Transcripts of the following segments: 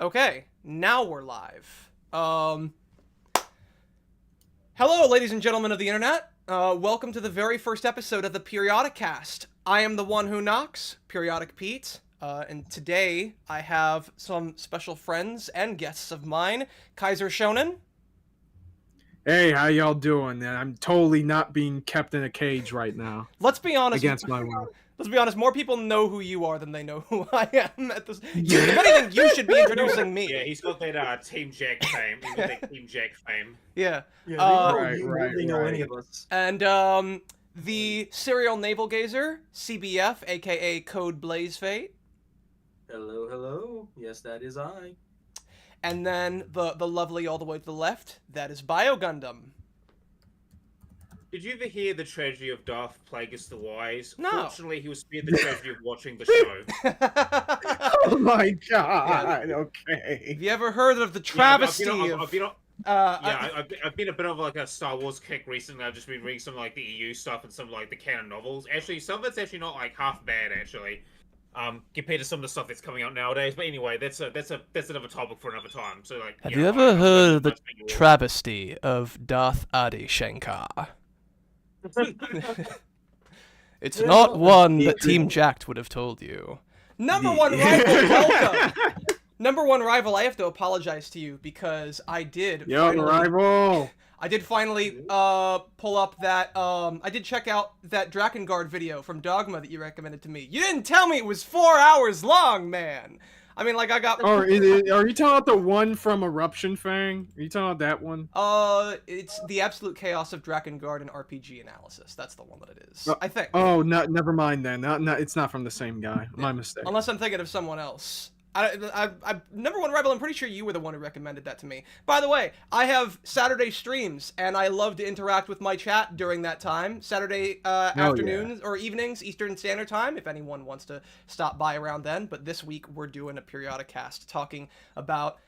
Okay, now we're live. Hello, ladies and gentlemen of the internet. Welcome to the very first episode of the PeriodiCast. I am the one who knocks, PeriodicPete, and today I have some special friends and guests of mine, Kaiser Shonen. Hey, how y'all doing? I'm totally not being kept in a cage right now. Let's be honest. Against my will. Let's be honest, more people know who you are than they know who I am at this. If anything, you should be introducing me. Yeah, he's got that Team Jack fame. He's got that Team Jack fame. Yeah. They right. know any of us. And the serial navel gazer, CBF, aka Code Blaze Fate. Hello, hello. Yes, that is I. And then the lovely all the way to the left, that is Bio Gundam. Did you ever hear the tragedy of Darth Plagueis the Wise? No. Fortunately, he was spared the tragedy of watching the show. Oh my god, okay. Have you ever heard of the travesty I've been a bit of like a Star Wars kick recently. I've just been reading some like the EU stuff and some like the canon novels. Actually, some of it's actually not like half bad actually. Compared to some of the stuff that's coming out nowadays. But anyway, that's another topic for another time. So like, Have you ever heard of the travesty of Darth Adi Shankar? It's not one that Team Jacked would have told you. Number one rival, welcome! Number one rival, I have to apologize to you because I did rival! I did finally pull up that, I did check out that Drakengard video from Dogma that you recommended to me. You didn't tell me it was 4 hours long, man! I mean, like, I got... Oh, are you talking about the one from Eruption Fang? Are you talking about that one? It's the absolute chaos of Drakengard and RPG analysis. That's the one that it is, I think. Oh, no, never mind then. It's not from the same guy. My mistake. Unless I'm thinking of someone else. I number one rival, I'm pretty sure you were the one who recommended that to me. By the way, I have Saturday streams, and I love to interact with my chat during that time. Saturday afternoons or evenings, Eastern Standard Time, if anyone wants to stop by around then. But this week, we're doing a PeriodiCast talking about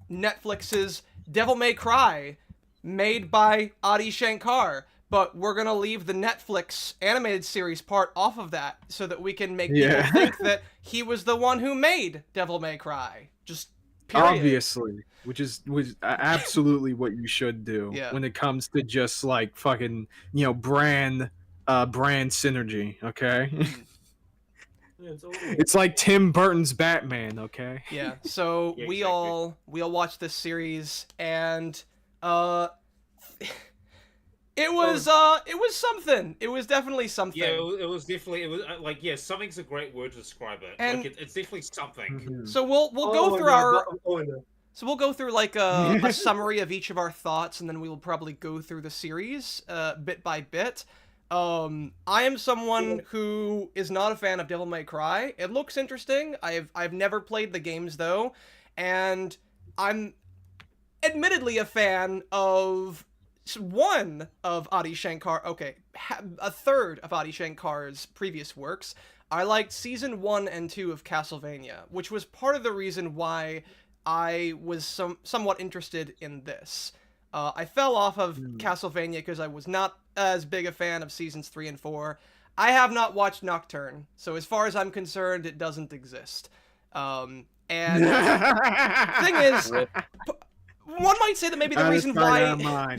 Netflix's Devil May Cry, made by Adi Shankar. But we're going to leave the Netflix animated series part off of that so that we can make people think that he was the one who made Devil May Cry. Just period. Obviously, which is absolutely what you should do when it comes to just like fucking, brand synergy, okay? It's like Tim Burton's Batman, okay? Yeah. So we all watched this series and It was something. It was definitely something. Yeah, it was definitely something's a great word to describe it. And like it's definitely something. Mm-hmm. So we'll go through we'll go through like a summary of each of our thoughts, and then we will probably go through the series bit by bit. I am someone who is not a fan of Devil May Cry. It looks interesting. I've never played the games though, and I'm admittedly a fan of one of Adi Shankar, a third of Adi Shankar's previous works. I liked season 1 and 2 of Castlevania, which was part of the reason why I was somewhat interested in this. I fell off of Castlevania because I was not as big a fan of seasons 3 and 4. I have not watched Nocturne, so as far as I'm concerned, it doesn't exist. And thing is, one might say that maybe the reason why...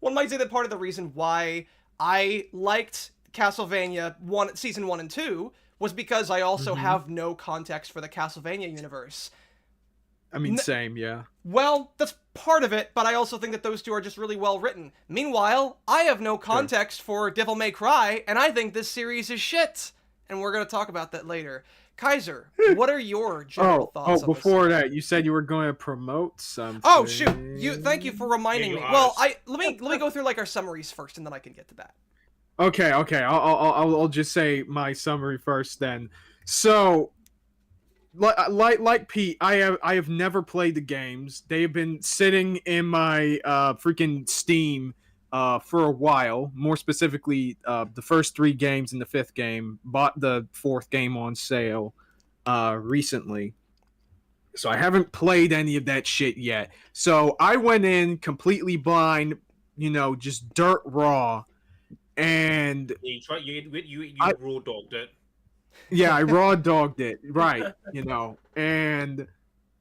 One might say that part of the reason why I liked Castlevania season 1 and 2 was because I also have no context for the Castlevania universe. I mean, same, yeah. Well, that's part of it, but I also think that those two are just really well written. Meanwhile, I have no context for Devil May Cry, and I think this series is shit. And we're going to talk about that later. Kaiser, what are your general thoughts on before that, you said you were going to promote something. Oh, shoot. Thank you for reminding me. Well, let me go through like our summaries first, and then I can get to that. Okay. I'll just say my summary first then. So, like Pete, I have never played the games. They've been sitting in my freaking Steam for a while. More specifically, the first 3 games and the 5th game. Bought the 4th game on sale recently. So I haven't played any of that shit yet. So I went in completely blind, just dirt raw. And you raw dogged it. Yeah, I raw dogged it, right, and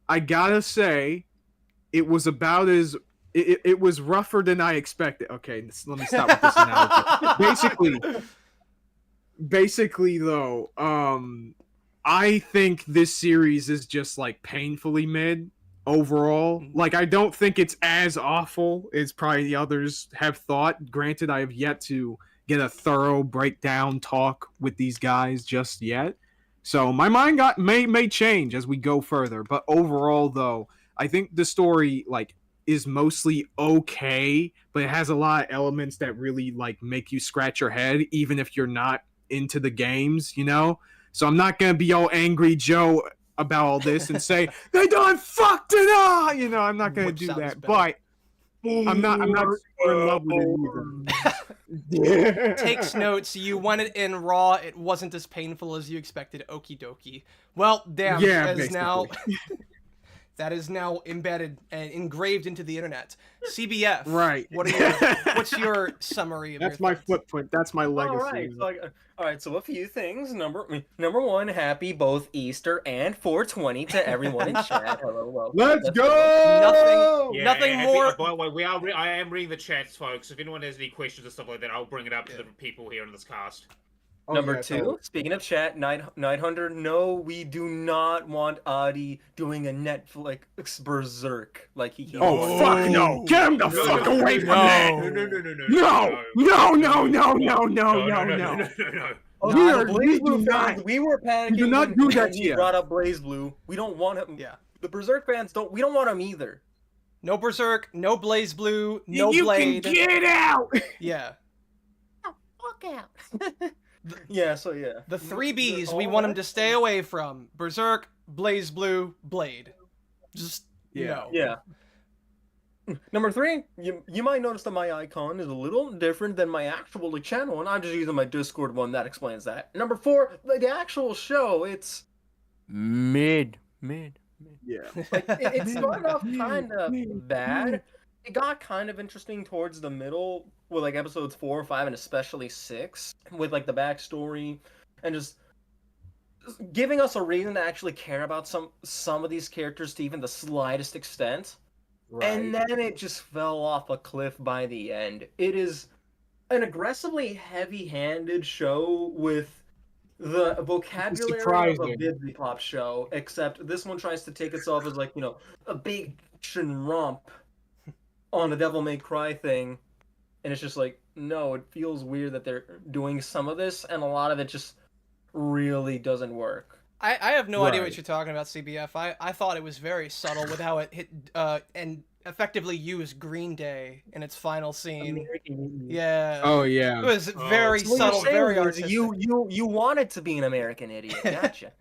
I gotta say, it was about as it was rougher than I expected. Okay, let me stop with this analogy. Basically, though, I think this series is just like painfully mid overall. Like, I don't think it's as awful as probably the others have thought. Granted, I have yet to get a thorough breakdown talk with these guys just yet. So my mind may change as we go further, but overall though, I think the story like is mostly okay, but it has a lot of elements that really like make you scratch your head even if you're not into the games, you know? So I'm not gonna be all angry Joe about all this and say they done fucked it up. You know, I'm not gonna do that. But I'm not super in love with it either. Takes notes. You went it in raw. It wasn't as painful as you expected. Okie dokie. Well, damn. Yeah, That is now embedded and engraved into the internet. CBF. Right. What's your summary of That's your my thoughts? footprint. That's my legacy. All right. So a few things. Number one, happy both Easter and 420 to everyone in chat. Hello, welcome. Let's go. Nothing more. By the way, I am reading the chats, folks. If anyone has any questions or stuff like that, I'll bring it up to the people here in this cast. Number two, speaking of chat, 900, no, we do not want Adi doing a Netflix Berserk like he can. Oh, fuck no! Get him the fuck away from that! No! We were panicking. Do not do that he brought up BlazBlue. We don't want him. Yeah. The Berserk fans we don't want him either. No Berserk, no BlazBlue, no Blade. You can get out! Yeah. Fuck out. Yeah, so yeah. The 3 Bs we want him to stay away from. Berserk, BlazBlue, Blade. Just, no. Yeah. Number 3, you might notice that my icon is a little different than my actual channel, and I'm just using my Discord one that explains that. Number 4, the actual show, it's mid. Yeah. Like, it started off kind of bad. It got kind of interesting towards the middle with like episodes 4, 5, and especially 6 with like the backstory and just giving us a reason to actually care about some of these characters to even the slightest extent. Right. And then it just fell off a cliff by the end. It is an aggressively heavy-handed show with the vocabulary of a Bibli-Pop show, except this one tries to take itself as like, you know, a big action romp on a Devil May Cry thing, and it's just like, no, it feels weird that they're doing some of this, and a lot of it just really doesn't work. I have no idea what you're talking about, CBF. I thought it was very subtle with how it hit and effectively used Green Day in its final scene. Yeah. Oh yeah. It was very subtle, very artistic. You wanted to be an American idiot, gotcha.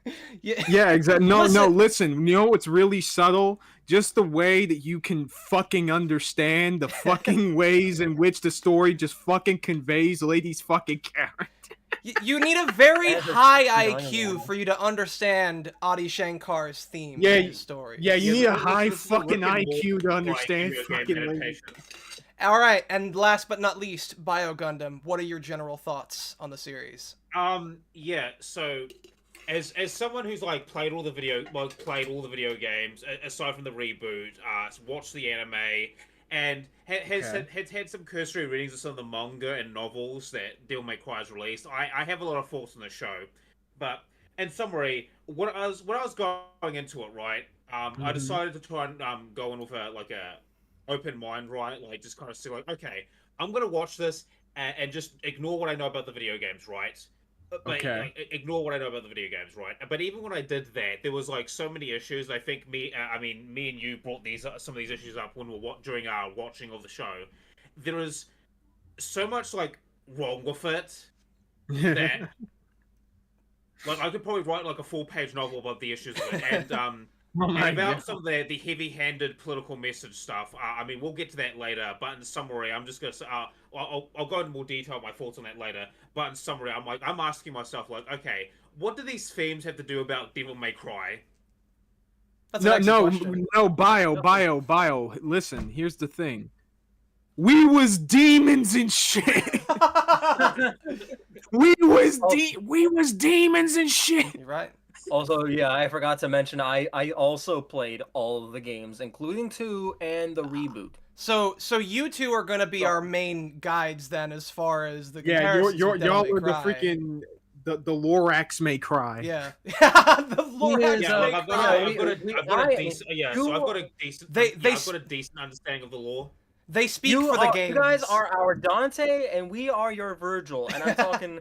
Yeah, exactly. No, listen, you know what's really subtle? Just the way that you can fucking understand the fucking ways in which the story just fucking conveys Lady's fucking character. You need a very high IQ for you to understand Adi Shankar's theme in his story. Yeah, you need a high fucking IQ to understand fucking Lady. All right, and last but not least, Bio Gundam. What are your general thoughts on the series? Yeah, so as someone who's like played all the video games aside from the reboot, watched the anime, and has had some cursory readings of some of the manga and novels that Devil May Cry has released. I have a lot of thoughts on the show, but in summary, when I was going into it, right, I decided to try and go in with a open mind, right, like just kind of see like, okay, I'm gonna watch this and just ignore what I know about the video games, right? Ignore what I know about the video games, right? But even when I did that, there was like so many issues. I think me and you brought some of these issues up when during our watching of the show. There is so much like wrong with it that like I could probably write like a 4-page novel about the issues with it, and about some of the heavy-handed political message stuff. I mean, we'll get to that later, but in summary, I'm just gonna say, I'll go into more detail my thoughts on that later. But in summary, I'm asking myself like, okay, what do these themes have to do about Devil May Cry? No, bio. Listen, here's the thing. We was demons and shit. we was demons and shit. You're right. Also, yeah, I forgot to mention I also played all of the games, including 2 and the reboot. So you two are gonna be our main guides then, as far as the Yeah, comparisons with Devil y'all May are the Cry. freaking the Lorax may cry. Yeah. The Lorax Yeah, may like, cry. I've got a decent. Yeah, so I've got a decent. I've got a decent understanding of the lore. They speak for the games. You guys are our Dante, and we are your Virgil, and I'm talking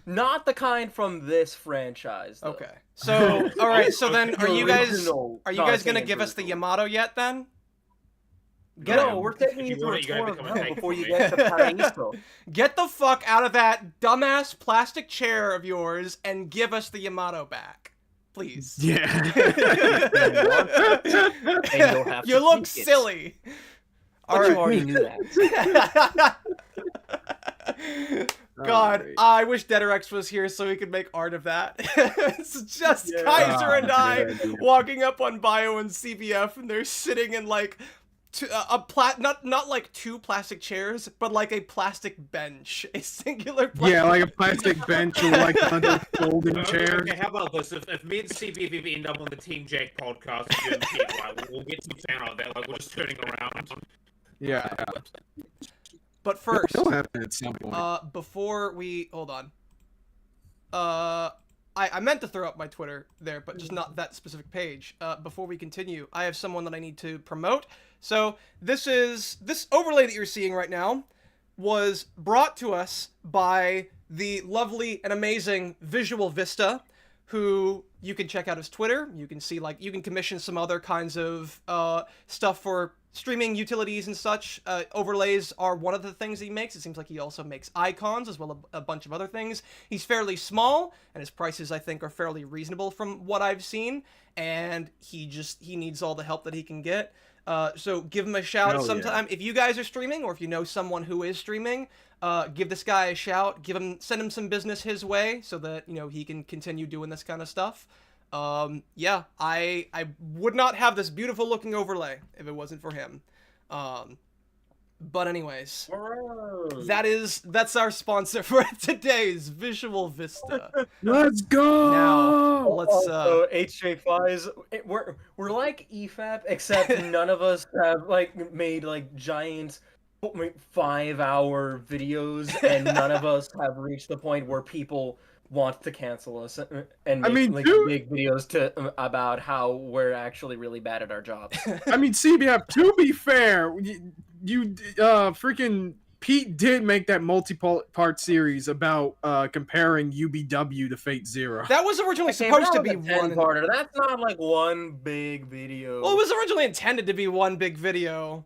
not the kind from this franchise. Though. Okay. So, all right. So then, are you guys Dante gonna and give us the Virgil. Yamato yet? Then. No, we're taking you through a tour of hell before you get to Paraiso. Get the fuck out of that dumbass plastic chair of yours and give us the Yamato back, please. Yeah. You look silly. But you already knew that. God, I wish Deaderex was here so he could make art of that. It's just Kaiser and I walking up on Bio and CBF, and they're sitting in like not like 2 plastic chairs, but like a plastic bench, a singular. Yeah, like a plastic bench or like under folding chair. Okay, how about this? If me and CBV end up on the Team Jack podcast, we'll get some fan out of that. Like we're just turning around. Yeah. But first, it'll happen at some point. before we hold on, I meant to throw up my Twitter there, but just not that specific page. Before we continue, I have someone that I need to promote. So this overlay that you're seeing right now was brought to us by the lovely and amazing Visual Vista, who you can check out his Twitter. You can see, like, you can commission some other kinds of stuff for streaming utilities and such. Overlays are one of the things he makes. It seems like he also makes icons as well as a bunch of other things. He's fairly small, and his prices, I think, are fairly reasonable from what I've seen, and he needs all the help that he can get. So give him a shout sometime. If you guys are streaming, or if you know someone who is streaming, give this guy a shout. Send him some business his way so that, you know, he can continue doing this kind of stuff. Yeah, I would not have this beautiful looking overlay if it wasn't for him. But anyways, that's our sponsor for today's Visual Vista. Let's go. Now let's So HJ5s, we're like EFAP, except none of us have like made like giant 5-hour videos, and none of us have reached the point where people want to cancel us and make big videos about how we're actually really bad at our jobs. I mean, CBF, to be fair, you freaking Pete did make that multi-part series about comparing UBW to Fate Zero. That was originally supposed to be one parter. That's not like one big video. Well, it was originally intended to be one big video.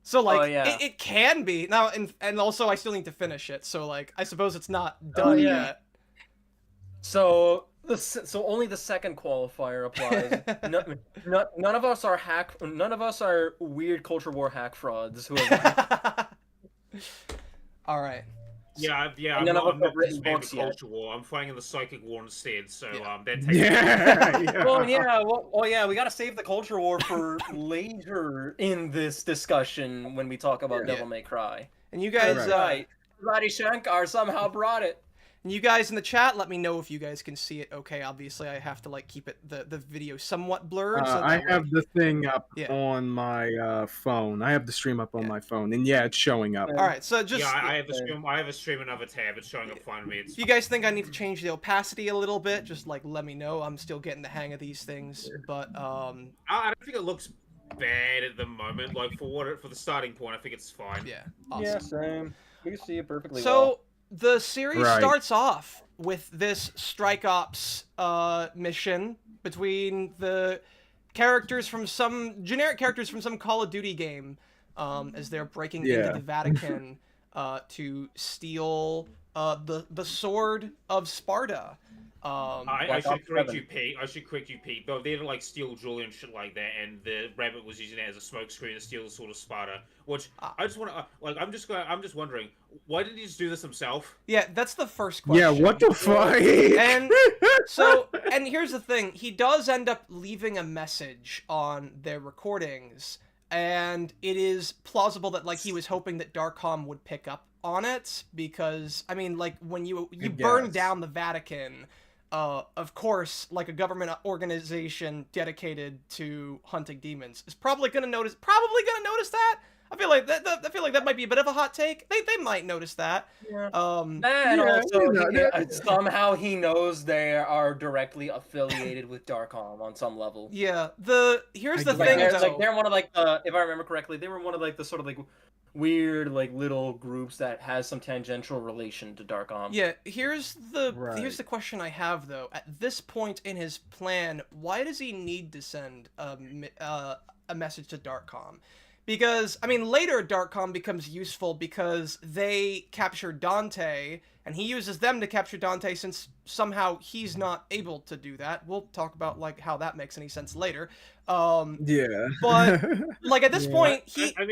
So, like, it can be. Now, and also I still need to finish it, so, like, I suppose it's not done yet. So only the second qualifier applies. None of us are None of us are weird culture war hack frauds. All right. Yeah. I'm not participating in the culture war. I'm fighting in the psychic war instead. So that takes. We gotta save the culture war for later in this discussion when we talk about Devil May Cry. And you guys, Roddy Shankar somehow brought it. And you guys in the chat, let me know if you guys can see it. Okay, obviously I have to like keep it the video somewhat blurred. So I have the thing up on my phone. I have the stream up on my phone, and it's showing up. All right, so just I have a stream in another tab. It's showing up fine to me. If you guys think I need to change the opacity a little bit, just like let me know. I'm still getting the hang of these things, but I don't think it looks bad at the moment. Like for the starting point, I think it's fine. Yeah, awesome. Yeah, same. We can see it perfectly. So the series starts off with this Strike Ops mission between the characters from generic characters from some Call of Duty game, as they're breaking into the Vatican to steal the sword of Sparta. I should correct you, Pete. But they didn't like steal jewelry and shit like that, and the rabbit was using it as a smokescreen to steal the sword of Sparta. Which I just want to I'm just wondering, why didn't he just do this himself? Yeah, that's the first question. Yeah, what the fuck? And here's the thing: he does end up leaving a message on their recordings, and it is plausible that like he was hoping that Darkcom would pick up on it, because I mean, like when you burn down the Vatican. of course, like a government organization dedicated to hunting demons is probably gonna notice that. I feel like that might be a bit of a hot take. They might notice that. Yeah. And Yeah, also, somehow he knows they are directly affiliated with Darkholm on some level. Yeah. Here's the Like, thing, they're, though. like they're one of like the, if I remember correctly, they were one of like the sort of like weird like little groups that has some tangential relation to Darkholm. Yeah, here's the question I have though. At this point in his plan, why does he need to send a message to Darkholm? Because I mean, later Darkholm becomes useful because they capture Dante, and he uses them to capture Dante since somehow he's not able to do that. We'll talk about like how that makes any sense later. Yeah. But like at this point, I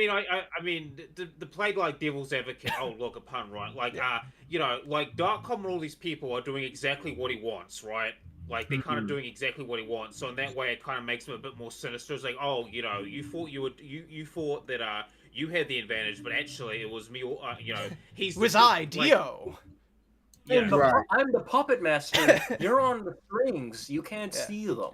mean, the played like devil's advocate. Oh, look, a pun, right? Like, you know, like Darkholm and all these people are doing exactly what he wants, right? Like they're kind of doing exactly what he wants. So in that way, it kind of makes him a bit more sinister. It's like, oh, you know, you thought that you had the advantage, but actually it was me. You know, it was I, Dio. Yeah. I'm the puppet master. You're on the strings. You can't steal them.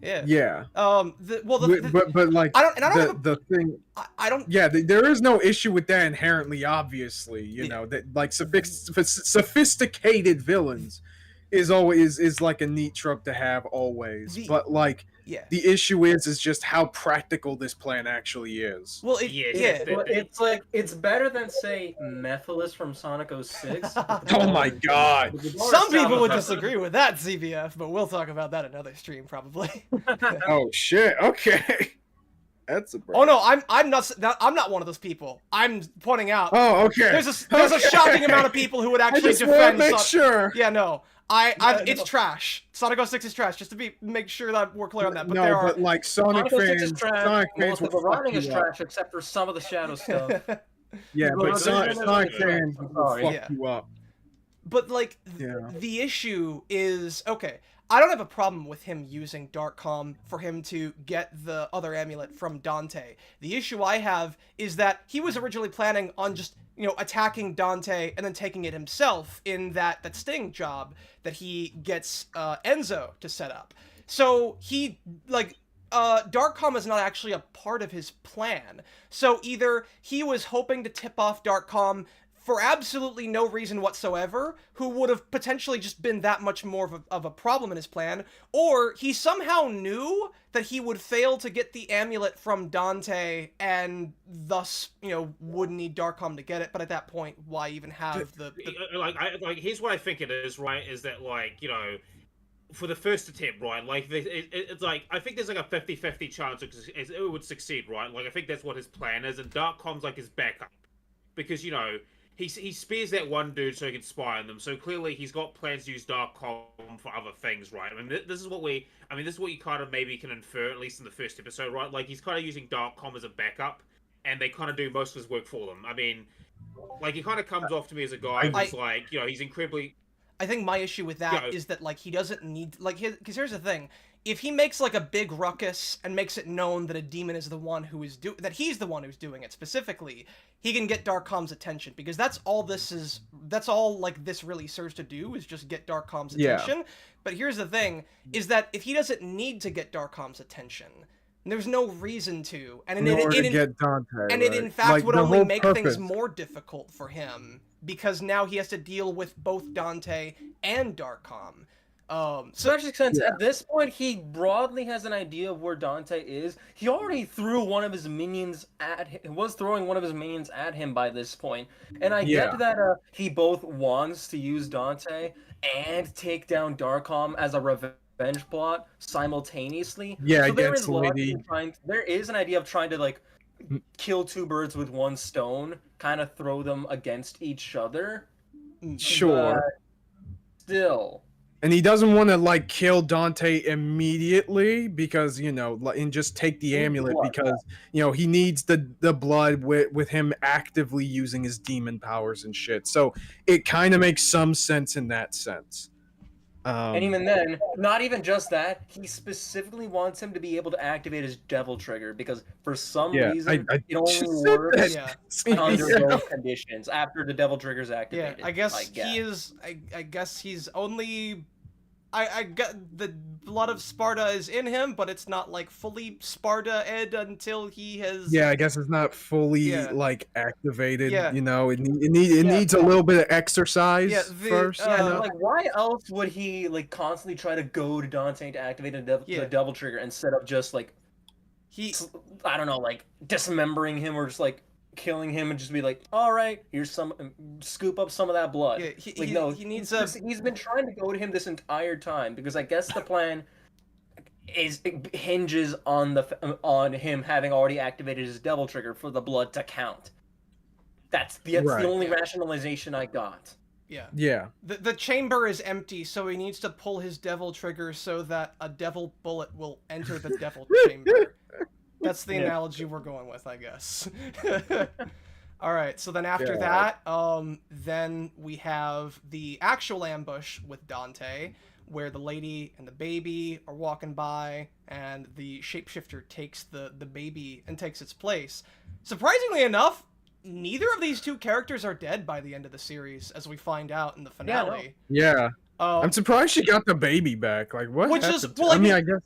Yeah. Yeah. But like I don't the thing. I don't. Yeah, there is no issue with that inherently. Obviously, you know that like sophisticated villains is always like a neat trope to have always. But like. Yeah. The issue is just how practical this plan actually is. Well, it's like it's better than say Mephiles from Sonic 06. Oh my god! Some people would disagree with that, ZBF, but we'll talk about that another stream probably. Oh shit! Okay, that's a. Oh no, I'm not one of those people. I'm pointing out. Oh okay. There's a shocking amount of people who would actually defend. Make sure. Yeah, no. It's trash. Sonic 06 is trash. Just to make sure that we're clear on that. But but like Sonic fans, most of the running is trash, except for some of the shadow stuff. Yeah, but Sonic fans will fuck you up. But like, the issue is okay. I don't have a problem with him using Darkholm for him to get the other amulet from Dante. The issue I have is that he was originally planning on just, you know, attacking Dante and then taking it himself in that sting job that he gets Enzo to set up. So he, like, Darkholm is not actually a part of his plan. So either he was hoping to tip off Darkholm for absolutely no reason whatsoever, who would have potentially just been that much more of a problem in his plan, or he somehow knew that he would fail to get the amulet from Dante, and thus, you know, would need Darkholm to get it, but at that point, why even have the... Like, here's what I think it is, right, is that, like, you know, for the first attempt, right, like, it's like, I think there's like a 50-50 chance it would succeed, right? Like, I think that's what his plan is, and Darkholm's like his backup. Because, you know, he spares that one dude so he can spy on them. So clearly he's got plans to use Darkholm for other things, right? I mean, this is what you kind of maybe can infer, at least in the first episode, right? Like, he's kind of using Darkholm as a backup, and they kind of do most of his work for them. I mean, like, he kind of comes off to me as a guy who's like, you know, he's incredibly... I think my issue with that is that, like, he doesn't need... Like, because here's the thing. If he makes, like, a big ruckus and makes it known that a demon is the one who is that he's the one who's doing it specifically, he can get Darkholm's attention, because that's all, like, this really serves to do, is just get Darkholm's attention. Yeah. But here's the thing, is that if he doesn't need to get Darkholm's attention, there's no reason to. And it in fact like, would only make things more difficult for him, because now he has to deal with both Dante and Darkholm. So that makes sense. At this point, he broadly has an idea of where Dante is. He already threw one of his minions at him, was throwing one of his minions at him by this point. And I get that he both wants to use Dante and take down Darkholm as a revenge plot simultaneously. Yeah, so there is an idea of trying to, like, kill two birds with one stone, kind of throw them against each other. Sure. But still... And he doesn't want to, like, kill Dante immediately because, you know, and just take the amulet because, you know, he needs the blood with him actively using his demon powers and shit. So it kind of makes some sense in that sense. And even then, not even just that, he specifically wants him to be able to activate his devil trigger, because for some reason it only works under those conditions after the devil trigger's activated. Yeah, I guess he's only I got the blood of Sparta is in him, but it's not like fully Sparta-ed until he has. Yeah, I guess it's not fully Yeah. like activated. Yeah. You know, it needs a little bit of exercise first. Yeah, you know? like why else would he like constantly try to go to Dante to activate the devil trigger instead of just like I don't know, like dismembering him or just like killing him and just be like, all right, here's some, scoop up some of that blood. Yeah, he needs he's been trying to go to him this entire time because I guess the plan hinges on him having already activated his devil trigger for the blood to count. That's the only rationalization I got. Yeah. Yeah. The chamber is empty, so he needs to pull his devil trigger so that a devil bullet will enter the devil chamber. That's the analogy we're going with, I guess. All right, so then after that, then we have the actual ambush with Dante, where the lady and the baby are walking by, and the shapeshifter takes the baby and takes its place. Surprisingly enough, neither of these two characters are dead by the end of the series, as we find out in the finale. Yeah. I'm surprised she got the baby back. Like, what happened? Well, I mean, I guess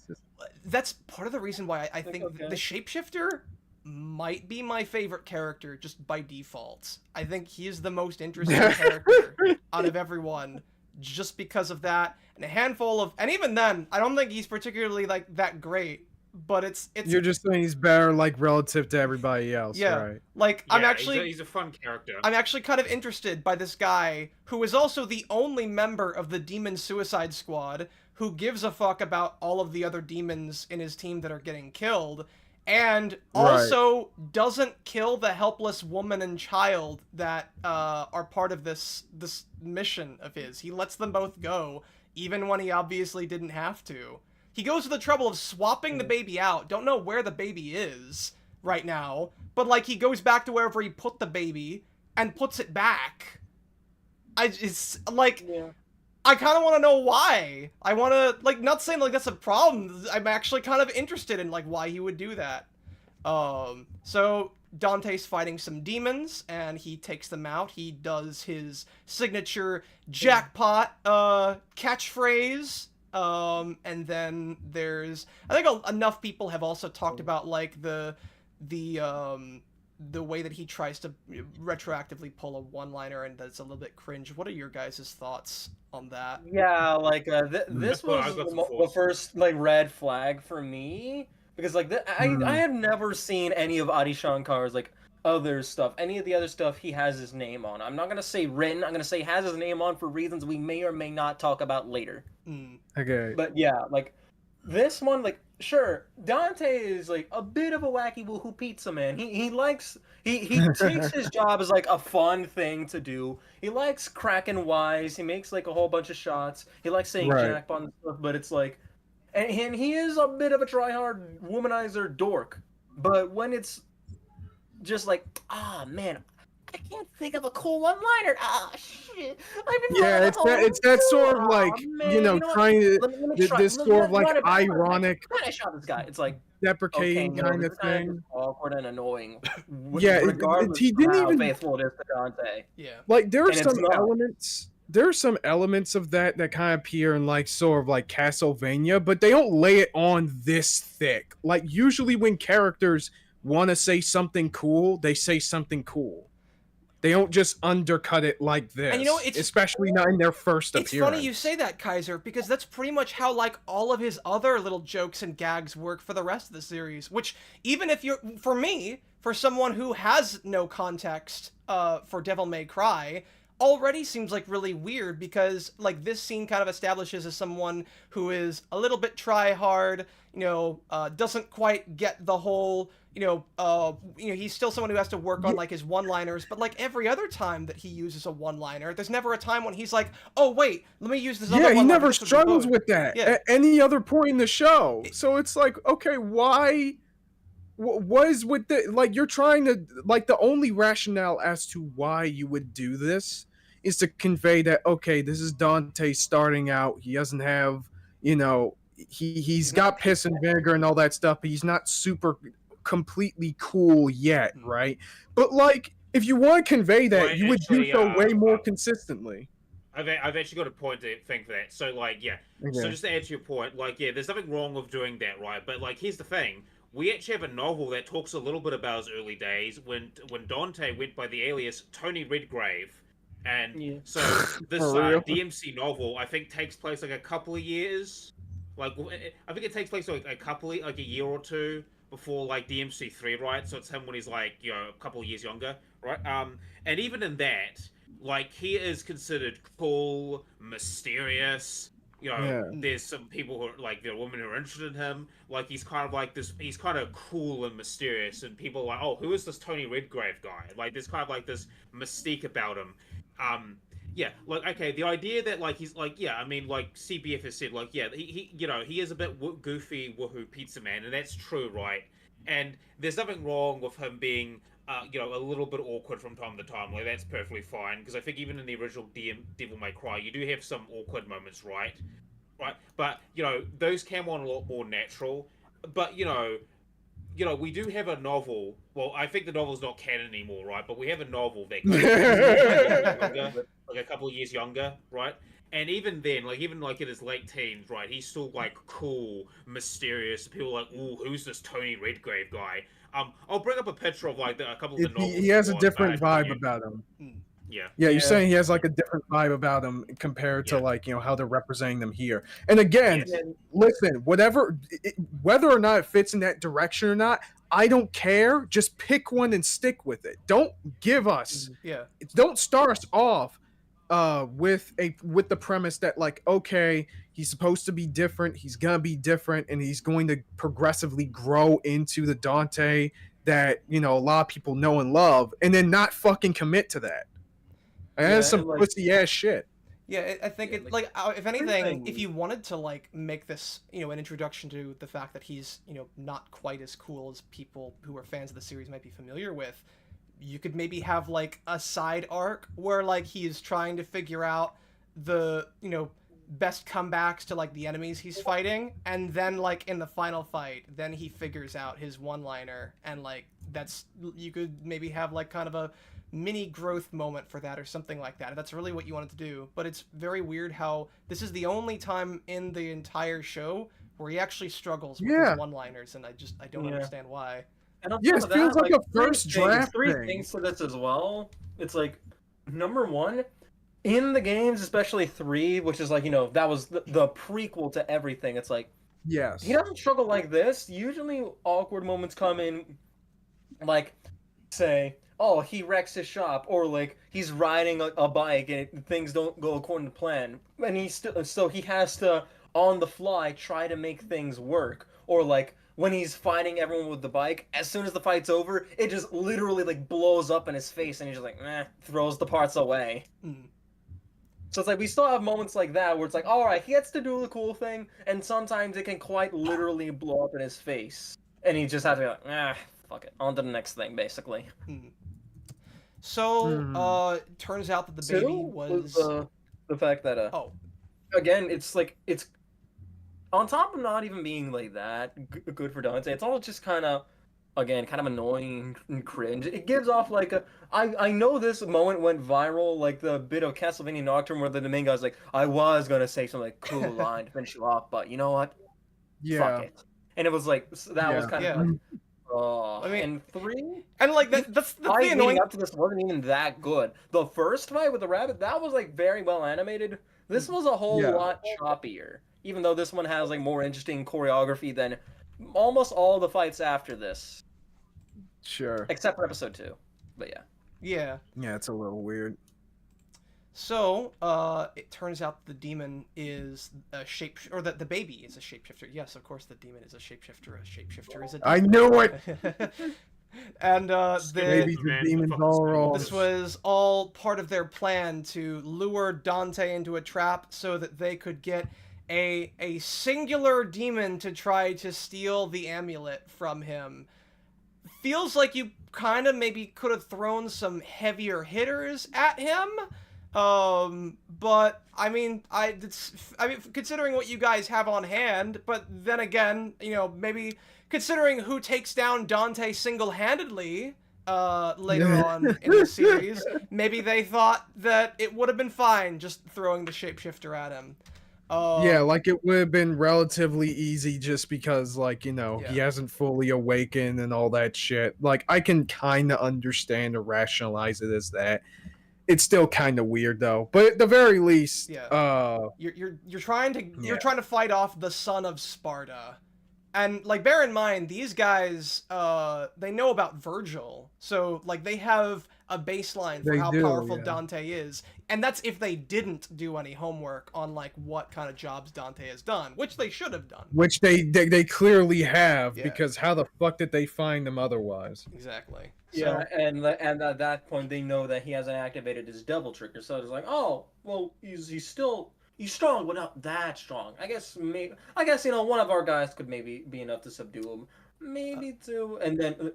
that's part of the reason why I think the shapeshifter might be my favorite character just by default. I think he is the most interesting character out of everyone just because of that. And a handful of, and even then, I don't think he's particularly like that great. But it's you're just saying he's better like relative to everybody else, right? Like he's a fun character. I'm actually kind of interested by this guy who is also the only member of the Demon Suicide Squad who gives a fuck about all of the other demons in his team that are getting killed, and also doesn't kill the helpless woman and child that are part of this mission of his. He lets them both go, even when he obviously didn't have to. He goes to the trouble of swapping the baby out. Don't know where the baby is right now, but like he goes back to wherever he put the baby and puts it back. It's like, I kind of want to know why. I want to, like, not saying like that's a problem. I'm actually kind of interested in like why he would do that. So Dante's fighting some demons and he takes them out. He does his signature jackpot catchphrase. And then there's, I think enough people have also talked about like the way that he tries to retroactively pull a one-liner and that's a little bit cringe. What are your guys' thoughts on that? Yeah, like this was the first like red flag for me because like I have never seen any of Adi Shankar's like other stuff. Any of the other stuff he has his name on. I'm not gonna say written. I'm gonna say has his name on for reasons we may or may not talk about later. Okay. But yeah, like this one, like sure, Dante is like a bit of a wacky woohoo pizza man. He likes he takes his job as like a fun thing to do. He likes cracking wise. He makes like a whole bunch of shots. He likes saying jackpot and stuff. But it's like, and he is a bit of a tryhard womanizer dork. But when it's just like, man, I can't think of a cool one-liner. Shit. It's that sort of like, trying to, this sort of like ironic, I shot this guy. It's like deprecating kind of thing. Awkward and annoying. Regardless he didn't even faithful it is to Dante. Yeah. Like there are some elements of that kind of appear in like sort of like Castlevania, but they don't lay it on this thick. Like usually when characters want to say something cool, they say something cool. They don't just undercut it like this. And especially not in their first appearance. It's funny you say that, Kaiser, because that's pretty much how like all of his other little jokes and gags work for the rest of the series. Which even if you're, for someone who has no context for Devil May Cry, already seems like really weird because like this scene kind of establishes as someone who is a little bit try hard, doesn't quite get the whole, he's still someone who has to work on like his one-liners, but like every other time that he uses a one-liner, there's never a time when he's like, oh wait, let me use this other one. Yeah, he never struggles with that at any other point in the show. So it's like, okay, why? What is with the, like, you're trying to, like, the only rationale as to why you would do this is to convey that, okay, this is Dante starting out. He doesn't have, he's got piss and vinegar and all that stuff, but he's not super completely cool yet, right? But, like, if you want to convey that, you would do so way more consistently. I've actually got a point to think for that. So like, yeah. Okay. So just to add to your point, like, yeah, there's nothing wrong with doing that, right? But like, here's the thing: we actually have a novel that talks a little bit about his early days when Dante went by the alias Tony Redgrave, and Yeah. so this For real? DMC novel I think takes place like a couple of years, like I think it takes place like a year or two before like DMC3, right? So it's him when he's like a couple of years younger, right? And even in that, like he is considered cool, mysterious. Yeah. There's some people who are like there are women who are interested in him. Like he's kind of like this. He's kind of cool and mysterious, and people are like, oh, who is this Tony Redgrave guy? Like there's kind of like this mystique about him. Yeah, like okay, the idea that like he's like I mean like CBF has said like he he is a bit goofy woohoo pizza man, and that's true, right? And there's nothing wrong with him being a little bit awkward from time to time. Like that's perfectly fine because I think even in the original Devil May Cry, you do have some awkward moments, right? Right, but those came on a lot more natural. But we do have a novel. Well, I think the novel's not canon anymore, right? But we have a novel that like a couple of years younger, right? And even then, like even like in his late teens, right? He's still like cool, mysterious. People are like, "Ooh, who's this Tony Redgrave guy?" I'll bring up a picture of like a couple of the novels. He has a different vibe about him. Yeah. Yeah, you're saying he has like a different vibe about him compared to like how they're representing them here. And again, listen, whether or not it fits in that direction or not, I don't care. Just pick one and stick with it. Don't give us. Don't start us off with the premise that like, okay, he's supposed to be different, he's gonna be different, and he's going to progressively grow into the Dante that a lot of people know and love, and then not fucking commit to that. And that's some pussy ass shit. Yeah, I think if anything, if you wanted to like make this, an introduction to the fact that he's, not quite as cool as people who are fans of the series might be familiar with, you could maybe have like a side arc where like he's trying to figure out the, best comebacks to like the enemies he's fighting, and then like in the final fight, then he figures out his one-liner, and like you could maybe have like kind of a mini growth moment for that or something like that. That's really what you wanted to do. But it's very weird how this is the only time in the entire show where he actually struggles with his one-liners, and I don't understand why. And on it feels like a first draft three thing. things to this as well. It's like, number one, in the games, especially 3, which is like, that was the prequel to everything. It's like, yes, he doesn't struggle like this. Usually awkward moments come in, like, say, oh, he wrecks his shop, or like he's riding a bike and things don't go according to plan, and he has to on the fly try to make things work, or like when he's fighting everyone with the bike, as soon as the fight's over, it just literally like blows up in his face, and he's just like, throws the parts away. So it's like we still have moments like that where it's like, all right, he gets to do the cool thing, and sometimes it can quite literally blow up in his face, and he just has to be like, fuck it, on to the next thing, basically. So, turns out that the baby was the fact that again, it's like it's on top of not even being like that good for Dante. It's all just kind of annoying and cringe. It gives off like I know this moment went viral, like the bit of Castlevania Nocturne where the main guy's like, I was gonna say something like cool line to finish you off, but you know what? Fuck it. And it was like that was kind of like, I mean, and 3, and like that's the thing. Leading up to this wasn't even that good. The first fight with the rabbit, that was like very well animated. This was a whole lot choppier, even though this one has like more interesting choreography than almost all the fights after this. Sure. Except for episode 2, but yeah, it's a little weird. So, it turns out the demon is a or that the baby is a shapeshifter. Yes, of course the demon is a shapeshifter. A shapeshifter is a demon. I knew it! And, this was all part of their plan to lure Dante into a trap so that they could get a singular demon to try to steal the amulet from him. Feels like you kind of maybe could have thrown some heavier hitters at him. But I mean, considering what you guys have on hand, but then again, maybe considering who takes down Dante single-handedly, later on in the series. Maybe they thought that it would have been fine just throwing the shapeshifter at him. Yeah, like it would have been relatively easy just because, like, you know, he hasn't fully awakened and all that shit. Like, I can kind of understand or rationalize it as that. It's still kind of weird though, but at the very least, you're trying to fight off the son of Sparta. And, like, bear in mind, these guys, they know about Virgil, so, like, they have a baseline for how powerful Dante is, and that's if they didn't do any homework on, like, what kind of jobs Dante has done, which they should have done. Which they clearly have, because how the fuck did they find him otherwise? Exactly. Yeah, and at that point, they know that he hasn't activated his devil trigger, so it's like, oh, well, he's strong, but not that strong. I guess you know, one of our guys could maybe be enough to subdue him. Maybe two.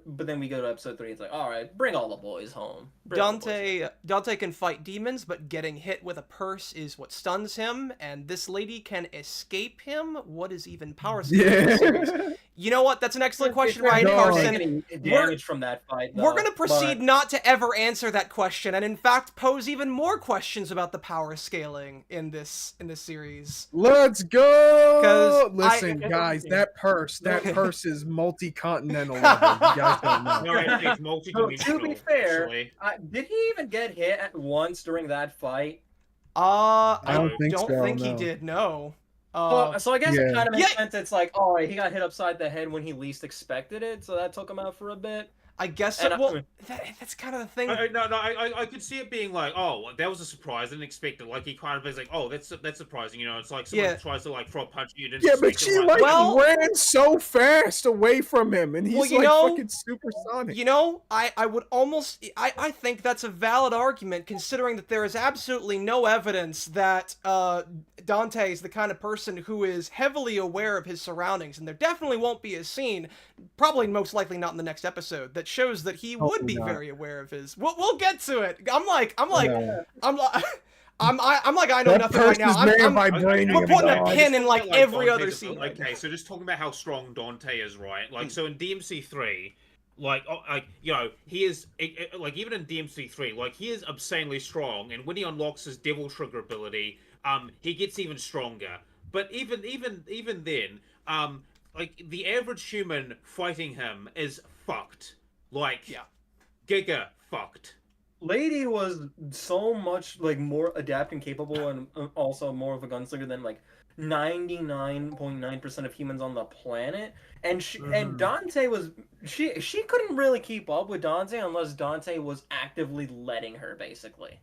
But then we go to episode 3, it's like, alright, bring all the boys home. Dante can fight demons, but getting hit with a purse is what stuns him, and this lady can escape him. What is even power skill in this series? You know what? That's an excellent question, Ryan Carson. Damage from that fight, we're going to proceed not to ever answer that question, and in fact pose even more questions about the power scaling in this series. Let's go! Listen, guys, that purse is multi-continental level. You guys don't know. No, it's multi-dimensional. To be fair, did he even get hit once during that fight? I don't think no. he did. No. So I guess it kind of makes sense. It's like, oh, he got hit upside the head when he least expected it, so that took him out for a bit. I guess so. Well, that's kind of the thing. I could see it being like, oh, that was a surprise. I didn't expect it. Like, he kind of is like, oh, that's surprising. You know, it's like someone tries to like throw a punch at you. Yeah, but she ran so fast away from him, and he's fucking supersonic. You know, I would almost, I think that's a valid argument, considering that there is absolutely no evidence that Dante is the kind of person who is heavily aware of his surroundings, and there definitely won't be a scene, probably most likely not in the next episode, that shows that he would be very aware of his. We'll get to it. I'm like I know nothing right now. We're putting a pin in like every other scene. Okay, so just talking about how strong Dante is, right? Like, so in DMC3, like you know, he is like, even in DMC3, like, he is obscenely strong, and when he unlocks his devil trigger ability, he gets even stronger. But even then, like, the average human fighting him is fucked. Like, giga fucked. Lady was so much like more adept and capable, and also more of a gunslinger than like 99.9% of humans on the planet. And and Dante was she couldn't really keep up with Dante unless Dante was actively letting her, basically.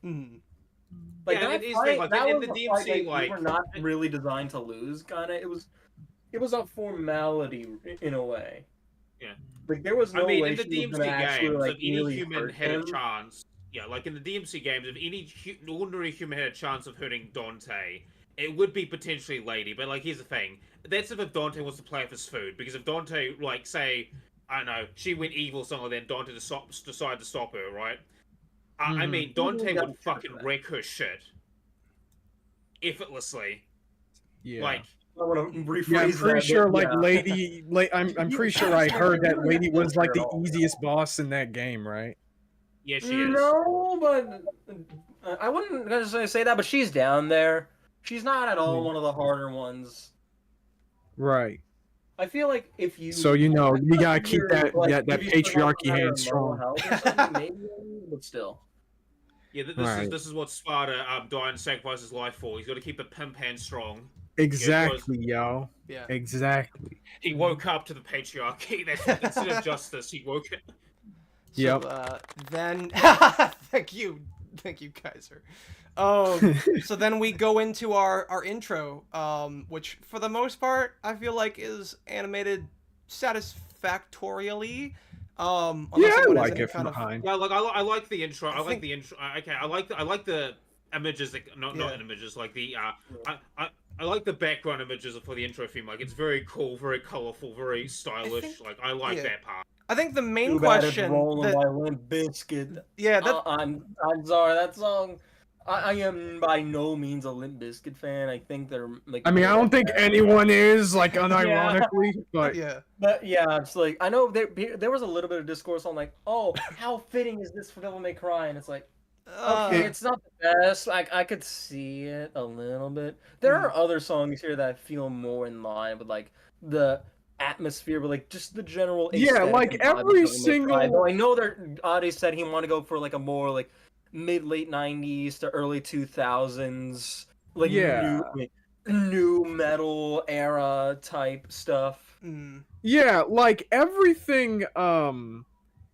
Like, that fight, like, that was the DMC, like, we were not really designed to lose. Kind of, it was a formality in a way. Yeah. Like, there was no way in the DMC games, like, if any really human had a chance, like in the DMC games, if any ordinary human had a chance of hurting Dante, it would be potentially Lady. But, like, here's the thing: that's if Dante wants to play with his food. Because if Dante, like, say, I don't know, she went evil, something like that, and Dante decided to stop her, right? I mean, Dante would fucking wreck her shit effortlessly. Yeah. Like, I want to rephrase I'm pretty sure, like, Lady, I'm pretty sure I heard that Lady was like the easiest boss in that game, right? Yeah, she is. No, but I wouldn't necessarily say that, but she's down there. She's not at all one of the harder ones. Right. I feel like if you... So, you know, you gotta keep that that patriarchy hand strong. Maybe, but still. Yeah, this is what Sparta died and sacrificed his life for. He's got to keep the pimp hand strong. Exactly, yo. Yeah. Exactly. He woke up to the patriarchy. Instead of justice, he woke up. So, then... Thank you, Kaiser. So then we go into our intro, which for the most part I feel like is animated satisfactorily. I like it from behind. Yeah, like I like the intro. I like the intro. Okay, I like the images, like not images, like the I like the background images for the intro theme. Like, it's very cool, very colorful, very stylish. Like, I like that part. I think the main question rolling by Limp Bizkit. Yeah, I'm sorry, that song. I am by no means a Limp Bizkit fan. I think they're like. I mean, I don't think anyone is, like, unironically, but Yeah. But yeah, it's like I know there was a little bit of discourse on like, oh, how fitting is this for Devil May Cry? And it's like, okay, it's not the best. Like I could see it a little bit. There are other songs here that feel more in line with like the atmosphere, but like just the general aesthetic like and vibe of every Devil May single. Cry. Though I know that Adi said he wanted to go for like a more like mid-late 90s to early 2000s like new metal era type stuff. Yeah, like everything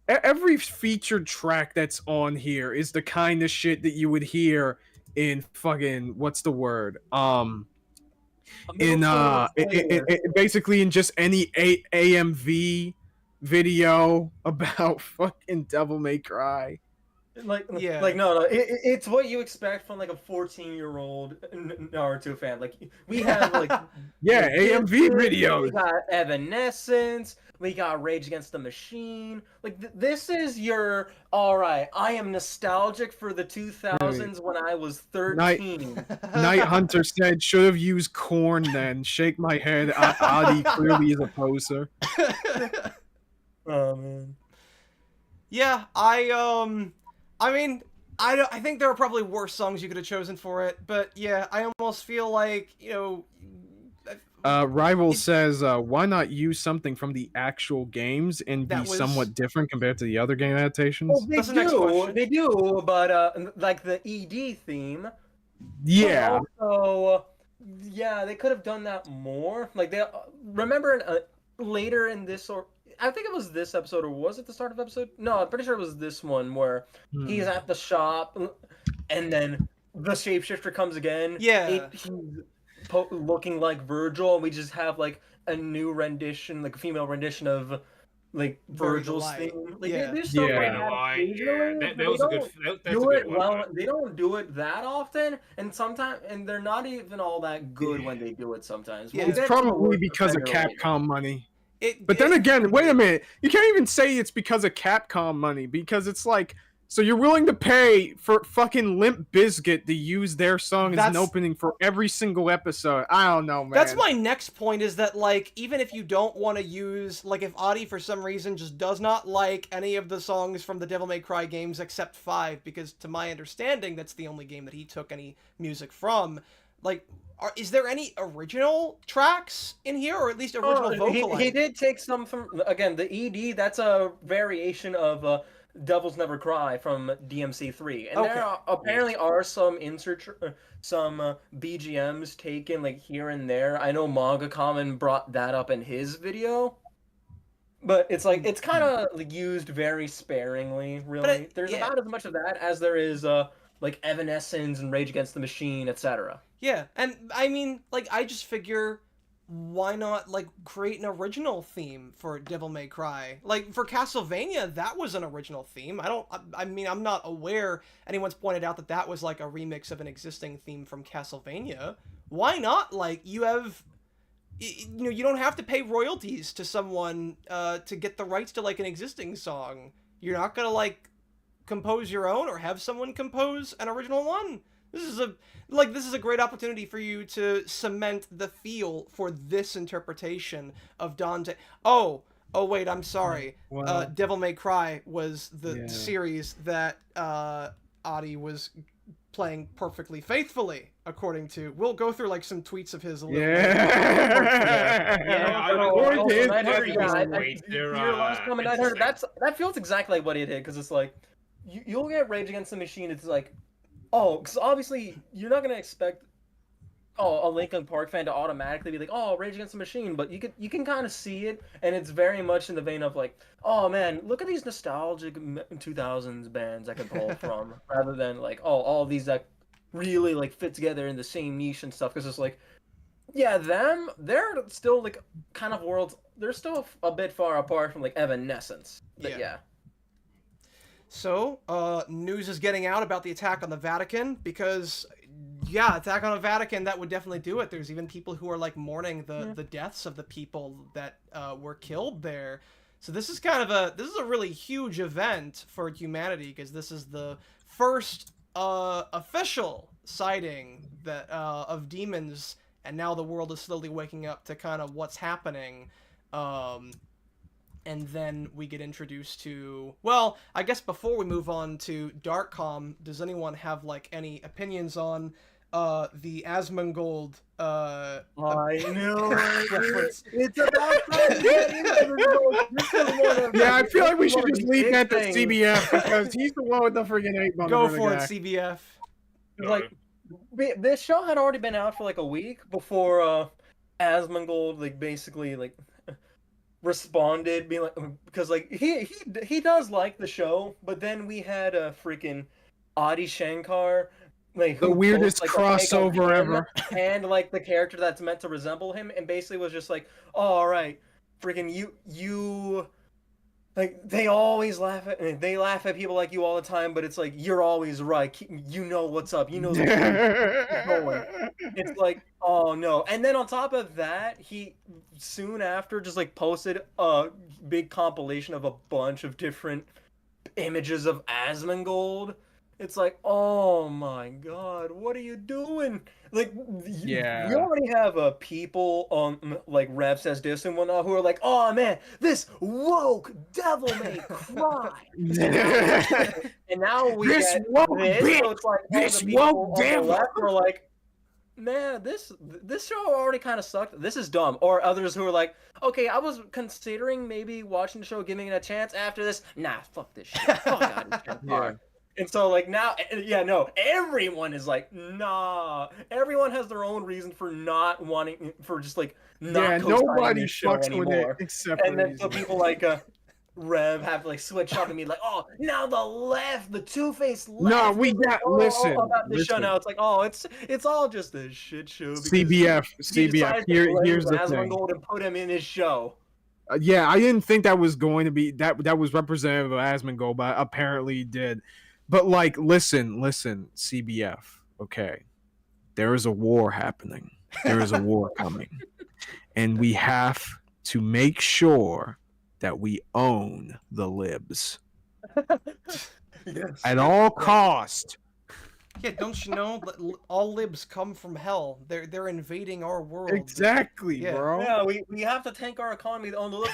every featured track that's on here is the kind of shit that you would hear in fucking what's the word? Basically in just any AMV video about fucking Devil May Cry. Like no, it's what you expect from like a 14-year-old Naruto fan. Like we have like AMV videos. We got Evanescence. We got Rage Against the Machine. Like this is your all right. I am nostalgic for the 2000s when I was 13. Night Hunter said should have used Korn then. Shake my head. Adi clearly is a poser. Oh man. Yeah, I mean, I think there are probably worse songs you could have chosen for it, but yeah, I almost feel like, you know... Rival says, why not use something from the actual games and be somewhat different compared to the other game adaptations? Well, they do, but like the ED theme... Yeah. Also, yeah, they could have done that more. Like, they remember later in this... I think it was this episode, or was it the start of episode? No, I'm pretty sure it was this one where he's at the shop, and then the shapeshifter comes again. Yeah. He's looking like Virgil, and we just have like a new rendition, like a female rendition of like Virgil's theme. Like, there's stuff like that. That was a good. That's a good one. They don't do it that often, and sometimes, and they're not even all that good when they do it. Sometimes. Yeah, it's probably because of Capcom money. But then again, wait a minute. You can't even say it's because of Capcom money, because it's like, so you're willing to pay for fucking Limp Bizkit to use their song as an opening for every single episode. I don't know, man. That's my next point, is that, like, even if you don't want to use, like, if Adi for some reason just does not like any of the songs from the Devil May Cry games except 5, because to my understanding, that's the only game that he took any music from, like... is there any original tracks in here, or at least original vocal? He did take some from, again, the ED, that's a variation of Devils Never Cry from DMC3. And there apparently are some BGMs taken like here and there. I know Manga Common brought that up in his video. But it's like, it's kind of like, used very sparingly, really. There's about as much of that as there is like Evanescence and Rage Against the Machine, etc. Yeah, and I mean, like, I just figure, why not, like, create an original theme for Devil May Cry? Like, for Castlevania, that was an original theme. I mean, I'm not aware anyone's pointed out that that was, like, a remix of an existing theme from Castlevania. Why not? Like, you have, you know, you don't have to pay royalties to someone to get the rights to, like, an existing song. You're not gonna, like, compose your own or have someone compose an original one. This is a great opportunity for you to cement the feel for this interpretation of Dante. Oh wait, I'm sorry. Well, Devil May Cry was the series that Adi was playing perfectly faithfully, according to. We'll go through like some tweets of his a little later. That feels exactly like what he did, because it's like you'll get Rage Against the Machine. It's like, because obviously you're not gonna expect a Linkin Park fan to automatically be like, Rage Against the Machine, but you can kind of see it, and it's very much in the vein of like, oh man, look at these nostalgic 2000s bands I can pull from, rather than like, all of these that really like fit together in the same niche and stuff, because it's like, yeah, they're still like kind of worlds, they're still a bit far apart from like Evanescence, but yeah. So, news is getting out about the attack on the Vatican, because, yeah, attack on the Vatican, that would definitely do it. There's even people who are, like, mourning the deaths of the people that were killed there. So this is kind of a really huge event for humanity, because this is the first official sighting that of demons, and now the world is slowly waking up to kind of what's happening. And then we get introduced to, well, I guess before we move on to Darkcom, does anyone have like any opinions on the Asmongold I know it's about time to get into the Yeah, I feel like we should just leave that to CBF because he's the one with the freaking 8 button. Go for it, CBF. Like, this show had already been out for like a week before Asmongold like basically like responded, being like, because like he does like the show, but then we had a freaking Adi Shankar, like the weirdest crossover ever, and like the character that's meant to resemble him, and basically was just like, oh, all right, freaking you. Like, they always laugh at people like you all the time, but it's like, you're always right. You know what's up. You know the truth. It's like, oh no. And then on top of that, he soon after just like posted a big compilation of a bunch of different images of Asmongold. It's like, oh my god, what are you doing? Like, yeah, we already have people on like Rev Says This and whatnot who are like, oh man, this woke devil may cry. And now we this get woke this, bitch, so it's like this the people woke on devil. the left are like, man, this show already kind of sucked. This is dumb. Or others who are like, okay, I was considering maybe watching the show, giving it a chance. After this, nah, fuck this shit. Fuck God, yeah. And so, like, now, yeah, no, everyone is like, nah. Everyone has their own reason for not wanting, for just, like, not nobody this show fucks anymore. with it except and then so people like Rev have to, like, switch up and be like, oh, now the left, the two-faced left. No, we got, listen. About the show now. It's like, oh, it's all just a shit show. CBF. Here's the thing. And put him in his show. Yeah, I didn't think that was going to be, that was representative of Asmongold, but apparently he did. But, like, listen, CBF, okay? There is a war happening. There is a war coming. And we have to make sure that we own the libs. Yes. At all cost. Yeah, don't you know that all libs come from hell? They're invading our world. Exactly, Yeah. bro. Yeah, we have to tank our economy on the lip.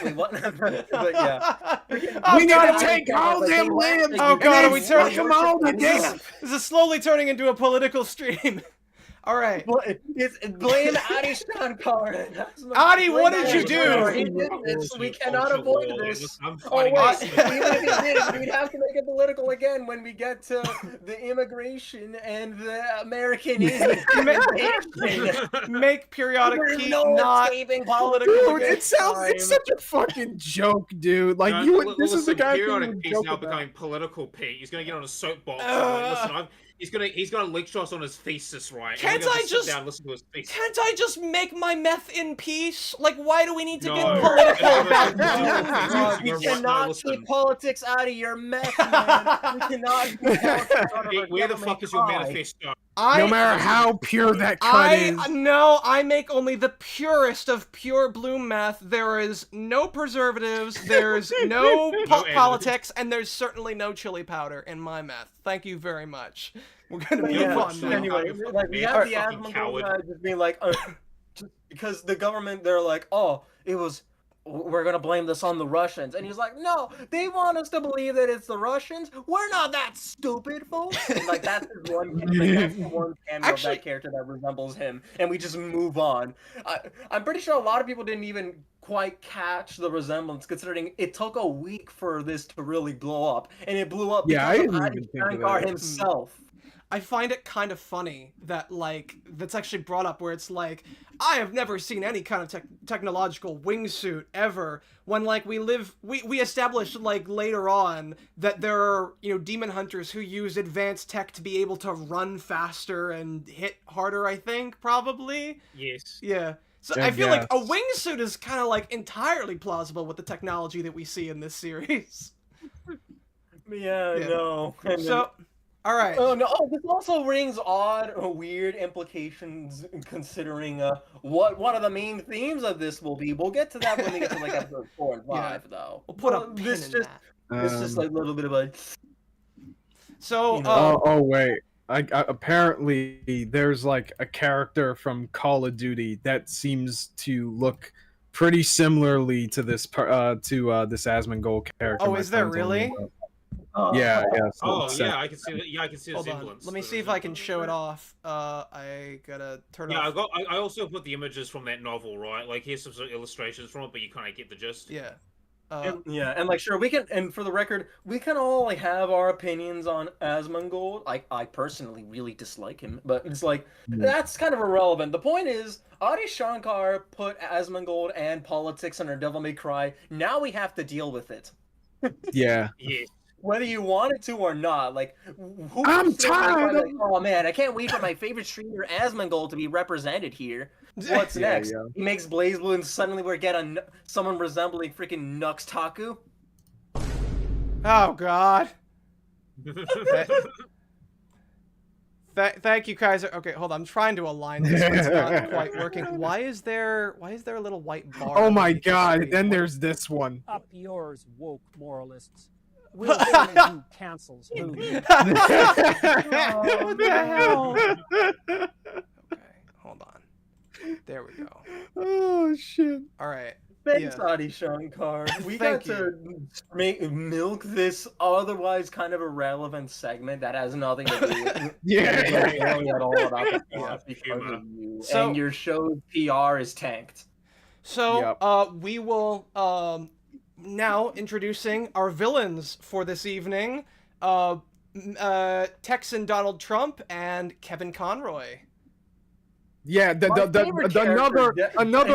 But yeah. We gotta take all them libs. Oh god, are we turning turning? them all to death? This is slowly turning into a political stream. All right. It's blame Adi Shankar. Adi, what did you do? He did this. We cannot avoid this. I'm Oh fighting wait, this. even if he did, we'd have to make it political again when we get to the immigration and the American immigration. Make PeriodiCast no not escaping political. Dude, it's such a fucking joke, dude. Like, No, this is the guy who Periodic would Pete's joke now about. becoming political Pete. He's gonna get on a soapbox. And listen, he's gonna lecture us on his thesis, right? Can't And we're gonna I sit just- down and listen to his thesis. Can't I just make my meth in peace? Like, why do we need to No. get political about No. doing We You're this? right, cannot listen. keep politics out of your meth, man. We cannot keep politics out of our Where the government fuck is your pie. manifesto? No matter how pure that cut is. I make only the purest of pure blue meth. There is no preservatives, there's no politics, and there's certainly no chili powder in my meth. Thank you very much. We're gonna move Yeah, on now. anyway, Fucking like, we man, have the fucking Asmongold coward. guy just being like, just because the government, they're like, oh, we're gonna blame this on the Russians, and he's like, no, they want us to believe that it's the Russians. We're not that stupid, folks. And, like, that's his one, that's the one cameo of Actually- that character that resembles him, and we just move on. I'm pretty sure a lot of people didn't even quite catch the resemblance, considering it took a week for this to really blow up, and it blew up Yeah, I because of didn't Adi even think of Shankar that. himself. I find it kind of funny that, like, that's actually brought up where it's like, I have never seen any kind of technological wingsuit ever, when, like, we established, like, later on that there are, you know, demon hunters who use advanced tech to be able to run faster and hit harder, I think, probably? Yes. Yeah. So I I feel like a guess. wingsuit is kind of, like, entirely plausible with the technology that we see in this series. Yeah, Yeah. no. And then- So, alright. Oh no! Oh, this also rings odd, weird implications considering what one of the main themes of this will be. We'll get to that when we get to like episode 4 and 5, though. We'll put a Well, pin this in just that. It's just like a little bit of a. So, you know. Oh wait. apparently there's like a character from Call of Duty that seems to look pretty similarly to this this Asmongold character. Oh, my is there friend told me really? about. Yeah, yeah. Oh So, yeah, I can see that. Yeah, I can see the Hold on. semblance. Let me see if I can show it off. I gotta turn Yeah, off. I also put the images from that novel, right? Like here's some sort of illustrations from it, but you kind of get the gist. Yeah. And like sure we can, and for the record, we can all like have our opinions on Asmongold. I personally really dislike him, but it's like that's kind of irrelevant. The point is, Adi Shankar put Asmongold and politics under Devil May Cry. Now we have to deal with it. yeah. Yeah. Whether you wanted to or not, like who I'm tired of... like, oh man, I can't wait for my favorite streamer Asmongold to be represented here. What's next? Yeah. He makes BlazBlue and suddenly we get someone resembling freaking Nux Taku. Oh God. Thank you, Kaiser. Okay, hold on. I'm trying to align this, but it's not quite working. Why is there a little white bar? Oh my God! Then there's this one. Up yours, woke moralists. We'll see who cancels who. What the hell? Okay, hold on. There we go. Oh shit! All right. Thanks, Yeah. Adi Shankar. We Thank got to milk this otherwise kind of irrelevant segment that has nothing to do with at all about the plot because of you. So- and your show's PR is tanked. So, we will now introducing our villains for this evening. Texan Donald Trump and Kevin Conroy. Yeah, another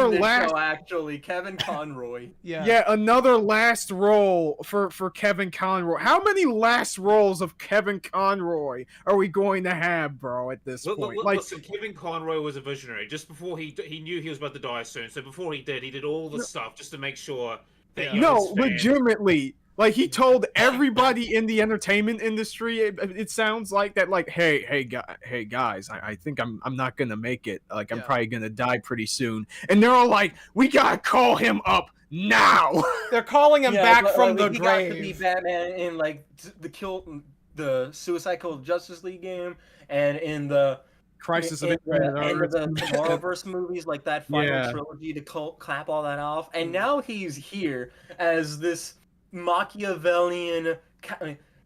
last show, actually, Kevin Conroy. Yeah, another last role for Kevin Conroy. How many last roles of Kevin Conroy are we going to have, bro? At this point, Listen, Kevin Conroy was a visionary. Just before he knew he was about to die soon, so before he did all the stuff just to make sure that legitimately. Like, he told everybody in the entertainment industry, it sounds like that, like, hey guys, I think I'm not gonna make it. Like, I'm probably gonna die pretty soon. And they're all like, we gotta call him up now. They're calling him back from the he grave. Got to be Batman in like the Suicide Code Justice League game, and in the Crisis of the Infinite Tomorrowverse movies, like that final trilogy to clap all that off. And now he's here as this Machiavellian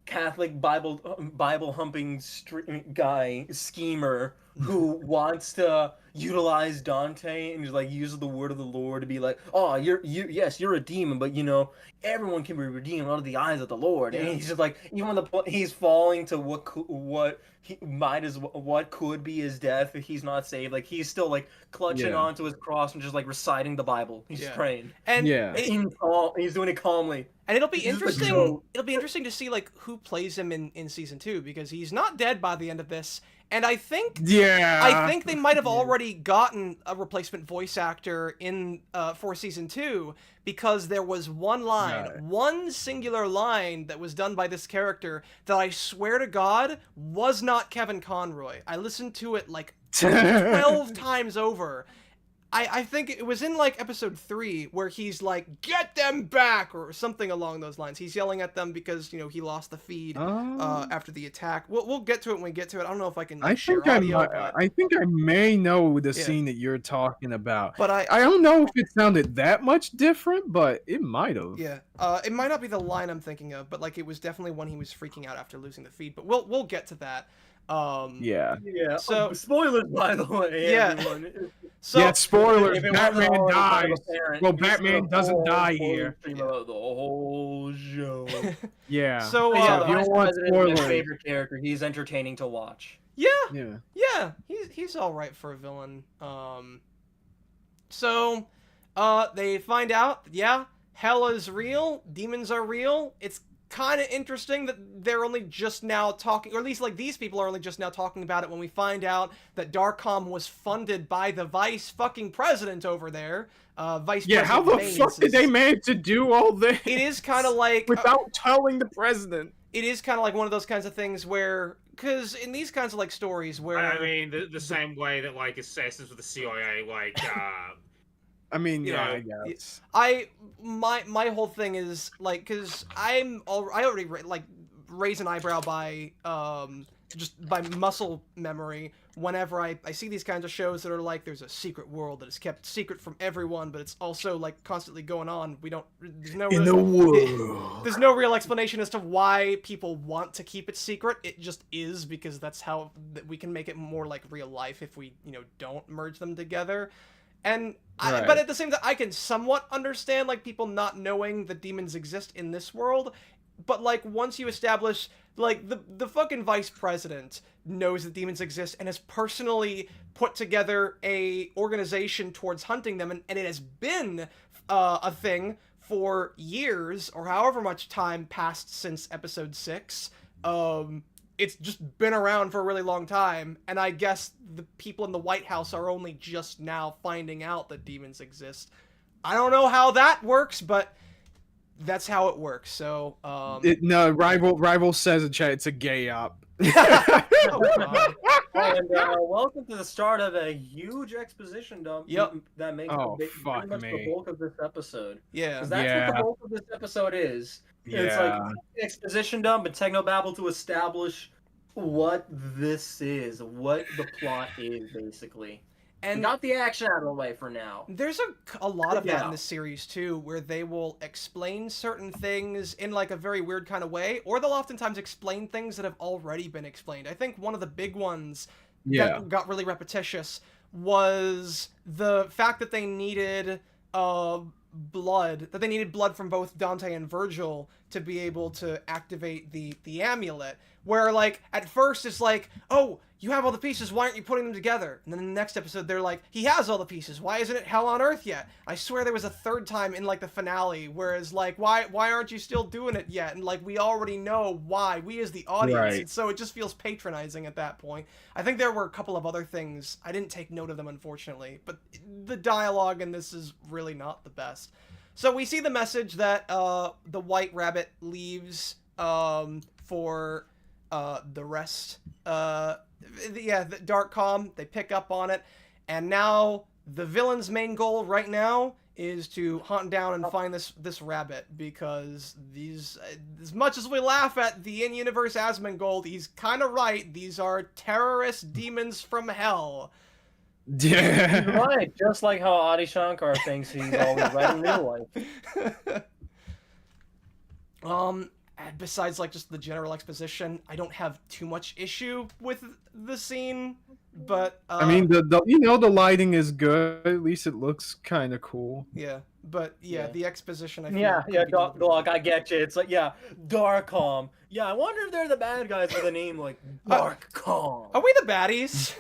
Catholic Bible humping schemer who wants to utilize Dante and just like use the word of the Lord to be like, oh, you're a demon, but you know everyone can be redeemed under the eyes of the Lord. And he's just like, even when he's falling to what could be his death if he's not saved, like he's still like clutching onto his cross and just like reciting the Bible. He's just praying, and he's doing it calmly. And it'll be interesting. It'll be interesting to see like who plays him in season 2, because he's not dead by the end of this. And I think they might have already gotten a replacement voice actor in for season 2, because there was one singular line that was done by this character that I swear to God was not Kevin Conroy. I listened to it like 12 times over. I think it was in like episode 3 where he's like, "Get them back," or something along those lines. He's yelling at them because, you know, he lost the feed after the attack. We'll get to it when we get to it. I don't know if I can. I think I may know the scene that you're talking about, but I don't know if it sounded that much different, but it might have. Yeah, it might not be the line I'm thinking of, but like it was definitely when he was freaking out after losing the feed. But we'll get to that. So spoilers, by the way. Everyone. So spoilers. Batman dies. Well, Batman doesn't die here. The whole show. So if you don't want spoilers, my favorite character. He's entertaining to watch. Yeah. He's all right for a villain. So they find out, hell is real. Demons are real. It's kind of interesting that they're only just now talking, or at least like these people are only just now talking about it when we find out that Darkcom was funded by the vice fucking president over there. Vice President how the fuck did they manage to do all this? It is kind of like without telling the president. It is kind of like one of those kinds of things where, because in these kinds of like stories where I mean the same way that like assassins with the CIA like I mean, I guess. My whole thing is like, because I already like raise an eyebrow by just by muscle memory, whenever I see these kinds of shows that are like, there's a secret world that is kept secret from everyone, but it's also like constantly going on. There's no In the world. there's no real explanation as to why people want to keep it secret. It just is, because that's how we can make it more like real life if we, don't merge them together. And but at the same time, I can somewhat understand like people not knowing that demons exist in this world. But like once you establish, like the fucking vice president knows that demons exist and has personally put together a organization towards hunting them, and it has been a thing for years, or however much time passed since episode 6. It's just been around for a really long time, and I guess the people in the White House are only just now finding out that demons exist. I don't know how that works, but that's how it works. So, no, rival says in chat it's a gay op. Oh, and welcome to the start of a huge exposition dump. Yep. That makes fuck pretty much me. the bulk of this episode. Yeah. Because that's what the bulk of this episode is. It's like exposition dump and technobabble to establish what this is, what the plot is, basically. And we got the action out of the way for now. There's a lot of that in this series too, where they will explain certain things in like a very weird kind of way, or they'll oftentimes explain things that have already been explained. I think one of the big ones that got really repetitious was the fact that they needed blood from both Dante and Virgil to be able to activate the amulet, where like at first it's like, oh, you have all the pieces, why aren't you putting them together? And then in the next episode they're like, he has all the pieces, why isn't it hell on earth yet? I swear there was a third time in like the finale where it's like, why aren't you still doing it yet? And like we already know why, we as the audience, and so it just feels patronizing at that point. I think there were a couple of other things, I didn't take note of them unfortunately, but the dialogue in this is really not the best. So we see the message that the White Rabbit leaves for the rest. The Dark Calm, they pick up on it, and now the villain's main goal right now is to hunt down and find this rabbit, because these, as much as we laugh at the in-universe Asmongold, he's kind of right. These are terrorist demons from hell. Yeah. He's right, just like how Adi Shankar thinks he's always right in real life. Besides like just the general exposition, I don't have too much issue with the scene, but I mean the lighting is good. At least it looks kind of cool. Yeah, but the exposition. I feel Glock, I get you. It's like Dark Calm. Yeah, I wonder if they're the bad guys with a name like Dark Calm. Are we the baddies?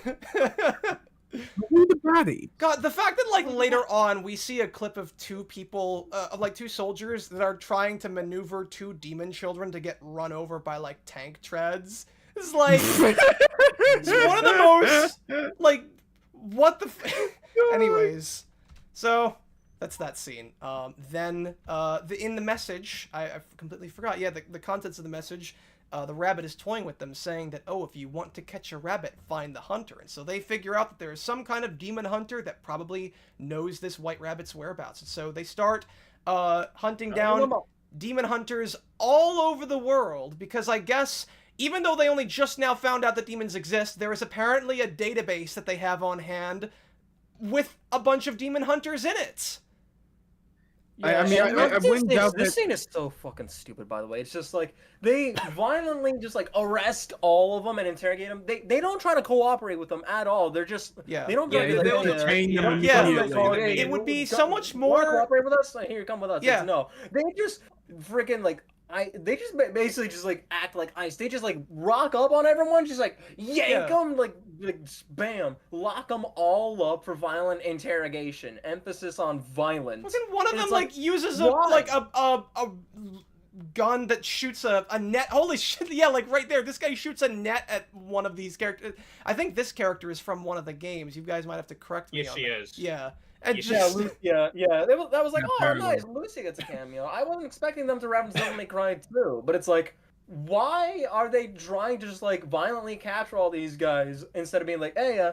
God, the fact that like later on we see a clip of two people, like two soldiers that are trying to maneuver two demon children to get run over by like tank treads is like it's one of the most like what the anyways, so that's that scene. Then in the message, I completely forgot. Yeah, the contents of the message. The rabbit is toying with them, saying that, oh, if you want to catch a rabbit, find the hunter. And so they figure out that there is some kind of demon hunter that probably knows this white rabbit's whereabouts. And so they start hunting down demon hunters all over the world, because I guess even though they only just now found out that demons exist, there is apparently a database that they have on hand with a bunch of demon hunters in it. Yeah, this scene is so fucking stupid, by the way. It's just like they violently just like arrest all of them and interrogate them. They don't try to cooperate with them at all. They're just they don't detain them. It would be so much more. Cooperate with us? Here, come with us. Yeah. No, they just freaking like they just basically just like act like ice. They just like rock up on everyone, just like yank them, like bam, lock them all up for violent interrogation. Emphasis on violence. Wasn't one of them like uses a gun that shoots a net? Holy shit! Yeah, like right there, this guy shoots a net at one of these characters. I think this character is from one of the games. You guys might have to correct me. Yes, she is. Yeah. And that was like, oh, nice, Lucy gets a cameo. I wasn't expecting them to wrap into Devil May Cry 2, but it's like, why are they trying to just like violently capture all these guys instead of being like, hey,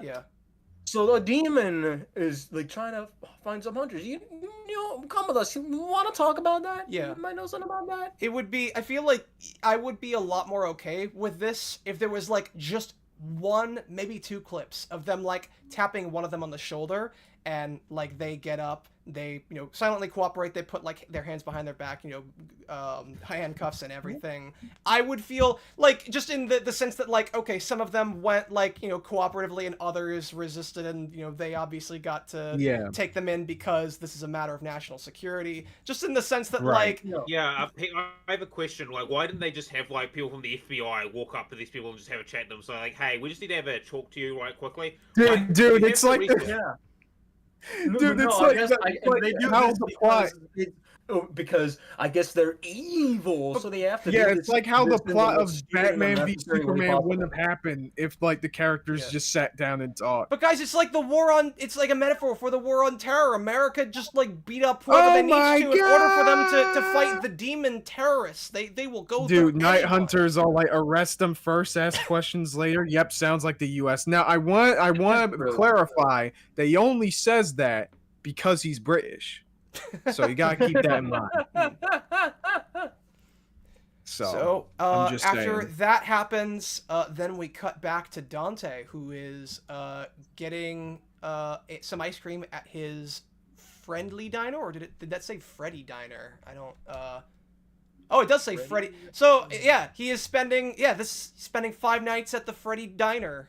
So the demon is like trying to find some hunters. You know, come with us. You want to talk about that? Yeah. You might know something about that. It would be. I feel like I would be a lot more okay with this if there was like just one, maybe two clips of them like tapping one of them on the shoulder, and like they get up, they silently cooperate, they put like their hands behind their back, handcuffs and everything. I would feel like, just in the sense that like, okay, some of them went like cooperatively and others resisted, and they obviously got to take them in because this is a matter of national security, just in the sense that like I have a question. Like, why didn't they just have like people from the FBI walk up to these people and just have a chat to them? So like, hey, we just need to have a talk to you right quickly. Dude, it's like Dude, it's like they do how the plot. Because I guess they're evil, so they have to. Yeah, it's like how the plot of Batman v Superman wouldn't have happened if like the characters just sat down and talked. But guys, it's like it's like a metaphor for the war on terror. America just like beat up whoever they need to in order for them to fight the demon terrorists. They will go. Dude, Night Hunters all like arrest them first, ask questions later. Yep, sounds like the U.S. Now I want to clarify that he only says that because he's British. So you gotta keep that in mind. So after that happens, then we cut back to Dante, who is getting some ice cream at his friendly diner, or did that say Freddy Diner? I don't. Oh, it does say Freddy. So yeah, he is spending 5 nights at the Freddy Diner.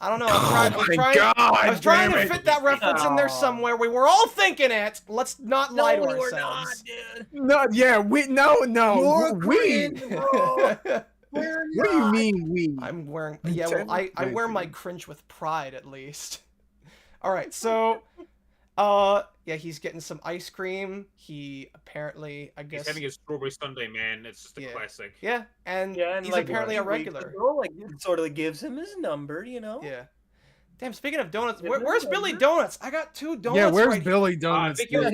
I don't know. I was trying to fit that reference in there somewhere. We were all thinking it. Let's not lie to ourselves. We're not, dude. No, yeah, we. What do you mean we? I'm wearing. Yeah, well, I wear my cringe with pride at least. All right, so, yeah, he's getting some ice cream. He apparently, I guess, he's having a strawberry sundae, man. It's just a classic. Yeah, and he's like, apparently a regular. Like, it sort of gives him his number, Yeah. Damn, speaking of donuts, where's Billy Donuts? I got 2 donuts. Yeah, where's right Billy Donuts? I think it was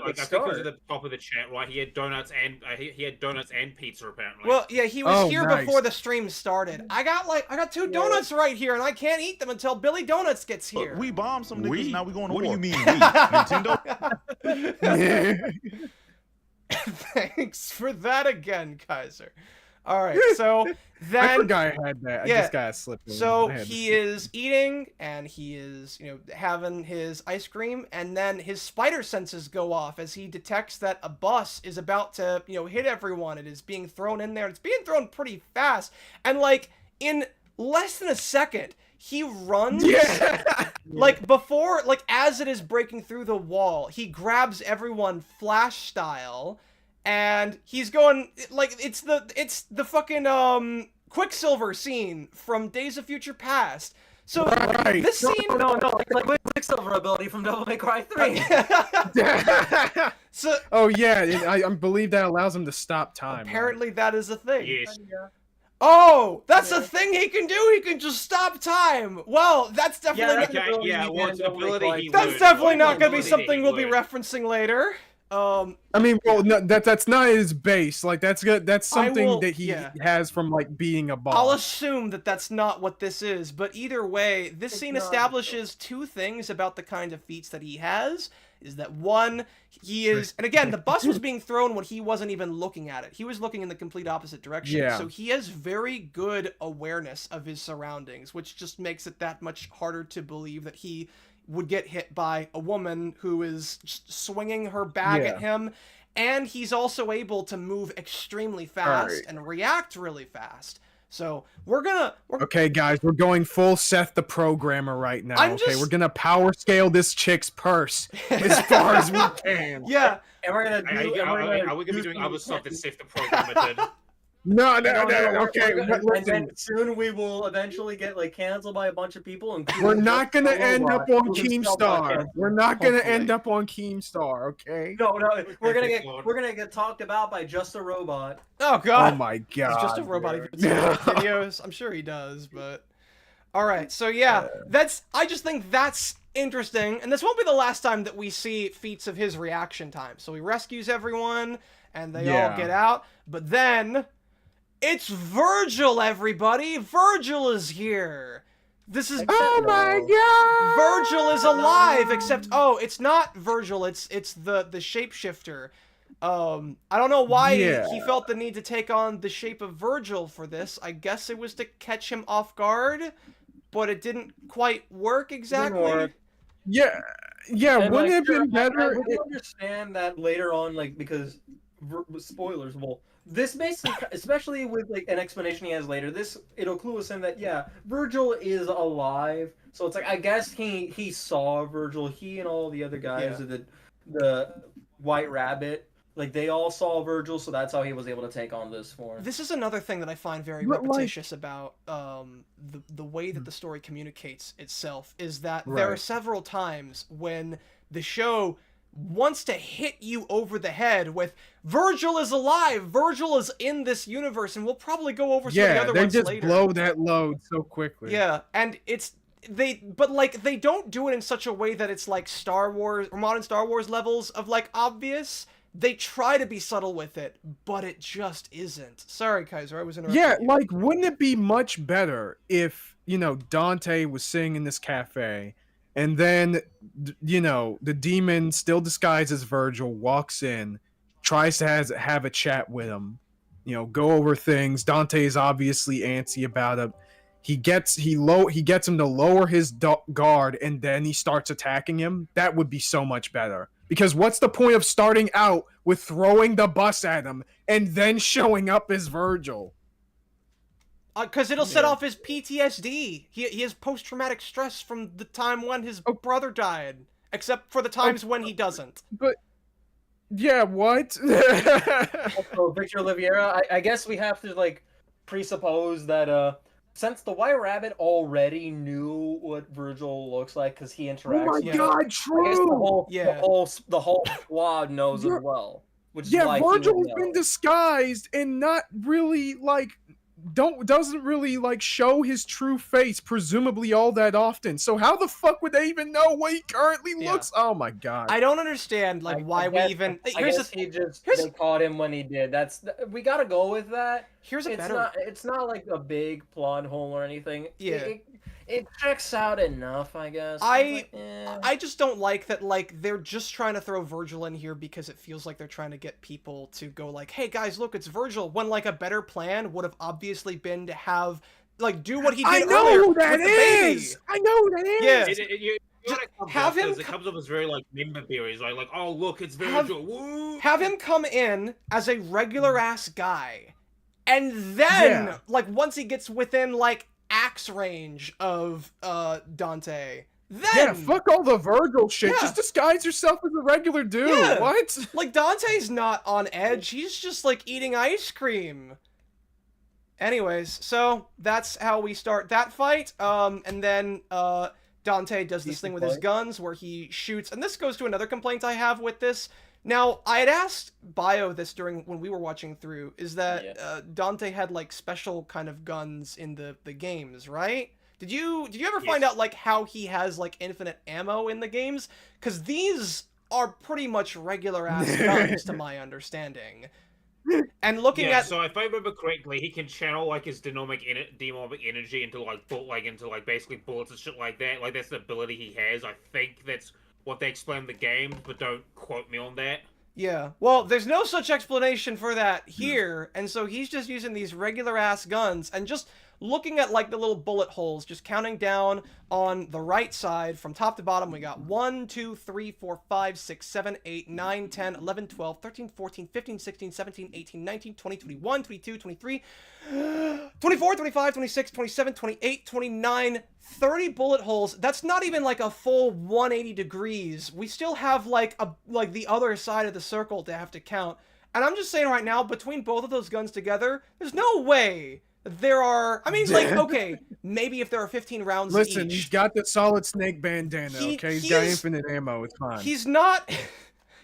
at the top of the chat, right? He had donuts and pizza apparently. Well, yeah, he was here before the stream started. I got 2 donuts right here, and I can't eat them until Billy Donuts gets here. Look, we bombed some niggas. Now we going to war. What do you mean we? Nintendo? Thanks for that again, Kaiser. All right, so then I forgot I had that. I just got slipped in. So he is eating, and he is, having his ice cream, and then his spider senses go off as he detects that a bus is about to, hit everyone. It is being thrown in there. It's being thrown pretty fast, and like in less than a second, he runs. Like before, like as it is breaking through the wall, he grabs everyone Flash style. And he's going like it's the fucking Quicksilver scene from Days of Future Past. So this scene, no, it's like Quicksilver ability from Devil May Cry 3. So I believe that allows him to stop time. Apparently, that is a thing. Yes. Oh, that's a thing he can do. He can just stop time. Well, that's definitely that's definitely not going to be something we'll be referencing later. I mean, well, no, that's not his base. Like that's good. That's something that he has from like being a boss. I'll assume that that's not what this is, but either way, this scene establishes 2 things about the kind of feats that he has. Is that one, he is, and again, the bus was being thrown when he wasn't even looking at it. He was looking in the complete opposite direction. Yeah. So he has very good awareness of his surroundings, which just makes it that much harder to believe that he would get hit by a woman who is just swinging her bag at him, and he's also able to move extremely fast and react really fast. So okay, guys, we're going full Seth the Programmer right now. We're gonna power scale this chick's purse as far as we can. Yeah, and we're gonna are we gonna be doing other stuff that Seth the Programmer did? No. Okay, and then soon we will eventually get like canceled by a bunch of people. And we're not gonna end up on Keemstar. We're not gonna end up on Keemstar. Okay. No, we're gonna get talked about by Just a Robot. Oh God. Oh my God. He's just a robot. He puts videos. I'm sure he does, but all right. So yeah, I just think that's interesting, and this won't be the last time that we see feats of his reaction time. So he rescues everyone, and they all get out, but then. It's Virgil, everybody! Virgil is here! This is Oh my god! Virgil is alive, except it's not Virgil. It's the shapeshifter. I don't know why he felt the need to take on the shape of Virgil for this. I guess it was to catch him off guard, but it didn't quite work exactly. Yeah, And, wouldn't it have been I better? would understand that later on, like, because spoilers. Well, this basically, especially with like an explanation he has later, it'll clue us in that Virgil is alive. So it's like I guess he saw Virgil. He and all the other guys of the White Rabbit. Like, they all saw Virgil, so that's how he was able to take on this form. This is another thing that I find very repetitious about the way that the story communicates itself, is that there are several times when the show wants to hit you over the head with, Virgil is alive, Virgil is in this universe, and we'll probably go over some of the other ones later. They just blow that load so quickly. Yeah, and they don't do it in such a way that it's like Star Wars, or modern Star Wars levels of, like, obvious. They try to be subtle with it, but it just isn't. Sorry, Kaiser, I was interrupting you. Like, wouldn't it be much better if, Dante was sitting in this cafe, and then, the demon, still disguised as Virgil, walks in, tries to have a chat with him, go over things. Dante is obviously antsy about it. He gets him to lower his guard, and then he starts attacking him. That would be so much better. Because what's the point of starting out with throwing the bus at him and then showing up as Virgil? Because it'll set off his PTSD. He has post-traumatic stress from the time when his brother died. Except for the times when he doesn't. But, what? So, Victor Oliveira, I guess we have to, like, presuppose that, since the White Rabbit already knew what Virgil looks like because he interacts. Oh my god, true! I guess the whole squad knows as well. Which is why Virgil has been disguised and not really, like, doesn't really, like, show his true face, presumably, all that often. So how the fuck would they even know what he currently looks? Oh my god. I don't understand, like, why we even... They caught him when he did. We gotta go with that. It's not like a big plot hole or anything. Yeah. It checks out enough, I guess. I just don't like that, like, they're just trying to throw Virgil in here because it feels like they're trying to get people to go like, hey guys, look, it's Virgil, when, like, a better plan would have obviously been to have, like, do what he did earlier. I know who that is! It comes up as very, like, member theories, like, oh, look, it's Virgil. Have him come in as a regular-ass guy, and then, like, once he gets within, like, axe range of Dante, then fuck all the Virgil shit. Just disguise yourself as a regular dude. What? Like, Dante's not on edge, he's just, like, eating ice cream. Anyways, so that's how we start that fight, and then Dante does this thing with his guns where he shoots, and this goes to another complaint I have with this. Now, I had asked Bio this when we were watching through, is that Dante had, like, special kind of guns in the games, right? Did you ever find out, like, how he has, like, infinite ammo in the games? Because these are pretty much regular-ass guns, to my understanding. And looking at... so if I remember correctly, he can channel, like, his demonic energy into, like, basically bullets and shit like that. Like, that's the ability he has. I think that's what they explain in the game, but don't quote me on that. Yeah, well, there's no such explanation for that here, and so he's just using these regular-ass guns, and just looking at, like, the little bullet holes, just counting down on the right side, from top to bottom, we got 1, 2, 3, 4, 5, 6, 7, 8, 9, 10, 11, 12, 13, 14, 15, 16, 17, 18, 19, 20, 21, 22, 23, 24, 25, 26, 27, 28, 29, 30 bullet holes. That's not even, like, a full 180 degrees. We still have, like, the other side of the circle to have to count. And I'm just saying right now, between both of those guns together, there's no way there are... I mean, it's like, okay, maybe if there are 15 rounds each... Listen, he's got the Solid Snake bandana, okay? He's got infinite ammo, it's fine. He's not...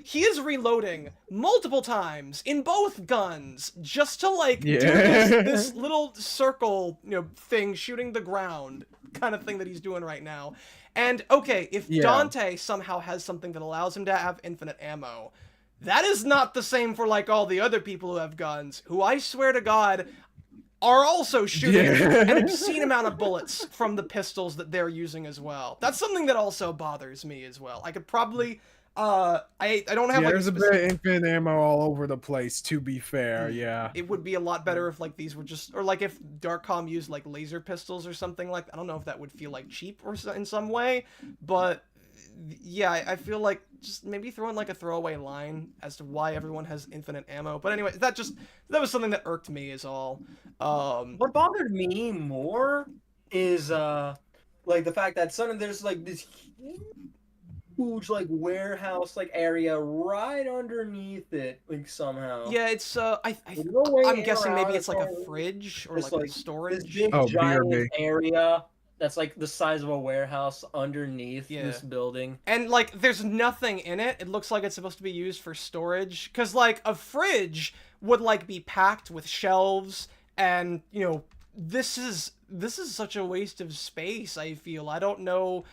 He is reloading multiple times in both guns just to, like, do this little circle, thing shooting the ground kind of thing that he's doing right now. And, okay, if Dante somehow has something that allows him to have infinite ammo, that is not the same for, like, all the other people who have guns, who I swear to God... are also shooting Yeah. an obscene amount of bullets from the pistols that they're using as well. That's something that also bothers me as well. I could probably I don't have like there's a bit of infinite ammo all over the place, to be fair. Yeah. It would be a lot better if like these were just, or like if Darkcom used like laser pistols or something like that. I don't know if that would feel like cheap or in some way, but yeah, I feel like just maybe throw in like a throwaway line as to why everyone has infinite ammo. But anyway, that was something that irked me is all. What bothered me more is like the fact that suddenly there's like this huge like warehouse like area right underneath it, like somehow. Yeah, it's I'm guessing maybe it's like a fridge or like a storage. This big giant area that's like the size of a warehouse underneath this building. And like there's nothing in it. It looks like it's supposed to be used for storage, cuz like a fridge would like be packed with shelves, and you know, this is such a waste of space, I feel. I don't know.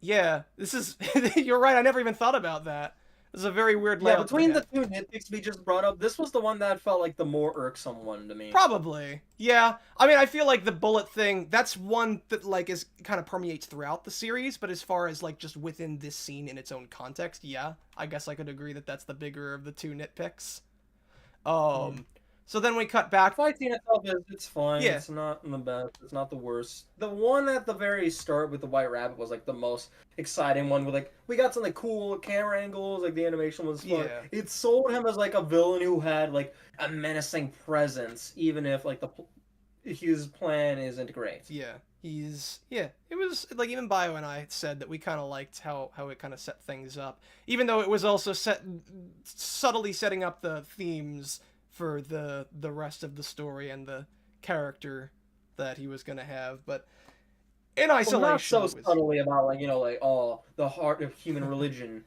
Yeah, this is you're right. I never even thought about that. This is a very weird layout. Yeah, between the two nitpicks we just brought up, this was the one that felt like the more irksome one to me. Probably. Yeah. I mean, I feel like the bullet thing, that's one that like is kind of permeates throughout the series, but as far as like just within this scene in its own context, yeah, I guess I could agree that that's the bigger of the two nitpicks. So then we cut back. The fight scene itself it's fine. Yeah. It's not the best. It's not the worst. The one at the very start with the White Rabbit was like the most exciting one. With like we got some like cool camera angles. Like the animation was fun. Yeah. It sold him as like a villain who had like a menacing presence, even if like his plan isn't great. Yeah. It was like even Bio and I said that we kind of liked how it kind of set things up, even though it was also subtly setting up the themes for the rest of the story and the character that he was gonna have, but in isolation, not so subtly about like like the heart of human religion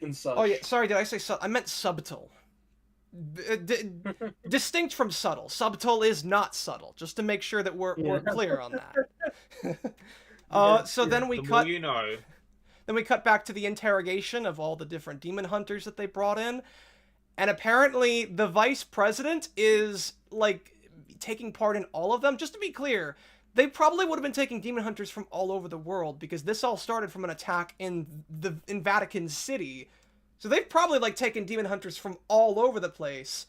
and such. Oh yeah, sorry, did I say I meant subtle. Distinct from subtle. Subtle is not subtle. Just to make sure that we're clear on that. So then we cut. Then we cut back to the interrogation of all the different demon hunters that they brought in. And apparently the vice president is, like, taking part in all of them. Just to be clear, they probably would have been taking demon hunters from all over the world, because this all started from an attack in Vatican City. So they've probably, like, taken demon hunters from all over the place.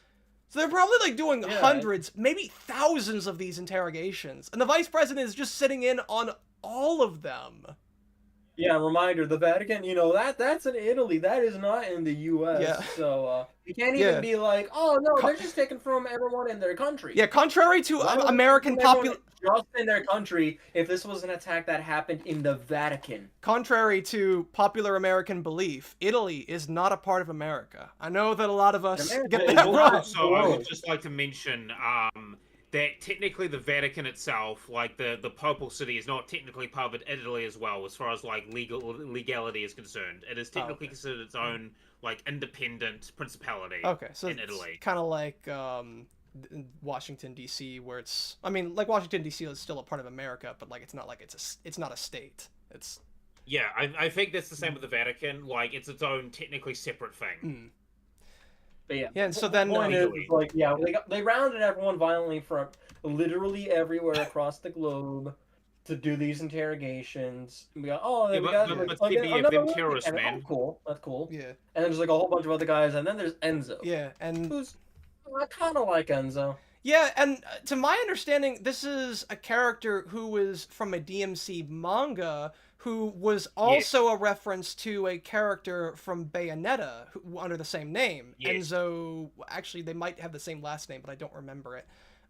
So they're probably, like, doing hundreds, maybe thousands of these interrogations. And the vice president is just sitting in on all of them. Yeah, reminder, the Vatican, that's in Italy. That is not in the U.S. Yeah. So you can't even be like, oh, no, they're just taking from everyone in their country. Yeah, contrary to American popular... Just in their country, if this was an attack that happened in the Vatican. Contrary to popular American belief, Italy is not a part of America. I know that a lot of us get that wrong. So I would just like to mention that technically the Vatican itself, like the papal city, is not technically part of Italy as well, as far as like legality is concerned. It is technically considered its own like independent principality. Okay, so in Italy, kind of like Washington D.C., where it's, I mean, like Washington D.C. is still a part of America, but like it's not like it's not a state. It's I think that's the same with the Vatican. Like it's its own technically separate thing. But yeah, and so then they rounded everyone violently from literally everywhere across the globe to do these interrogations. We got them terrorists, man. Oh, cool, that's cool. Yeah, and then there's like a whole bunch of other guys, and then there's Enzo. Yeah, and I kind of like Enzo. Yeah, and to my understanding, this is a character who was from a DMC manga, who was also a reference to a character from Bayonetta under the same name. Yes. Enzo, actually, they might have the same last name, but I don't remember it.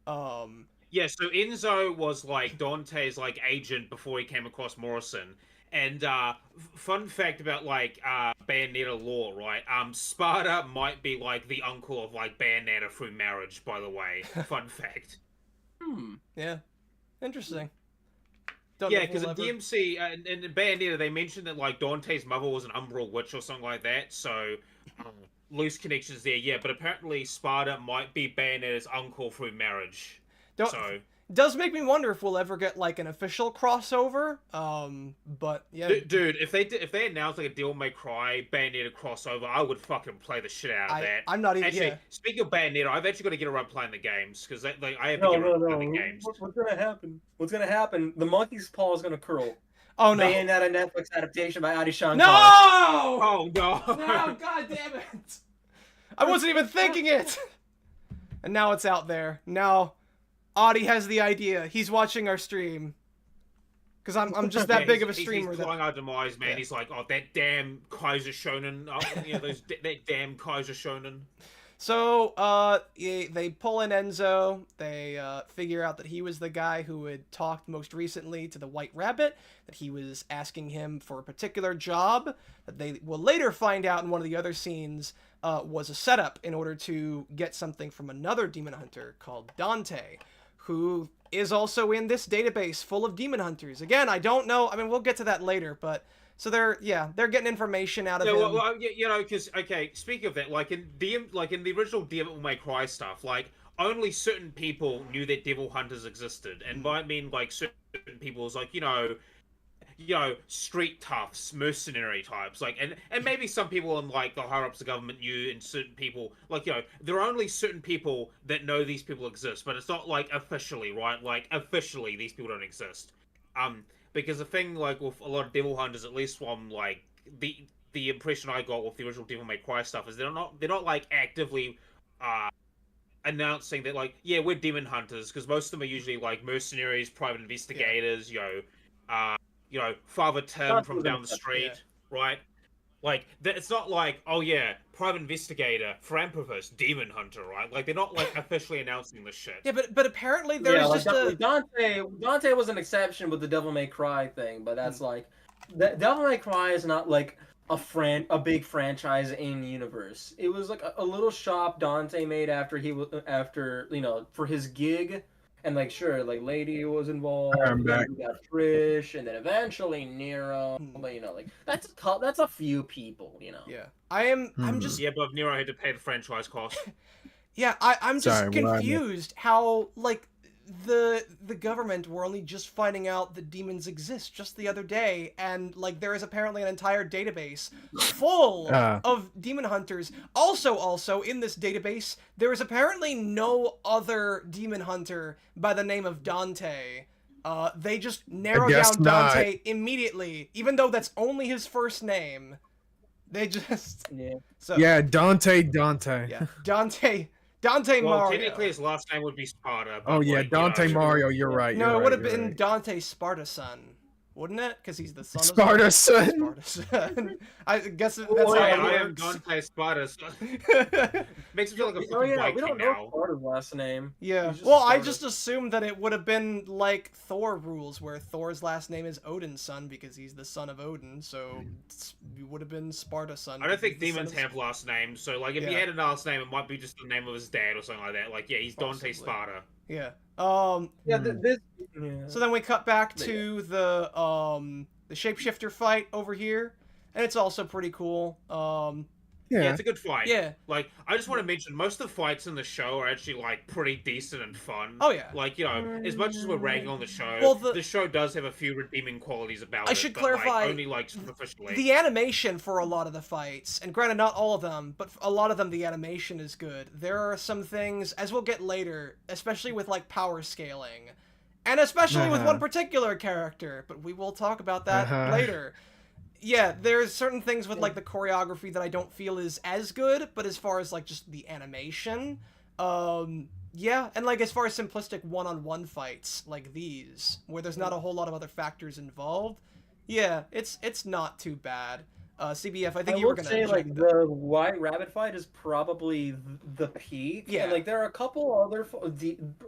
Yeah, so Enzo was like Dante's like agent before he came across Morrison. And fun fact about like Bayonetta lore, right? Sparta might be like the uncle of like Bayonetta through marriage, by the way. Fun fact. Yeah, interesting. Because in DMC and in Bayonetta, they mentioned that like Dante's mother was an umbral witch or something like that. So loose connections there. Yeah, but apparently Sparta might be Bayonetta's uncle through marriage. does make me wonder if we'll ever get like an official crossover. But yeah, dude, if they announce like a Devil May Cry Bayonetta crossover, I would fucking play the shit out of that. I'm not even. Actually, yeah. Speaking of Bayonetta, I've actually got to get around playing the games because I have to No, get no, around no. playing the games. What's gonna happen? What's gonna happen? The monkey's paw is gonna curl. Oh no! Bayonetta Netflix adaptation by Adi Shankar. No! Oh no! No! God damn it! I wasn't even thinking it. And now it's out there. Now, Adi has the idea. He's watching our stream. Because I'm just that big of a streamer. He's calling our demise, man. Yeah. He's like, oh, that damn Kaiser Shonen. That damn Kaiser Shonen. So, they pull in Enzo. They figure out that he was the guy who had talked most recently to the White Rabbit, that he was asking him for a particular job, that they will later find out in one of the other scenes was a setup in order to get something from another demon hunter called Dante, who is also in this database full of demon hunters. Again, I don't know. I mean, we'll get to that later, but... So they're getting information out of him. Well, you know, because speaking of that, like in the original Devil May Cry stuff, like only certain people knew that devil hunters existed, and by I mean like certain people was like you know, street toughs, mercenary types, like and maybe some people in like the higher ups of government knew, and certain people like there are only certain people that know these people exist, but it's not like officially, right? Like officially, these people don't exist. Because the thing, like, with a lot of Devil Hunters, at least from, like, the impression I got with the original Devil May Cry stuff, is they're not like, actively, announcing that, like, yeah, we're Demon Hunters, because most of them are usually, like, mercenaries, private investigators, Father Tim from down the street, right? Like, it's not like, oh yeah, private investigator, philanthropist, demon hunter, right? Like, they're not, like, officially announcing this shit. Yeah, but apparently there's just a... Dante was an exception with the Devil May Cry thing, but that's like... Devil May Cry is not, like, a big franchise in universe. It was, like, a little shop Dante made after, for his gig. And, like, sure, like, Lady was involved, and then we got Trish, and then eventually Nero, but, like, that's a few people, Yeah. I'm just... Yeah, but Nero had to pay the franchise cost. Yeah, I'm just confused how, like, the government were only just finding out that demons exist just the other day, and like there is apparently an entire database full of demon hunters. Also in this database there is apparently no other demon hunter by the name of Dante. They just narrow down Dante immediately, even though that's only his first name. They just Dante. Yeah, Dante well, Mario. Technically, his last name would be Sparta. Oh yeah, like, Dante Mario. You're right. No, it would have been Dante Sparta son, wouldn't it? Because he's the son of Sparta son. I guess that's how I am Dante Sparta son. Makes me feel like a fucking Viking we don't know Sparta's last name. Yeah. Well, I just assumed that it would have been like Thor rules, where Thor's last name is Odin's son because he's the son of Odin. So it would have been Sparta son. I don't think demons have last names. So like, if he had a last name, it might be just the name of his dad or something like that. Like, yeah, he's Dante Sparta. Yeah. So then we cut back to the shapeshifter fight over here, and it's also pretty cool. Yeah, it's a good fight. Yeah. Like, I just want to mention, most of the fights in the show are actually, like, pretty decent and fun. Oh, yeah. Like, as much as we're ragging on the show, the show does have a few redeeming qualities about it. I should clarify, like, only, like, superficially. The animation for a lot of the fights, and granted, not all of them, but a lot of them, the animation is good. There are some things, as we'll get later, especially with, like, power scaling, and especially with one particular character, but we will talk about that later. Yeah, there's certain things with, like, the choreography that I don't feel is as good, but as far as, like, just the animation, yeah, and, like, as far as simplistic one-on-one fights like these, where there's not a whole lot of other factors involved, yeah, it's not too bad. CBF, I think you were gonna say, like, the White Rabbit fight is probably the peak. Yeah. And, like, there are a couple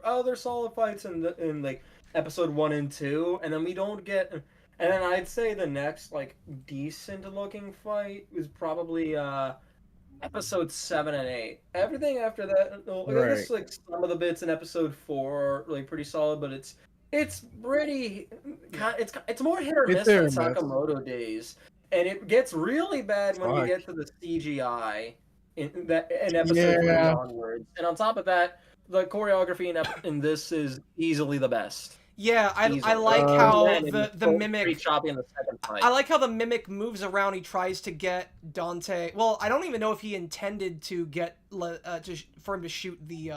other solid fights in like, episode 1 and 2, and then we don't get... And then I'd say the next, like, decent-looking fight is probably, episode 7 and 8. Everything after that, I guess, like, some of the bits in episode 4 are, like, pretty solid, but it's pretty... It's more hit or miss than Sakamoto days. And it gets really bad when you get to the CGI in episode 3 onwards. And on top of that, the choreography in this is easily the best. Yeah, I Easily. like how And the pretty mimic. choppy in the second fight. I like how the mimic moves around. He tries to get Dante. Well, I don't even know if he intended to get for him to shoot the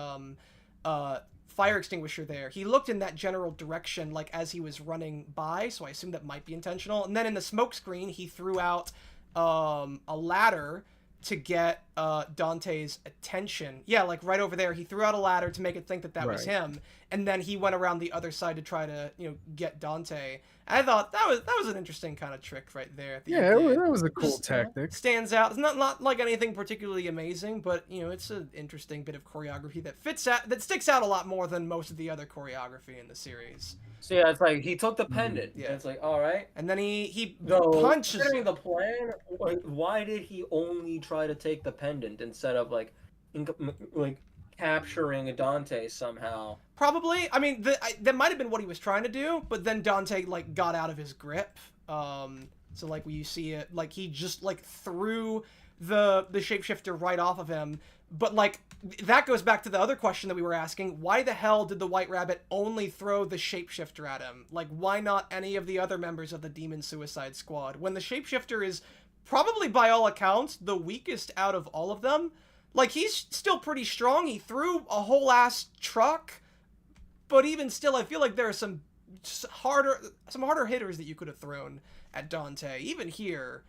fire extinguisher there. He looked in that general direction, like as he was running by, so I assume that might be intentional. And then in the smoke screen, he threw out a ladder to get Dante's attention. Yeah, like right over there, he threw out a ladder to make it think that that was him, and then he went around the other side to try to, get Dante. And I thought that was an interesting kind of trick right there. Yeah, that was a cool tactic. Stands out. It's not like anything particularly amazing, but it's an interesting bit of choreography that sticks out a lot more than most of the other choreography in the series. So yeah, it's like he took the pendant. Yeah, and it's like, all right. And then he punches. punches. The plan. Why did he only try to take the pendant instead of like capturing Dante somehow? Probably. I mean, that might have been what he was trying to do, but then Dante got out of his grip. So when you see it, he just threw the shapeshifter right off of him. But that goes back to the other question that we were asking. Why the hell did the White Rabbit only throw the shapeshifter at him? Why not any of the other members of the Demon Suicide Squad? When the shapeshifter is probably, by all accounts, the weakest out of all of them. He's still pretty strong. He threw a whole ass truck. But even still, I feel like there are some harder hitters that you could have thrown at Dante. Even here.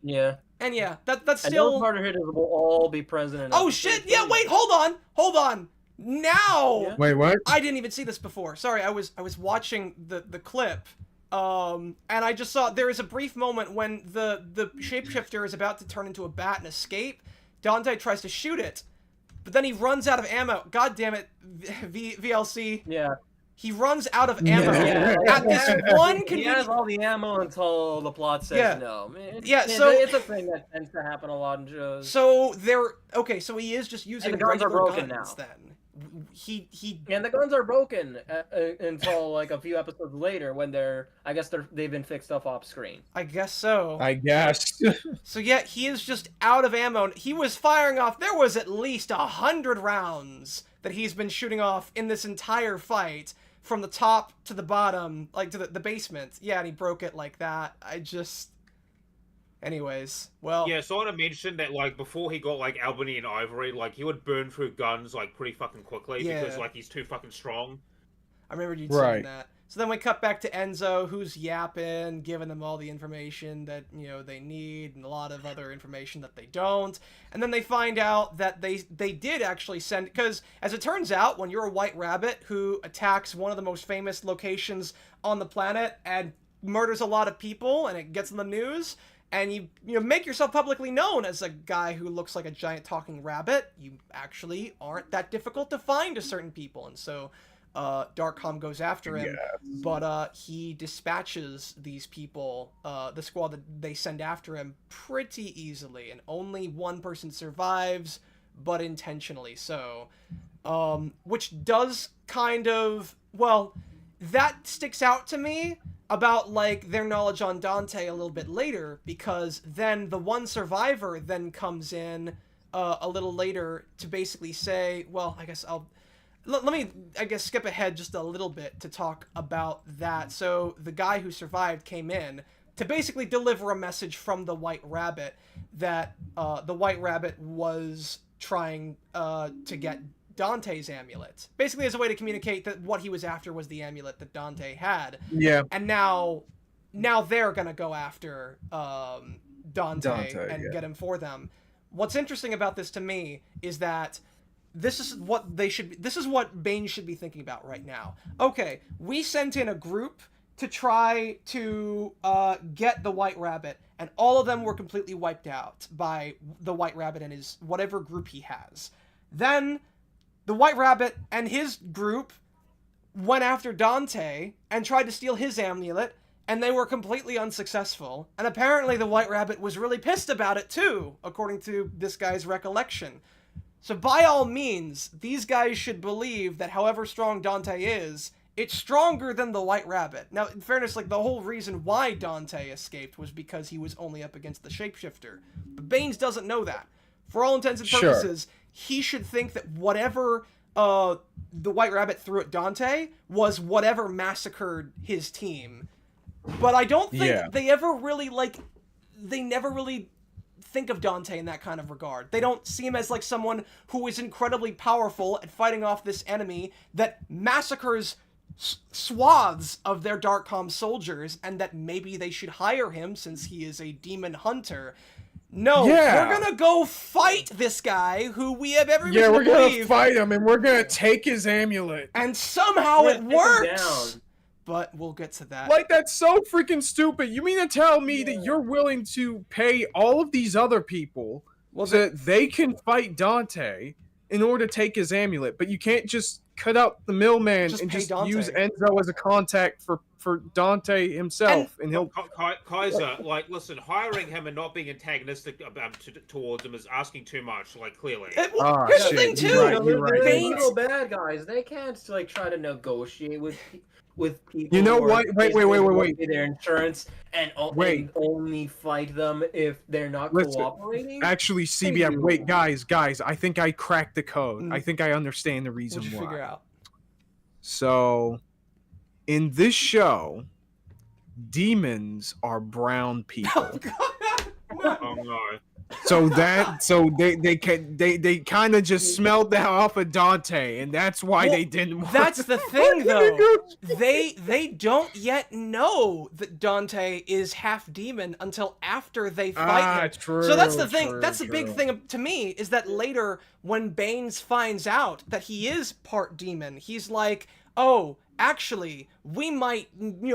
Yeah. And yeah, that's and still... those harder hitters will all be present in... Oh shit! Yeah, wait, hold on! Now! Yeah. Wait, what? I didn't even see this before. Sorry, I was watching the clip. And I just saw there is a brief moment when the shapeshifter is about to turn into a bat and escape. Dante tries to shoot it, but then he runs out of ammo. God damn it, VLC. Yeah. He runs out of ammo at this one convenient... He has all the ammo until the plot says no. So it's a thing that tends to happen a lot in shows. So so he is just using and the guns are broken guns, now. Then he and the guns are broken until a few episodes later when they've been fixed up off screen. I guess so. I guess. So yeah, he is just out of ammo. He was firing off. There was at least 100 rounds that he's been shooting off in this entire fight. From the top to the bottom, to the basement. Yeah, and he broke it like that. Anyways, well... Yeah, so I want to mention that, before he got, Albany and Ivory, he would burn through guns, pretty fucking quickly because, he's too fucking strong. I remember you saying that. So then we cut back to Enzo, who's yapping, giving them all the information that, they need, and a lot of other information that they don't. And then they find out that they did actually send... Because, as it turns out, when you're a White Rabbit who attacks one of the most famous locations on the planet and murders a lot of people, and it gets in the news, and you make yourself publicly known as a guy who looks like a giant talking rabbit, you actually aren't that difficult to find to certain people. And so... Darkcom goes after him, but he dispatches these people, the squad that they send after him, pretty easily, and only one person survives, but intentionally so. Which does kind of, that sticks out to me about, their knowledge on Dante a little bit later, because then the one survivor then comes in a little later to basically say, I guess let me, skip ahead just a little bit to talk about that. So the guy who survived came in to basically deliver a message from the White Rabbit that the White Rabbit was trying to get Dante's amulet. Basically as a way to communicate that what he was after was the amulet that Dante had. Yeah. And now they're going to go after Dante and get him for them. What's interesting about this to me is that this is what Bane should be thinking about right now. Okay, we sent in a group to try to get the White Rabbit, and all of them were completely wiped out by the White Rabbit and his whatever group he has. Then the White Rabbit and his group went after Dante and tried to steal his amulet, and they were completely unsuccessful. And apparently the White Rabbit was really pissed about it too, according to this guy's recollection. So by all means, these guys should believe that however strong Dante is, it's stronger than the White Rabbit. Now, in fairness, the whole reason why Dante escaped was because he was only up against the shapeshifter. But Baines doesn't know that. For all intents and purposes, he should think that whatever the White Rabbit threw at Dante was whatever massacred his team. But I don't think they ever really, like, they never really think of Dante in that kind of regard. They don't see him as, like, someone who is incredibly powerful at fighting off this enemy that massacres swaths of their Darkcom soldiers, and that maybe they should hire him since he is a demon hunter. No, we're gonna go fight this guy who we have every reason to believe. Yeah, we're gonna fight him, and we're gonna take his amulet. And somehow it works! But we'll get to that. Like, that's so freaking stupid. You mean to tell me that you're willing to pay all of these other people so that they can fight Dante in order to take his amulet, but you can't just cut out the middleman and just use Enzo as a contact for Dante himself, and he'll... Kaiser, like, listen, hiring him and not being antagonistic towards him is asking too much, like, clearly. Here's the thing, too! They're little bad guys. They can't, like, try to negotiate with people. You know what? Wait. Their insurance and only fight them if they're not cooperating. Actually, CBM. Wait, guys. I think I cracked the code. I think I understand the reason why. Figure out? So, in this show, demons are brown people. Oh no. So they kind of just smelled that off of Dante, and that's why they didn't want. That's the thing, though. They don't yet know that Dante is half demon until after they fight him. True, so that's the thing. That's the big thing to me, is that later when Baines finds out that he is part demon, he's like, oh, actually, we might,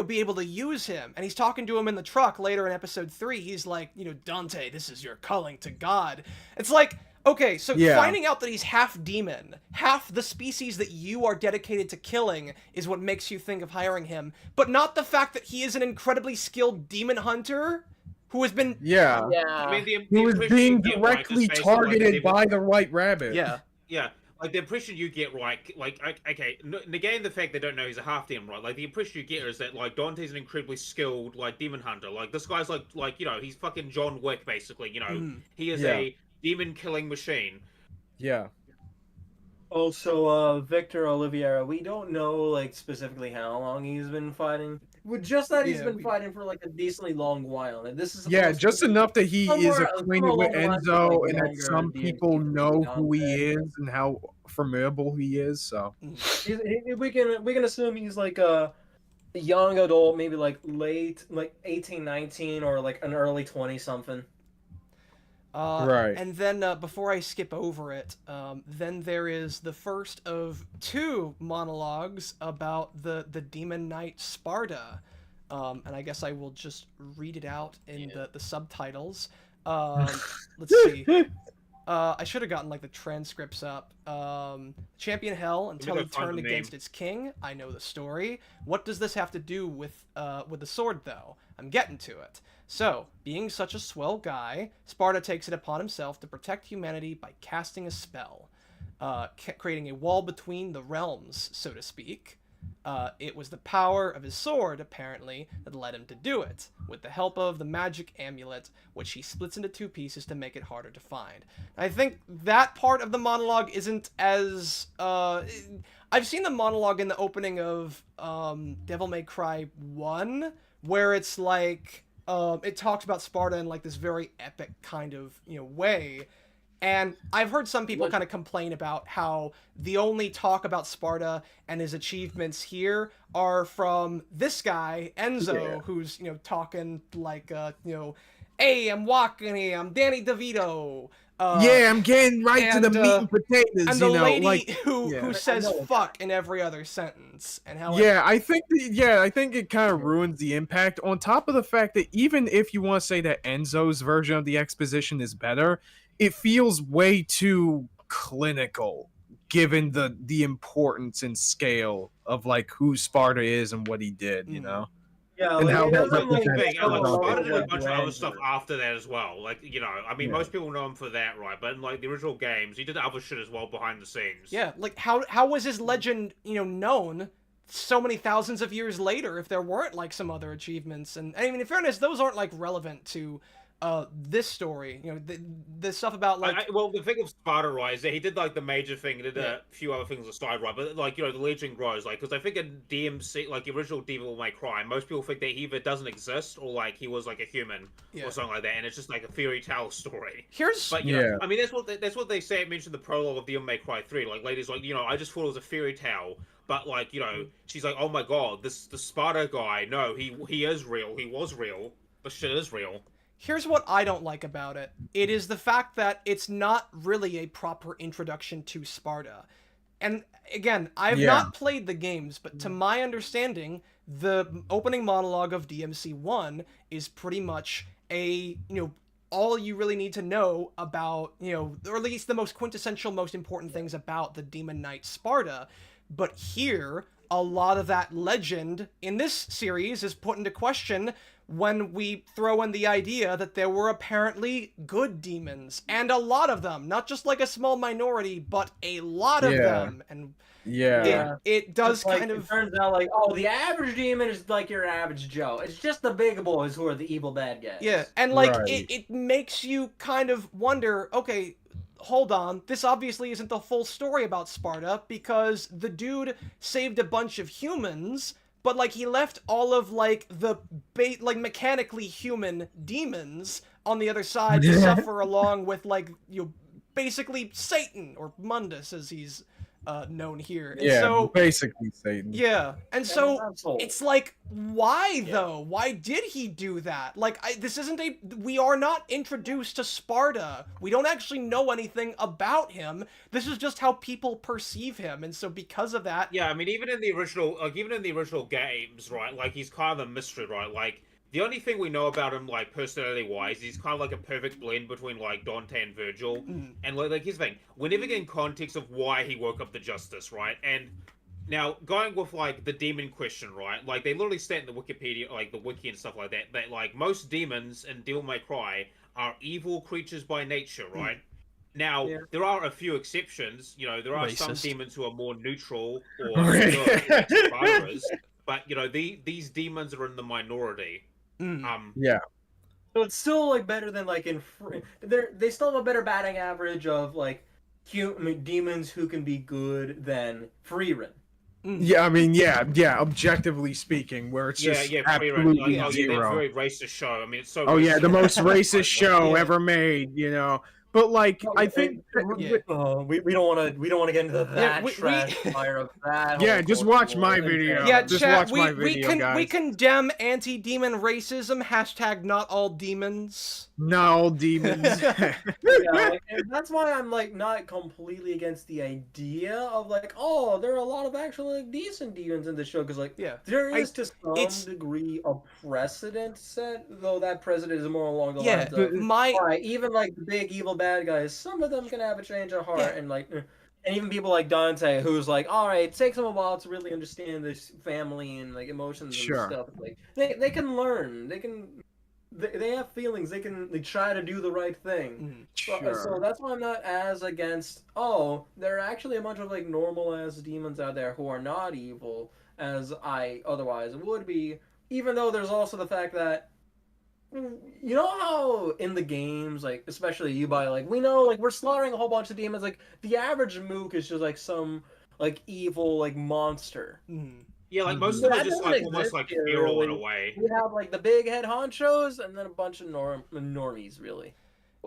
be able to use him. And he's talking to him in the truck later in episode 3. He's like, Dante, this is your calling to God. It's like, okay, so finding out that he's half demon, half the species that you are dedicated to killing, is what makes you think of hiring him, but not the fact that he is an incredibly skilled demon hunter who has been... I mean, who is being directly targeted by the White Rabbit. Yeah. Like, the impression you get, right, like, okay, negating the fact they don't know he's a half-demon, right, like, the impression you get is that, like, Dante's an incredibly skilled, like, demon hunter. Like, this guy's, like, he's fucking John Wick, basically, He is a demon-killing machine. Yeah. Also, Victor Oliveira, we don't know, like, specifically how long he's been fighting. Just that he's been fighting for, like, a decently long while. And this is just enough that he is acquainted with Enzo, and that some people know who he is and how formidable he is, so... We can assume he's, like, a young adult, maybe, like, late, like, 18, 19, or, like, an early 20-something. Right. And then, before I skip over it, then there is the first of 2 monologues about the Demon Knight Sparta. And I guess I will just read it out in the subtitles. Let's see. I should have gotten, like, the transcripts up. Champion hell until he turned against its king. I know the story. What does this have to do with the sword, though? I'm getting to it. So, being such a swell guy, Sparta takes it upon himself to protect humanity by casting a spell, creating a wall between the realms, so to speak. It was the power of his sword, apparently, that led him to do it, with the help of the magic amulet, which he splits into 2 pieces to make it harder to find. I think that part of the monologue isn't as... I've seen the monologue in the opening of Devil May Cry 1, where it's like... it talks about Sparta in, like, this very epic kind of, way. And I've heard some people kind of complain about how the only talk about Sparta and his achievements here are from this guy, Enzo, who's, talking like, hey, I'm walking here, I'm Danny DeVito. I'm getting right to the meat and potatoes, and the lady who says fuck in every other sentence. And how I think it kind of ruins the impact, on top of the fact that even if you want to say that Enzo's version of the exposition is better, it feels way too clinical, given the importance and scale of, like, who Sparta is and what he did, Yeah, and like, how that Sparta did a bunch of other stuff after that as well. Like, I mean, most people know him for that, right? But in, like, the original games, he did other shit as well behind the scenes. Yeah, like, how was his legend, known so many thousands of years later if there weren't, like, some other achievements? And, I mean, in fairness, those aren't, like, relevant to this story, the stuff about like well, the thing of Sparta, right, is that he did like the major thing, he did a few other things aside, right, but like the legend grows, like, because I think in DMC, like the original Devil May Cry, most people think that he either doesn't exist or like he was like a human or something like that, and it's just like a fairy tale story. But you know, I mean, that's what they say. It mentioned the prologue of Devil May Cry 3, like ladies like, I just thought it was a fairy tale. But like, she's like, oh my god, the Sparta guy, no, he is real, he was real, the shit is real. Here's what I don't like about it. It is the fact that it's not really a proper introduction to Sparta. And again, I've not played the games, but to my understanding, the opening monologue of DMC1 is pretty much a, all you really need to know about, or at least the most quintessential, most important things about the Demon Knight Sparta. But here, a lot of that legend in this series is put into question when we throw in the idea that there were apparently good demons, and a lot of them, not just like a small minority, but a lot of them. And it does kind of... It turns out like, oh, the average demon is like your average Joe. It's just the big boys who are the evil bad guys. Yeah, and like, it makes you kind of wonder, okay, hold on, this obviously isn't the full story about Sparta, because the dude saved a bunch of humans, but like he left all of like the mechanically human demons on the other side to suffer along with like basically Satan, or Mundus as he's known here. And so basically Satan. Yeah, and so it's like, why though? Why did he do that? Like, we are not introduced to Sparta. We don't actually know anything about him. This is just how people perceive him, and so because of that... Yeah, I mean, even in the original games, right, like, he's kind of a mystery, right? Like, the only thing we know about him, like, personality-wise, he's kind of like a perfect blend between, like, Dante and Virgil. And, like, here's the thing. We're never getting context of why he woke up the Justice, right? And now, going with, like, the demon question, right? Like, they literally state in the Wikipedia, like, the wiki and stuff like that, like, most demons in Devil May Cry are evil creatures by nature, right? Now, there are a few exceptions. There are some demons who are more neutral or good, like survivors. But, these demons are in the minority. So it's still like better than like they still have a better batting average of like demons who can be good than Freerin. Yeah, I mean, objectively speaking, where it's just absolutely zero. Very racist show. I mean, it's so. Oh yeah, the most racist show ever made. But like, I think we don't want to get into that trash fire of that. Yeah, just watch my video. Yeah, just chat, watch my video, guys. We condemn anti-demon racism. # not all demons. Not all demons. And that's why I'm like not completely against the idea of like, oh, there are a lot of actually like decent demons in the show, because like there is to some degree a precedent set, though that precedent is more along the lines of even like the big evil bad guys, some of them can have a change of heart, and like, and even people like Dante, who's like, all right, it takes them a while to really understand this family and like emotions and stuff. Like they can learn, they have feelings, they try to do the right thing. So that's why I'm not as against, oh, there are actually a bunch of like normal ass demons out there who are not evil as I otherwise would be, even though there's also the fact that, you know how in the games, like, especially you-Buy, like, we know, like, we're slaughtering a whole bunch of demons, like, the average mook is just, like, some, like, evil, like, monster. Yeah, like, most of them are just, like, almost, like, feral in a way. We have, like, the big head honchos, and then a bunch of normies, really.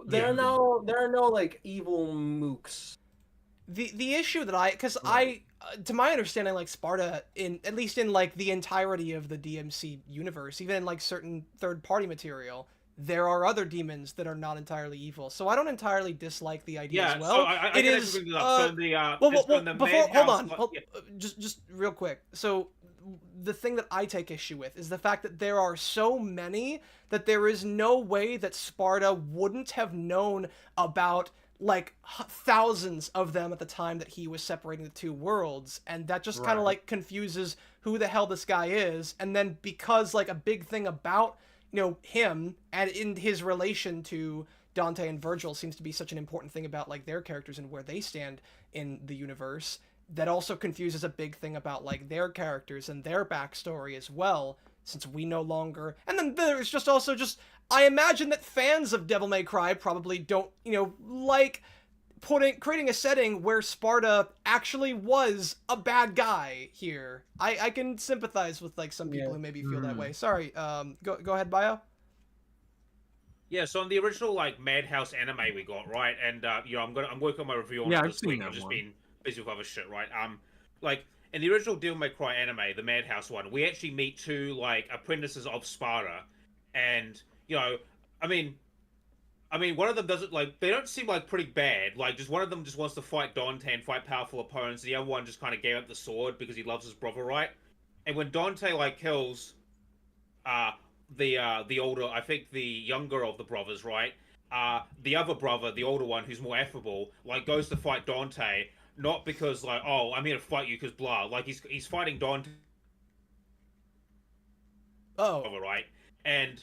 There are no, like, evil mooks. The issue that to my understanding, like, Sparta, at least in like the entirety of the DMC universe, even in like certain third-party material, there are other demons that are not entirely evil. So I don't entirely dislike the idea as well. Just real quick. So the thing that I take issue with is the fact that there are so many that there is no way that Sparta wouldn't have known about like thousands of them at the time that he was separating the two worlds, and that just kind of like confuses who the hell this guy is. And then because like a big thing about him and in his relation to Dante and Virgil seems to be such an important thing about like their characters and where they stand in the universe, that also confuses a big thing about like their characters and their backstory as well, since we no longer... And then there's just also just I imagine that fans of Devil May Cry probably don't, like creating a setting where Sparta actually was a bad guy here. I can sympathize with like some people who maybe feel that way. Sorry, go ahead, Bio. Yeah, so on the original like Madhouse anime we got, right, and I'm working on my review on it this week. I've just been busy with other shit, right? Like in the original Devil May Cry anime, the Madhouse one, we actually meet two like apprentices of Sparta, and I mean, one of them doesn't like. They don't seem like pretty bad. Like, just one of them just wants to fight Dante and fight powerful opponents. The other one just kind of gave up the sword because he loves his brother, right? And when Dante like kills, the older, I think the younger of the brothers, right? The other brother, the older one, who's more affable, like goes to fight Dante, not because like, oh, I'm here to fight you because blah. Like he's fighting Dante. Oh, right, and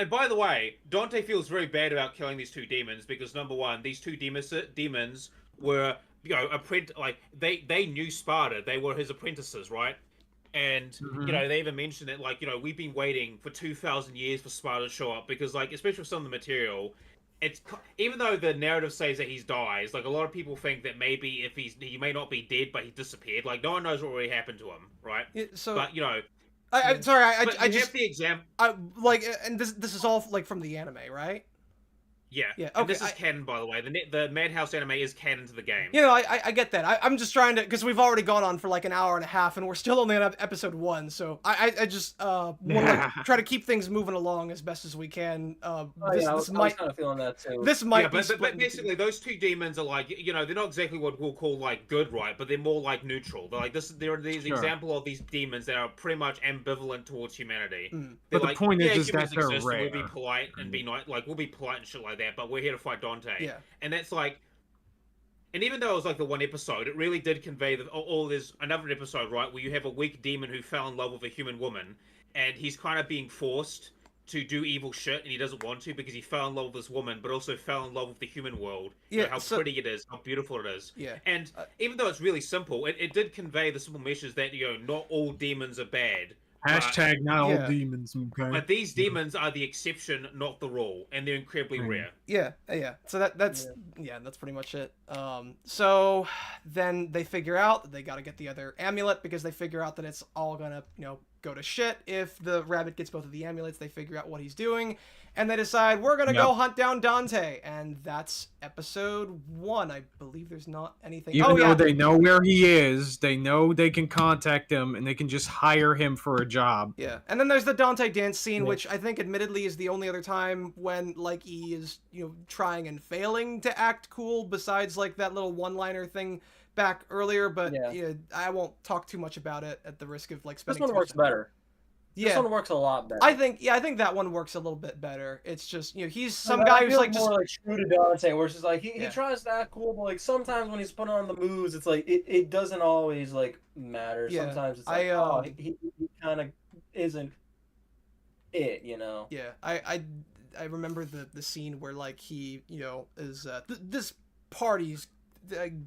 by the way, Dante feels very bad about killing these two demons because number one, these two demons were like they knew Sparta. They were his apprentices, right? And they even mentioned it like we've been waiting for 2,000 years for Sparta to show up because like especially with some of the material, it's even though the narrative says that he dies, like a lot of people think that maybe if he may not be dead but he disappeared. Like no one knows what really happened to him, right? Yeah, so but I'm sorry, I just have the exam. And this is all like from the anime, right? Yeah. Okay. And this is canon, by the way. The Madhouse anime is canon to the game. I get that. I'm just trying to, because we've already gone on for like an hour and a half, and we're still only on episode 1. So I just want to try to keep things moving along as best as we can. I was kind of feeling that too. This might be. But basically, those two demons are like they're not exactly what we'll call like good, right? But they're more like neutral. They're like there are these example of these demons that are pretty much ambivalent towards humanity. But the point is that they're rare. We'll be polite and be nice, like we'll be polite and shit like that. But we're here to fight Dante. Yeah. And that's like, and even though it was like the one episode, it really did convey that. There's another episode, right, where you have a weak demon who fell in love with a human woman, and he's kind of being forced to do evil shit, and he doesn't want to because he fell in love with this woman, but also fell in love with the human world. Yeah. How pretty it is, how beautiful it is. Yeah. And even though it's really simple, it did convey the simple message that not all demons are bad. Hashtag not all demons, okay? But these demons are the exception, not the rule, and they're incredibly rare. Yeah. So that's pretty much it. So then they figure out that they got to get the other amulet because they figure out that it's all gonna go to shit if the rabbit gets both of the amulets. They figure out what he's doing, and they decide we're gonna go hunt down Dante, and that's episode 1. I believe there's not anything. Even though they know where he is, they know they can contact him, and they can just hire him for a job. Yeah, and then there's the Dante dance scene, which I think, admittedly, is the only other time when like he is trying and failing to act cool, besides like that little one-liner thing back earlier. But I won't talk too much about it at the risk of like spending. This one works better. Yeah. This one works a lot better. I think that one works a little bit better. It's just he's some guy who's like more like true to Dante, where it's just like he tries to act cool, but like sometimes when he's putting on the moves, it's like it doesn't always like matter. Yeah. Sometimes it's like he kind of isn't it, Yeah, I remember the scene where like he is this party's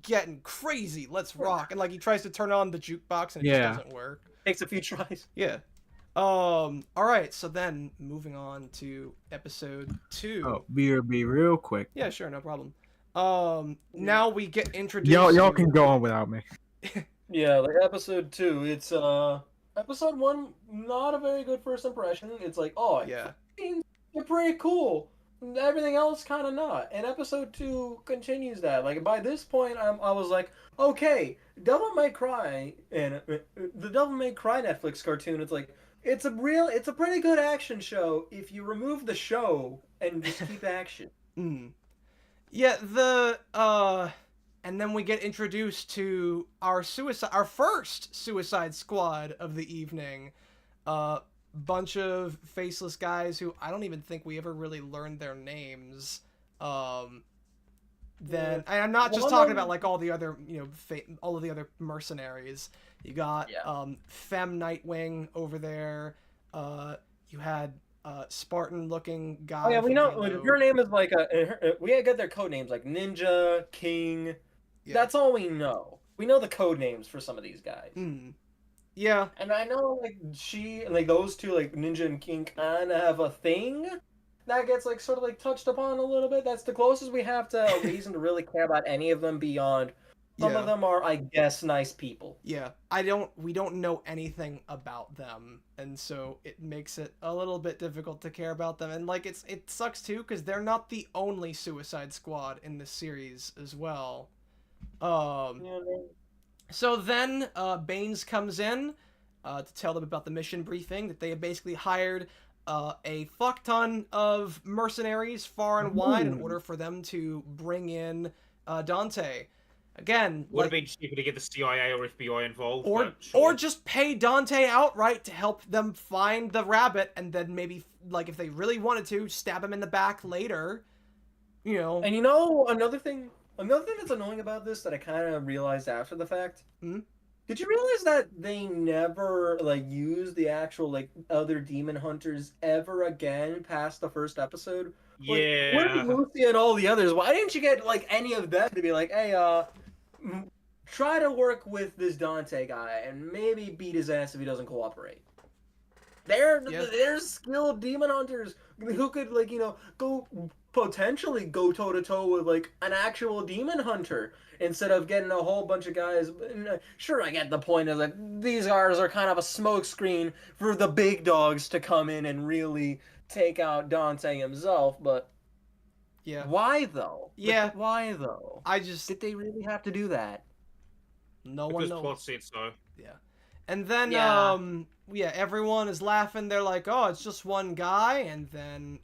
getting crazy, let's rock, and like he tries to turn on the jukebox and it just doesn't work. Takes a few tries. Yeah. All right, so then moving on to episode 2. Oh, be real quick. Yeah, sure, no problem. Now we get introduced. Y'all can go on without me. Yeah, like episode 2. It's episode 1, not a very good first impression. It's like, you're pretty cool. Everything else kind of not. And episode 2 continues that. Like by this point, I was like, okay, Devil May Cry and the Devil May Cry Netflix cartoon. It's like it's a pretty good action show if you remove the show and just keep action. Yeah, and then we get introduced to our first Suicide Squad of the evening. Bunch of faceless guys who I don't even think we ever really learned their names. And I'm not just talking about like all the other, all of the other mercenaries. You got Femme Nightwing over there. You had Spartan-looking guy. Oh yeah, we know your name is like we got their code names like Ninja, King. Yeah. That's all we know. We know the code names for some of these guys. Yeah. And I know, like, those two, like, Ninja and King, kind of have a thing that gets, like, sort of, like, touched upon a little bit. That's the closest we have to a reason to really care about any of them beyond. Some of them are, I guess, nice people. Yeah. We don't know anything about them, and so it makes it a little bit difficult to care about them. And, like, it sucks, too, because they're not the only Suicide Squad in this series as well. So then, Baines comes in to tell them about the mission briefing, that they have basically hired a fuck ton of mercenaries far and wide in order for them to bring in Dante. Again, would have been cheaper to get the CIA or FBI involved, or just pay Dante outright to help them find the rabbit, and then maybe, like, if they really wanted to, stab him in the back later. You know. And you know, another thing that's annoying about this that I kind of realized after the fact. Did you realize that they never, like, used the actual, like, other demon hunters ever again past the first episode? Like, yeah. where's Lucy and all the others? Why didn't you get, like, any of them to be like, hey, try to work with this Dante guy and maybe beat his ass if he doesn't cooperate? They're skilled demon hunters who could, like, you know, potentially go toe-to-toe with, like, an actual demon hunter instead of getting a whole bunch of guys. Sure, I get the point of, like, these guys are kind of a smokescreen for the big dogs to come in and really take out Dante himself, but yeah, why though? Yeah, like, why though? Did they really have to do that? No one knows. Because plot said so. Yeah. And then, everyone is laughing. They're like, oh, it's just one guy. And then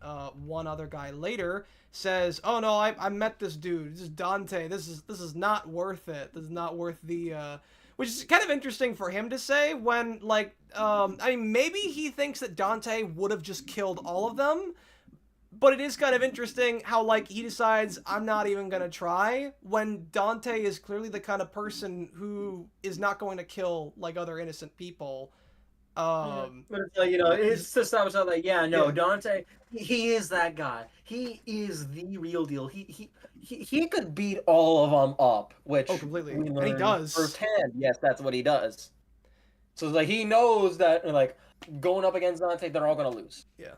one other guy later says, oh, no, I met this dude. This is Dante. This is not worth it. This is not worth the... Which is kind of interesting for him to say when, like, I mean, maybe he thinks that Dante would have just killed all of them. But it is kind of interesting how, like, he decides, I'm not even going to try, when Dante is clearly the kind of person who is not going to kill, like, other innocent people. But it's like, you know, it's just like, Dante, he is that guy. He is the real deal. He could beat all of them up, which... Oh, completely. And he does. Firsthand, yes, that's what he does. So, like, he knows that, like, going up against Dante, they're all going to lose. Yeah.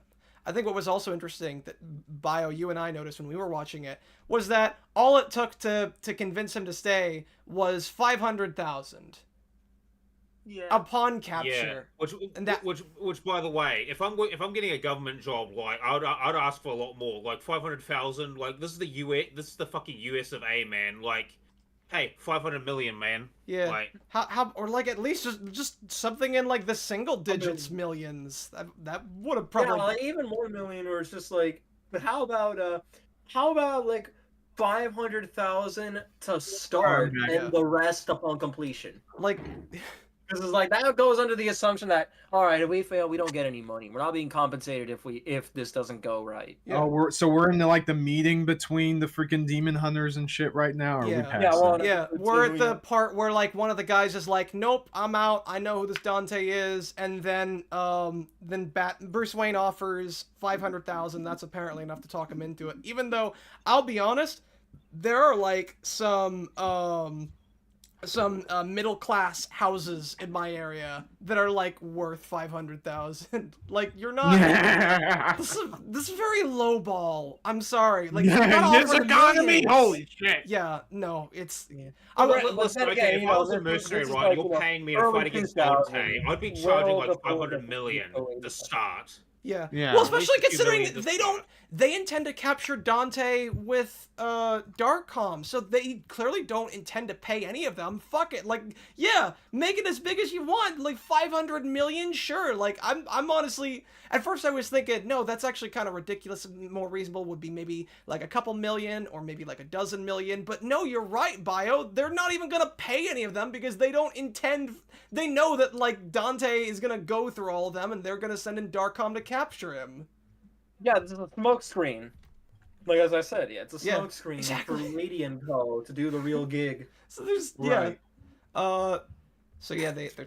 I think what was also interesting that Bio, you and I noticed when we were watching it, was that all it took to convince him to stay was 500,000. Yeah. Upon capture. Yeah. Which by the way, if I'm getting a government job, like I'd ask for a lot more, like 500,000. Like this is the US, this is the fucking US of A, man. Like, hey, 500 million, man. Yeah. Like, how or like at least just something in like the single digits millions. That would have probably like even more million, or it's just like, but how about like 500,000 to start and the rest upon completion? Like. Because it's like that goes under the assumption that, all right, if we fail, we don't get any money. We're not being compensated if this doesn't go right. Yeah. Oh, we're in like the meeting between the freaking demon hunters and shit right now. Or we're at the part where like one of the guys is like, nope, I'm out. I know who this Dante is, and then Bruce Wayne offers 500,000. That's apparently enough to talk him into it. Even though I'll be honest, there are like some middle class houses in my area that are like worth 500,000. Like you're not. This is very low ball. I'm sorry. Like this economy. Holy shit. Yeah. No. It's. Listen, if I was a mercenary, right? You're paying me to fight against Dante. I'd be charging like 500 million to start. Yeah. Well, especially considering they intend to capture Dante with Darkcom, so they clearly don't intend to pay any of them. Fuck it. Like, yeah, make it as big as you want. Like 500 million, sure. Like I'm honestly, at first I was thinking, no, that's actually kind of ridiculous. More reasonable would be maybe like a couple million or maybe like a dozen million. But no, you're right, Bio. They're not even gonna pay any of them because they don't intend. They know that like Dante is gonna go through all of them, and they're gonna send in Darkcom to capture him. Yeah, this is a smoke screen. Like as I said, it's a smoke screen for Radiant Co. to do the real gig. So there's they're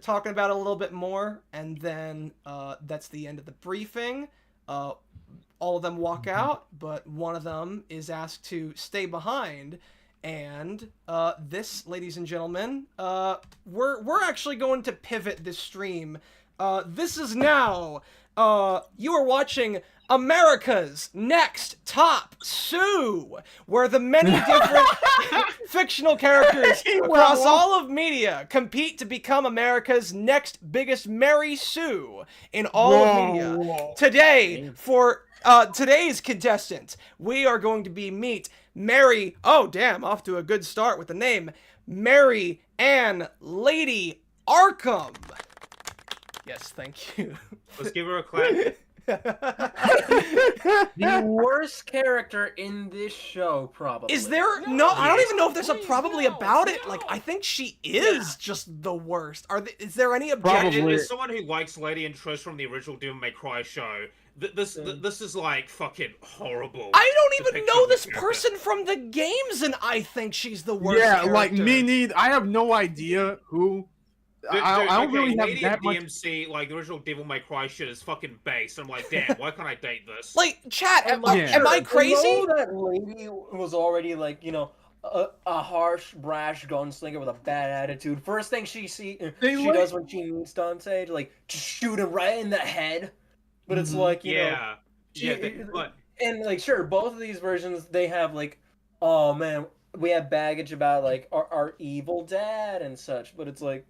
talking about it a little bit more, and then that's the end of the briefing. All of them walk out, but one of them is asked to stay behind, And this, ladies and gentlemen, we're actually going to pivot this stream. This is now, you are watching America's Next Top Sue, where the many different fictional characters across all of media compete to become America's next biggest Mary Sue in all of media. Today, for today's contestant, we are going to meet Mary, oh damn, off to a good start with the name, Mary Ann Lady Arkham. Yes, thank you. Let's give her a clap. The worst character in this show, probably. Is there? No, I don't even know if there's a probably about it. Like, I think she is just the worst. Is there any objection? As someone who likes Lady and Trish from the original Devil May Cry show, this is like fucking horrible. I don't even know this person from the games, and I think she's the worst. Yeah, character. like me neither. I have no idea who. I don't really have that much. DMC, like the original Devil May Cry shit is fucking base. I'm like, damn, why can't I date this? Like, chat, am I crazy? You know that lady was already like, you know, a harsh, brash gunslinger with a bad attitude. First thing she does when she meets Dante, like, just shoot him right in the head. But it's like, you know, and like, sure, both of these versions, they have like, oh man, we have baggage about like our evil dad and such. But it's like,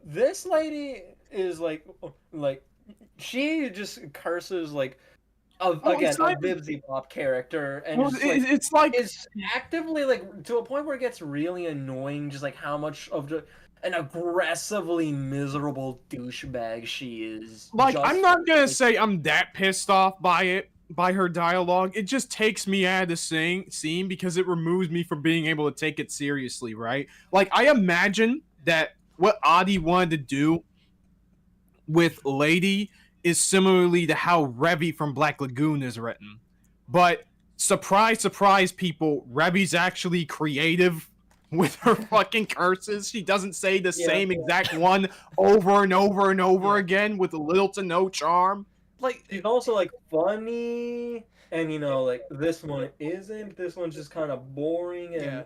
this lady is like she just curses like again a Bibsy Pop character, and it's actively like to a point where it gets really annoying, just like how much of an aggressively miserable douchebag she is. Like, I'm not gonna say I'm that pissed off by her dialogue. It just takes me out of the scene because it removes me from being able to take it seriously, right? Like, I imagine that what Adi wanted to do with Lady is similarly to how Revy from Black Lagoon is written. But surprise, surprise, people, Revy's actually creative with her fucking curses. She doesn't say the same exact one over and over and over again with little to no charm. Like, it's also like funny, and you know, like this one isn't. This one's just kind of boring and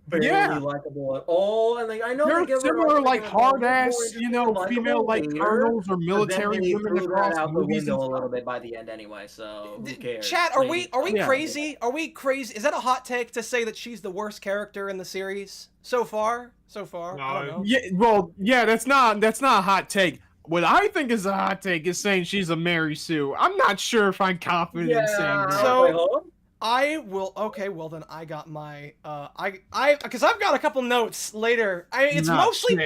barely likable at all. And like, I know there's similar like hard ass, you know, female like colonels or military women across out the window a little bit by the end anyway. So who cares? Chat, are we crazy? Are we crazy? Is that a hot take to say that she's the worst character in the series so far? No. I don't know. Yeah, well, yeah, that's not a hot take. What I think is a hot take is saying she's a Mary Sue. I'm not sure if I'm confident in saying that. So I will. Okay, well then I got my. Because I've got a couple notes later. It's mostly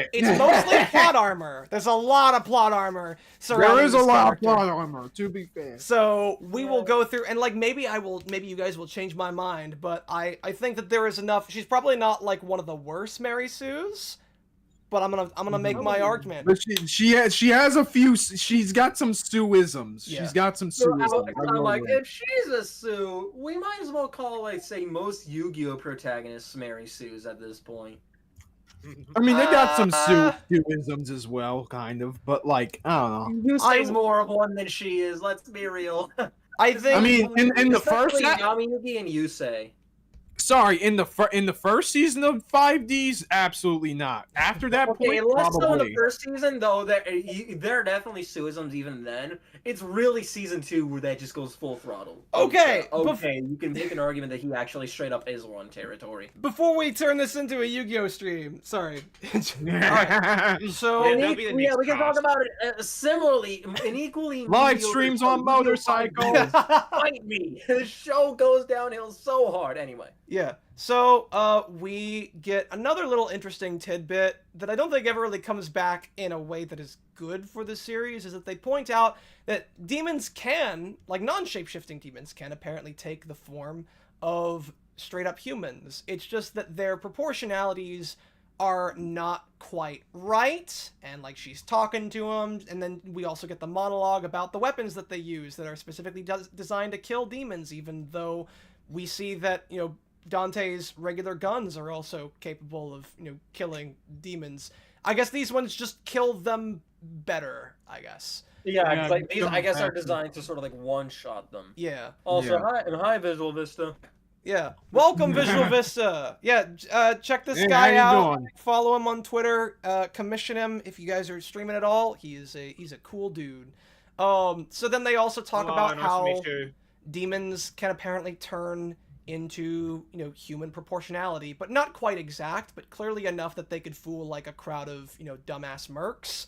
plot armor. There's a lot of plot armor surrounding There is a this lot character. of plot armor, to be fair. So we will go through, and like maybe you guys will change my mind, but I think that there is enough. She's probably not like one of the worst Mary Sues. But I'm gonna make my argument. But she has a few. She's got some Sueisms. Yeah. She's got some Sueisms. I'm like, if she's a Sue, we might as well call, like, say, most Yu-Gi-Oh protagonists Mary Sues at this point. I mean, they got some Sueisms as well, kind of. But like, I don't know. Yusei's more of one than she is. Let's be real. I think. I mean, in the first, Yami-Yugi and Yusei. Sorry, in the first season of 5Ds, absolutely not. After that point, less probably. so in the first season, though. There are definitely Sueisms even then. It's really season 2 where that just goes full throttle. Okay, you can make an argument that he actually straight up is one territory. Before we turn this into a Yu-Gi-Oh stream, sorry. Alright, so we can talk about it similarly and equally. Live streams on motorcycles. Fight me! The show goes downhill so hard. Anyway. Yeah. So, we get another little interesting tidbit that I don't think ever really comes back in a way that is good for the series, is that they point out that demons can, like non-shape-shifting demons can apparently take the form of straight-up humans. It's just that their proportionalities are not quite right, and like she's talking to them, and then we also get the monologue about the weapons that they use that are specifically designed to kill demons, even though we see that, you know, Dante's regular guns are also capable of, you know, killing demons. I guess these ones just kill them better, I guess. Yeah, like these, I guess, are designed to sort of like one-shot them. Yeah. Also, hi Visual Vista. Yeah. Welcome, Visual Vista. Yeah, check this Hey, guy how you out. doing? Follow him on Twitter. Commission him if you guys are streaming at all. He's a cool dude. So then they also talk about nice to how meet you. demons can apparently turn into, human proportionality, but not quite exact, but clearly enough that they could fool like a crowd of, dumbass mercs,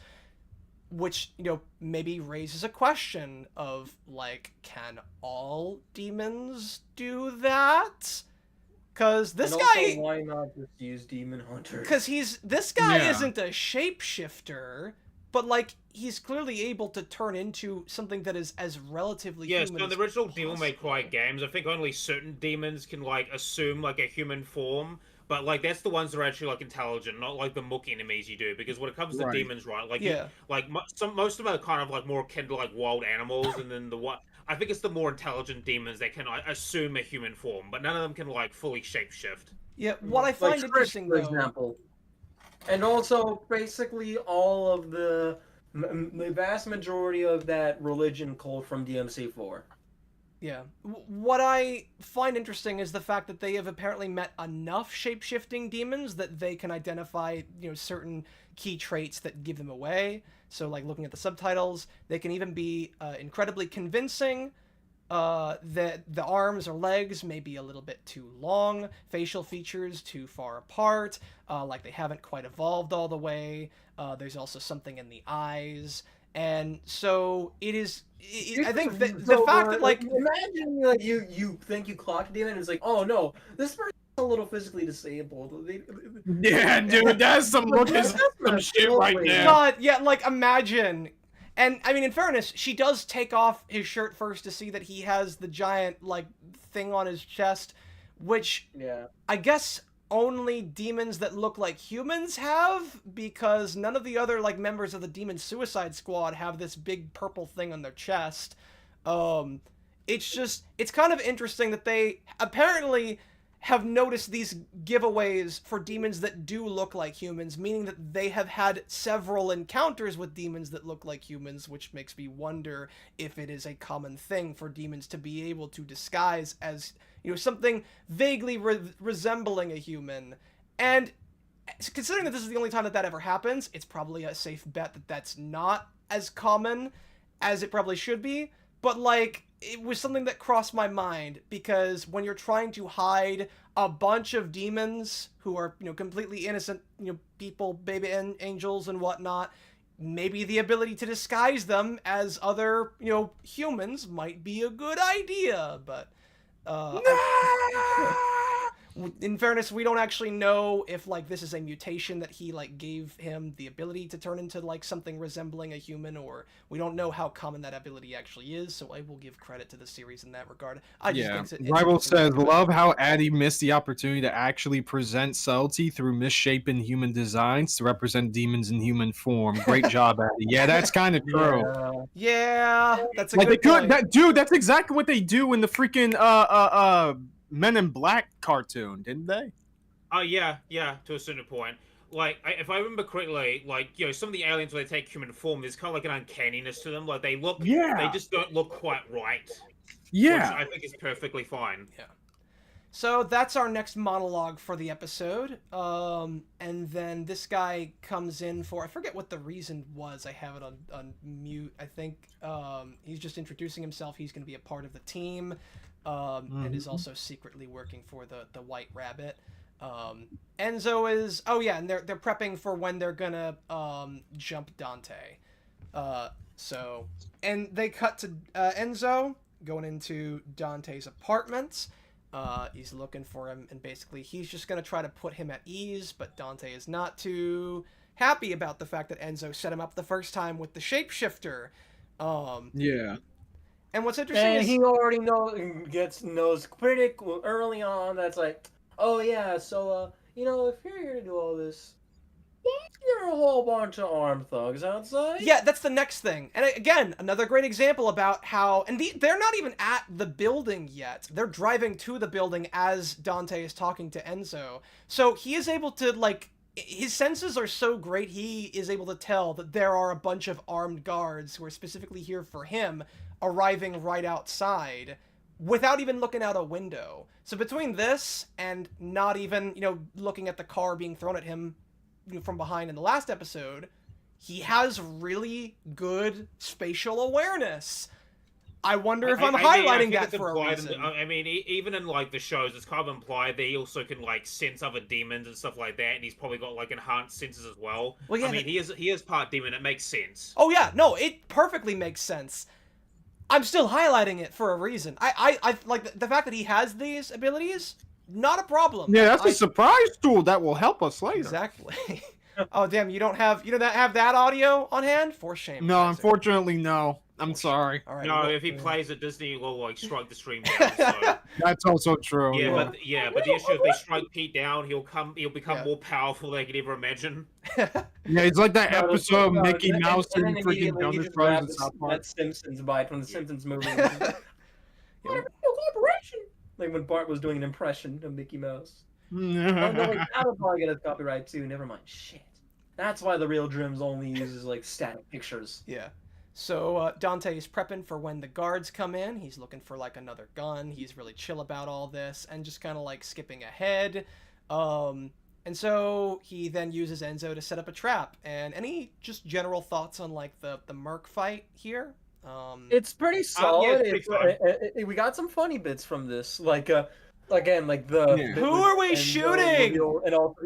which, maybe raises a question of like, can all demons do that? Because this And also, guy, why not just use Demon Hunter? because this guy Yeah. isn't a shapeshifter, but like he's clearly able to turn into something that is as relatively Yes, human so in the as original Devil May possible. Cry games, I think only certain demons can like assume like a human form, but like that's the ones that are actually like intelligent, not like the mook enemies you do. Because when it comes to Right. demons, right, like Yeah. most of them are kind of like more akin to like wild animals, and then I think it's the more intelligent demons that can assume a human form, but none of them can like fully shapeshift. Yeah, what I find Trish, interesting for though, example. And also, basically, all of the vast majority of that religion cult from DMC4. yeah, what I find interesting is the fact that they have apparently met enough shape-shifting demons that they can identify, certain key traits that give them away. So, like, looking at the subtitles, they can even be incredibly convincing. That the arms or legs may be a little bit too long, facial features too far apart, like they haven't quite evolved all the way. There's also something in the eyes. And so it is. I think that the fact that like imagine like you think you clocked a demon and it's like, oh no, this person's a little physically disabled. Yeah, dude, that's some some shit right there. God, yeah, like imagine. And I mean, in fairness, she does take off his shirt first to see that he has the giant like thing on his chest, which Yeah. I guess only demons that look like humans have, because none of the other like members of the Demon Suicide Squad have this big purple thing on their chest. It's kind of interesting that they apparently have noticed these giveaways for demons that do look like humans, meaning that they have had several encounters with demons that look like humans, which makes me wonder if it is a common thing for demons to be able to disguise as, something vaguely resembling a human. And considering that this is the only time that ever happens, it's probably a safe bet that that's not as common as it probably should be. But, like, it was something that crossed my mind, because when you're trying to hide a bunch of demons who are, completely innocent, people, baby angels and whatnot, maybe the ability to disguise them as other, humans might be a good idea, but, in fairness, we don't actually know if, like, this is a mutation that he, like, gave him the ability to turn into, like, something resembling a human, or we don't know how common that ability actually is, so I will give credit to the series in that regard. I just think it's Rival says, love how Addy missed the opportunity to actually present subtlety through misshapen human designs to represent demons in human form. Great job, Addy. Yeah, that's kind of true. Yeah, that's a Like, good they point. could, dude, that's exactly what they do in the freaking Men in Black cartoon, didn't they? Oh yeah, to a certain point. Like, if I remember correctly, like, some of the aliens when they take human form, there's kind of like an uncanniness to them. Like, they just don't look quite right. Yeah. Which I think is perfectly fine. Yeah. So that's our next monologue for the episode. And then this guy comes in for, I forget what the reason was. I have it on mute. I think he's just introducing himself. He's going to be a part of the team, and is also secretly working for the White Rabbit. Enzo is, and they're prepping for when they're gonna jump Dante. And they cut to Enzo going into Dante's apartment. He's looking for him, and basically he's just gonna try to put him at ease, but Dante is not too happy about the fact that Enzo set him up the first time with the shapeshifter. Yeah. And what's interesting And is he already knows pretty early on that's like, oh yeah, so if you're here to do all this, you're a whole bunch of armed thugs outside. Yeah, that's the next thing. And again, another great example about how, and they're not even at the building yet. They're driving to the building as Dante is talking to Enzo. So he is able to, like, his senses are so great, he is able to tell that there are a bunch of armed guards who are specifically here for him arriving right outside, without even looking out a window. So between this and not even, looking at the car being thrown at him from behind in the last episode, he has really good spatial awareness. I wonder if I'm highlighting that for a reason. I mean, even in like the shows, it's kind of implied that he also can like sense other demons and stuff like that, and he's probably got like enhanced senses as well. Well, yeah, I mean, he is part demon. It makes sense. Oh yeah, no, it perfectly makes sense. I'm still highlighting it for a reason. I like the fact that he has these abilities. Not a problem. Yeah, that's a surprise tool that will help us later. Exactly. Oh damn, you don't have that audio on hand? For shame. No, unfortunately, no. I'm sorry. All right, no, if he plays at Disney, we'll like strike the stream down. So. That's also true. Yeah, but the issue if they strike Pete down, he'll become more powerful than I could ever imagine. Yeah, it's like that episode of Mickey Mouse and freaking Jonas Brothers and South Park. That Simpsons bite from the Simpsons movie. Collaboration. Like when Bart was doing an impression of Mickey Mouse. Oh no, that'll probably get us copyright too. Never mind. Shit. That's why the real Drims only uses like static pictures. Yeah. So Dante is prepping for when the guards come in. He's looking for like another gun. He's really chill about all this and just kind of like skipping ahead. And so he then uses Enzo to set up a trap. And any just general thoughts on like the Merc fight here? It's pretty solid. Yeah, we got some funny bits from this, like again, like the who are we shooting? And all,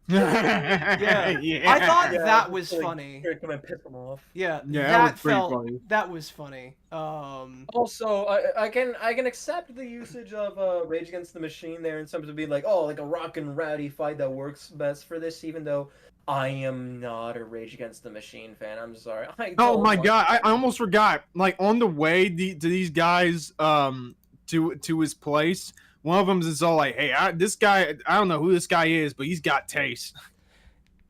yeah. I thought that was funny. Come and piss them off. Yeah, that was funny. Also, I can accept the usage of Rage Against the Machine there in terms of being like, like a rock and rowdy fight that works best for this, even though I am not a Rage Against the Machine fan. I'm sorry. Oh my god, I almost forgot. Like on the way to these guys to his place, one of them is all like, "Hey, this guy, I don't know who this guy is, but he's got taste."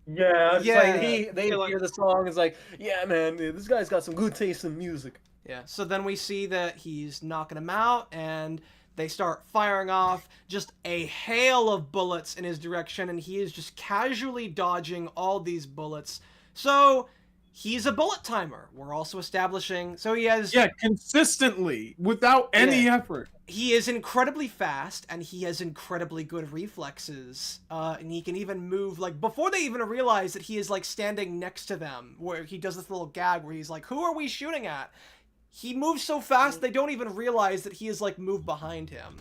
Yeah, like they hear the song. It's like, yeah, man, this guy's got some good taste in music. Yeah. So then we see that he's knocking him out, and they start firing off just a hail of bullets in his direction, and he is just casually dodging all these bullets. So he's a bullet timer. We're also establishing, so he has... Yeah, consistently, without any effort. He is incredibly fast, and he has incredibly good reflexes. And he can even move, like, before they even realize that he is, like, standing next to them, where he does this little gag where he's like, who are we shooting at? He moves so fast, they don't even realize that he is, like, moved behind him.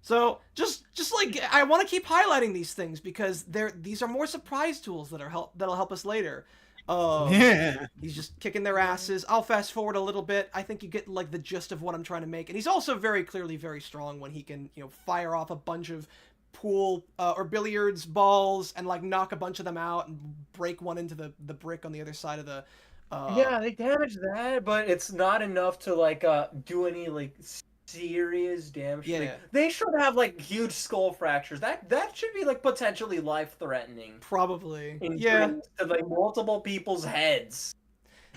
So, just like, I want to keep highlighting these things, because these are more surprise tools that'll help us later. He's just kicking their asses. I'll fast forward a little bit. I think you get like the gist of what I'm trying to make. And he's also very clearly very strong when he can, fire off a bunch of pool or billiards balls and like knock a bunch of them out and break one into the brick on the other side of the yeah, they damage that, but it's not enough to like do any like serious damage. Yeah. Like, they should have like huge skull fractures. That should be like potentially life-threatening. Probably. To like multiple people's heads.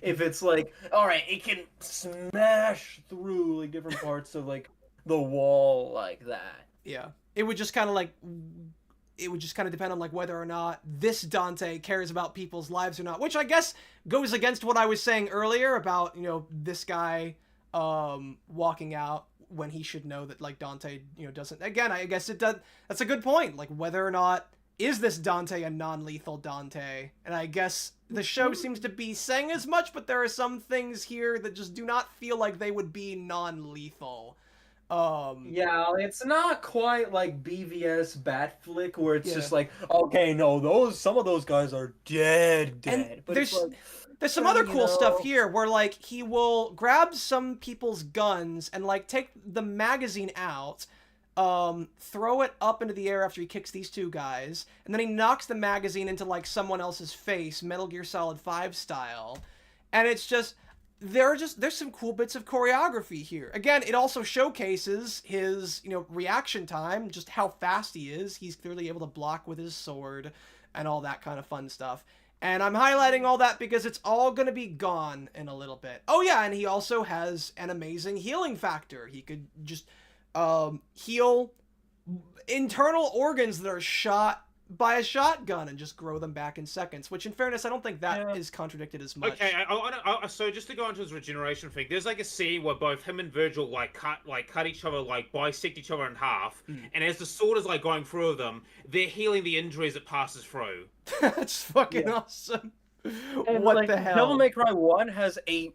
If it's like, all right, it can smash through like different parts of like the wall like that. Yeah. It would just kind of depend on like whether or not this Dante cares about people's lives or not, which I guess goes against what I was saying earlier about, this guy walking out when he should know that like Dante, doesn't. Again, I guess it does. That's a good point. Like whether or not is this Dante a non-lethal Dante? And I guess the show seems to be saying as much, but there are some things here that just do not feel like they would be non-lethal. Yeah, it's not quite like BVS Batflick where it's just like, okay, no, some of those guys are dead. And but there's some other cool stuff here where like he will grab some people's guns and like take the magazine out, throw it up into the air after he kicks these two guys, and then he knocks the magazine into like someone else's face, Metal Gear Solid 5 style. And it's just there's some cool bits of choreography here. Again, it also showcases his, reaction time, just how fast he is. He's clearly able to block with his sword and all that kind of fun stuff. And I'm highlighting all that because it's all going to be gone in a little bit. Oh yeah, and he also has an amazing healing factor. He could just heal internal organs that are shot buy a shotgun and just grow them back in seconds. Which, in fairness, I don't think that is contradicted as much. Okay, so just to go into his regeneration thing, there's like a scene where both him and Virgil cut each other, like bisect each other in half, and as the sword is like going through them, they're healing the injuries it passes through. That's fucking awesome. And what like, the hell? Devil May Cry 1 has a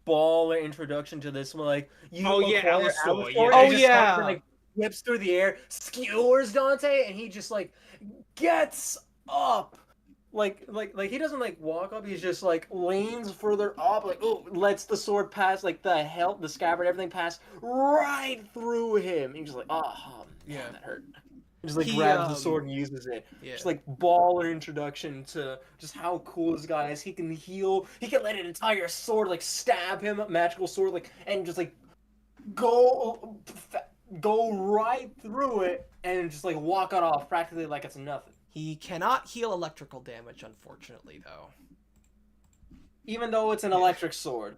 baller introduction to this one. Like, you acquire Allosaur, like, whips through the air, skewers Dante, and he just like gets up. Like he doesn't like walk up, he's just like leans further up, like lets the sword pass, like the scabbard, everything pass right through him. He's just like, oh man, that hurt. He just like grabs the sword and uses it. Yeah. Just like baller introduction to just how cool this guy is. He can heal. He can let an entire sword like stab him, magical sword, like, and just like go right through it and just like walk it off practically like it's nothing. He cannot heal electrical damage, unfortunately, though. Even though it's an electric sword.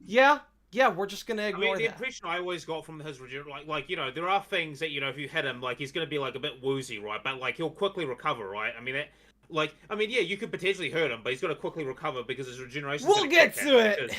Yeah, we're just gonna ignore that. The impression I always got from his like, you know, there are things that, you know, if you hit him, like, he's gonna be like a bit woozy, right? But like, he'll quickly recover, right? I mean, yeah, you could potentially hurt him, but he's gonna quickly recover because his regeneration. We'll get to it.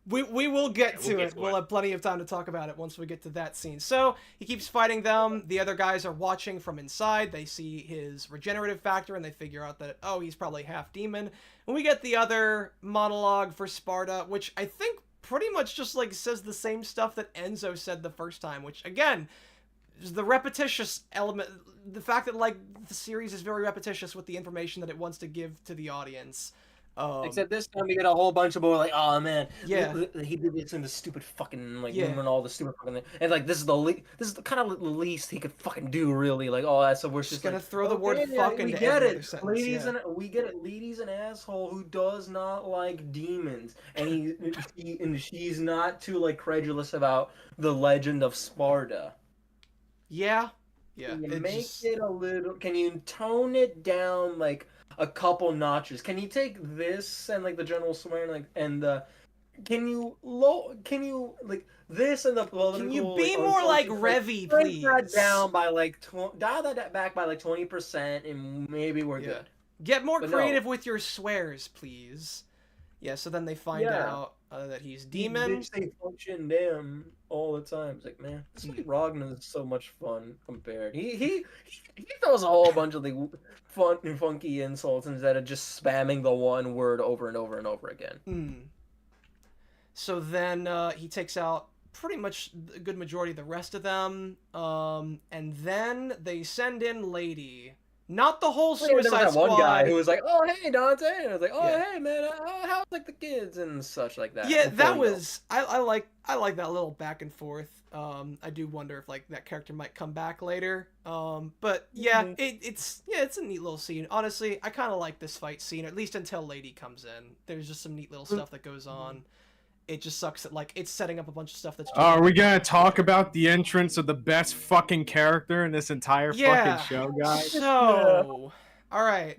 We will get to it. We'll have plenty of time to talk about it once we get to that scene. So he keeps fighting them. The other guys are watching from inside. They see his regenerative factor and they figure out that, oh, he's probably half demon. And we get the other monologue for Sparta, which I think pretty much just like says the same stuff that Enzo said the first time, which again is the repetitious element, the fact that like the series is very repetitious with the information that it wants to give to the audience. Except this time we get a whole bunch of more like, oh man, yeah, he did this in the stupid fucking like and all the stupid fucking, and like this is the kind of the least he could fucking do, really. Like, oh, so we're just gonna like, throw the word fuck into every other sentence. We get it. Lady's an asshole who does not like demons, and she's not too like credulous about the legend of Sparta. Yeah. Can you it a little? Can you tone it down like a couple notches? Can you take this and like the general swearing, like, and can you like this and the political? Can you be more like Revy, please? That down by like dial that back by like 20%, and maybe we're good. Get more creative with your swears, please. Yeah. So then they find out that he's demon. They function them all the time. It's like, man, this Ragnar is so much fun compared. He throws a whole bunch of like fun and funky insults instead of just spamming the one word over and over and over again. So then he takes out pretty much a good majority of the rest of them, and then they send in Lady. Not the whole Suicide Squad. One guy who was like, "Oh, hey, Dante," and I was like, "Oh, hey, man, how's like the kids and such like that." Yeah, that was I like that little back and forth. I do wonder if like that character might come back later. But yeah, it's a neat little scene. Honestly, I kind of like this fight scene, at least until Lady comes in. There's just some neat little stuff that goes on. It just sucks that like it's setting up a bunch of stuff that's. Are we gonna talk about the entrance of the best fucking character in this entire fucking show, guys? So, all right.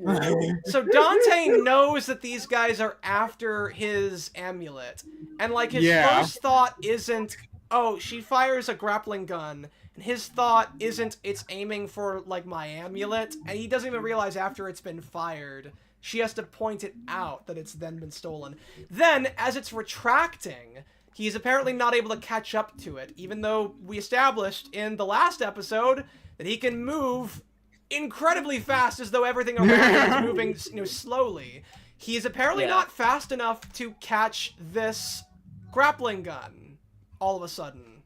So Dante knows that these guys are after his amulet, and like his first thought isn't, oh, she fires a grappling gun, and his thought isn't, it's aiming for like my amulet, and he doesn't even realize after it's been fired. She has to point it out that it's then been stolen. Then, as it's retracting, he's apparently not able to catch up to it, even though we established in the last episode that he can move incredibly fast as though everything around him is moving slowly. He is apparently not fast enough to catch this grappling gun all of a sudden.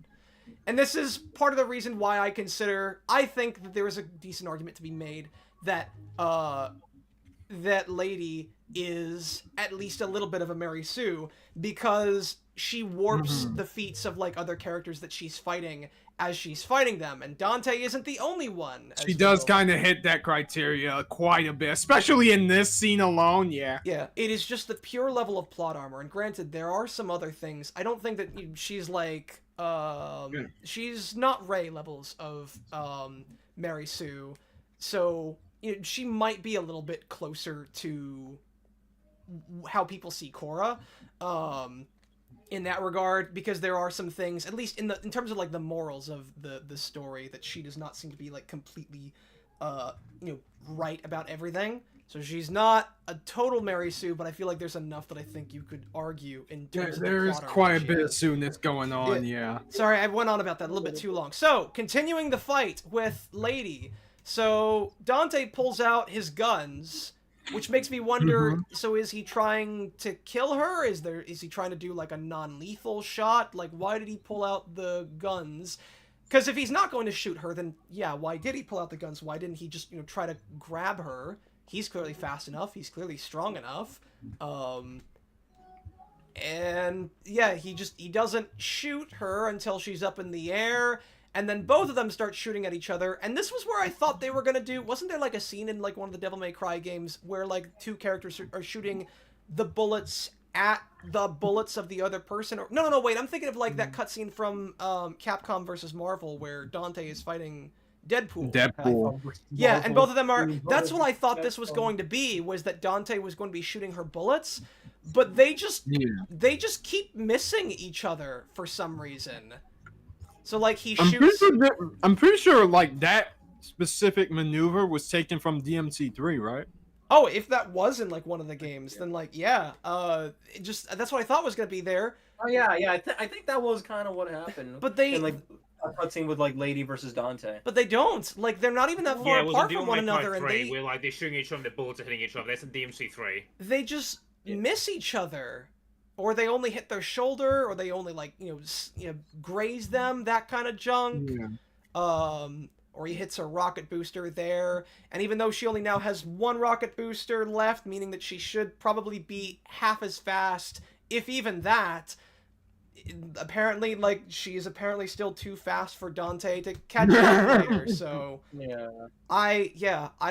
And this is part of the reason why I think that there is a decent argument to be made that, that Lady is at least a little bit of a Mary Sue, because she warps the feats of like other characters that she's fighting as she's fighting them, and Dante isn't the only one. She does kind of hit that criteria quite a bit, especially in this scene alone. Yeah, it is just the pure level of plot armor, and granted there are some other things. I don't think that she's like she's not Rey levels of Mary Sue, so she might be a little bit closer to how people see Korra in that regard, because there are some things, at least in terms of like the morals of the story, that she does not seem to be like completely right about everything. So she's not a total Mary Sue, but I feel like there's enough that I think you could argue in terms of the There's plot arc quite a that bit she of has. Sue-ness going on, yeah. Sorry, I went on about that a little bit too long. So, continuing the fight with Lady. So, Dante pulls out his guns, which makes me wonder, so is he trying to kill her? Is he trying to do like a non-lethal shot? Like, why did he pull out the guns? Because if he's not going to shoot her, then yeah, why did he pull out the guns? Why didn't he just, try to grab her? He's clearly fast enough. He's clearly strong enough. And yeah, he doesn't shoot her until she's up in the air. And then both of them start shooting at each other. And this was where I thought they were going to do... Wasn't there like a scene in like one of the Devil May Cry games where like two characters are shooting the bullets at the bullets of the other person? Or, no, wait. I'm thinking of like that cutscene from Capcom versus Marvel where Dante is fighting... Deadpool. Yeah, and both of them are... That's what I thought this was going to be, was that Dante was going to be shooting her bullets, but they just keep missing each other for some reason. So, like, he shoots... I'm pretty sure, like, that specific maneuver was taken from DMC3, right? Oh, if that was in, like, one of the games, then, like, yeah. That's what I thought was going to be there. Oh, yeah. I think that was kind of what happened. But they... And, like, a cutscene with like Lady versus Dante. But they don't. Like, they're not even that far apart from one another, and where like they're shooting each other, and the bullets are hitting each other. That's in DMC3. They just miss each other, or they only hit their shoulder, or they only like graze them, that kind of junk. Yeah. Or he hits a rocket booster there, and even though she only now has one rocket booster left, meaning that she should probably be half as fast, if even that. Apparently, like, she is apparently still too fast for Dante to catch up later, so... I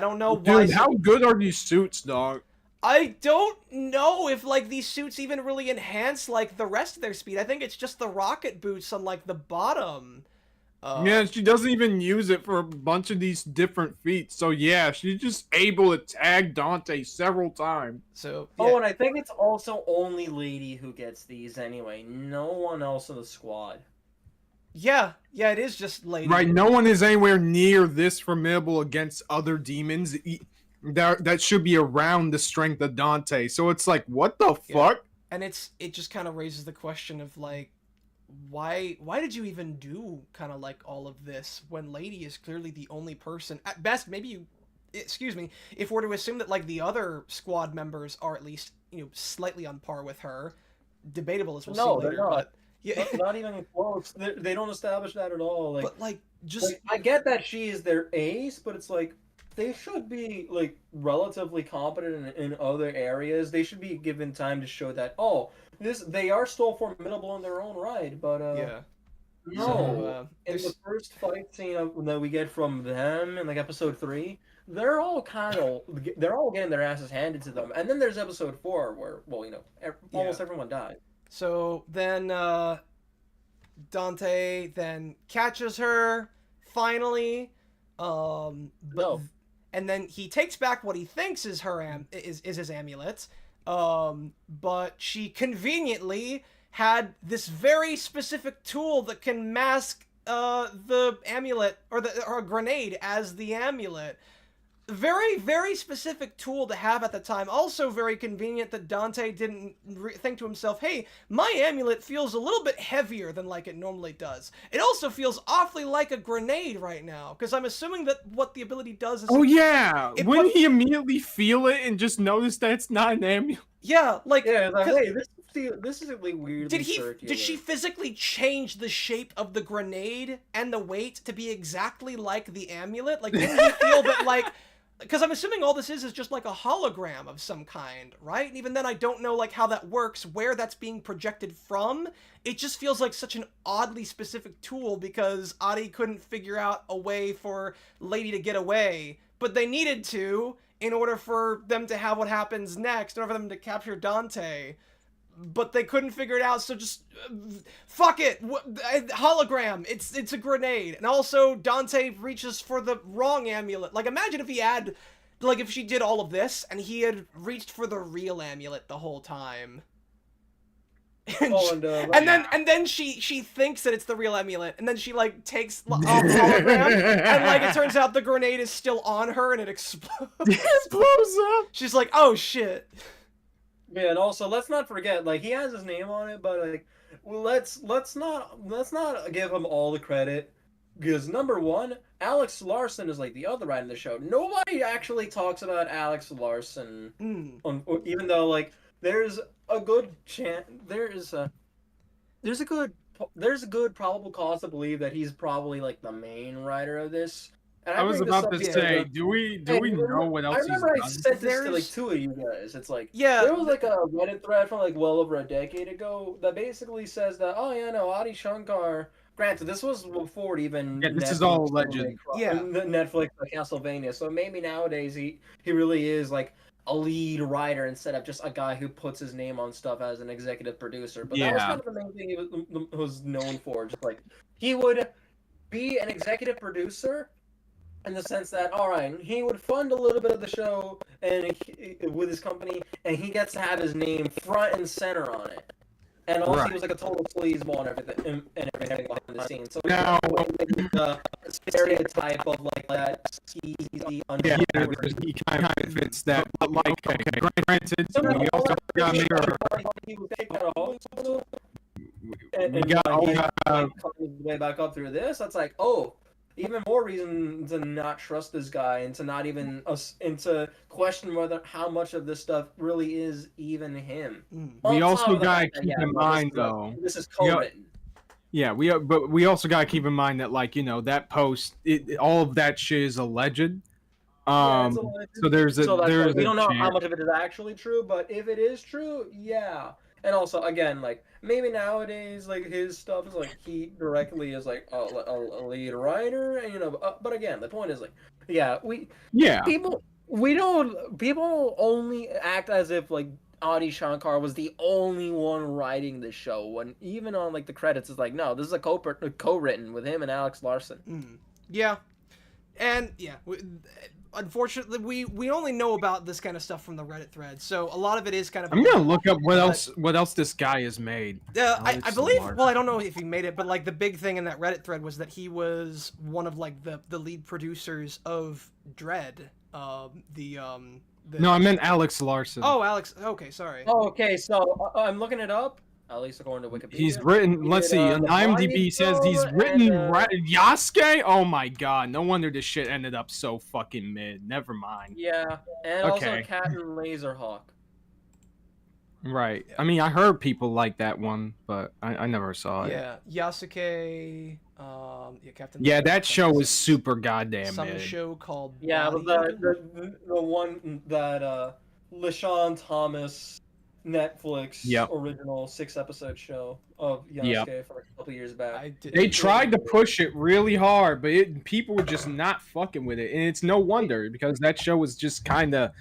don't know why... Dude, how good are these suits, dog? I don't know if, like, these suits even really enhance, like, the rest of their speed. I think it's just the rocket boots on, like, the bottom. Yeah, she doesn't even use it for a bunch of these different feats. So yeah, she's just able to tag Dante several times. So yeah. Oh, and I think it's also only Lady who gets these anyway. No one else in the squad. Yeah, it is just Lady. Right, no one is anywhere near this formidable against other demons that should be around the strength of Dante. So it's like, what the fuck? And it just kind of raises the question of like, why did you even do kind of like all of this when Lady is clearly the only person at best? Maybe if we're to assume that like the other squad members are at least slightly on par with her, debatable as we'll see later. They're not. But yeah, not even close. They don't establish that at all. Like, but like just I get that she is their ace, but it's like they should be like relatively competent in other areas. They should be given time to show that they are still formidable in their own right, but no. In the first fight scene that we get from them in like episode 3, they're all getting their asses handed to them, and then there's episode 4 where almost everyone died. So then Dante then catches her finally, and then he takes back what he thinks is his amulet. But she conveniently had this very specific tool that can mask the amulet or a grenade as the amulet. Very, very specific tool to have at the time. Also very convenient that Dante didn't think to himself, hey, my amulet feels a little bit heavier than like it normally does. It also feels awfully like a grenade right now, because I'm assuming that what the ability does is... Oh yeah! Wouldn't he immediately feel it and just notice that it's not an amulet? Yeah, like... Yeah, like, hey, this is really weird. Did she physically change the shape of the grenade and the weight to be exactly like the amulet? Like, didn't he feel that, like... Because I'm assuming all this is just like a hologram of some kind, right? And even then, I don't know like how that works, where that's being projected from. It just feels like such an oddly specific tool because Adi couldn't figure out a way for Lady to get away. But they needed to in order for them to have what happens next, in order for them to capture Dante. But they couldn't figure it out, so just fuck it. Hologram. It's a grenade. And also Dante reaches for the wrong amulet. Like imagine if he had, like if she did all of this and he had reached for the real amulet the whole time. and then she thinks that it's the real Emulet, and then she like takes off the hologram, and like it turns out the grenade is still on her, and it explodes. It blows up. She's like, oh shit. Yeah, and also let's not forget, like, he has his name on it, but like, let's not give him all the credit, because number one, Alex Larson is like the other writer in the show. Nobody actually talks about Alex Larson, even though like there's a good chance, there's a good probable cause to believe that he's probably like the main writer of this. And I was about to say, do we know what else he's done? I remember I sent this to like 2 of you guys. It's like, yeah, there was like a Reddit thread from like well over a decade ago that basically says that, oh yeah, no, Adi Shankar. Granted, this was before even. Yeah, this is all alleged. Yeah, Netflix, Castlevania. So maybe nowadays he really is like a lead writer instead of just a guy who puts his name on stuff as an executive producer. But that was kind of the main thing he was known for. Just like he would be an executive producer in the sense that, all right, he would fund a little bit of the show and with his company, and he gets to have his name front and center on it. And also, he was like a total sleazeball and everything behind the scenes. So now, the stereotype of like that skeezy, he kind of fits that. But like, okay, granted, we also got way back up through this. That's like, oh, even more reason to not trust this guy and to not even and to question whether how much of this stuff really is even him. We also gotta keep in mind though. This is co-written. Yeah, but we also gotta keep in mind that, like, you know, that post, all of that shit is alleged. So there's a we don't know how much of it is actually true, but if it is true, yeah. And also, again, like, maybe nowadays, like, his stuff is, like, he directly is, like, a lead writer, and, you know, but again, the point is, like, people only act as if, like, Adi Shankar was the only one writing the show, when even on, like, the credits, it's like, no, this is a co-written with him and Alex Larson. Yeah. And, yeah, unfortunately, we only know about this kind of stuff from the Reddit thread, so a lot of it is kind of. I'm gonna look up what else this guy has made. I believe. Well, I don't know if he made it, but like the big thing in that Reddit thread was that he was one of like the lead producers of Dread. No, I meant Alex Larson. Oh, Alex. Okay, sorry. Oh, okay. So I'm looking it up. At least according to Wikipedia. He's written, let's see, on IMDb says he's written Yasuke? Oh my god, no wonder this shit ended up so fucking mid. Never mind. Yeah, and also Cat and Laserhawk. Right. I mean, I heard people like that one, but I never saw it. Yeah, Yasuke, Captain. Yeah, that show was super goddamn some mid. Show called the one that LaShawn Thomas Netflix original 6-episode show of Yasuke for a couple years back. They tried to push it really hard, but people were just not fucking with it, and it's no wonder because that show was just kind of,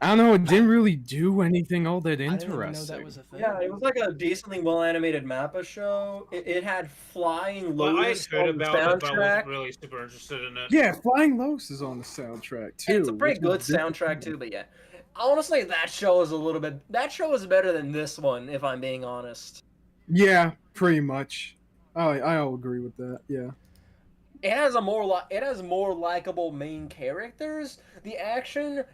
I don't know, it didn't really do anything all that interesting. I didn't know that was a thing. Yeah, it was like a decently well animated Mappa show. It had Flying Lotus I heard on the about soundtrack. it, but I wasn't really super interested in it. Yeah, Flying Lotus is on the soundtrack too. And it's a pretty good soundtrack too, but yeah. Honestly, that show is better than this one, if I'm being honest. Yeah, pretty much. I'll agree with that. Yeah. It has more likable main characters. The action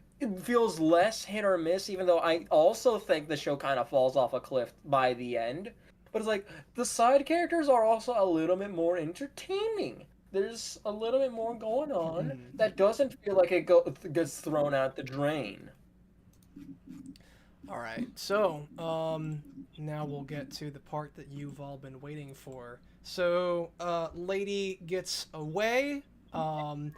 feels less hit or miss, even though I also think the show kind of falls off a cliff by the end. But it's like the side characters are also a little bit more entertaining. There's a little bit more going on that doesn't feel like it gets thrown out the drain. All right, so now we'll get to the part that you've all been waiting for. So, Lady gets away, and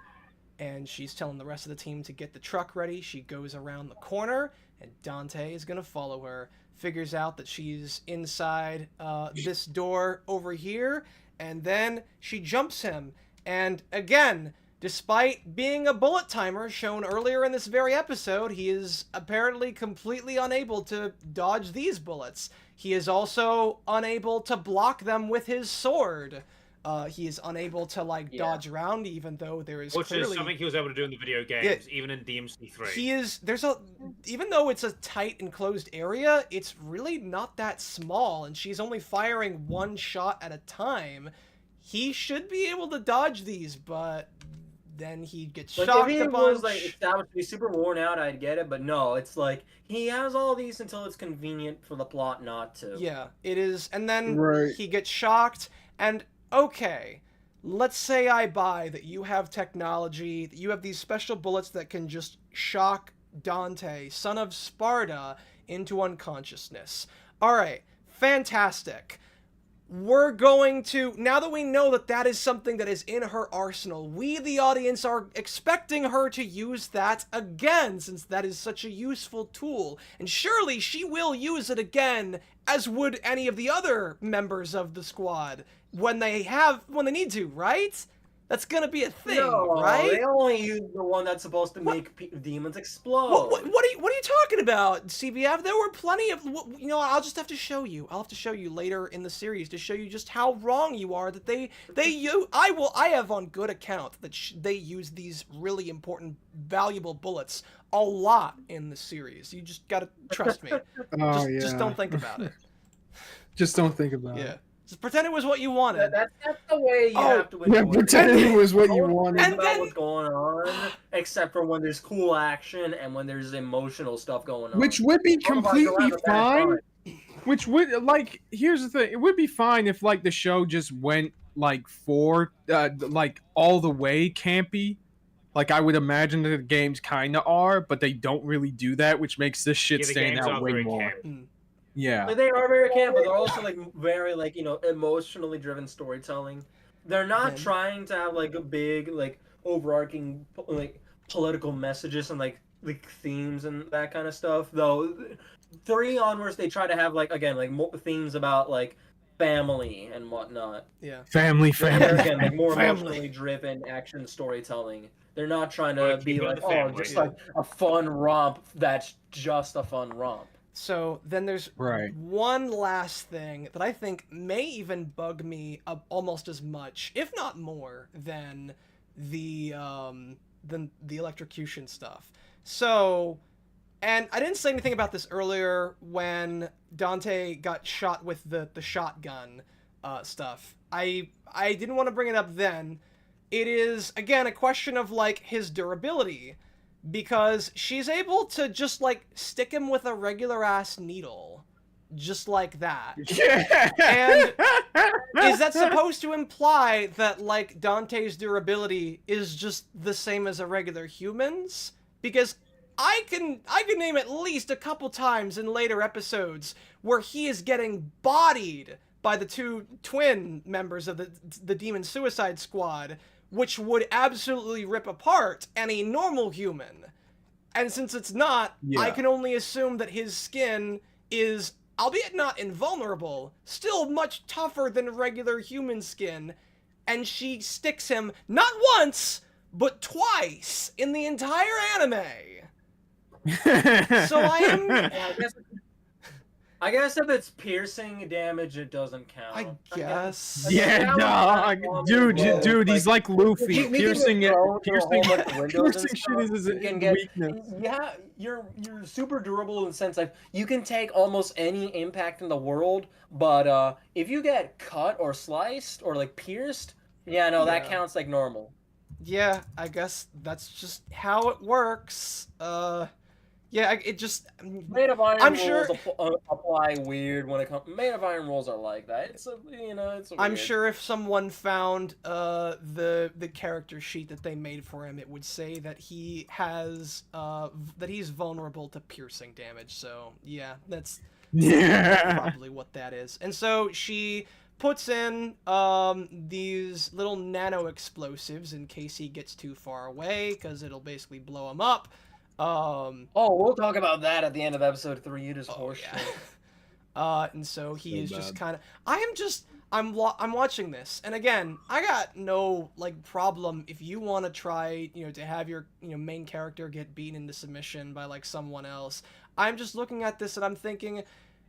she's telling the rest of the team to get the truck ready. She goes around the corner, and Dante is gonna follow her. Figures out that she's inside this door over here, and then she jumps him. And again, despite being a bullet timer shown earlier in this very episode, he is apparently completely unable to dodge these bullets. He is also unable to block them with his sword. He is unable to like dodge around, even though there is which clearly is something he was able to do in the video games, even in DMC3. he is even though it's a tight enclosed area, it's really not that small, and she's only firing one shot at a time. He should be able to dodge these, but then he gets shocked if he a bunch. was like established to be super worn out, I'd get it, but no, it's like he has all these until it's convenient for the plot not to. Yeah, it is, and then Right. he gets shocked, and okay, let's say I buy that you have technology, that you have these special bullets that can just shock Dante, son of Sparta, into unconsciousness. Alright, fantastic. We're going to, now that we know that that is something that is in her arsenal, we, the audience, are expecting her to use that again, since that is such a useful tool. And surely she will use it again, as would any of the other members of the squad, when they need to, right? That's gonna be a thing, right? They only use the one that's supposed to make demons explode. What are you talking about, CBF? There were plenty of, I'll just have to show you. I'll have to show you later in the series to show you just how wrong you are that I have on good account that they use these really important, valuable bullets a lot in the series. You just gotta trust me. Just don't think about it. Just don't think about it. Yeah. Just pretend it was what you wanted. That's the way you have to Yeah, pretend it was what you wanted. And about what's going on, except for when there's cool action and when there's emotional stuff going on. Which would be completely fine. Which would, like, here's the thing. It would be fine if, like, the show just went, like, all the way campy. Like, I would imagine that the games kind of are, but they don't really do that, which makes this shit stand out way more. Yeah. Like, they are very camp, but they're also like very like emotionally driven storytelling. They're not trying to have like a big like overarching like political messages and like themes and that kind of stuff. Though 3 onwards, they try to have like again like more themes about like family and whatnot. Yeah. Family. Again, like more emotionally driven action storytelling. They're not trying to be like just like a fun romp. That's just a fun romp. So then there's one last thing that I think may even bug me almost as much, if not more, than the electrocution stuff. So, and I didn't say anything about this earlier when Dante got shot with the shotgun stuff. I didn't want to bring it up then. It is, again, a question of, like, his durability. Because she's able to just, like, stick him with a regular-ass needle. Just like that. Yeah. And is that supposed to imply that, like, Dante's durability is just the same as a regular human's? Because I can name at least a couple times in later episodes where he is getting bodied by the 2 twin members of the Demon Suicide Squad, which would absolutely rip apart any normal human. And since it's not, I can only assume that his skin is, albeit not invulnerable, still much tougher than regular human skin, and she sticks him not once, but twice in the entire anime. So I guess if it's piercing damage, it doesn't count. I guess. Yeah, dog. Dude, he's like Luffy. Piercing shit is his weakness. Yeah, you're super durable in the sense that you can take almost any impact in the world, but if you get cut or sliced or like pierced, that counts like normal. Yeah, I guess that's just how it works. Yeah, it just. Made of Iron rules apply weird when it comes. Made of Iron rules are like that. It's it's. I'm sure if someone found the character sheet that they made for him, it would say that he has that he's vulnerable to piercing damage. So yeah, that's probably what that is. And so she puts in these little nano explosives in case he gets too far away, because it'll basically blow him up. We'll talk about that at the end of episode 3. You just horseshit. And so he is just kind of. I'm watching this, and again, I got no like problem if you want to try, to have your main character get beaten into submission by like someone else. I'm just looking at this and I'm thinking,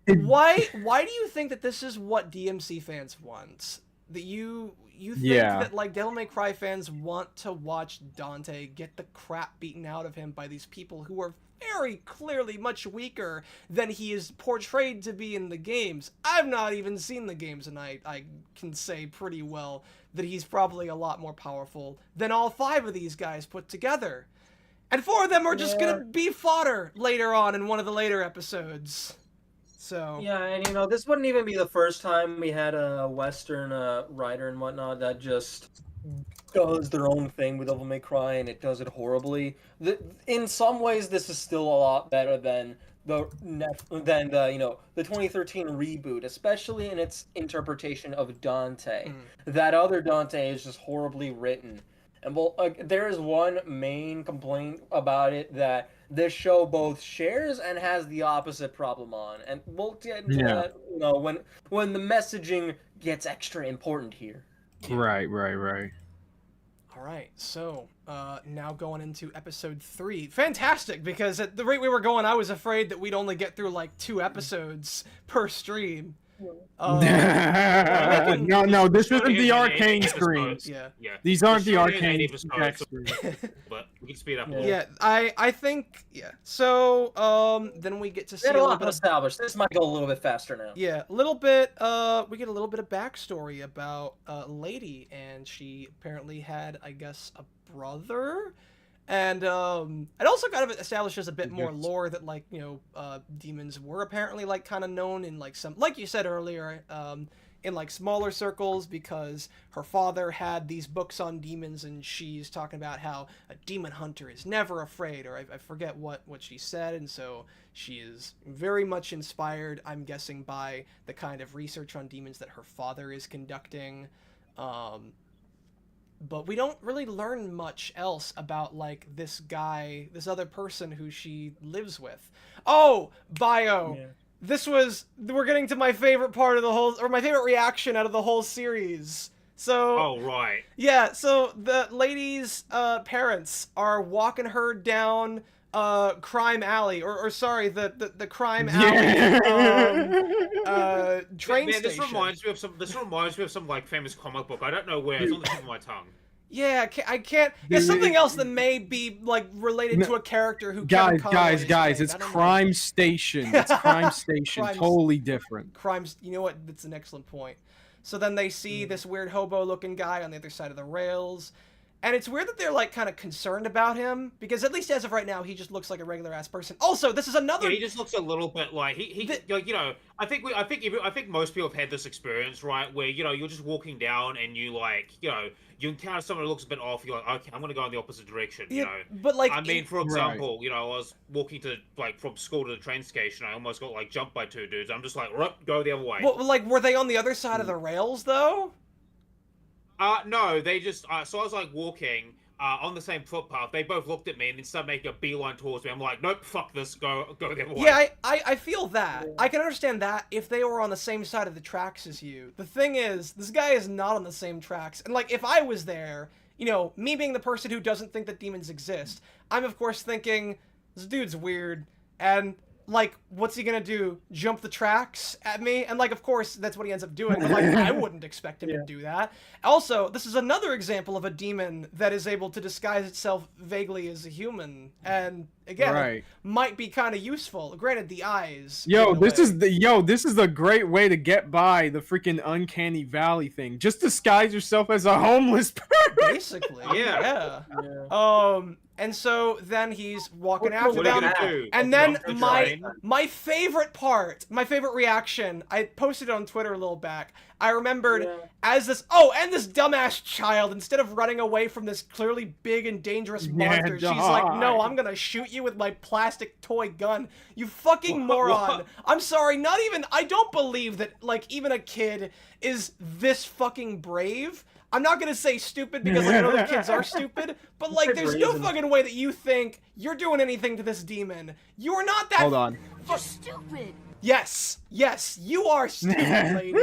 why do you think that this is what DMC fans want? that you think Yeah. that like Devil May Cry fans want to watch Dante get the crap beaten out of him by these people who are very clearly much weaker than he is portrayed to be in the games. I've not even seen the games, and I can say pretty well that he's probably a lot more powerful than all 5 of these guys put together. And 4 of them are just gonna be fodder later on in one of the later episodes. So yeah, and you know, this wouldn't even be the first time we had a Western writer and whatnot that just does their own thing with Devil May Cry, and it does it horribly. In some ways, this is still a lot better than the 2013 reboot, especially in its interpretation of Dante. That other Dante is just horribly written. And there is one main complaint about it that this show both shares and has the opposite problem on, and we'll get into that, you know, when the messaging gets extra important here. Right. all right, so now going into episode 3. Fantastic, because at the rate we were going, I was afraid that we'd only get through like 2 episodes per stream. No, this isn't the arcane streams. Yeah. These aren't the It's arcane only an streams. But we can speed up a little. Yeah, I think, yeah. So, then we get to see We had a a little lot bit of... established. This might go a little bit faster now. Yeah, a little bit, we get a little bit of backstory about Lady, and she apparently had, I guess, a brother? And it also kind of establishes a bit more lore that, like, you know, demons were apparently, like, kind of known in, like, some, like you said earlier, in, like, smaller circles, because her father had these books on demons, and she's talking about how a demon hunter is never afraid, or I forget what she said, and so she is very much inspired, I'm guessing, by the kind of research on demons that her father is conducting. But we don't really learn much else about, like, this guy, this other person who she lives with. Oh, bio! Yeah. We're getting to my favorite part of the whole, or my favorite reaction out of the whole series. So... Oh, right. Yeah, so the lady's parents are walking her down Crime Alley, or sorry, the Crime Alley train station. This reminds me of some like famous comic book. I don't know where. It's on the tip of my tongue. Yeah, I can't. It's something else that may be like related to a character who. Guys, it's Crime Station. It's Crime Station. Totally different. Crimes. You know what? That's an excellent point. So then they see this weird hobo-looking guy on the other side of the rails. And it's weird that they're, like, kind of concerned about him, because at least as of right now, he just looks like a regular-ass person. Also, this is another... Yeah, he just looks a little bit like... like, you know, I think most people have had this experience, right, where, you know, you're just walking down and you, like, you know, you encounter someone who looks a bit off, you're like, okay, I'm gonna go in the opposite direction, you know? But, like... I mean, for example, you know, I was walking to, like, from school to the train station, I almost got, like, jumped by 2 dudes. I'm just like, go the other way. Well, like, were they on the other side of the rails, though? No, they just, so I was, like, walking, on the same footpath. They both looked at me and then started making a beeline towards me. I'm like, nope, fuck this, go the other way. Yeah, I feel that. I can understand that if they were on the same side of the tracks as you. The thing is, this guy is not on the same tracks. And, like, if I was there, you know, me being the person who doesn't think that demons exist, I'm, of course, thinking, this dude's weird, and... like, what's he gonna do? Jump the tracks at me? And, like, of course, that's what he ends up doing, but, like, I wouldn't expect him to do that. Also, this is another example of a demon that is able to disguise itself vaguely as a human, and, again, might be kind of useful. Granted, the eyes... this is the great way to get by the freaking Uncanny Valley thing. Just disguise yourself as a homeless person! Basically, yeah. And so then he's walking after them, and then my favorite part, my favorite reaction, I posted it on Twitter a little back. I remembered as this, and this dumbass child, instead of running away from this clearly big and dangerous monster, she's like, no, I'm gonna shoot you with my plastic toy gun. You fucking moron. I'm sorry, I don't believe that, like, even a kid is this fucking brave. I'm not gonna say stupid because, like, other kids are stupid, but, like, there's no fucking way that you think you're doing anything to this demon. You are not that- Hold on. You're stupid! Yes, you are stupid, lady.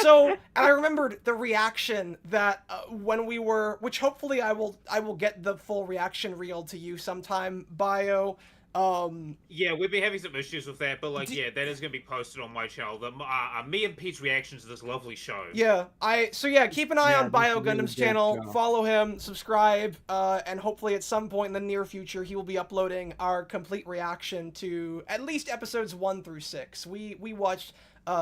So, and I remembered the reaction that when we were, which hopefully I will get the full reaction reel to you sometime, bio, Yeah, we've been having some issues with that, but like, yeah, that is going to be posted on my channel. Me and Pete's reactions to this lovely show. Yeah, keep an eye on Bio Gundam's channel, follow him, subscribe, and hopefully at some point in the near future he will be uploading our complete reaction to at least episodes 1 through 6. We watched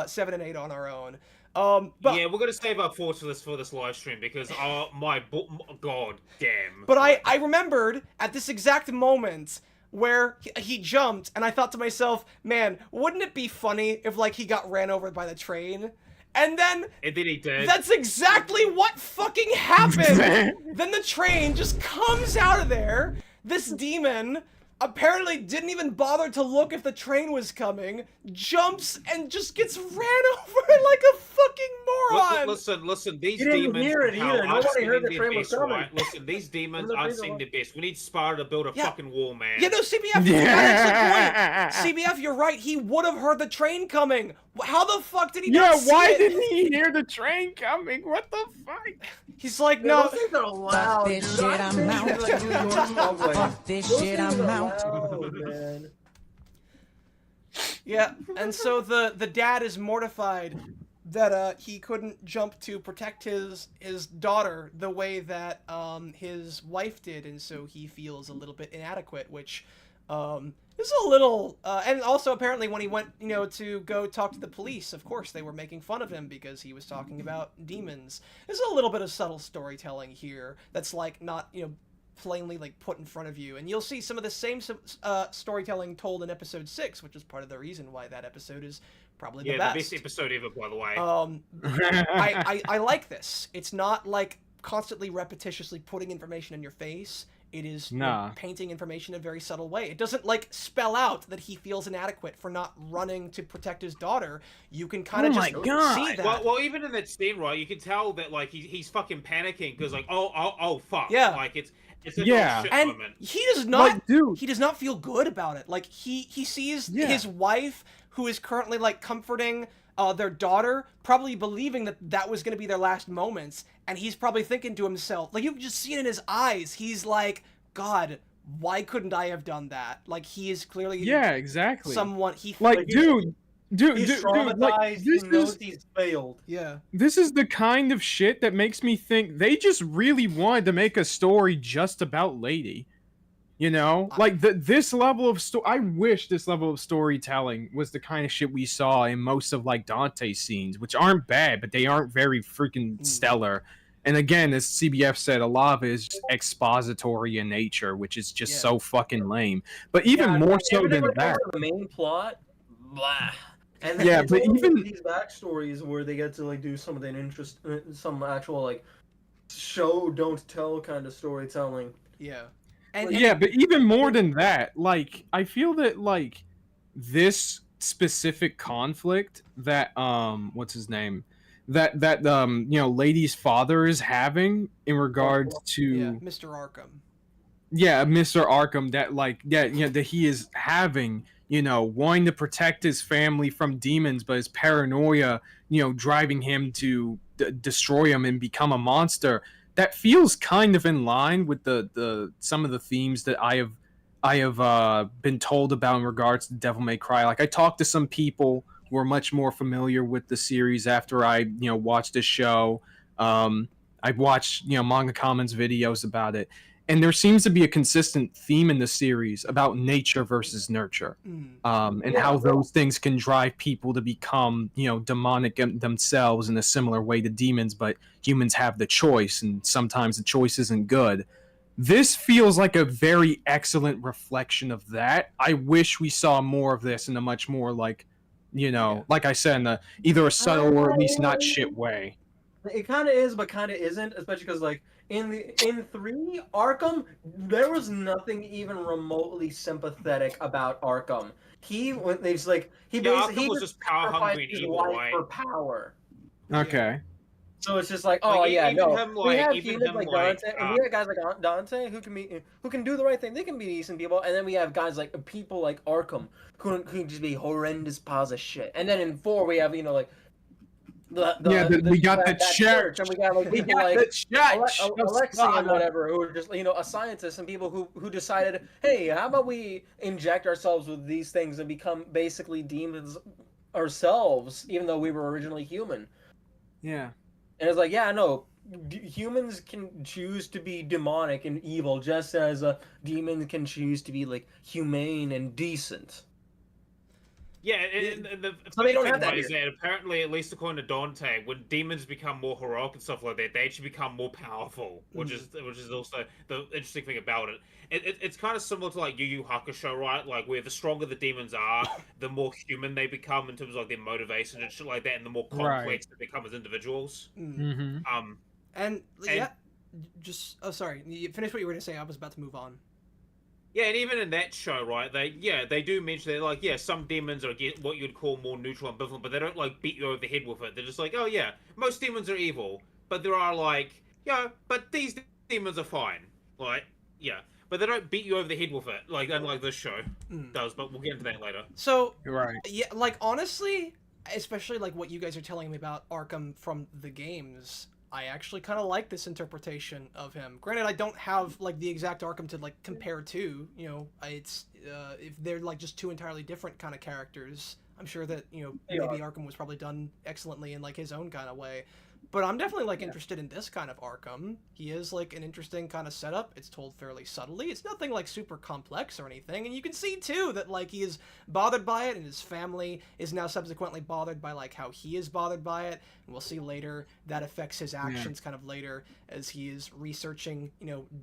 7 and 8 on our own. But yeah, we're gonna save our thoughts for this live stream because god damn. But I remembered at this exact moment where he jumped, and I thought to myself, man, wouldn't it be funny if like he got ran over by the train? And then he did. That's exactly what fucking happened. Then the train just comes out of there. This demon apparently didn't even bother to look if the train was coming, jumps and just gets ran over like a fucking moron. Listen, these You didn't demons hear it either. Nobody heard the train was coming. right? Listen, these demons aren't seeing the best. We need Sparta to build a fucking wall, man. Yeah, no, CBF, that's the point. CBF, you're right. He would have heard the train coming. How the fuck did he not see why it? didn't he hear the train coming? What the fuck? He's like, no. Those things are loud, dude. This shit, I'm out. Like New York subway. Fuck this Those shit, things I'm are out. loud, man. Yeah, and so the dad is mortified that he couldn't jump to protect his daughter the way that his wife did, and so he feels a little bit inadequate, which is a little and also apparently when he went to go talk to the police, of course they were making fun of him because he was talking about demons. There's a little bit of subtle storytelling here that's like not plainly like put in front of you, and you'll see some of the same storytelling told in episode 6, which is part of the reason why that episode is probably the best episode ever, by the way. I like this. It's not like constantly repetitiously putting information in your face. It is painting information in a very subtle way. It doesn't like spell out that he feels inadequate for not running to protect his daughter. You can kind of see that. Well, even in that scene, right, you can tell that like he's fucking panicking because like oh fuck, yeah, like it's a yeah, shit and moment. he does not. Like, dude, he does not feel good about it. Like he sees his wife, who is currently like comforting their daughter, probably believing that that was going to be their last moments, and he's probably thinking to himself, like you can just see it in his eyes. He's like, God, why couldn't I have done that? Like he is clearly exactly someone he's traumatized. Like, he knows he's failed. Yeah, this is the kind of shit that makes me think they just really wanted to make a story just about Lady. Like this level of I wish this level of storytelling was the kind of shit we saw in most of like Dante's scenes, which aren't bad, but they aren't very freaking stellar. And again, as CBF said, a lot of it is just expository in nature, which is just so fucking lame. But even more so than that, the main plot, blah. And then but even these backstories where they get to like do some of the some actual like show don't tell kind of storytelling. Yeah. But even more than that, like I feel that like this specific conflict that what's his name? That Lady's father is having in regards to Mr. Arkham. Yeah, Mr. Arkham, that that he is having, wanting to protect his family from demons, but his paranoia, driving him to destroy him and become a monster. That feels kind of in line with the some of the themes that I have been told about in regards to Devil May Cry. Like I talked to some people who are much more familiar with the series after I watched the show. I've watched Manga Commons videos about it, and there seems to be a consistent theme in the series about nature versus nurture, and how those things can drive people to become demonic themselves in a similar way to demons, but humans have the choice, and sometimes the choice isn't good. This feels like a very excellent reflection of that. I wish we saw more of this in a much more like I said, in either a subtle or at least not shit way. It kind of is, but kind of isn't, especially because like in 3 Arkham, there was nothing even remotely sympathetic about Arkham. He basically was just power hungry and evil, right? For power. Okay. So it's just like, we have humans like Dante, and we have guys like Dante who can do the right thing. They can be decent people, and then we have guys like people like Arkham who can just be horrendous piles of shit. And then in 4 we have We got the church, and we got like people like Alexei and whatever, who are just a scientists and people who decided, hey, how about we inject ourselves with these things and become basically demons ourselves, even though we were originally human. Yeah. And it's like, yeah, no, humans can choose to be demonic and evil, just as demons can choose to be like humane and decent. Yeah, and the So they don't have that is that apparently, at least according to Dante, when demons become more heroic and stuff like that, they actually become more powerful, which is also the interesting thing about it. It's kind of similar to like Yu Yu Hakusho, right? Like where the stronger the demons are, the more human they become in terms of like their motivation and shit like that, and the more complex they become as individuals. Mm-hmm. And yeah, just sorry, you finish what you were going to say. I was about to move on. Yeah, and even in that show, right? They do mention that, like, some demons are what you'd call more neutral and ambivalent, but they don't like beat you over the head with it. They're just like, oh yeah, most demons are evil, but there are like, but these demons are fine, like, but they don't beat you over the head with it, like unlike this show does. But we'll get into that later. So right, yeah, like honestly, especially like what you guys are telling me about Arkham from the games. I actually kind of like this interpretation of him. Granted, I don't have like the exact Arkham to like compare to. It's if they're like just two entirely different kind of characters. I'm sure that maybe Arkham was probably done excellently in like his own kind of way. But I'm definitely like interested in this kind of Arkham. He is like an interesting kind of setup. It's told fairly subtly. It's nothing like super complex or anything. And you can see too that like he is bothered by it, and his family is now subsequently bothered by like how he is bothered by it. And we'll see later that affects his actions kind of later as he is researching,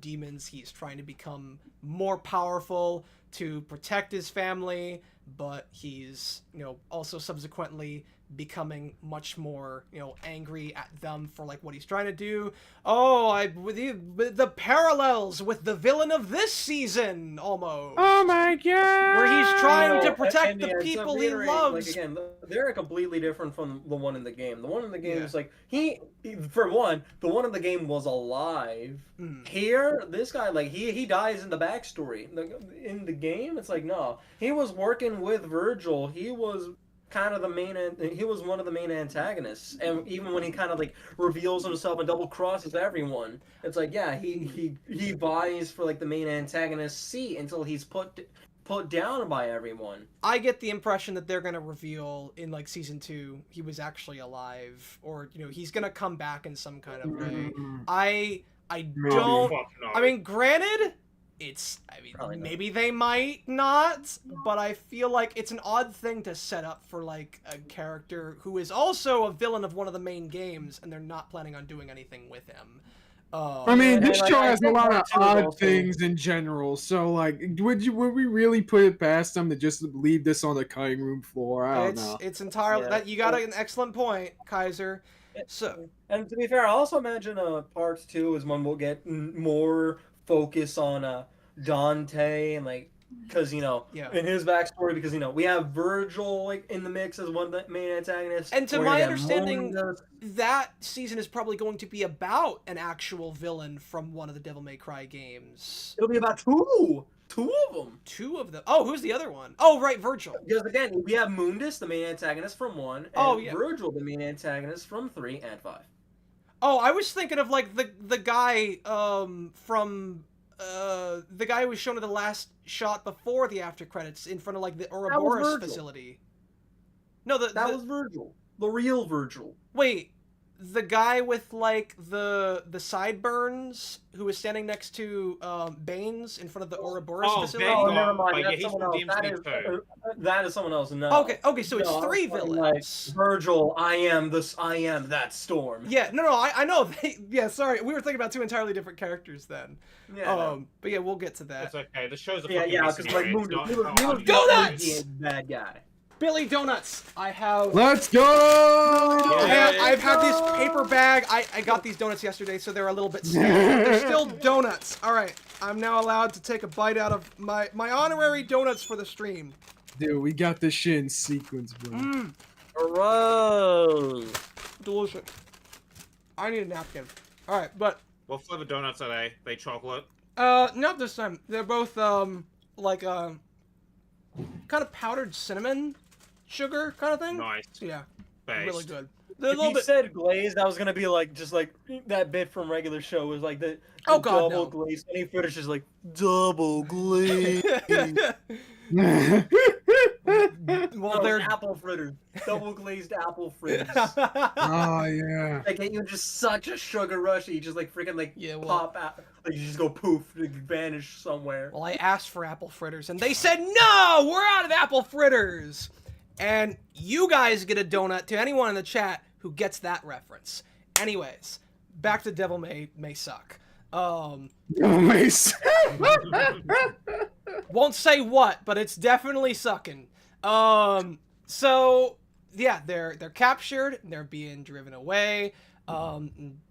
demons. He's trying to become more powerful to protect his family, but he's, also subsequently becoming much more, angry at them for like what he's trying to do. With the parallels with the villain of this season, almost. Oh my god! Where he's trying to protect the people he loves. Like, again, they're completely different from the one in the game. The one in the game is like for one, the one in the game was alive. Here, this guy like he dies in the backstory. In the game, it's like no, he was working with Virgil. He was kind of he was one of the main antagonists, and even when he kind of like reveals himself and double crosses everyone, it's like he vies for like the main antagonist's seat until he's put down by everyone. I get the impression that they're gonna reveal in like season 2 he was actually alive, or he's gonna come back in some kind of way. I don't. I mean, granted. Maybe they might not, but I feel like it's an odd thing to set up for, like, a character who is also a villain of one of the main games, and they're not planning on doing anything with him. I mean, this show has a lot of odd things in general, so, like, would we really put it past them to just leave this on the cutting room floor? I don't know. It's entirely... You got an excellent point, Kaiser. And to be fair, I also imagine part 2 is when we'll get more focus on Dante and like because in his backstory, because we have Virgil like in the mix as one of the main antagonists, and to my understanding that season is probably going to be about an actual villain from one of the Devil May Cry games. It'll be about two of them. Oh, who's the other one? Oh, right, Virgil. Because again, we have Mundus, the main antagonist from 1, and Virgil, the main antagonist from 3 and 5. Oh, I was thinking of like the guy from the guy who was shown in the last shot before the after credits in front of like the Ouroboros facility. No, that was Virgil. The real Virgil. Wait, the guy with like the sideburns who was standing next to Baines in front of the Ouroboros facility. Oh, never mind. That's someone else. That is someone else. No. Okay. So it's 3 villains. Like, Virgil, I am that storm. Yeah. No. I know. Sorry, we were thinking about 2 entirely different characters then. Yeah. But yeah, we'll get to that. It's okay. The show's a because like he was Donuts. Bad guy. Billy Donuts. I have. Let's go! I've had this paper bag. I got these donuts yesterday, so they're a little bit stale. They're still donuts. All right, I'm now allowed to take a bite out of my honorary donuts for the stream. Dude, we got this shit in sequence, bro. Bro. Delicious. I need a napkin. All right, but. What flavor donuts are they? They chocolate? Not this time. They're both like kind of powdered cinnamon sugar kind of thing. Nice. Yeah. Based. Really good. They're a If little he bit. said glazed, I was gonna be like, just like that bit from regular show was like the Oh, God, double no. glazed. Any footage is like double glazed. Well, No, they're. apple fritters, double glazed apple fritters. Oh yeah. Like you just such a sugar rush. You just like freaking like Yeah, well- pop out. Like you just go poof, like, vanish somewhere. Well, I asked for apple fritters, and they said, no, we're out of apple fritters. And you guys get a donut to anyone in the chat who gets that reference. Anyways, back to Devil May Suck. Mace. Won't say what, but it's definitely sucking. So, yeah, they're captured, they're being driven away.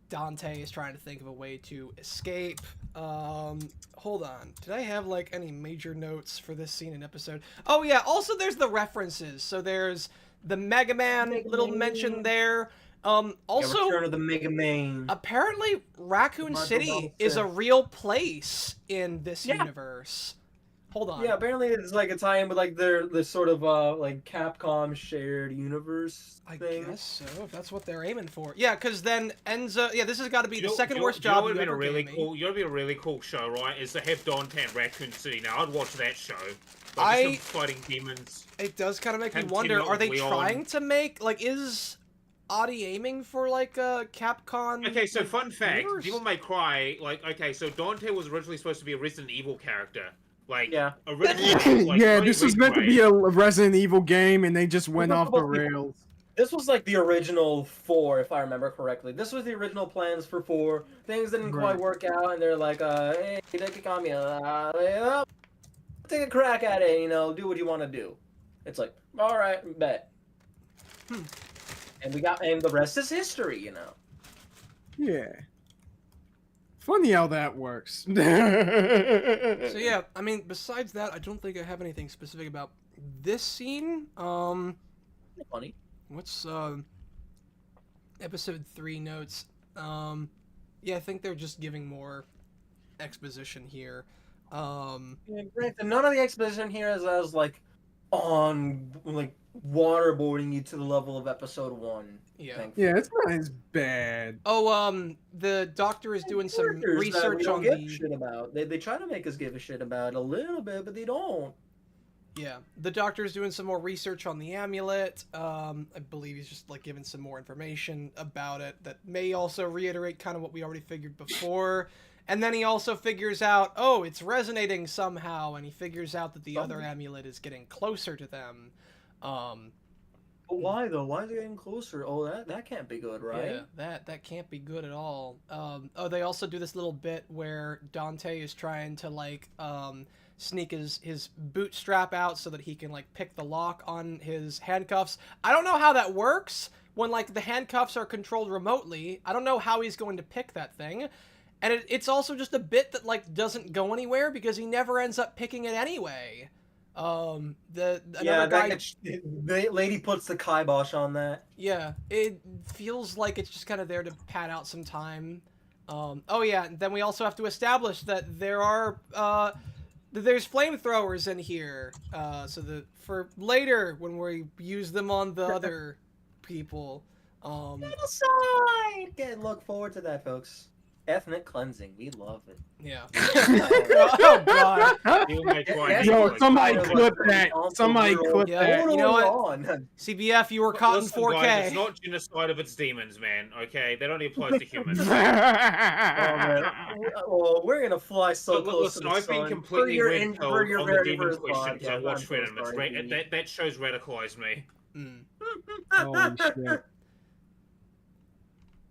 Dante is trying to think of a way to escape. Hold on. Did I have, like, any major notes for this scene and episode? Oh, yeah, also there's the references. So there's the Mega Man little mention there. Also, Return of the Mega Man. apparently Raccoon Michael City Donaldson. is a real place in this Yeah. universe. Hold on. Yeah, apparently it's like a tie-in with like their sort of like Capcom shared universe I thing. guess so, if that's what they're aiming for. Yeah, because then Enza... Yeah, this has got to be the second worst You know job what you would be a ever really gave cool. me. You know, what would be a really cool show, right? Is to have Dante and Raccoon City. Now, I'd watch that show. Like, just them fighting demons. It does kind of make me Have wonder, teamed up are they with Leon. trying to make... Like, is Adi aiming for, like, a Capcom... Okay, so like, fun fact: universe? Devil May Cry. Like, okay, so Dante was originally supposed to be a Resident Evil character. Like, Yeah. originally, like, Yeah, Tony this was meant to Ridgway- be a Resident Evil game, and they just went off the supposed to be- rails. This was like the original 4, if I remember correctly. This was the original plans for 4. Things didn't quite Right. work out, and they're like, hey, take a crack at it, you know, do what you want to do. It's like, all right, bet. And the rest is history, you know. Yeah. Funny how that works. So yeah, I mean, besides that, I don't think I have anything specific about this scene. Funny. What's episode 3 notes? Yeah, I think they're just giving more exposition here. Yeah, granted, none of the exposition here is as like on like waterboarding you to the level of episode 1. Yeah. thankfully. Yeah, it's not as bad. Oh, the doctor is doing some Characters that we research don't on give a the... shit about. They try to make us give a shit about it a little bit, but they don't. Yeah, the doctor is doing some more research on the amulet. I believe he's just like giving some more information about it that may also reiterate kind of what we already figured before. And then he also figures out, oh, it's resonating somehow, and he figures out that the other amulet is getting closer to them. But why though? Why is it getting closer? Oh, that can't be good, right? Yeah, that can't be good at all. Oh, they also do this little bit where Dante is trying to like sneak his bootstrap out so that he can like pick the lock on his handcuffs. I don't know how that works when like the handcuffs are controlled remotely. I don't know how he's going to pick that thing. And it's also just a bit that like doesn't go anywhere because he never ends up picking it anyway. The lady puts the kibosh on that. Yeah, it feels like it's just kind of there to pad out some time. Oh yeah, and then we also have to establish that there are there's flamethrowers in here, so that for later when we use them on the other people. Genocide! Look forward to that, folks. Ethnic cleansing, we love it. Yeah. Oh god. Yo, somebody clip that. Somebody clip Yeah, that. you know what? CBF, you were caught Listen, in 4K. guys, it's not genocide if it's demons, man. Okay, that only applies to humans. Well, we're gonna fly so close Listen, to the I've been sun. completely red pilled for your on the very demon first question because I podcast. watched I'm so Freedom. sorry, That show's radicalized me. Holy shit.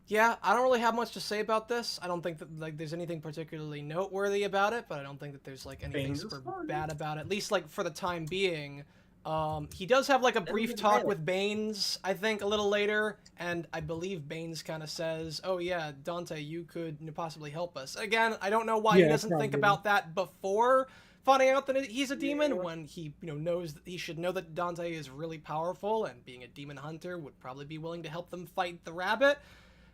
Yeah, I don't really have much to say about this. I don't think that like there's anything particularly noteworthy about it, but I don't think that there's like anything Baines is super fun. bad about it. At least like for the time being. He does have like a brief talk with Baines, I think, a little later, and I believe Baines kind of says, "Oh yeah, Dante, you could possibly help us." Again, I don't know why he doesn't think probably. about that before finding out that he's a demon, when he knows that he should know that Dante is really powerful, and being a demon hunter would probably be willing to help them fight the rabbit.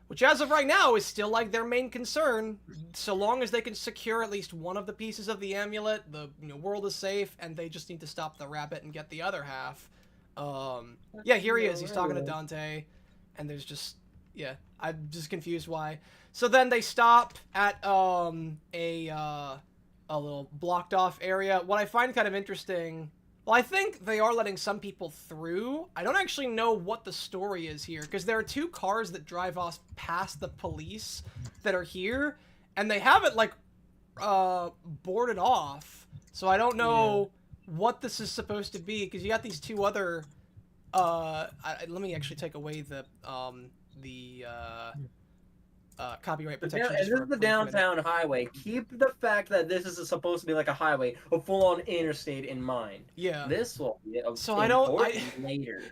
Which, as of right now, is still, like, their main concern. So long as they can secure at least one of the pieces of the amulet, the world is safe, and they just need to stop the rabbit and get the other half. Yeah, here he is. He's talking to Dante. and there's just I'm just confused why. So then they stop at a little blocked off area. What I find kind of interesting, well, I think they are letting some people through. I don't actually know what the story is here, because there are 2 cars that drive off past the police that are here, and they have it like boarded off. So I don't know what this is supposed to be, because you got these 2 other let me actually take away the copyright protection. This is the downtown highway. Keep the fact that this is supposed to be like a highway, a full-on interstate in mind. Yeah. This will be so later.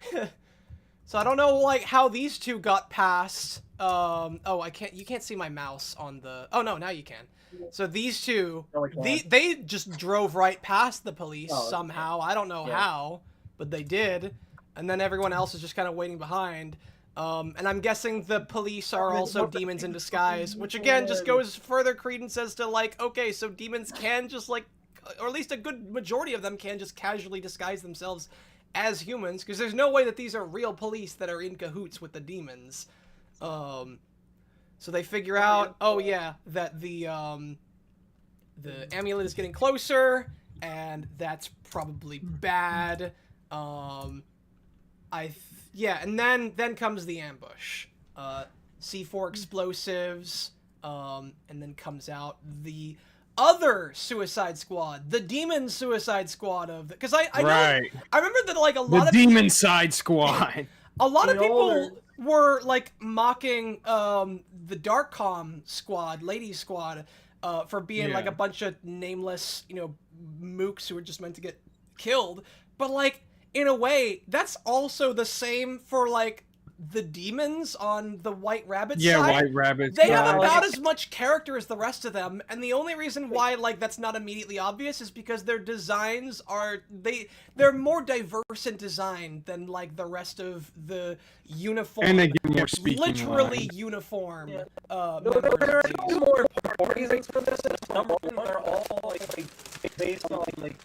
So I don't know like how these 2 got past. Oh, you can't see my mouse on the. Oh no, now you can. So these 2, they just drove right past the police somehow. I don't know how, but they did. And then everyone else is just kind of waiting behind. And I'm guessing the police are also demons in disguise, which again just goes further credence as to like, okay, so demons can just like, or at least a good majority of them can just casually disguise themselves as humans, because there's no way that these are real police that are in cahoots with the demons. So they figure out, oh yeah, that the amulet is getting closer, and that's probably bad. And then comes the ambush. C4 explosives, and then comes out the other Suicide Squad, the Demon Suicide Squad of the, because I remember that like a lot of Demon Side Squad. A lot of people were like mocking the Darkcom squad, Ladies Squad, for being like a bunch of nameless, mooks who were just meant to get killed. But like, in a way, that's also the same for like the demons on the White Rabbit side. Yeah, White Rabbits. They have about as much character as the rest of them, and the only reason why like that's not immediately obvious is because their designs are they're more diverse in design than like the rest of the uniform. And they get more speaking literally lines. Uniform. There are two more important reasons for this. Number one, they're all like based on like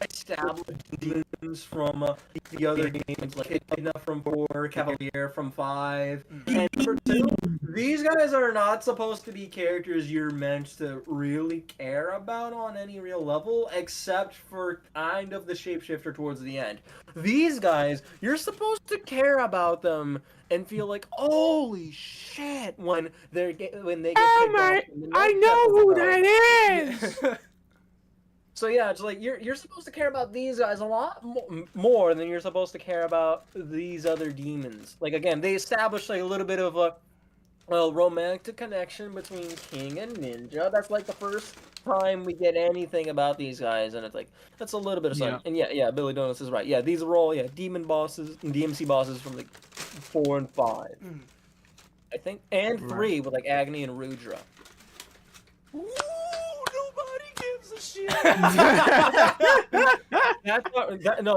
established demons from the other games, like Echidna from 4, Cavalier from 5, and number 2, these guys are not supposed to be characters you're meant to really care about on any real level, except for kind of the shapeshifter towards the end. These guys, you're supposed to care about them and feel like, holy shit, when they get I know who that is! So yeah, it's like you're supposed to care about these guys a lot more than you're supposed to care about these other demons. Like again, they established like a little bit of a romantic connection between King and Ninja. That's like the first time we get anything about these guys, and it's like that's a little bit of something. And yeah, Billy Donuts is right. Yeah, these are all demon bosses and DMC bosses from like 4 and 5, I think, and 3 with like Agni and Rudra.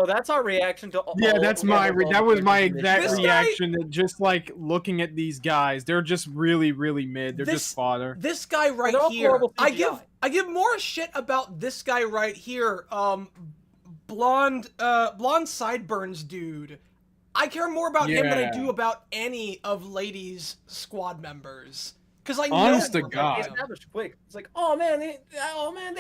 That's our reaction to all. Yeah, that's that was my exact reaction. That just like looking at these guys, they're just really, really mid. They're just fodder. This guy right here, I give more shit about this guy right here. Blonde sideburns dude. I care more about him than I do about any of Ladies Squad members. Because I know, honest to God, established quick. It's like, oh man, they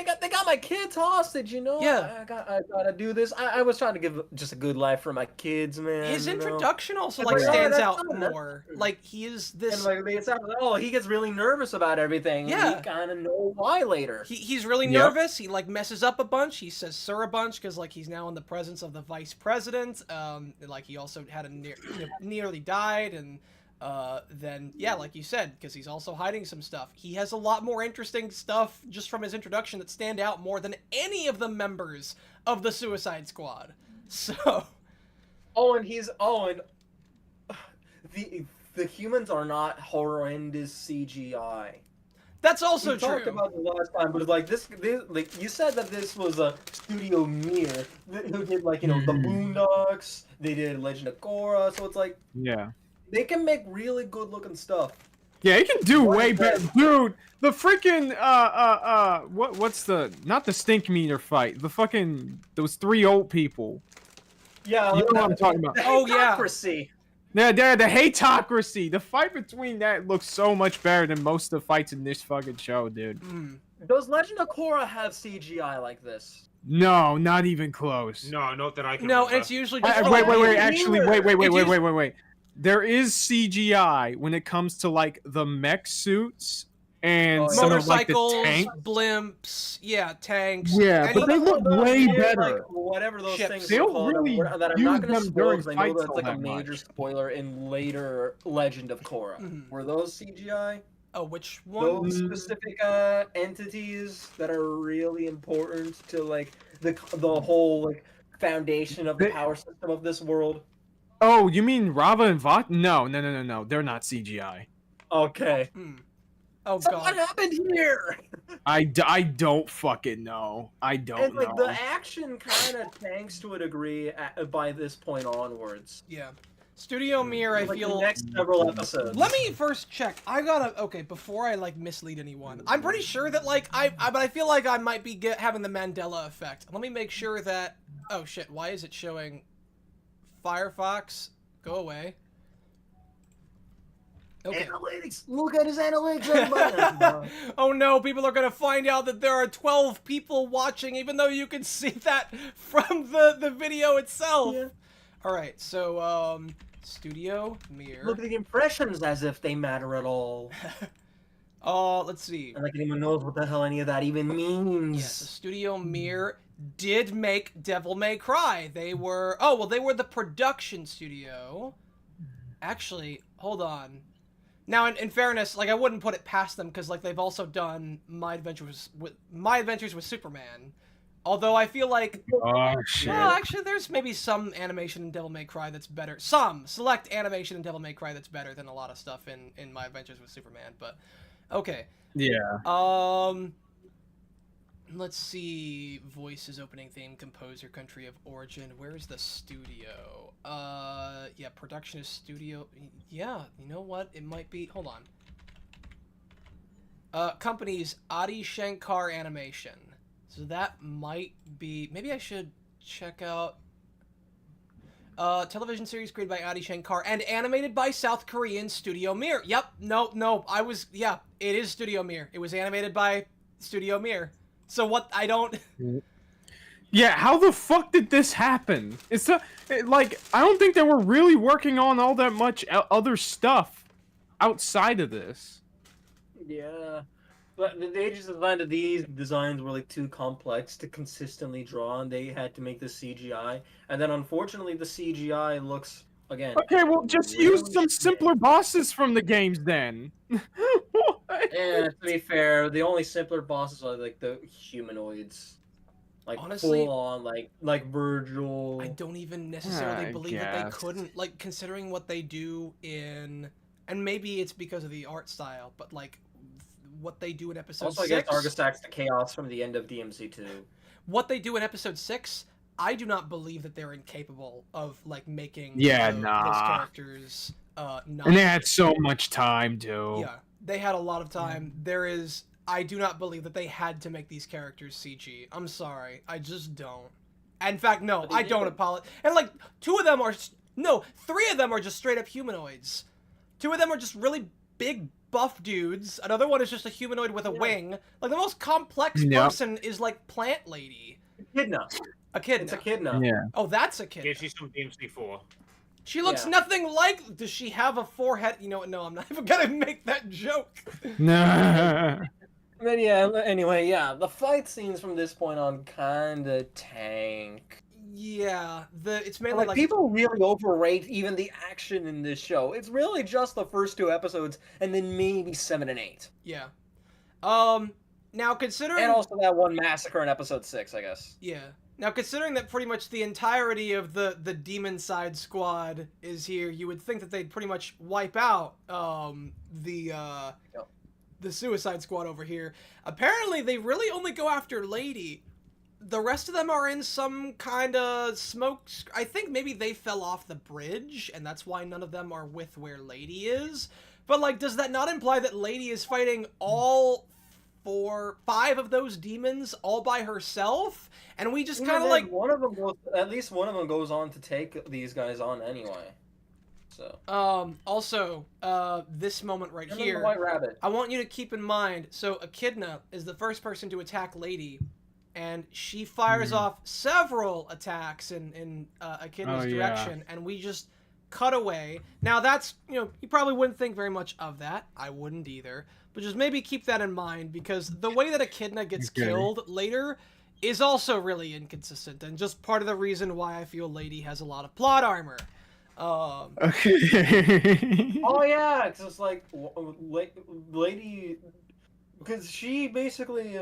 got my kids hostage, Yeah, I gotta do this. I was trying to give just a good life for my kids, man. His introduction also like stands out more. Like he is this. And like he gets really nervous about everything. Yeah, we kind of know why later. He's really nervous. He like messes up a bunch. He says "sir" a bunch because like he's now in the presence of the vice president. Like he also had nearly died and. Then, yeah, like you said, because he's also hiding some stuff. He has a lot more interesting stuff just from his introduction that stand out more than any of the members of the Suicide Squad. So... the humans are not horrendous CGI. That's also true. We talked about it last time, but it's like this like you said that this was a Studio Mir who did like, the Boondocks, they did Legend of Korra, so it's like... Yeah. They can make really good-looking stuff. Yeah, he can do way better, dude. The freaking what's the not the stink meter fight? The fucking those 3 old people. Yeah, you know what I'm talking about. Oh yeah, hypocrisy. The hateocracy. The fight between that looks so much better than most of the fights in this fucking show, dude. Does Legend of Korra have CGI like this? No, not even close. No, not that I can. No, remember. it's usually just Wait. Actually, wait. There is CGI when it comes to like the mech suits and some of like the motorcycles, tanks. blimps, yeah, tanks. Yeah, but they look way better. Like, whatever those Ships. things They are don't called, really that I'm use not going to them spoil during because I know fights that's all like a that major much. spoiler in later Legend of Korra. Were those CGI? Oh, which one? Those specific entities that are really important to like the whole like foundation of the power system of this world. Oh, you mean Rava and Vought? No. They're not CGI. Okay. Oh So god. what happened here? I don't fucking know. I don't And like know. the action kind of tanks to a degree by this point onwards. Yeah. Studio Mir, I Like feel. the next several episodes. Let me first check. I gotta. Okay, before I like mislead anyone, I'm pretty sure that like but I feel like I might be having the Mandela effect. Let me make sure that. Oh shit! Why is it showing? Firefox, go away. Okay. Analytics. Look at his analytics. Oh no, people are gonna find out that there are 12 people watching, even though you can see that from the video itself. Yeah. All right, so Studio Mir. Look at the impressions as if they matter at all. Let's see. And like anyone knows what the hell any of that even means. Yes, so Studio Mir did make Devil May Cry. They were they were the production studio. Actually, hold on. Now, in fairness, like I wouldn't put it past them because like they've also done My Adventures with Superman. Although I feel like, Oh shit. well, actually, there's maybe some animation in Devil May Cry that's better. Some select animation in Devil May Cry that's better than a lot of stuff in My Adventures with Superman. But okay. Yeah. Let's see. Voices, opening theme, composer, country of origin. Where's the studio? Yeah, production is studio. Yeah, you know what? It might be. Hold on. Companies Adi Shankar Animation. So that might be. Maybe I should check out. Television series created by Adi Shankar and animated by South Korean Studio Mir. Yep. No. Yeah, it is Studio Mir. It was animated by Studio Mir. So what? I don't. Yeah, how the fuck did this happen? Like I don't think they were really working on all that much other stuff outside of this. Yeah. But they just decided these designs were like too complex to consistently draw, and they had to make the CGI. And then unfortunately, the CGI looks again. Okay, well, just really use some simpler bosses from the games then. And to be fair, the only simpler bosses are like the humanoids, like Honestly, full on, like Virgil. I don't even necessarily I believe that they guess. couldn't, like, considering what they do in, and maybe it's because of the art style, but like what they do in episode Also, I 6. guess Argosax the Chaos from the end of DMC2. What they do in episode 6, I do not believe that they're incapable of like making those characters. Not And they had so much time too. Yeah, they had a lot of time. I do not believe that they had to make these characters CG. I'm sorry, I just don't. In fact, no, I don't apologize. And like 3 of them are just straight up humanoids. 2 of them are just really big buff dudes. Another one is just a humanoid with a wing. Like the most complex person is like Plant Lady. Echidna. It's Echidna. Yeah. Oh, that's Echidna. Yeah, she's from DMC4. She looks nothing like. Does she have a forehead? You know what? No, I'm not even gonna make that joke. Nah. Then anyway, the fight scenes from this point on kinda tank. Yeah, it's mainly like people really overrate even the action in this show. It's really just the first 2 episodes, and then maybe 7 and 8. Yeah. Now considering And also that one massacre in episode 6, I guess. Yeah. Now considering that pretty much the entirety of the Demon Side squad is here, you would think that they'd pretty much wipe out the Suicide Squad over here. Apparently, they really only go after Lady. The rest of them are in some kind of smoke. I think maybe they fell off the bridge, and that's why none of them are with where Lady is. But, like, does that not imply that Lady is fighting all 5 of those demons all by herself? And we just kind of like... at least one of them goes on to take these guys on anyway. So. Also, this moment right The here, White Rabbit. I want you to keep in mind. So Echidna is the first person to attack Lady, and she fires off several attacks in Echidna's direction, and we just cut away. Now that's, you probably wouldn't think very much of that. I wouldn't either. But just maybe keep that in mind, because the way that Echidna gets killed later is also really inconsistent, and just part of the reason why I feel Lady has a lot of plot armor. Okay. Oh yeah, because it's like Lady, because she basically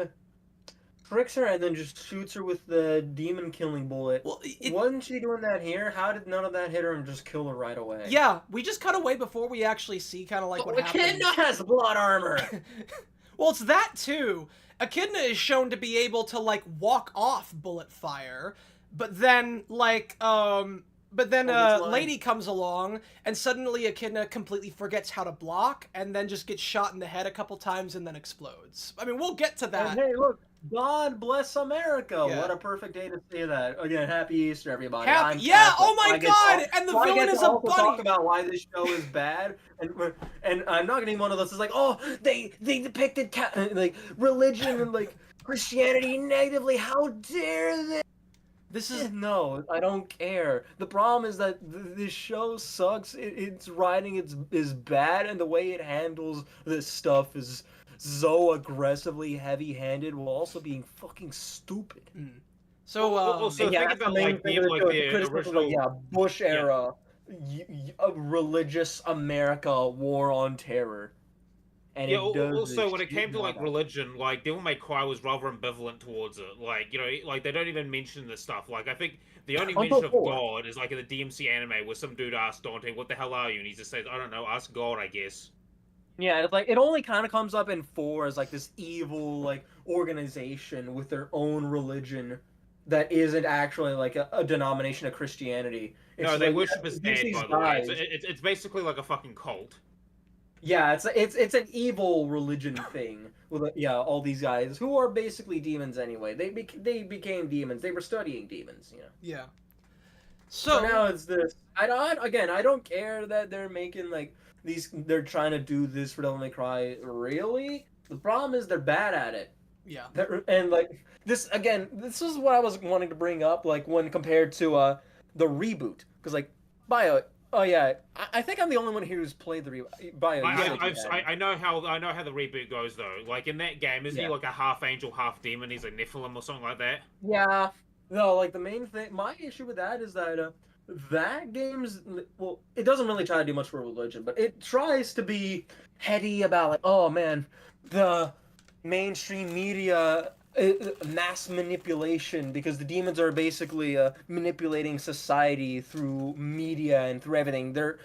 tricks her and then just shoots her with the demon killing bullet. Well, wasn't she doing that here? How did none of that hit her and just kill her right away? Yeah, we just cut away before we actually see kind of like what happens. Echidna has blood armor. Well, it's that too. Echidna is shown to be able to like walk off bullet fire, but then Lady comes along and suddenly Echidna completely forgets how to block and then just gets shot in the head a couple times and then explodes. I mean, we'll get to that. And hey, look, God bless America. Yeah. What a perfect day to say that. Again, happy Easter, everybody. Oh my God! And the villain is a bunny. Talk about why this show is bad, and I'm not getting one of those. It's like, oh, they depicted like religion and like Christianity negatively. How dare they? This is no, I don't care. The problem is that this show sucks. Its writing is bad, and the way it handles this stuff is so aggressively heavy-handed while also being fucking stupid. So, also think about like the original Bush era, religious America war on terror. And also when it came to like religion, like Devil May Cry was rather ambivalent towards it. Like, like they don't even mention this stuff. Like I think the only mention of God is like in the DMC anime where some dude asked Dante, "What the hell are you?" and he just says, "I don't know, ask God, I guess." Yeah, it's like it only kind of comes up in 4 as like this evil like organization with their own religion that isn't actually like a denomination of Christianity. No, they worship his dad, by the way. It's basically like a fucking cult. Yeah, it's an evil religion thing with all these guys who are basically demons anyway. They became demons. They were studying demons, Yeah. So now it's this. I don't care that they're making like these. They're trying to do this for Devil May Cry. Really, the problem is they're bad at it. Yeah. And like this again, this is what I was wanting to bring up. Like when compared to the reboot, because like Bio. Oh yeah, I think I'm the only one here who's played the Bio. I know how the reboot goes though. Like in that game, isn't he like a half angel, half demon? He's a Nephilim or something like that. Yeah. No, like the main thing. My issue with that is that that game's it doesn't really try to do much for religion, but it tries to be heady about like, oh man, the mainstream media. Mass manipulation, because the demons are basically manipulating society through media and through everything. They're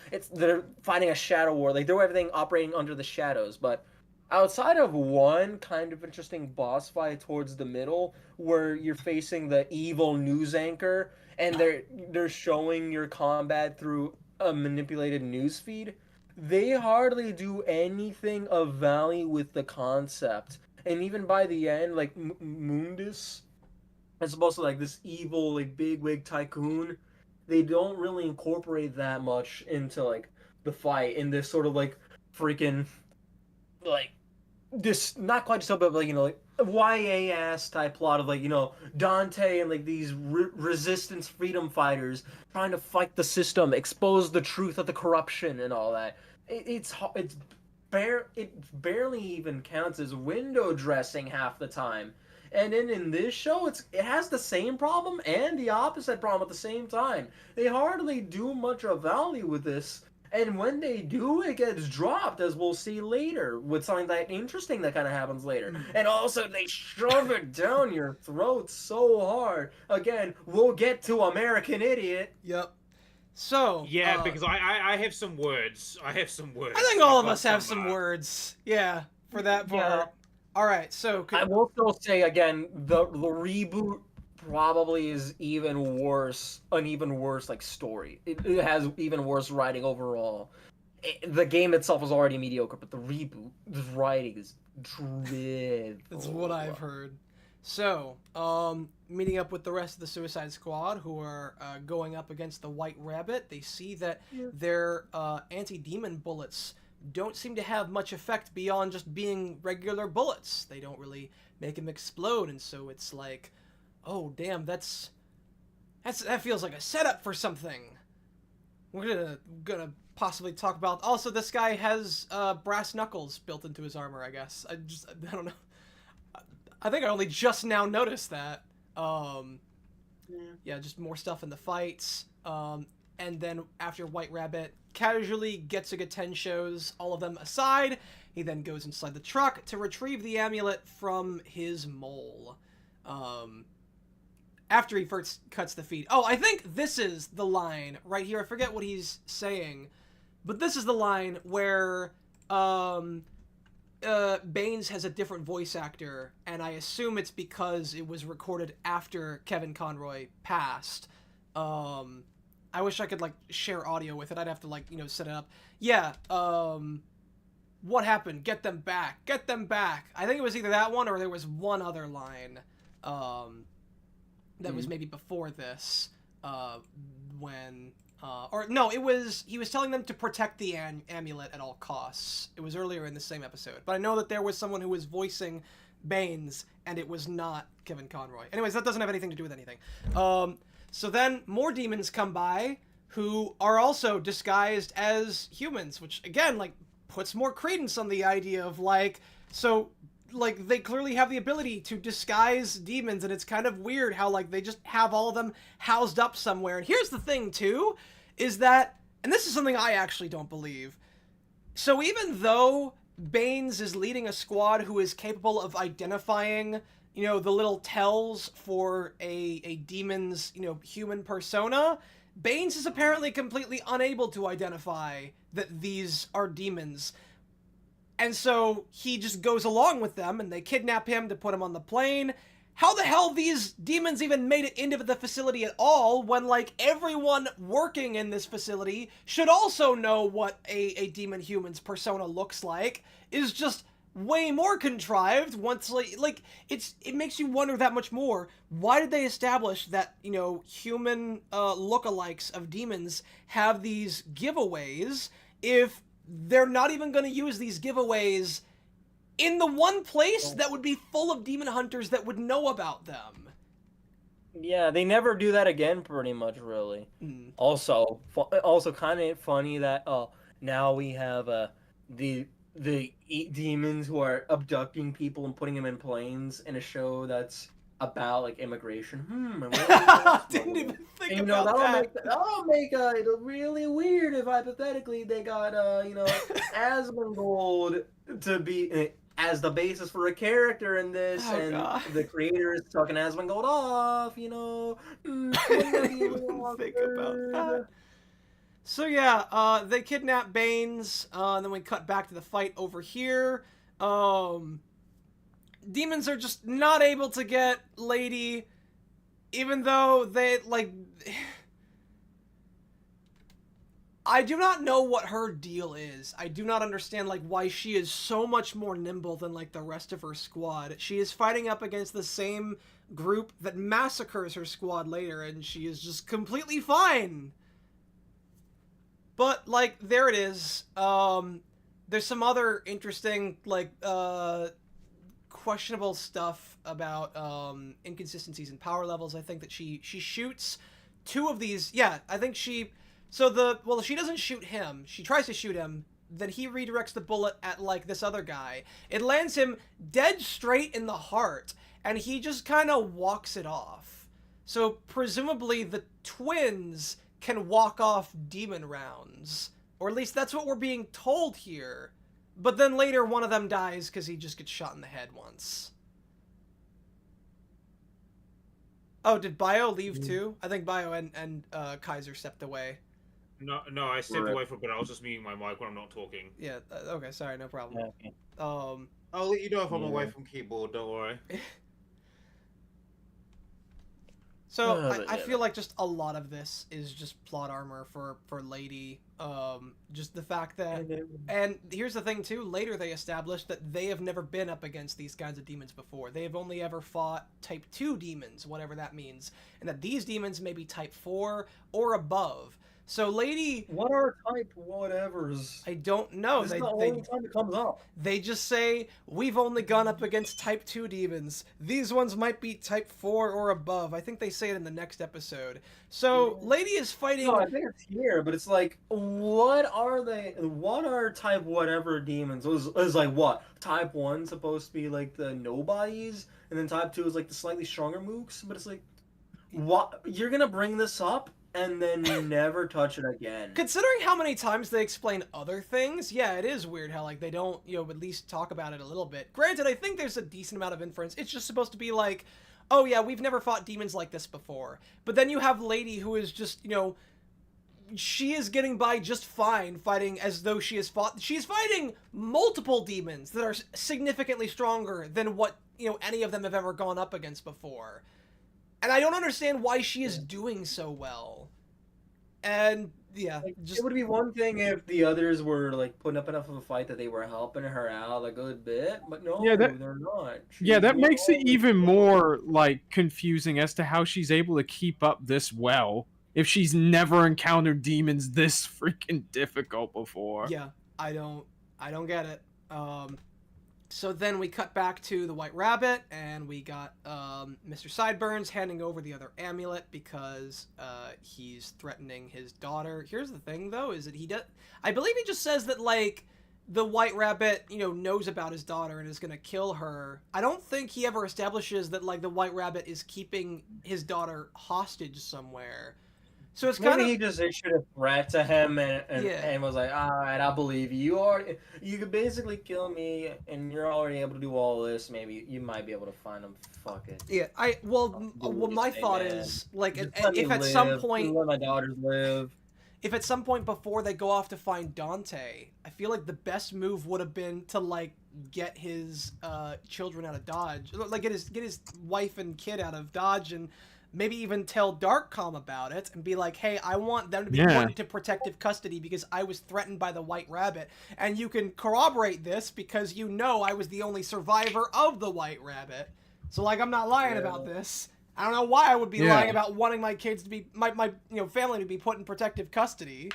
fighting a shadow war. Like they're everything operating under the shadows. But outside of one kind of interesting boss fight towards the middle, where you're facing the evil news anchor and they're showing your combat through a manipulated news feed, they hardly do anything of value with the concept. And even by the end, like Mundus is supposed to like this evil, like bigwig tycoon. They don't really incorporate that much into like the fight in this sort of like freaking like this not quite so, but like like YA ass type plot of like Dante and like these resistance freedom fighters trying to fight the system, expose the truth of the corruption and all that. It barely even counts as window dressing half the time. And then in this show, it has the same problem and the opposite problem at the same time. They hardly do much of value with this, and when they do, it gets dropped, as we'll see later, with something that interesting that kind of happens later. And also, they shove it down your throat so hard. Again, we'll get to American Idiot. Yep. So yeah, because I have some words. I think all of us have some words. Yeah, for that part. Yeah. All right, so I will still say again, the reboot probably is even worse. An even worse like story. It has even worse writing overall. The game itself is already mediocre, but the reboot, the writing is dreadful. That's what I've heard. So, meeting up with the rest of the Suicide Squad, who are going up against the White Rabbit, they see that their anti-demon bullets don't seem to have much effect beyond just being regular bullets. They don't really make them explode, and so it's like, oh damn, that feels like a setup for something. We're gonna possibly talk about. Also, this guy has brass knuckles built into his armor, I guess. I don't know. I think I only just now noticed that. Yeah, just more stuff in the fights. And then after White Rabbit casually gets shows all of them aside, he then goes inside the truck to retrieve the amulet from his mole. After he first cuts the feed. Oh, I think this is the line right here. I forget what he's saying, but this is the line where Baines has a different voice actor, and I assume it's because it was recorded after Kevin Conroy passed. I wish I could, like, share audio with it. I'd have to, like, set it up. Yeah, what happened? Get them back. Get them back. I think it was either that one or there was one other line, that was maybe before this, when... or no, he was telling them to protect the amulet at all costs. It was earlier in the same episode. But I know that there was someone who was voicing Baines, and it was not Kevin Conroy. Anyways, that doesn't have anything to do with anything. So then more demons come by, who are also disguised as humans, which, again, like, puts more credence on the idea of, like, so... like, they clearly have the ability to disguise demons, and it's kind of weird how, like, they just have all of them housed up somewhere. And here's the thing, too, is that, and this is something I actually don't believe, so even though Baines is leading a squad who is capable of identifying, the little tells for a demon's, human persona, Baines is apparently completely unable to identify that these are demons. And so he just goes along with them, and they kidnap him to put him on the plane. How the hell these demons even made it into the facility at all when, like, everyone working in this facility should also know what a demon human's persona looks like, is just way more contrived once, like it makes you wonder that much more. Why did they establish that, human lookalikes of demons have these giveaways if they're not even going to use these giveaways in the one place that would be full of demon hunters that would know about them? Yeah, they never do that again, pretty much, really. Also kind of funny that now we have the demons who are abducting people and putting them in planes in a show that's about, like, immigration. Didn't even think about that. That'll make it really weird if hypothetically they got Asmongold to be as the basis for a character in this, God. The creator is talking Asmongold off. Didn't even think about that. So yeah, they kidnap Baines, and then we cut back to the fight over here. Demons are just not able to get Lady, even though they, like... I do not know what her deal is. I do not understand, like, why she is so much more nimble than, like, the rest of her squad. She is fighting up against the same group that massacres her squad later, and she is just completely fine. But, like, there it is. There's some other interesting, like, questionable stuff about inconsistencies in power levels. I think that she shoots two of these. Yeah, I think she... So she doesn't shoot him. She tries to shoot him. Then he redirects the bullet at, like, this other guy. It lands him dead straight in the heart, and he just kind of walks it off. So presumably the twins can walk off demon rounds. Or at least that's what we're being told here. But then later one of them dies because he just gets shot in the head once. Oh, did Bio leave too? I think Bio and Kaiser stepped away. No, I stepped away from it, but I was just muting my mic when I'm not talking. Yeah, okay, sorry, no problem. Yeah. I'll let you know if I'm away from keyboard, don't worry. So I feel like just a lot of this is just plot armor for Lady. Just the fact that, and here's the thing too. Later they established that they have never been up against these kinds of demons before. They have only ever fought Type 2 demons, whatever that means, and that these demons may be Type 4 or above. So Lady, what are Type whatevers? I don't know. This is the only time it comes up. They just say, we've only gone up against Type 2 demons. These ones might be Type 4 or above. I think they say it in the next episode. So, Lady is fighting... No, I think it's here, but it's like, what are they? What are Type whatever demons? It was like, what? Type 1 supposed to be like the nobodies, and then Type 2 is like the slightly stronger mooks, but it's like, what? You're gonna bring this up? And then never touch it again. Considering how many times they explain other things, yeah, it is weird how, like, they don't, at least talk about it a little bit. Granted, I think there's a decent amount of inference. It's just supposed to be like, oh yeah, we've never fought demons like this before. But then you have Lady who is just, she is getting by just fine fighting as though she has fought. She's fighting multiple demons that are significantly stronger than what, any of them have ever gone up against before. And I don't understand why she is doing so well. And, yeah. It would be one thing if the others were, like, putting up enough of a fight that they were helping her out a good bit, but no, they're not. That makes it even more, like, confusing as to how she's able to keep up this well if she's never encountered demons this freaking difficult before. Yeah, I don't get it. So then we cut back to the White Rabbit, and we got Mr. Sideburns handing over the other amulet because he's threatening his daughter. Here's the thing, though, is that I believe he just says that, like, the White Rabbit, knows about his daughter and is going to kill her. I don't think he ever establishes that, like, the White Rabbit is keeping his daughter hostage somewhere. So it's kind of... he just issued a threat to him and was like, all right, I believe you. You could basically kill me, and you're already able to do all this. Maybe you might be able to find him. Fuck it. Yeah, my thought is, like, if at some point... let my daughters live. If at some point before they go off to find Dante, I feel like the best move would have been to, like, get his children out of Dodge. Like, get his wife and kid out of Dodge, and... maybe even tell Darkcom about it and be like, hey, I want them to be put into protective custody because I was threatened by the White Rabbit. And you can corroborate this because I was the only survivor of the White Rabbit. So, like, I'm not lying about this. I don't know why I would be lying about wanting my kids to be, my family to be put in protective custody.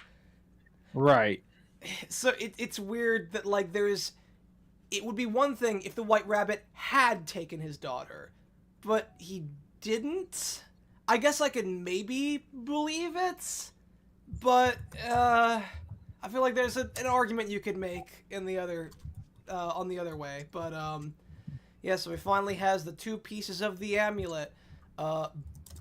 Right. So it's weird that, like, it would be one thing if the White Rabbit had taken his daughter, but he didn't. I guess I could maybe believe it, but I feel like there's an argument you could make in the other on the other way. But yeah, so he finally has the two pieces of the amulet, and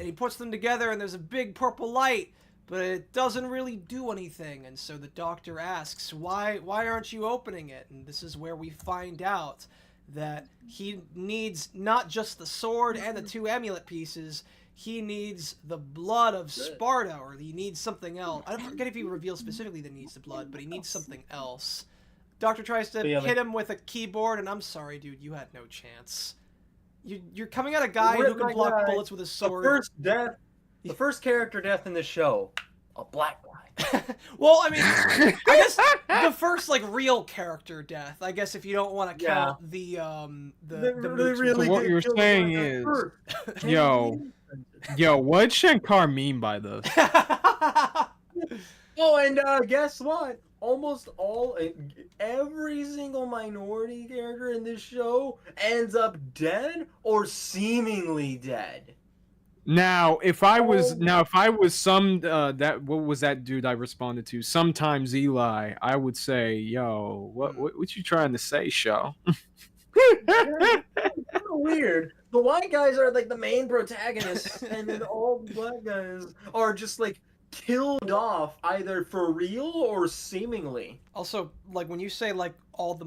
he puts them together, and there's a big purple light, but it doesn't really do anything. And so the doctor asks, why aren't you opening it? And this is where we find out that he needs not just the sword and the two amulet pieces, he needs the blood of Sparta, or he needs something else. I don't forget if he reveals specifically that he needs the blood, but he needs something else. Doctor tries to hit him with a keyboard, and I'm sorry, dude, you had no chance. You're coming at a guy who can block bullets with a sword. The first character death in the show, a black guy. Well, I mean, I guess the first, like, real character death, I guess, if you don't want to count the So what you're saying is, yo, what'd Shankar mean by this? Oh, and guess what? Every single minority character in this show ends up dead or seemingly dead. Now, if I was some what was that dude I responded to? Sometimes Eli, I would say, yo, what you trying to say, show? Weird. The white guys are like the main protagonists, and then all the black guys are just like killed off either for real or seemingly. Also, like, when you say like all the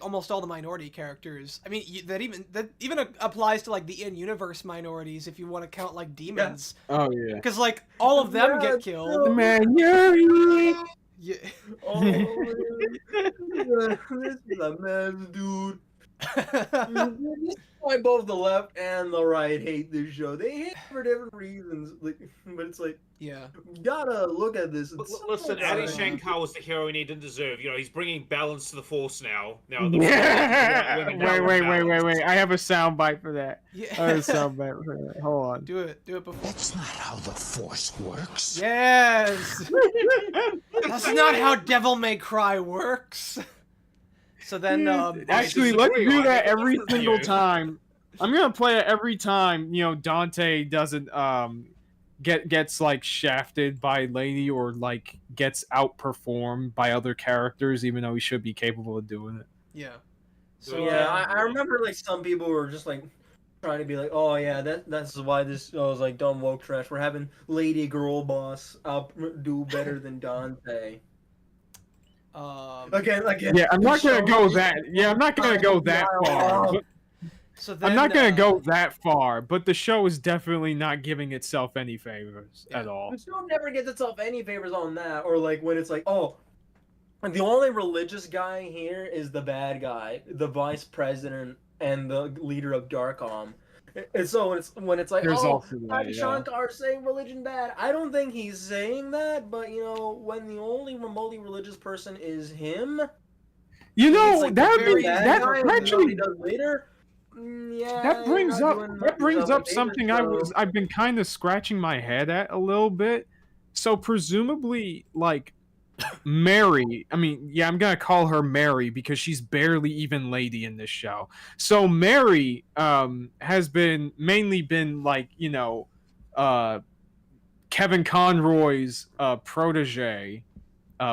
almost all the minority characters, I mean that even applies to like the in-universe minorities if you want to count like demons. Yeah. Oh yeah. Because like all of them get killed. Man, yeah. Oh, this is a mess, dude. why both the left and the right hate this show. They hate it for different reasons, like, but it's like, yeah, you gotta look at this. Listen, Adi Shankar was the hero he didn't deserve. You know, he's bringing balance to the Force now. Now, the wait. I have a soundbite for that. yeah. I have a soundbite for that. Hold on. Do it before. That's not how the Force works. Yes. That's not how Devil May Cry works. So then, actually, let's do that every single time. I'm gonna play it every time. You know, Dante doesn't gets like shafted by Lady or like gets outperformed by other characters, even though he should be capable of doing it. yeah. So yeah, I remember like some people were just like trying to be like, oh yeah, that's why this show is like dumb woke trash. We're having Lady Girl Boss do better than Dante. Again. Yeah, I'm not gonna go that. Yeah, I'm not gonna go that far. So then, I'm not gonna go that far, but the show is definitely not giving itself any favors at all. The show never gets itself any favors on that, or like when it's like, oh, the only religious guy here is the bad guy, the vice president and the leader of Darkom. And so when it's like, There's oh, also that, Shankar saying religion bad. I don't think he's saying that, but you know, when the only remotely religious person is him, You know, like that the very be bad that guy, and actually he does later. Yeah, that brings you're up not doing that brings yourself a up favor, something so- I've been kind of scratching my head at a little bit. So presumably, like Mary, I mean, yeah, I'm gonna call her Mary because she's barely even Lady in this show. So Mary has mainly been like, you know, Kevin Conroy's protege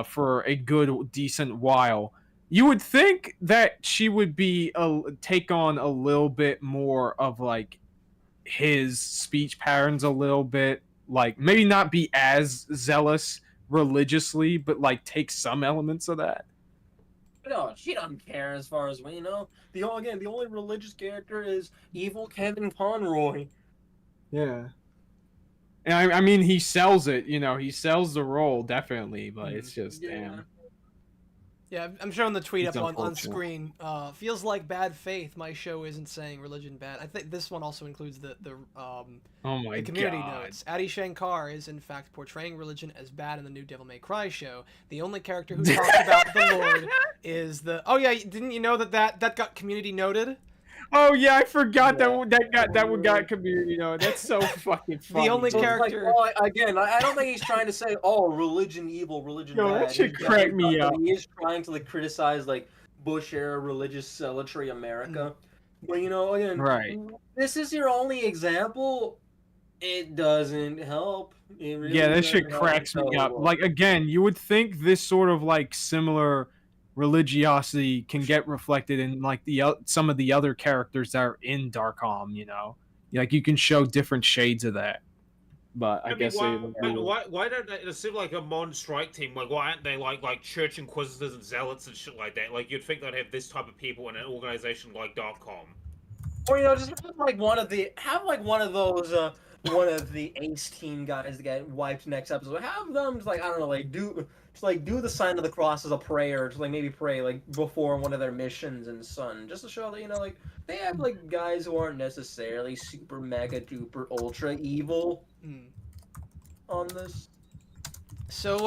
for a good decent while. You would think that she would be take on a little bit more of like his speech patterns, a little bit, like maybe not be as zealous religiously, but like take some elements of that. No, she doesn't care as far as we know. The only religious character is evil Kevin Conroy. Yeah. And I mean, he sells it, you know, he sells the role, definitely, but it's just, damn. Yeah, I'm showing the tweet It's up on unfortunate. screen. Feels like bad faith. My show isn't saying religion bad. I think this one also includes the Oh my the community God. notes. Adi Shankar is in fact portraying religion as bad in the new Devil May Cry show. The only character who talks about the Lord is the. Oh yeah, didn't you know that got community noted? Oh yeah, I forgot that one got community. No, that's so fucking funny. The only So it's character. like, oh, again, I don't think he's trying to say, oh, religion evil, religion Yo, bad. that shit He's cracked me definitely- up. He is trying to like criticize like Bush era religious zealotry America. But you know, again, Right. this is your only example. It doesn't help. It really Yeah, that shit doesn't help. cracks me up. So, Like again, you would think this sort of like similar religiosity can get reflected in like some of the other characters that are in Darkom, you know? Like you can show different shades of that. But I guess why don't they? It seems like a modern strike team. Like, why aren't they like church inquisitors and zealots and shit like that? Like, you'd think they'd have this type of people in an organization like .com. or you know, just have like one of those one of the Ace Team guys that get wiped next episode. Have them just like, I don't know, like do the sign of the cross as a prayer, just like maybe pray like before one of their missions and Sun, just to show that, you know, like they have like guys who aren't necessarily super mega duper ultra evil on this. So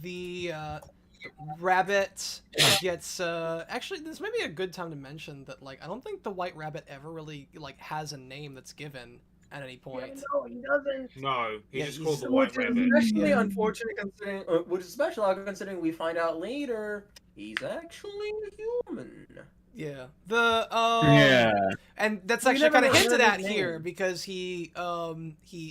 the rabbit gets actually this may be a good time to mention that like I don't think the white rabbit ever really like has a name that's given at any point. Yeah, no, he doesn't. No, he's Yeah, just he's- called the White Which is Rabbit. especially unfortunate considering, which is especially odd considering we find out later he's actually a human. Yeah. The yeah. And that's We actually never kind of know hinted his at here name. because he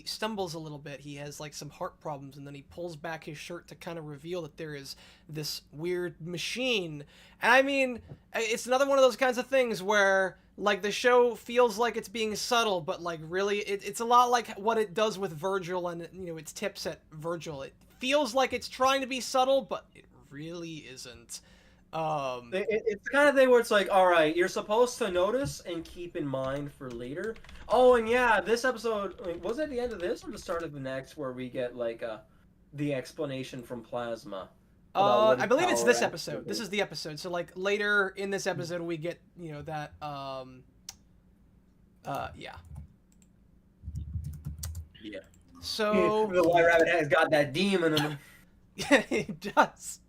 stumbles a little bit. He has like some heart problems, and then he pulls back his shirt to kind of reveal that there is this weird machine. And I mean, it's another one of those kinds of things where like the show feels like it's being subtle, but like really, it's a lot like what it does with Virgil and you know its tips at Virgil. It feels like it's trying to be subtle, but it really isn't. It's the kind of thing where it's like, all right, you're supposed to notice and keep in mind for later. Oh, and yeah, this episode was it the end of this or the start of the next where we get like the explanation from Plasma. about what I believe it's power this actually episode. This is. is the episode. So like later in this episode, we get you know that Yeah. Yeah. So The White Rabbit has got that demon in him. yeah, he does.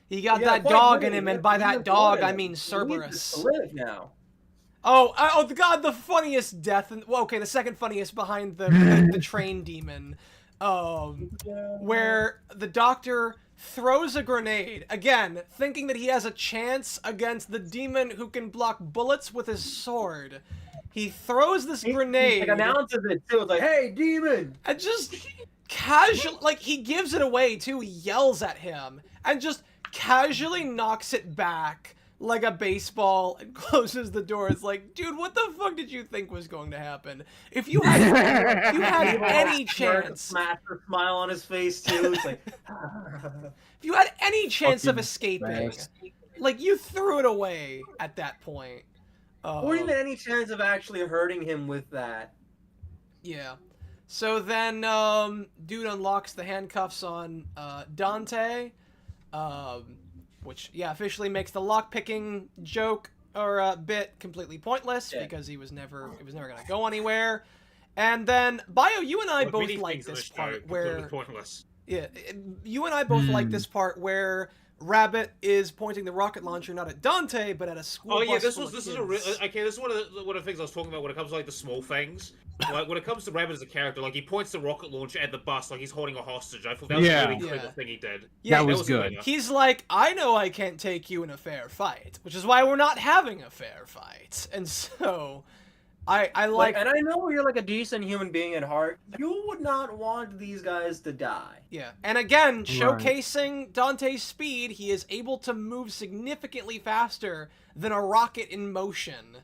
He got Yeah, that quite dog in literally, him, he and has by demon that dog, blood I in mean him. He needs Cerberus. to live now. Oh God, the funniest death, well, okay, the second funniest behind the train demon, where the doctor throws a grenade, again, thinking that he has a chance against the demon who can block bullets with his sword. He throws this grenade. He, like, announces it too. It's like, hey, demon! And just casual, like, he gives it away too. He yells at him and just casually knocks it back like a baseball and closes the door. It's like, dude, what the fuck did you think was going to happen? If you had any chance, Smash a smile on his face too. It's like, if you had any chance of Fucking escaping, best. like, you threw it away at that point. or even any chance of actually hurting him with that. Yeah. So then, dude unlocks the handcuffs on Dante, which, yeah, officially makes the lockpicking joke or bit completely pointless because it was never gonna go anywhere. And then, Bio, you and I both like this part where, pointless. yeah, you and I both like this part where Rabbit is pointing the rocket launcher not at Dante but at a school bus. This full is of a real, kids. okay. This is one of the things I was talking about when it comes to like the small things. Like when it comes to Rabbit as a character, like he points the rocket launcher at the bus like he's holding a hostage. I thought that was a really clever thing he did. Yeah, that was good. He's like, I know I can't take you in a fair fight, which is why we're not having a fair fight. And so, I like, and I know you're like a decent human being at heart. You would not want these guys to die. yeah. And again, showcasing Dante's speed, he is able to move significantly faster than a rocket in motion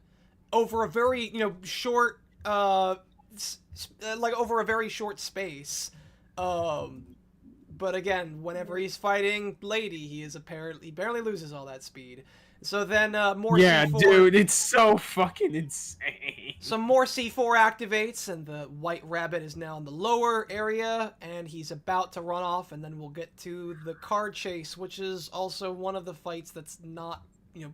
over a very, short, like over a very short space. But again, whenever he's fighting Lady, he barely loses all that speed. So then more C4... dude, it's so fucking insane. Some more C4 activates, and the White Rabbit is now in the lower area, and he's about to run off, and then we'll get to the car chase, which is also one of the fights that's not,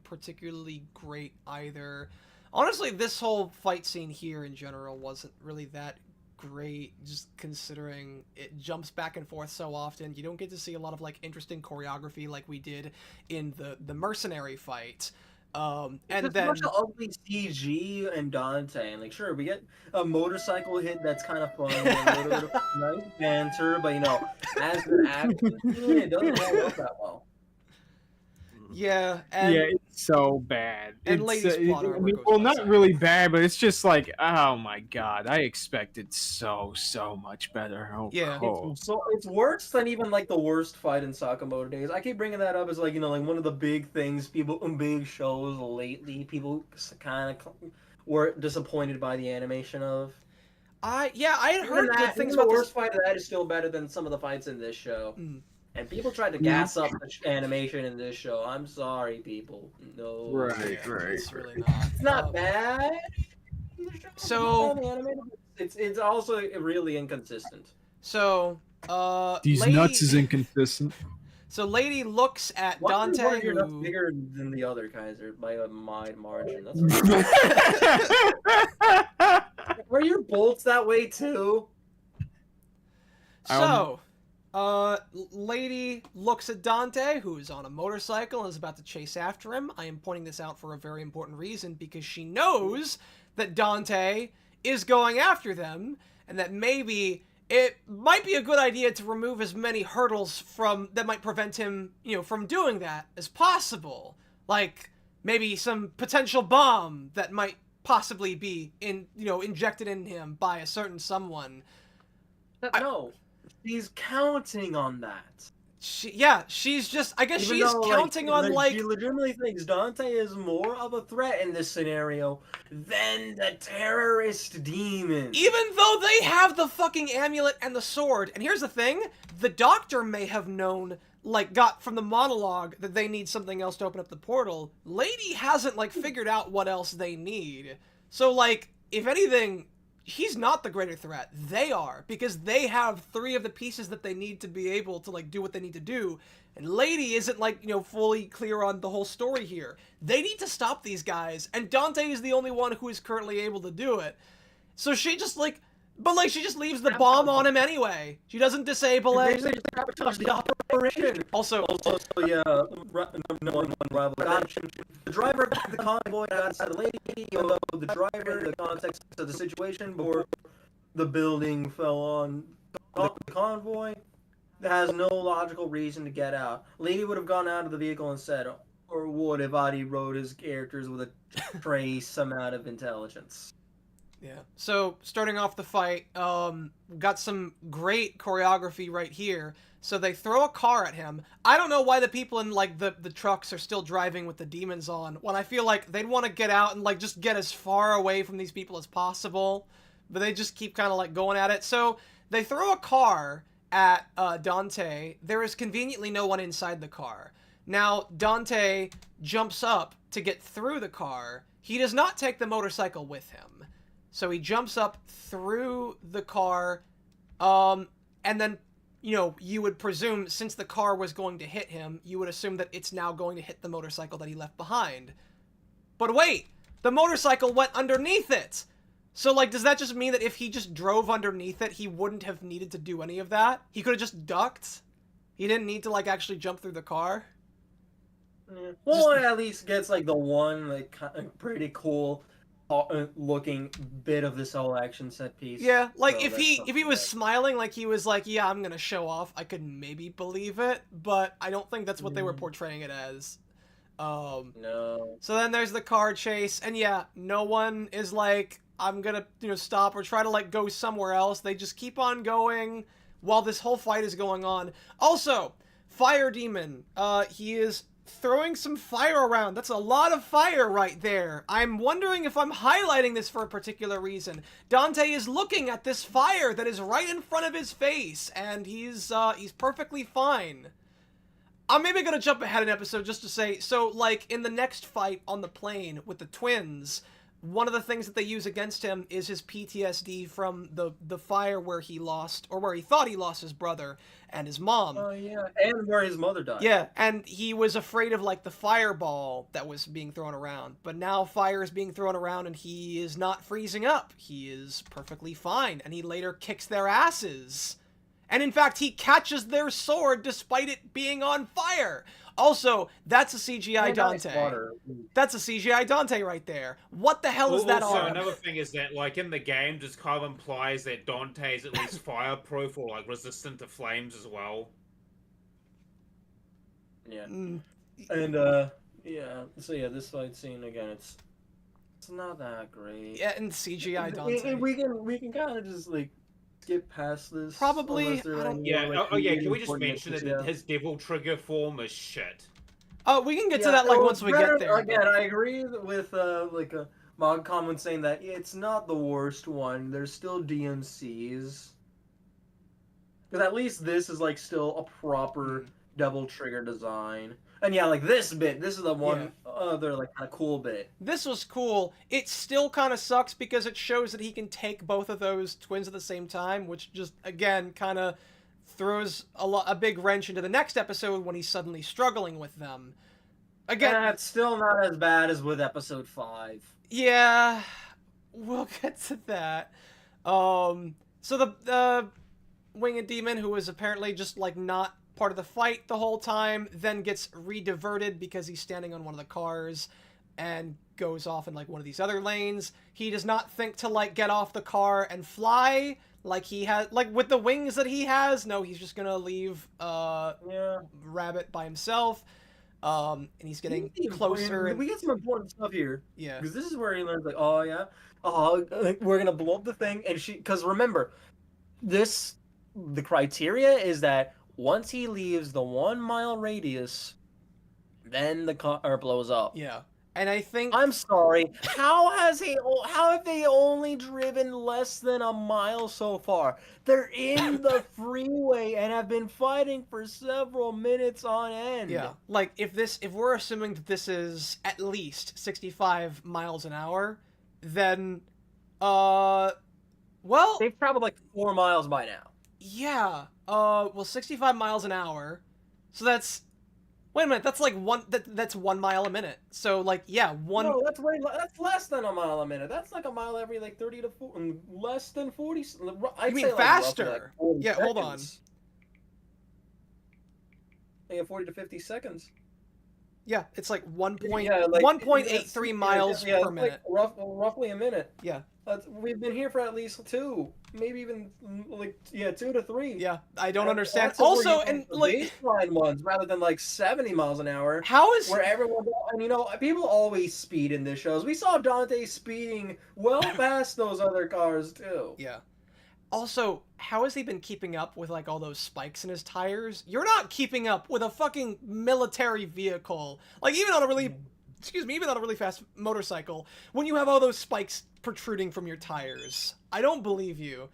particularly great either. Honestly, this whole fight scene here in general wasn't really that great, just considering it jumps back and forth so often. You don't get to see a lot of like interesting choreography like we did in the mercenary fight. And it's then much ugly CG and Dante, and like sure we get a motorcycle hit that's kind of fun, and a little bit of nice banter, but as an action scene, it doesn't hold up that well. Yeah, and it's so bad. And it's, Lady's plot armor goes well, by not side. really bad, but it's just like, oh my god, I expected so much better. Oh, Yeah. oh. So it's worse than even like the worst fight in Sakamoto days. I keep bringing that up as like like one of the big things people in big shows lately. People kind of were disappointed by the animation of. I had heard good things the about worst this. fight of that is still better than some of the fights in this show. Mm. And people tried to gas up the animation in this show. I'm sorry, people. No. Right. It's really not. It's not bad. So it's also really inconsistent. So These Lady, nuts is inconsistent. So Lady looks at Why Dante, are your nuts who bigger than the other Kaiser by a wide margin? That's were your bolts that way too? So, Lady looks at Dante, who's on a motorcycle and is about to chase after him. I am pointing this out for a very important reason, because she knows that Dante is going after them, and that maybe it might be a good idea to remove as many hurdles that might prevent him, from doing that as possible. Like, maybe some potential bomb that might possibly be injected in him by a certain someone. No. She's counting on that. She's just, I guess she's counting on, She legitimately thinks Dante is more of a threat in this scenario than the terrorist demon. Even though they have the fucking amulet and the sword. And here's the thing, the doctor may have known, got from the monologue that they need something else to open up the portal. Lady hasn't, figured out what else they need. So, if anything, he's not the greater threat. They are, because they have 3 of the pieces that they need to be able to, like, do what they need to do. And Lady isn't, like, you know, fully clear on the whole story here. They need to stop these guys, and Dante is the only one who is currently able to do it. So she just, like, but, like, she just leaves the bomb on him anyway. She doesn't disable it. They just sabotage the operation. Also, yeah, no one rival. The driver of the convoy got inside the lady, even though the driver, the context of the situation before the building fell on top of the convoy, has no logical reason to get out. Lady would have gone out of the vehicle instead, or would if Adi wrote his characters with a trace amount of intelligence. yeah. So, starting off the fight, got some great choreography right here. So they throw a car at him. I don't know why the people in, like, the trucks are still driving with the demons on, when I feel like they'd want to get out and, like, just get as far away from these people as possible. But they just keep kind of, like, going at it. So they throw a car at Dante. There is conveniently no one inside the car. Now, Dante jumps up to get through the car. He does not take the motorcycle with him. So he jumps up through the car, and then, you know, you would presume, since the car was going to hit him, you would assume that it's now going to hit the motorcycle that he left behind. But wait! The motorcycle went underneath it! So, like, does that just mean that if he just drove underneath it, he wouldn't have needed to do any of that? He could have just ducked? He didn't need to, like, actually jump through the car? Yeah. Well, it at least gets, like, the one, like, pretty cool looking bit of this whole action set piece. Yeah, like, So if he was smiling, like, he was like, yeah, I'm gonna show off, I could maybe believe it, but I don't think that's what they were portraying it as. No. So then there's the car chase, and yeah, no one is like, I'm gonna, you know, stop or try to, like, go somewhere else. They just keep on going while this whole fight is going on. Also, Fire Demon, he is throwing some fire around. That's a lot of fire right there. I'm wondering if I'm highlighting this for a particular reason. Dante is looking at this fire that is right in front of his face, and he's perfectly fine. I'm maybe gonna jump ahead an episode just to say, so, like, in the next fight on the plane with the twins, one of the things that they use against him is his PTSD from the fire where he lost, or where he thought he lost his brother and his mom. Oh, yeah. And where his mother died. Yeah, and he was afraid of, like, the fireball that was being thrown around. But now fire is being thrown around and he is not freezing up. He is perfectly fine, and he later kicks their asses. And in fact, he catches their sword despite it being on fire. Also, that's a CGI Dante. That's a CGI Dante right there. What the hell is that also, arm? another thing is that, like, in the game, just kind of implies that Dante is at least fireproof or, like, resistant to flames as well. Yeah. And, yeah. So, yeah, this fight scene, again, it's not that great. Yeah, and CGI Dante. We can kind of just, like, skip past this. Probably. Yeah. Can we just mention that his devil trigger form is shit? Oh, we can get to that, like, once we get there. Again, I agree with like a mod comment saying that it's not the worst one. There's still DMCs. Because at least this is, like, still a proper double trigger design. And yeah, like, this is the one other, like, kind of cool bit. This was cool. It still kind of sucks because it shows that he can take both of those twins at the same time, which just, again, kind of throws a big wrench into the next episode when he's suddenly struggling with them. Again, it's still not as bad as with episode 5. Yeah, we'll get to that. So the winged demon, who was apparently just, like, not part of the fight the whole time, then gets re-diverted because he's standing on one of the cars and goes off in, like, one of these other lanes. He does not think to, like, get off the car and fly like he has, like, with the wings that he has. No, he's just gonna leave Rabbit by himself. And he's getting closer. We get some important stuff here. Yeah. Because this is where he learns, like, we're gonna blow up the thing, and because remember, the criteria is that once he leaves the 1 mile radius, then the car blows up. Yeah. And I think... I'm sorry. How have they only driven less than a mile so far? They're in the freeway and have been fighting for several minutes on end. Yeah. Like, if we're assuming that this is at least 65 miles an hour, then, Well, They've traveled like 4 miles by now. yeah. Well, 65 miles an hour. So that's... Wait a minute, that's like that's 1 mile a minute. So like, yeah, one... No, that's less than a mile a minute. That's like a mile every like 30 to 40, less than 40. I'd You mean say like faster? roughly, like 40 Yeah, hold on. seconds. Yeah, 40 to 50 seconds. Yeah, it's like 1.83 Yeah, miles yeah, per it's minute. like roughly a minute. Yeah. We've been here for at least 2, maybe even like 2 to 3. Yeah, I don't understand. That's where Also, you and get the like, baseline ones rather than like 70 miles an hour. how is... Where everyone, and you know, people always speed in this shows. We saw Dante speeding well past those other cars too. Yeah. Also, how has he been keeping up with like all those spikes in his tires? You're not keeping up with a fucking military vehicle. Like even on a really fast motorcycle, when you have all those spikes protruding from your tires. I don't believe you.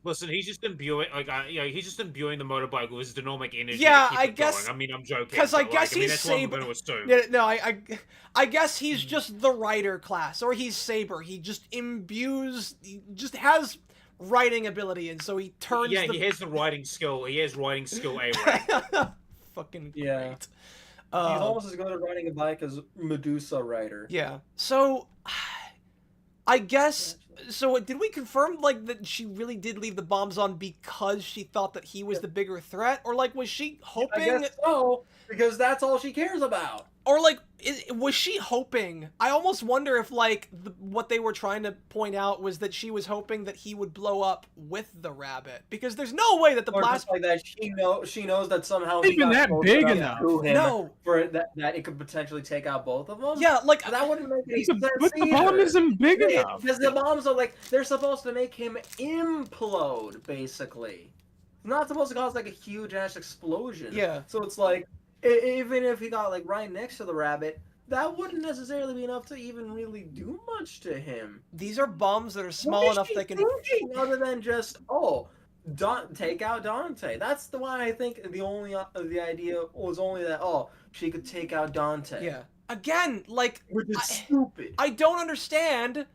Listen, he's just imbuing he's just imbuing the motorbike with his dynamic energy. Yeah, to keep I it guess going. I mean, I'm joking. because I but, guess he's that's what I'm Saber. going to assume. Yeah, no, I guess he's just the writer class, or he's Saber. He just imbues, he just has writing ability, and so he turns. Yeah, he has the writing skill. He has writing skill A rank. Fucking great. Yeah. He's almost as good at riding a bike as Medusa Rider. Yeah. So, I guess. So, did we confirm like that she really did leave the bombs on because she thought that he was the bigger threat, or like was she hoping? I guess so, because that's all she cares about. Or like, was she hoping? I almost wonder if like what they were trying to point out was that she was hoping that he would blow up with the rabbit, because there's no way that the Or blast just like that, she knows that somehow he Even got that close big enough to him No. for that it could potentially take out both of them. Yeah, like that wouldn't make any sense. But the bomb either. isn't big Yeah, enough. because the bombs are like they're supposed to make him implode, basically. It's not supposed to cause like a huge ass explosion. Yeah. So it's like even if he got like right next to the rabbit, that wouldn't necessarily be enough to even really do much to him. These are bombs that are small What is enough she they can. thinking other than just take out Dante? That's the why I think the idea was only that she could take out Dante. Yeah. Again, like Which is stupid. I don't understand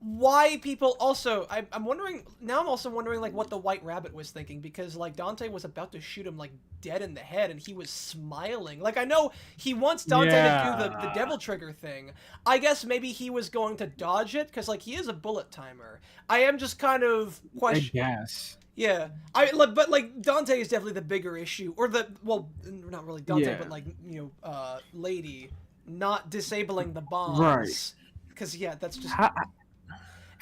why people also. I'm wondering now. I'm also wondering like what the White Rabbit was thinking, because like Dante was about to shoot him like dead in the head, and he was smiling. Like I know he wants Dante to do the devil trigger thing. I guess maybe he was going to dodge it because like he is a bullet timer. I am just kind of questioning. I guess. Yeah, but like Dante is definitely the bigger issue, or not really Dante, but like Lady not disabling the bombs, Right? Because that's just.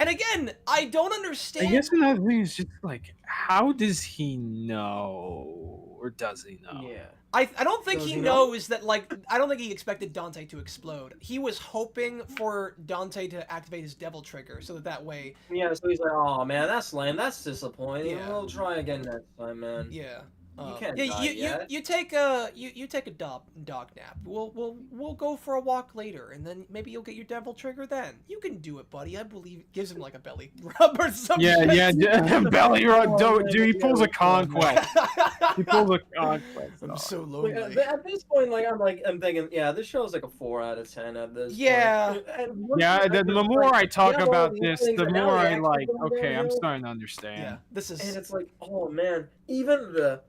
And again, I don't understand. I guess another thing is just like, how does he know, or does he know? Yeah. I don't think Does he he know? knows that, like, I don't think he expected Dante to explode. He was hoping for Dante to activate his devil trigger so that way. Yeah, so he's like, oh man, that's lame. That's disappointing. Yeah. We'll try again next time, man. Yeah. You can't yeah, die yet. you take a dog nap. We'll go for a walk later, and then maybe you'll get your devil trigger then. You can do it, buddy. I believe. Gives him like a belly rub or something. Yeah, belly rub. Dude, he pulls a conquest. He pulls a conquest. I'm so Like, lonely. at this point, I'm thinking, yeah, this show's like a 4 out of 10 at this Yeah. point. And once Yeah, you- the more I talk yeah, about well, this, things the are now more I actually like. going Okay, I'm downhill. starting to understand. Yeah, this is. And it's like, oh man, even the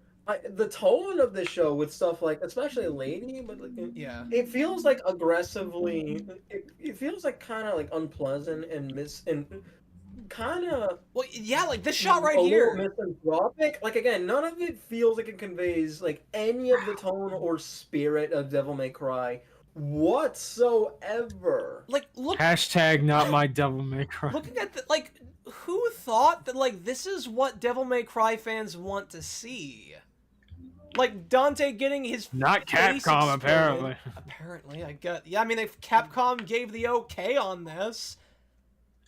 tone of the show with stuff like, especially Lady, but like, Yeah. it feels like aggressively. It feels like kind of like unpleasant and kind of. Well, yeah, like this shot right a here. little misanthropic. Like again, none of it feels like it conveys like any of the tone or spirit of Devil May Cry whatsoever. Like look. Hashtag not my Devil May Cry. Looking at the like, who thought that like this is what Devil May Cry fans want to see? Like Dante getting his Not face Capcom, exploded. apparently. Apparently, I get. Yeah, I mean, if Capcom gave the okay on this,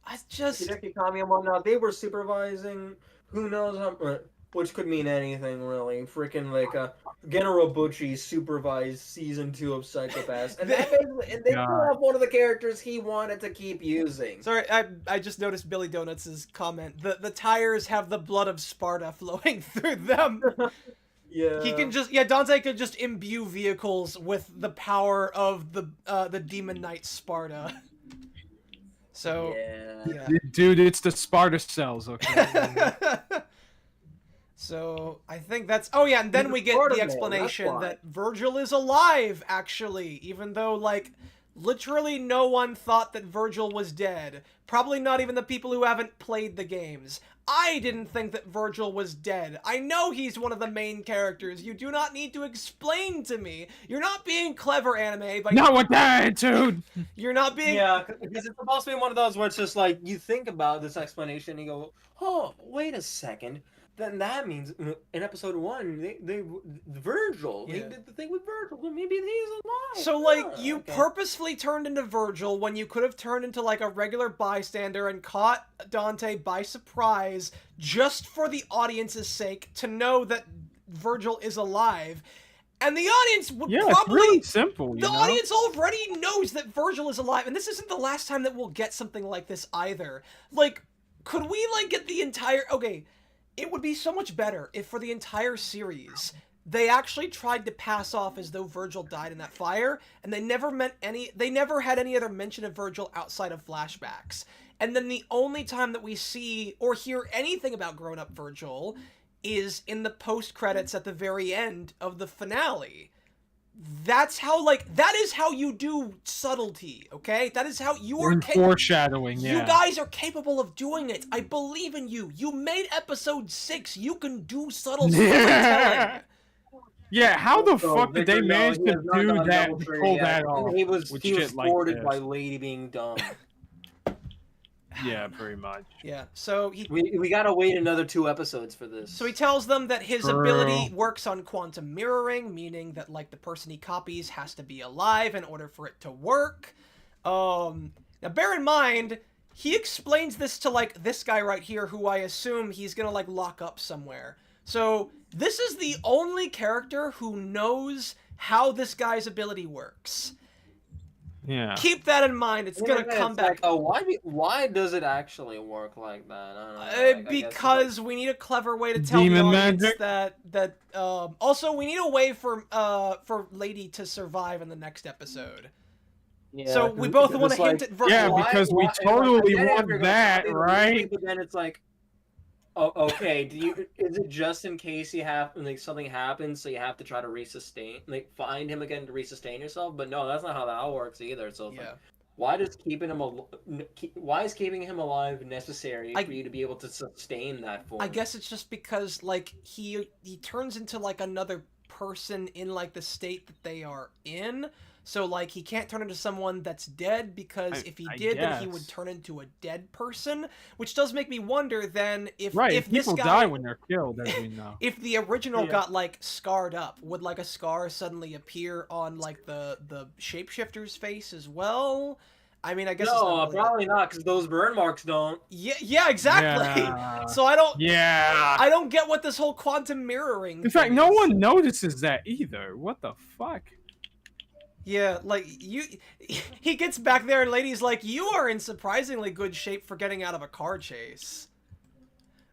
I just. Hideki Kami and whatnot, they were supervising. Who knows how? Which could mean anything really. Freaking like General Bucci supervised season 2 of Psychopaths, and that basically, and they God. pulled off one of the characters he wanted to keep using. Sorry, I just noticed Billy Donuts' comment. The tires have the blood of Sparta flowing through them. Yeah. He can just Dante could just imbue vehicles with the power of the Demon Knight Sparta. So, yeah. Dude, it's the Sparta cells, okay? So, I think that's... Oh, yeah, and then we get the explanation that Virgil is alive, actually, even though, like, literally no one thought that Virgil was dead. Probably not even the people who haven't played the games. I didn't think that Virgil was dead. I know he's one of the main characters. You do not need to explain to me. You're not being clever, anime. But not with that attitude! You're not being... Yeah, because it's supposed to be one of those where it's just like, you think about this explanation and you go, oh, wait a second. Then that means in episode 1, Virgil, they did the thing with Virgil, maybe he's alive. So, like, you purposefully turned into Virgil when you could have turned into, like, a regular bystander and caught Dante by surprise just for the audience's sake to know that Virgil is alive. And the audience would probably... it's really simple, The audience already knows that Virgil is alive, and this isn't the last time that we'll get something like this either. Like, could we, like, get the entire... Okay... It would be so much better if for the entire series, they actually tried to pass off as though Virgil died in that fire, and they never had any other mention of Virgil outside of flashbacks. And then the only time that we see or hear anything about grown-up Virgil is in the post-credits at the very end of the finale. That's how, like, that is how you do subtlety, okay? That is how you are foreshadowing, You guys are capable of doing it. I believe in you. You made episode 6. You can do subtle storytelling. Yeah, how the fuck did they manage to do that, pull that off? He was thwarted by this? Lady being dumb. Yeah, pretty much. Yeah, so we gotta wait another 2 episodes for this. So he tells them that his ability works on quantum mirroring, meaning that, like, the person he copies has to be alive in order for it to work. Now, bear in mind, he explains this to, like, this guy right here, who I assume he's gonna, like, lock up somewhere. So this is the only character who knows how this guy's ability works. Yeah. Keep that in mind. It's gonna come back. Like, why does it actually work like that? I don't know. Because we need a clever way to tell the audience that also we need a way for Lady to survive in the next episode. Yeah, so we both want to hint at Virgil. Yeah, because we totally want that, right? But then it's like, oh, okay. Is it just in case you have something happens, so you have to try to resustain, find him again to resustain yourself? But no, that's not how that works either. So it's like, why is keeping him alive necessary for you to be able to sustain that form? I guess it's just because, like, he turns into, like, another person in, like, the state that they are in. So, like, he can't turn into someone that's dead, because if he did, then he would turn into a dead person, which does make me wonder, then, if this people guy... die when they're killed, as we know. If the original got, like, scarred up, would, like, a scar suddenly appear on, like, the shapeshifter's face as well? I mean, I guess probably not, because those burn marks don't. Yeah, exactly. Yeah. So I don't... Yeah. I don't get what this whole quantum mirroring In fact, no one notices that either. What the fuck? Yeah, like, he gets back there and Lady's like, you are in surprisingly good shape for getting out of a car chase.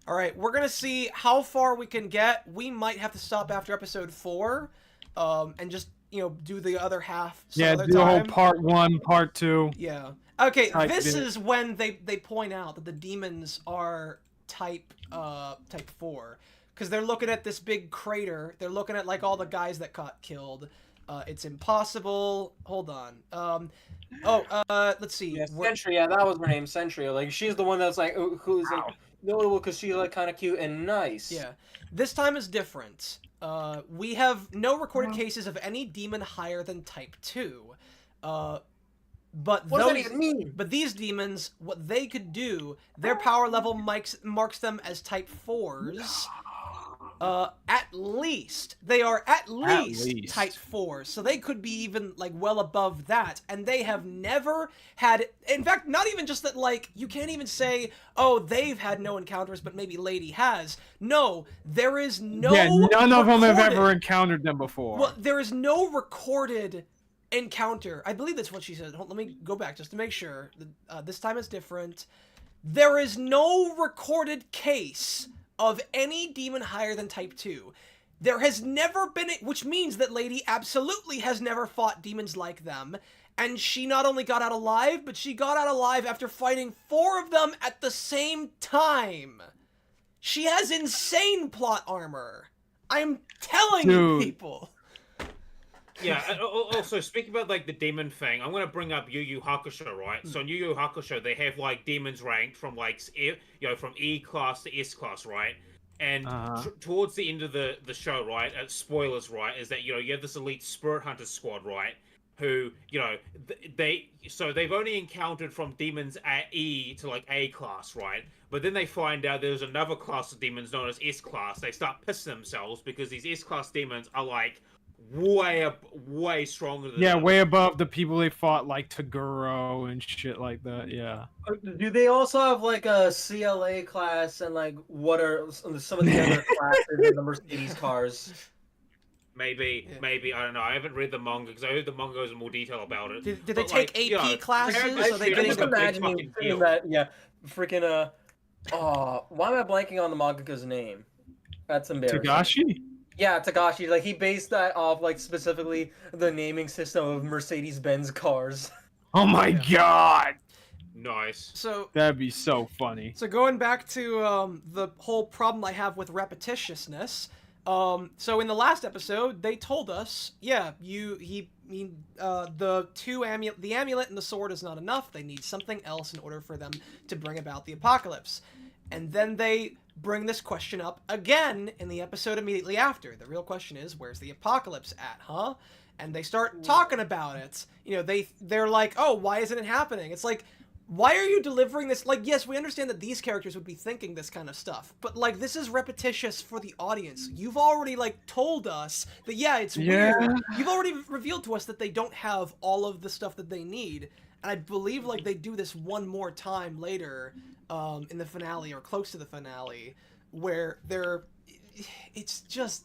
Alright, we're gonna see how far we can get. We might have to stop after episode 4, and just, do the other half some other time. Yeah, do a whole part 1, part 2. Yeah. Okay, this is when they point out that the demons are type 4. Because they're looking at this big crater. They're looking at, like, all the guys that got killed. It's impossible. Hold on. Let's see. Yeah, Sentry. Yeah, that was her name, Sentry. Like, she's the one that's like, who's like notable because she's like kind of cute and nice. Yeah. This time is different. We have no recorded cases of any demon higher than Type 2. But what does that even mean? But these demons, what they could do, their power level marks them as Type 4s. At least. They are at least Type 4, so they could be even, like, well above that, and they have never had, in fact, not even just that, like, you can't even say, oh, they've had no encounters, but maybe Lady has. No, there is no none of them have ever encountered them before. Well, there is no recorded encounter. I believe that's what she said. Let me go back just to make sure. This time is different. There is no recorded case of any demon higher than Type 2. There has never been, which means that Lady absolutely has never fought demons like them, And she not only got out alive, but she got out alive after fighting 4 of them at the same time. She has insane plot armor. I'm telling you, people. Yeah, also, speaking about, like, the demon thing, I'm gonna bring up Yu Yu Hakusho, right? So in Yu Yu Hakusho, they have, like, demons ranked from, like, from E class to S class, right? And towards the end of the show, right, spoilers, right, is that, you have this elite spirit hunter squad, right? Who, they've only encountered from demons at E to, like, A class, right? But then they find out there's another class of demons known as S class. They start pissing themselves because these S class demons are, like, way stronger than them. way above the people they fought, like Taguro and shit like that. Yeah. Do they also have like a CLA class, and like what are some of the other classes in the Mercedes cars? Maybe I don't know. I haven't read the manga because I heard the manga goes in more detail about it. Did they take AP classes? Are they getting just imagining that? Freaking why am I blanking on the mangaka's name? That's embarrassing. Tagashi? Yeah, Takashi. Like, he based that off, like, specifically the naming system of Mercedes-Benz cars. Oh my god! Nice. So that'd be so funny. So going back to the whole problem I have with repetitiousness. So in the last episode, they told us, the amulet and the sword is not enough. They need something else in order for them to bring about the apocalypse. And then they bring this question up again in the episode immediately after. The real question is, where's the apocalypse at, huh? And they start talking about it. They're like, oh, why isn't it happening? It's like, why are you delivering this? Like, yes, we understand that these characters would be thinking this kind of stuff, but, like, this is repetitious for the audience. You've already, like, told us that, it's weird. You've already revealed to us that they don't have all of the stuff that they need. And I believe, like, they do this one more time later, in the finale, or close to the finale, where it's just...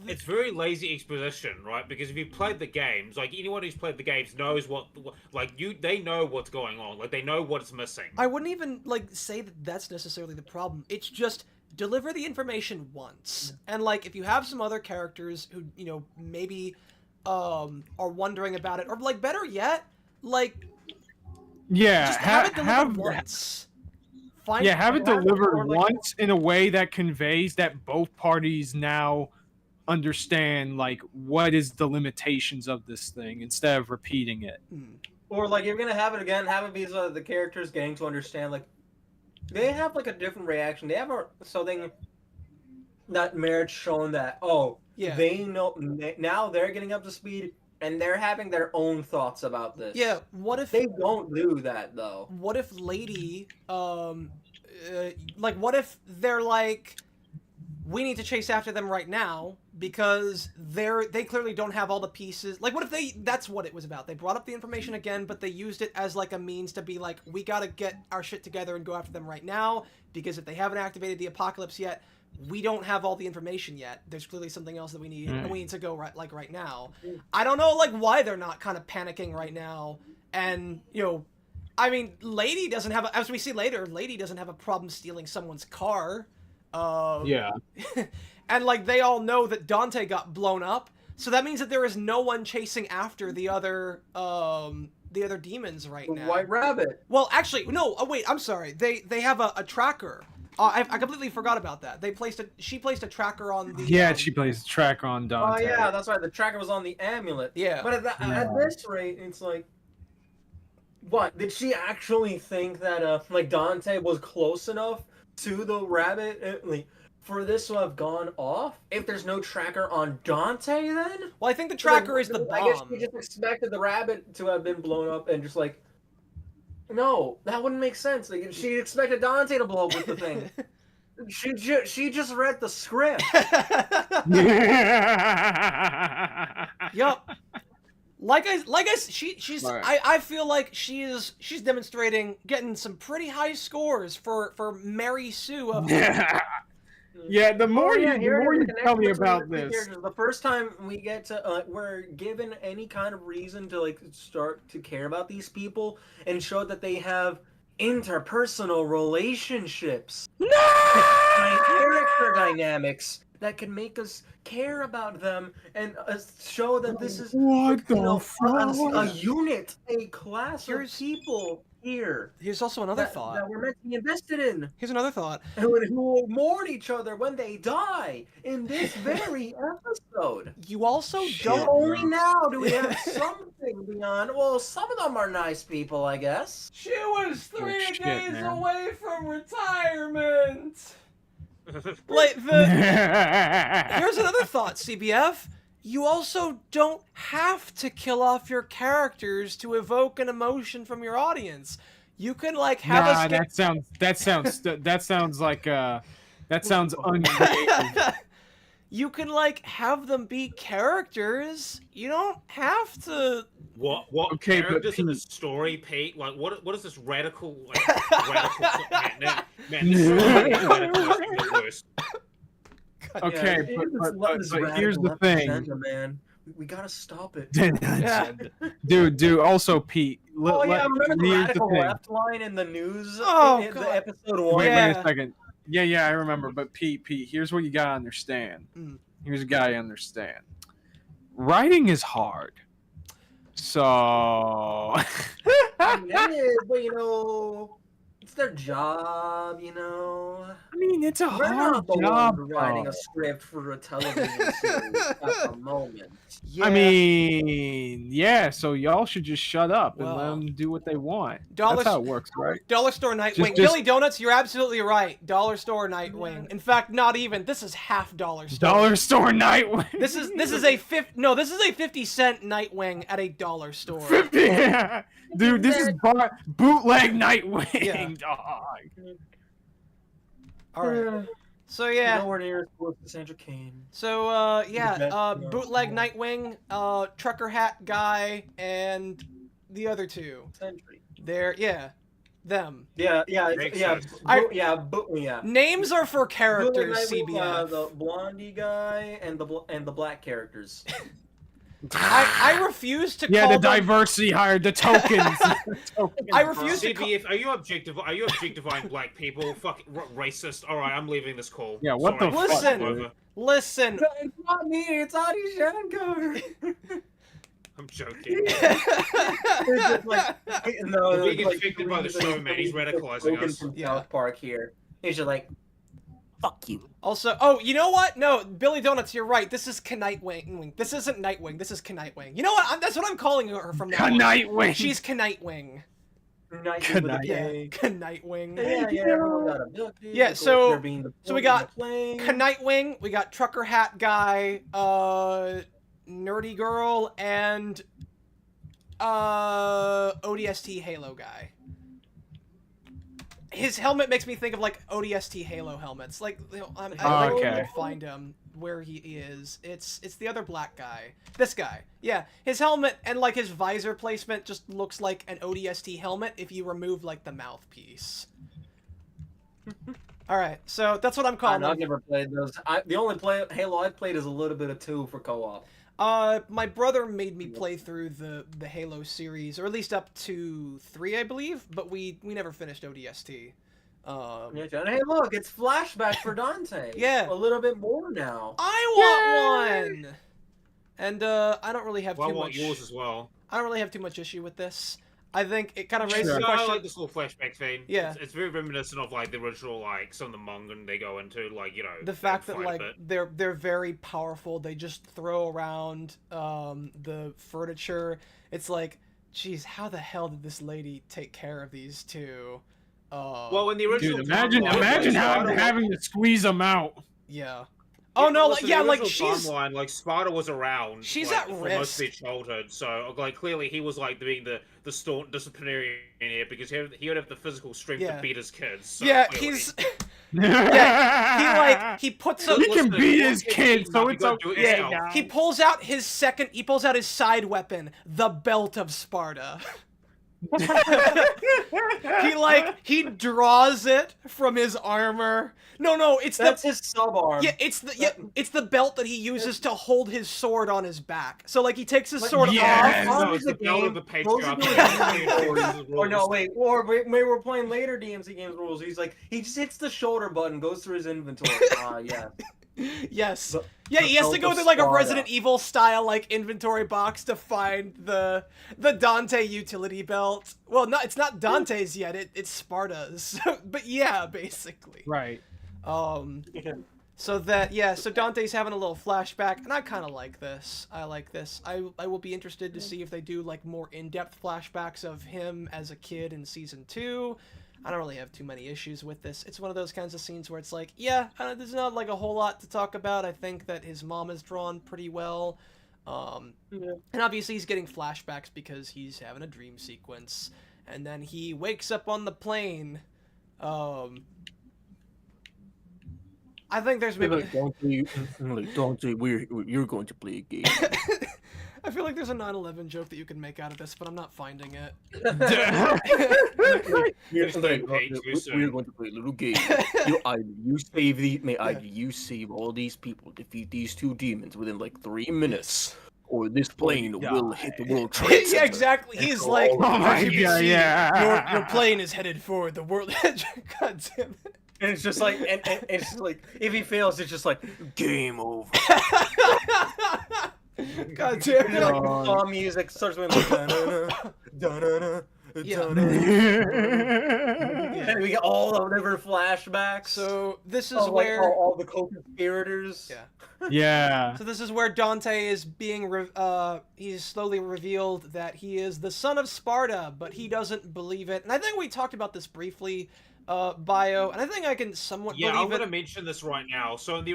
It's very lazy exposition, right? Because if you played the games, like, anyone who's played the games knows they know what's going on. Like, they know what's missing. I wouldn't even, like, say that that's necessarily the problem. It's just, deliver the information once. And, like, if you have some other characters who, maybe, are wondering about it, or, like, better yet, like... just have it delivered once. Have it delivered once in a way that conveys that both parties now understand, like, what is the limitations of this thing, instead of repeating it. Or, like, you're gonna have it again, have it be so the characters getting to understand, like, they have, like, a different reaction. They have something that merits showing that, they know, now they're getting up to speed, and they're having their own thoughts about this. Yeah, what if... They don't do that, though. What if Lady, what if they're like, we need to chase after them right now, because they clearly don't have all the pieces. Like, what if that's what it was about. They brought up the information again, but they used it as, like, a means to be like, we gotta get our shit together and go after them right now, because if they haven't activated the apocalypse yet, we don't have all the information yet. There's clearly something else that we need, and we need to go right now. I don't know, like, why they're not kind of panicking right now. And, I mean, Lady doesn't have, as we see later, Lady doesn't have a problem stealing someone's car. And, like, they all know that Dante got blown up, so that means that there is no one chasing after the other demons right now. White Rabbit. Well, actually, no. Oh, wait. I'm sorry. They have a tracker. I completely forgot about that. She placed a tracker on the... Yeah, she placed a tracker on Dante. Oh, yeah, that's right. The tracker was on the amulet. Yeah. But at this rate, it's like... What? Did she actually think that, like, Dante was close enough to the rabbit, for this to have gone off? If there's no tracker on Dante, then? Well, I think the tracker is the bomb. I guess she just expected the rabbit to have been blown up and just, like... No, that wouldn't make sense. Like, she expected Dante to blow up with the thing. She just read the script. Yup. I feel like she's demonstrating getting some pretty high scores for Mary Sue of Yeah, the more you tell me about this. The first time we get to, we're given any kind of reason to, like, start to care about these people and show that they have interpersonal relationships. No! Character dynamics that can make us care about them and show that this is What the a fuck? unit, a class of people here. Here's also another thought. That we're meant to be invested in. Here's another thought. Who will mourn each other when they die in this very episode. You also don't. Only now do we have something beyond. Well, some of them are nice people, I guess. She was 3 shit, days man. away from retirement. Like the. Here's another thought, CBF. You also don't have to kill off your characters to evoke an emotion from your audience. You can like have Nah, a. that sounds like that sounds uncreative. You can like have them be characters. You don't have to. What Okay, but characters in the Pete- story, Pete? Like, what is this radical, man, this is the worst. Okay, Yeah, but here's the thing. agenda, man. We gotta stop it. Dude, also Pete. Oh yeah, remember the here's radical thing. left line in the news? Oh, in God. the episode 1. Wait Yeah. a second. Yeah, I remember. But Pete, here's what you gotta understand. Here's what you gotta understand. Writing is hard. So I mean, it is, but you know, it's their job, you know. I mean, it's a We're hard not the job. ones writing though. a script for a television series at the moment. Yeah. I mean, yeah. So y'all should just shut up and let Well, them do what they want. Dollar- That's how it works, right? Dollar Store Nightwing. Just- Billy Donuts, you're absolutely right. Dollar Store Nightwing. In fact, not even. This is half Dollar Store. Dollar Store Nightwing. This is a 50-cent Nightwing at a dollar store. 50. Dude, this is bootleg Nightwing, Yeah. dog. All right. So yeah. Nowhere near as close to Sandra Kane. So Yeah, bootleg Nightwing, trucker hat guy, and the other two. Sentry. Them. Yeah. Makes Yeah. sense. Yeah. Names are for characters, Bootleg Nightwing, CBF. the blondie guy and the black characters. I refuse to Yeah, call the them... diversity hired, the tokens. I refuse to call... CBF, are you objectifying black people? Fuck, racist. All right, I'm leaving this call. Yeah, what Sorry, the fuck? Listen. over. Listen. It's not me, it's Adi Shankar. I'm joking. It's just like, no, We're being like, infected by the show, man. He's radicalizing Logan us. from Yeah. South Park here. He's just like, fuck you. Also, oh, you know what? No, Billy Donuts, you're right. This is Knightwing. This isn't Nightwing. This is Knightwing. You know what? That's what I'm calling her from now on. Nightwing. She's Knightwing. Yeah. Knightwing. Yeah, everyone got abducted. Yeah, of course, so- they're being so we deported got in a plane. Knightwing, we got Trucker Hat Guy, Nerdy Girl, and ODST Halo Guy. His helmet makes me think of like ODST Halo helmets. Like, I okay. can find him where he is. It's the other black guy. This guy. Yeah, his helmet and like his visor placement just looks like an ODST helmet if you remove like the mouthpiece. All right, so that's what I'm calling I've him. never played those. The only Halo I've played is a little bit of 2 for co-op. My brother made me play through the Halo series, or at least up to 3, I believe, but we never finished ODST. Yeah, John. Hey, look, it's flashback for Dante. Yeah. A little bit more now. I want one! And, I don't really have Well, I too want much... yours as well. I don't really have too much issue with this. I think it kind of raises Sure. the No, I question... like this little flashback thing. Yeah. It's very reminiscent of like the original, like some of the manga they go into, like, you know. The they fact that, fight a like, bit. they're very powerful. They just throw around, the furniture. It's like, geez, how the hell did this lady take care of these two? Well, in the original, Dude, imagine having to squeeze them out. Yeah. Oh no, like, listen, yeah, the like original she's timeline, like Sparta was around. she's like, at for risk. most of their childhood, so like clearly he was like being the staunch disciplinarian here because he would have the physical strength Yeah. to beat his kids. So Yeah, clearly. he's yeah, he puts up He can Listen, beat one his kid kid, beat so him, you it's gotta do it okay. yourself. he pulls out his side weapon, the belt of Sparta. he draws it from his armor. No, it's That's his sub-arm. it's the belt that he uses to hold his sword on his back. So like he takes his sword yes! off. No, it's the belt of the patriarch. Or no, wait. Or maybe we're playing later DMC Games rules. He's like, he just hits the shoulder button, goes through his inventory. Yeah. Yes. Yeah, he has to go through like a Resident Evil style like inventory box to find the Dante utility belt. Well, no, it's not Dante's yet. It's Sparta's. But yeah, basically. Right. So Dante's having a little flashback, and I kind of like this. I like this. I will be interested to see if they do like more in-depth flashbacks of him as a kid in season 2. I don't really have too many issues with this. It's one of those kinds of scenes where it's like, yeah, there's not like a whole lot to talk about. I think that his mom is drawn pretty well. And obviously he's getting flashbacks because he's having a dream sequence. And then he wakes up on the plane. I think there's maybe... Dante, you're going to play a game. I feel like there's a 9/11 joke that you can make out of this, but I'm not finding it. We're going to play a little game. You save all these people, defeat these 2 demons within like 3 minutes, or this plane will hit the World Trade Center. Yeah, exactly. He's like, oh my God, yeah. Your plane is headed for the world. God damn it. And it's just like, and it's just like, if he fails, it's just like, game over. God damn it. Like, music starts with like, da-na-na, da-na-na, and we get all the river flashbacks. So this is where where all the co-conspirators. Yeah. So this is where Dante is being he's slowly revealed that he is the son of Sparta, but he doesn't believe it. And I think we talked about this briefly, Bio, and I think I can somewhat believe it. Yeah, I'm gonna mention this right now. So in the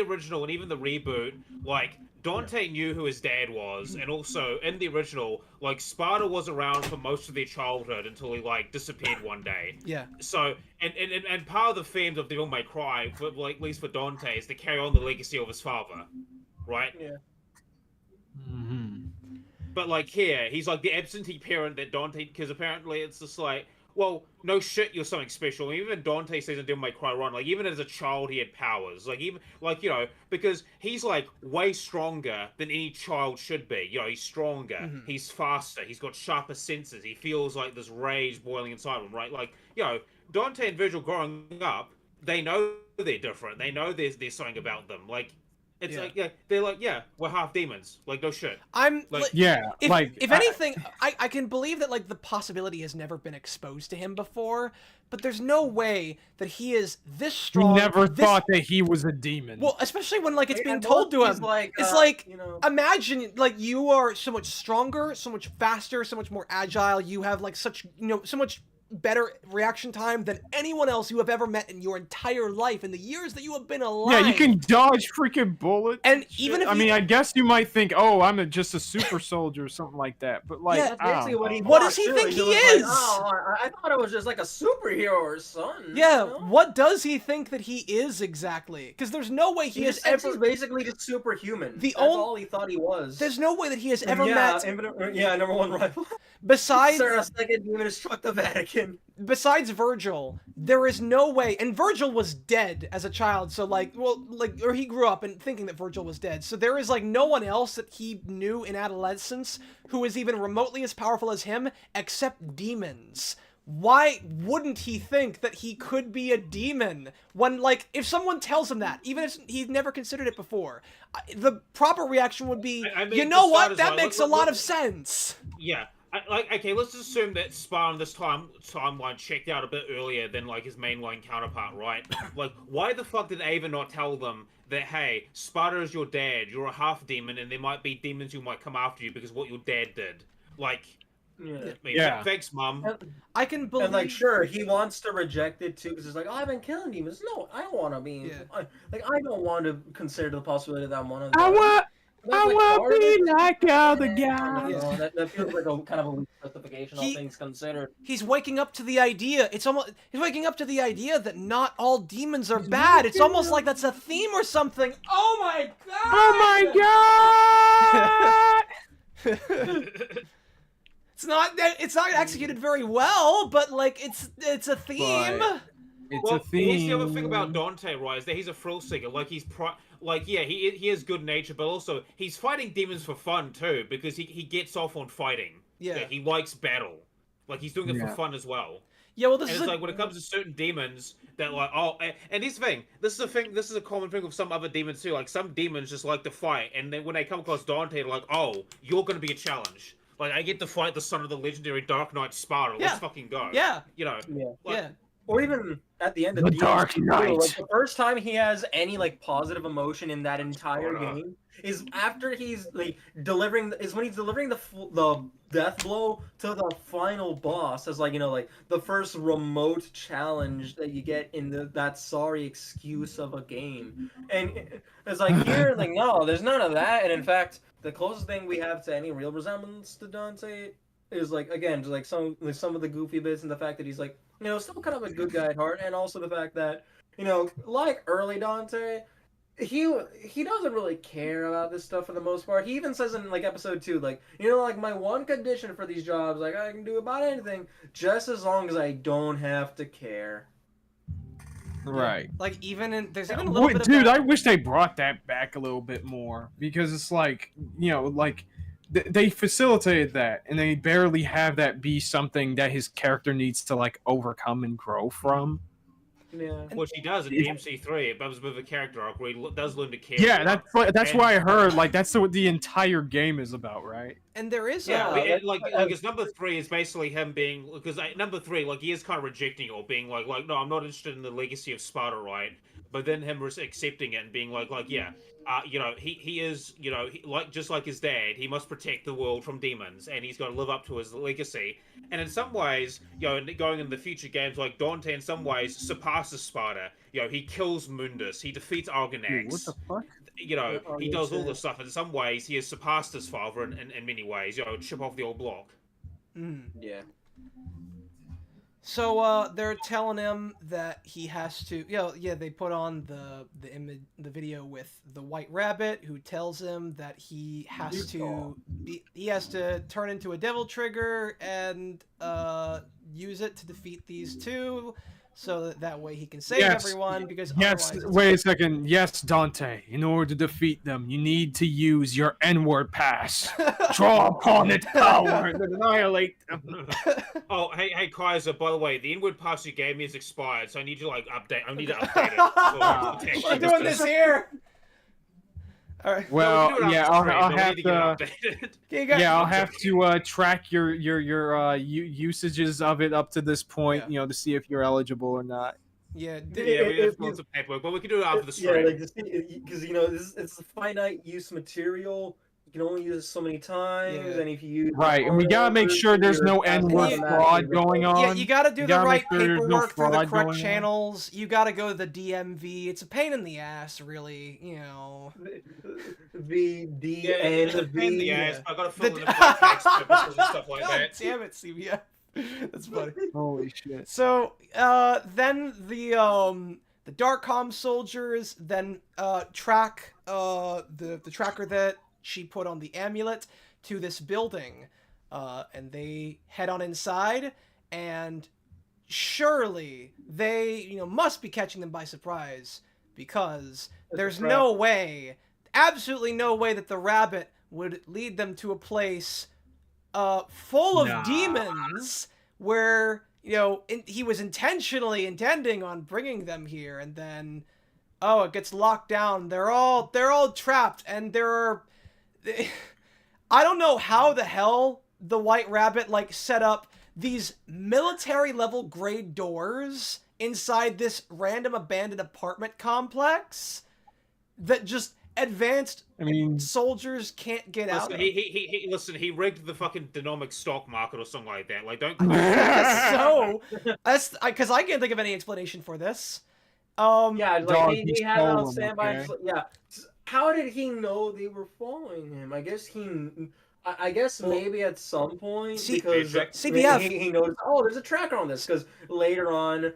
original and even the reboot, like Dante knew who his dad was, and also in the original, like Sparta was around for most of their childhood until he like disappeared one day. Yeah. So and part of the themes of Devil May Cry, for, like at least for Dante, is to carry on the legacy of his father, right? Yeah. Mm-hmm. But like here, he's like the absentee parent that Dante, because apparently it's just like, well, no shit, you're something special. Even Dante says in Devil May Cry 1, like, even as a child, he had powers. Like, even, like, you know, because he's, like, way stronger than any child should be. You know, he's stronger, he's faster, he's got sharper senses, he feels, like, this rage boiling inside him, right? Like, you know, Dante and Virgil growing up, they know they're different. They know there's something about them. Like, it's like, yeah, they're like, yeah, we're half demons. Like, no shit. I'm like, if anything, I can believe that like the possibility has never been exposed to him before, but there's no way that he is this strong. He never thought that he was a demon. Well, especially when like it's being told to him. Like, it's like, you know, imagine like you are so much stronger, so much faster, so much more agile. You have like such, you know, so much better reaction time than anyone else you have ever met in your entire life in the years that you have been alive. Yeah, you can dodge freaking bullets. And even if I mean, I guess you might think, oh, I'm just a super soldier or something like that. But like, yeah, basically what does he think he is? Like, oh, I thought it was just like a superhero or something. Yeah, you know? what does he think that he is exactly? Because there's no way he has ever. He's basically just superhuman. That's all he thought he was. There's no way that he has ever met. Number one rival. Besides, Sarah's second demon struck the Vatican. Besides Virgil, there is no way, and Virgil was dead as a child, so like, well, like, or he grew up and thinking that Virgil was dead, so there is like no one else that he knew in adolescence who is even remotely as powerful as him, except demons. Why wouldn't he think that he could be a demon when, like, if someone tells him that, even if he'd never considered it before, the proper reaction would be, I mean, you know what, as that well. makes a lot of sense. Yeah. Like, okay, let's assume that Spartan this timeline checked out a bit earlier than, like, his mainline counterpart, right? Like, why the fuck did Ava not tell them that, hey, Sparta is your dad, you're a half-demon, and there might be demons who might come after you because of what your dad did? Like, thanks, Mom. I can believe... And, like, sure, he wants to reject it, too, because it's like, oh, I've been killing demons. No, I don't want to be... Yeah. I don't want to consider the possibility that I'm one of them. I want to be like other guys. Yeah, that feels like a kind of a weak justification, all things considered. He's waking up to the idea. He's waking up to the idea that not all demons are bad. It's almost like that's a theme or something. Oh my god! Oh my god! It's not executed very well, but like it's a theme. It's a theme. Here's the other thing about Dante, right? Is that he's a thrill seeker. Like he has good nature, but also he's fighting demons for fun too, because he gets off on fighting. Yeah. He likes battle. Like he's doing it for fun as well. Yeah, well, this And is it's like when it comes to certain demons, that like, oh, and here's the thing. This is a common thing with some other demons too. Like some demons just like to fight, and then when they come across Dante, they're like, oh, you're gonna be a challenge. Like I get to fight the son of the legendary Dark Knight Sparta. Let's fucking go. Yeah. You know. Yeah. Yeah. Or even at the end of The DMC2, Dark Knight. like the first time he has any like positive emotion in that entire game is after he's like when he's delivering the death blow to the final boss as like like the first remote challenge that you get in that sorry excuse of a game. And it's like here like no, there's none of that. And in fact, the closest thing we have to any real resemblance to Dante is like again just like some of the goofy bits and the fact that he's like still kind of a good guy at heart, and also the fact that like early Dante, he doesn't really care about this stuff for the most part. He even says in like episode 2, like like my one condition for these jobs, like I can do about anything just as long as I don't have to care. Right. Like there's even a little bit of dude, that... I wish they brought that back a little bit more, because it's like like they facilitated that, and they barely have that be something that his character needs to like overcome and grow from. Yeah. Which he does in DMC3. It becomes a bit of a character arc where he does learn to care. Yeah, that's why I heard like that's what the entire game is about, right? And there is like his number 3 is basically him being, because number 3 like he is kind of rejecting it, or being like no, I'm not interested in the legacy of Sparta, right? But then him accepting it and being like yeah. He is, just like his dad, he must protect the world from demons, and he's got to live up to his legacy. And in some ways, going in the future games, like Dante, in some ways surpasses Sparta. He kills Mundus, he defeats Argonax. Dude, what the fuck? He does all this stuff. In some ways, he has surpassed his father in many ways. Chip off the old block. Yeah. So they're telling him that he has to, they put on the video with the White Rabbit, who tells him that he has to turn into a devil trigger and use it to defeat these two, so that way he can save everyone. Because wait a second. Yes, Dante. In order to defeat them, you need to use your N-word pass. Draw upon its power and annihilate them. Oh, hey, Kaiser. By the way, the N-word pass you gave me is expired, so I need you update. I need to update it. We're doing this here. All right. Well, I'll have to. I'll have to track your usages of it up to this point, to see if you're eligible or not. Yeah, we have lots of paperwork, but we can do it after the stream. Yeah, because it's a finite use material. You can only use it so many times, and if you use and we gotta make sure there's no N-word fraud going on. Yeah, you gotta do the right paperwork through the correct channels. You gotta go to the DMV. It's a pain in the ass, really. The DMV. Pain in the ass. I gotta fill in the tax purposes and stuff like that. Damn it, CBF. That's funny. Holy shit. So, then the Darkcom soldiers then track the tracker that she put on the amulet to this building, and they head on inside, and surely they must be catching them by surprise, because there's no way, absolutely no way, that the rabbit would lead them to a place full of demons where he was intentionally intending on bringing them here, and then it gets locked down. They're all trapped, and I don't know how the hell the White Rabbit set up these military level grade doors inside this random abandoned apartment complex that just advanced soldiers can't get out of. He rigged the fucking dynamic stock market or something like that. Don't. That's because I can't think of any explanation for this. He had on standby. Yeah. How did he know they were following him? I guess maybe at some point, because CBF. he noticed, there's a tracker on this, because later on,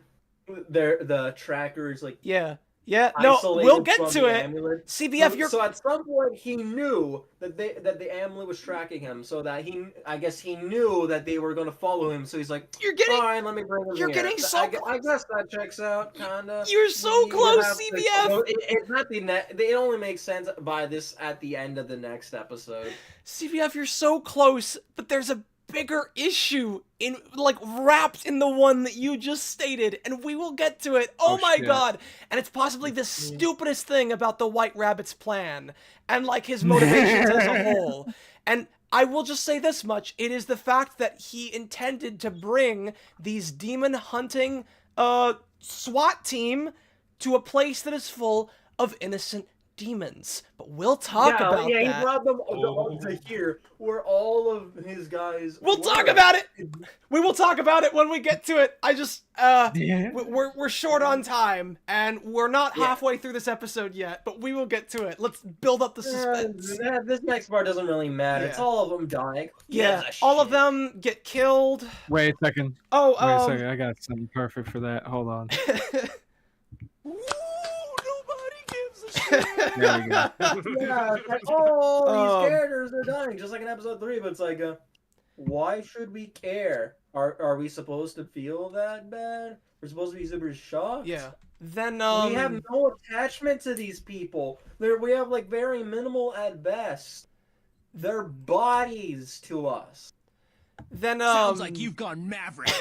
the tracker is we'll get to it. Amulet. CBF, so at some point he knew that the amulet was tracking him, so that I guess he knew that they were going to follow him. So he's like, all right, let me bring him. You're getting so close. I guess that checks out, kinda. You're so close, CBF. It's not it only makes sense by this at the end of the next episode. CBF, you're so close, but there's a bigger issue in like wrapped in the one that you just stated, and we will get to it. Oh my shit. god. And it's possibly the stupidest thing about the White Rabbit's plan and like his motivations as a whole. And I will just say this much, it is the fact that he intended to bring these demon hunting SWAT team to a place that is full of innocent demons. But we'll talk about that. Yeah, he brought them to here, where all of his guys We'll talk about it! We will talk about it when we get to it. I just, we're short on time, and we're not halfway through this episode yet, but we will get to it. Let's build up the suspense. This next part doesn't really matter. It's all of them dying. Yeah, all of them get killed. Wait a second. Oh, Wait a second. I got something perfect for that. Hold on. There we go. Yeah, it's like, oh, these characters are dying, just like in episode 3. But it's like, why should we care? Are we supposed to feel that bad? We're supposed to be super shocked. Yeah. Then we have no attachment to these people. We have like very minimal at best. They're bodies to us. Then sounds like you've gone maverick.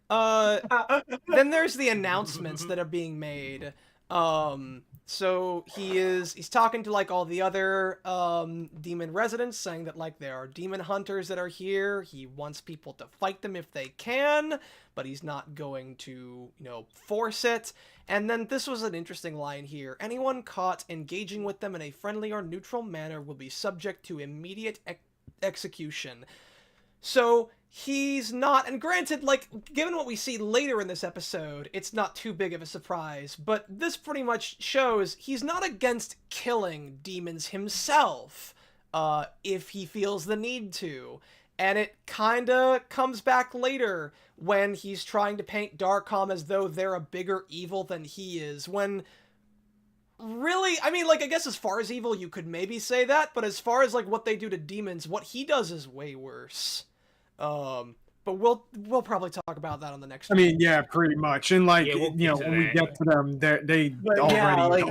Then there's the announcements that are being made. So he's talking to like all the other demon residents, saying that like there are demon hunters that are here. He wants people to fight them if they can, but he's not going to, force it. And then this was an interesting line here. Anyone caught engaging with them in a friendly or neutral manner will be subject to immediate execution. So he's not, and granted, like, given what we see later in this episode, it's not too big of a surprise, but this pretty much shows he's not against killing demons himself, if he feels the need to. And it kinda comes back later when he's trying to paint Darkcom as though they're a bigger evil than he is, when really, I mean, like, I guess as far as evil, you could maybe say that, but as far as, like, what they do to demons, what he does is way worse. But we'll probably talk about that on the next. I mean, yeah, pretty much. And like, when we get to them, they already.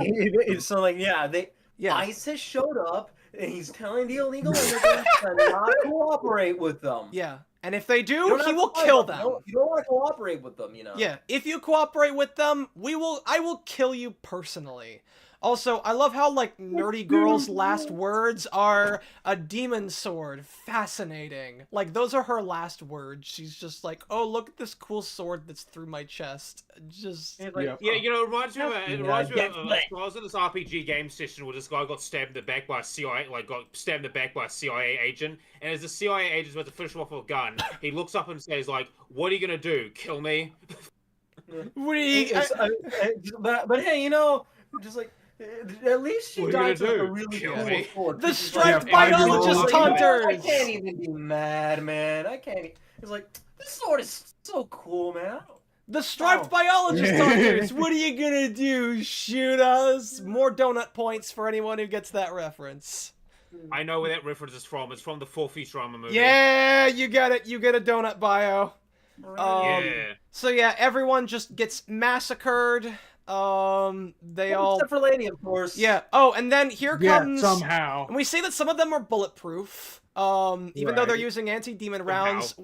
ISIS showed up, and he's telling the illegal immigrants to not cooperate with them. Yeah, and if they do, he will kill them. You don't want to cooperate with them, Yeah, if you cooperate with them, I will kill you personally. Also, I love how, like, Nerdy Girl's last words are a demon sword. Fascinating. Like, those are her last words. She's just like, oh, look at this cool sword that's through my chest. Just... It reminds me of I was in this RPG game session where this guy got stabbed in the back by a CIA, agent, and as the CIA agent's about to finish him off with a gun, he looks up and says, like, what are you gonna do? Kill me? But hey, just like, at least she died with a really cool sword. The striped biologist hunters! I can't even be mad, man. I can't. It's like, this sword is so cool, man. The striped biologist hunters! What are you gonna do? Shoot us? More donut points for anyone who gets that reference. I know where that reference is from. It's from the 4 Futurama movie. Yeah, you get it. You get a donut bio. So yeah, everyone just gets massacred. Except for Lady, of course. Yeah. Oh, and then here comes... somehow. And we see that some of them are bulletproof, even though they're using anti-demon rounds.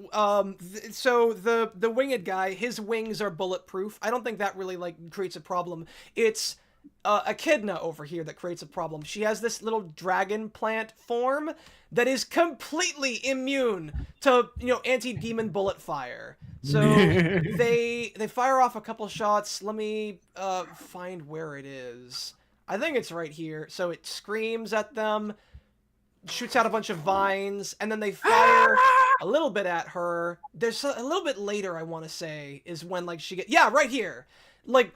So the winged guy, his wings are bulletproof. I don't think that really, like, creates a problem. It's Echidna over here that creates a problem. She has this little dragon plant form that is completely immune to, anti-demon bullet fire. So they fire off a couple shots. Let me find where it is. I think it's right here. So it screams at them, shoots out a bunch of vines, and then they fire a little bit at her. There's a little bit later, I want to say, is when, like, she gets... Yeah, right here. Like,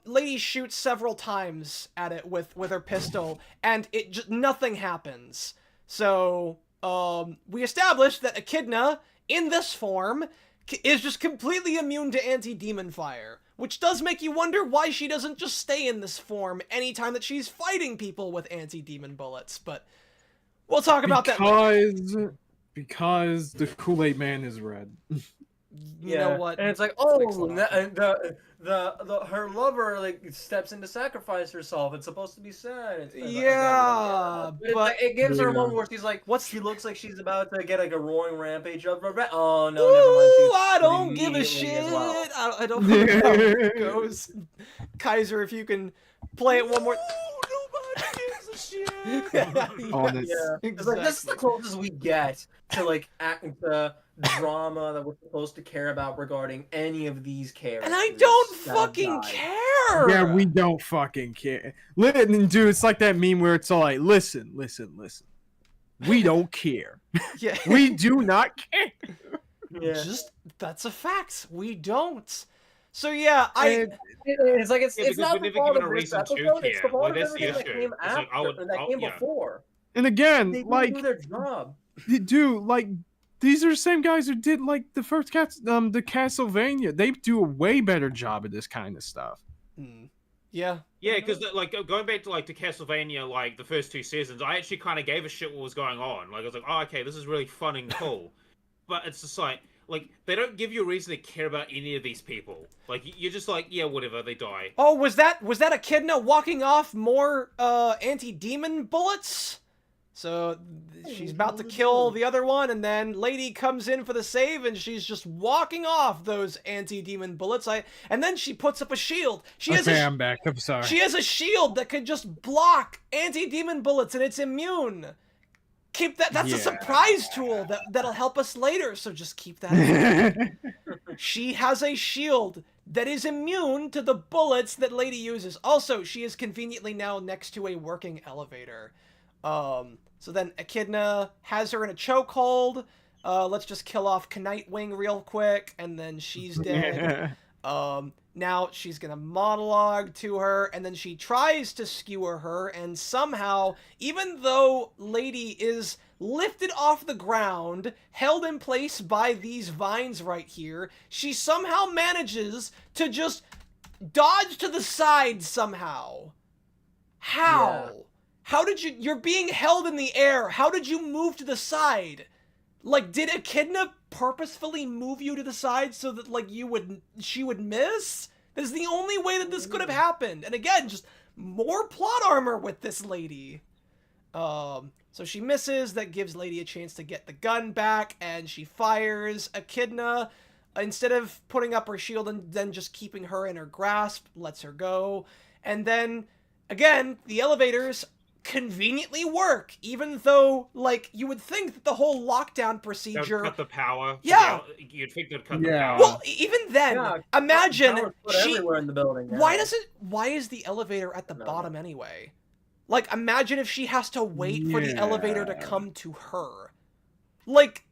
Lady shoots several times at it with her pistol, and it just... nothing happens. So, we established that Echidna, in this form, is just completely immune to anti-demon fire, which does make you wonder why she doesn't just stay in this form anytime that she's fighting people with anti-demon bullets, but we'll talk about that later. Because the Kool-Aid Man is red. You know what? And it's like, her lover like steps in to sacrifice herself. It's supposed to be sad. It's Yeah, but it gives her a Yeah. moment where she's like, she looks like she's about to get like a roaring rampage of regret. Oh no, Ooh, never mind. She's I don't give a immediately shit. as well. I don't know how it goes. Kaiser, if you can play it one more. Nobody gives a shit. Honest. Yeah, it's like this is the closest we get to like to drama that we're supposed to care about regarding any of these characters. And I don't that have fucking died. care. Yeah, we don't fucking care. Dude, it's like that meme where it's all like, listen. We don't care. Yeah. We do not care. Yeah. Just that's a fact. We don't. So yeah, It's like it's because not we're the never fault given of a this reason to episode. It's the care. fault Like, of that's the everything that issue. came It's like, after and that came yeah. before. And again, They didn't like, do their job. dude, like, these are the same guys who did like the first the Castlevania. They do a way better job of this kind of stuff. Yeah. Yeah, because like going back to like to Castlevania, like the first 2 seasons, I actually kind of gave a shit what was going on. Like I was like, oh, okay, this is really fun and cool, but it's just like they don't give you a reason to care about any of these people. Like you're just like, yeah, whatever, they die. Oh, was that Echidna walking off more anti-demon bullets? So she's about to kill the other one, and then Lady comes in for the save, and she's just walking off those anti-demon bullets. And then she puts up a shield. I'm back. I'm sorry. She has a shield that can just block anti-demon bullets, and it's immune. Keep that. That's a surprise tool that'll help us later. So just keep that in mind. She has a shield that is immune to the bullets that Lady uses. Also, she is conveniently now next to a working elevator. So then Echidna has her in a chokehold. Let's just kill off Knightwing real quick, and then she's dead. Now she's gonna monologue to her, and then she tries to skewer her, and somehow, even though Lady is lifted off the ground, held in place by these vines right here, she somehow manages to just dodge to the side somehow. How? Yeah. How did you're being held in the air. How did you move to the side? Like, did Echidna purposefully move you to the side so that, like, she would miss? That is the only way that this could have happened. And again, just more plot armor with this lady. So she misses. That gives Lady a chance to get the gun back, and she fires. Echidna, instead of putting up her shield and then just keeping her in her grasp, lets her go. And then, again, the elevators conveniently work, even though, like, you would think that the whole lockdown procedure... Cut the power. Yeah. You'd think they'd cut the power. Well, even then, imagine everywhere in the building. Why is the elevator at the bottom anyway? Like, imagine if she has to wait for the elevator to come to her. Like,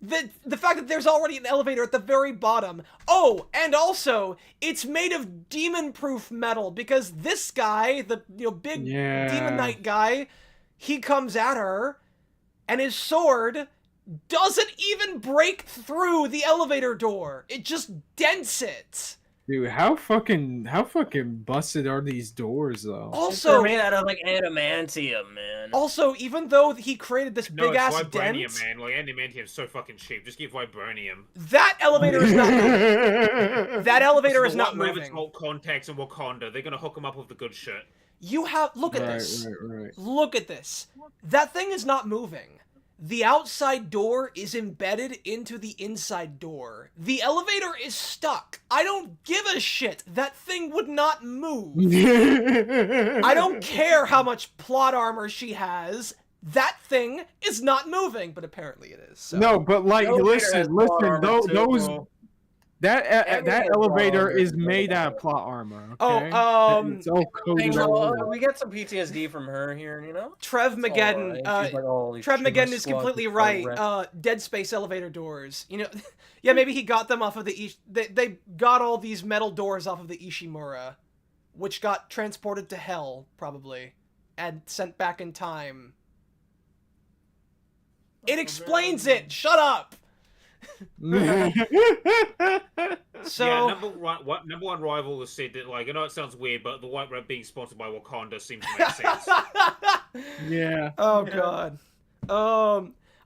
the fact that there's already an elevator at the very bottom. Oh, and also, it's made of demon-proof metal, because this guy, the big Demon Knight guy, he comes at her, and his sword doesn't even break through the elevator door. It just dents it. Dude, how fucking busted are these doors, though? Also, they're made out of, like, adamantium, man. Also, even though he created this big-ass dent... vibranium, man. Like, adamantium's so fucking cheap. Just give vibranium. That elevator is not moving. That elevator is not moving. Whole contacts in Wakanda. They're gonna hook them up with the good shit. You have... Look at this. Right. Look at this. That thing is not moving. The outside door is embedded into the inside door. The elevator is stuck. I don't give a shit. That thing would not move. I don't care how much plot armor she has. That thing is not moving, but apparently it is. So. No, but like, listen, those... That elevator is made out of plot armor. Okay? It's all coated we get some PTSD from her here, Trev Mageddon. Trev Mageddon is completely right. Dead Space elevator doors. Yeah, maybe he got them off of the they got all these metal doors off of the Ishimura, which got transported to hell probably, and sent back in time. It explains it. Shut up. So yeah, number one rival has said that, like, I know it sounds weird, but the White Rat being sponsored by Wakanda seems to make sense. Yeah. Oh god.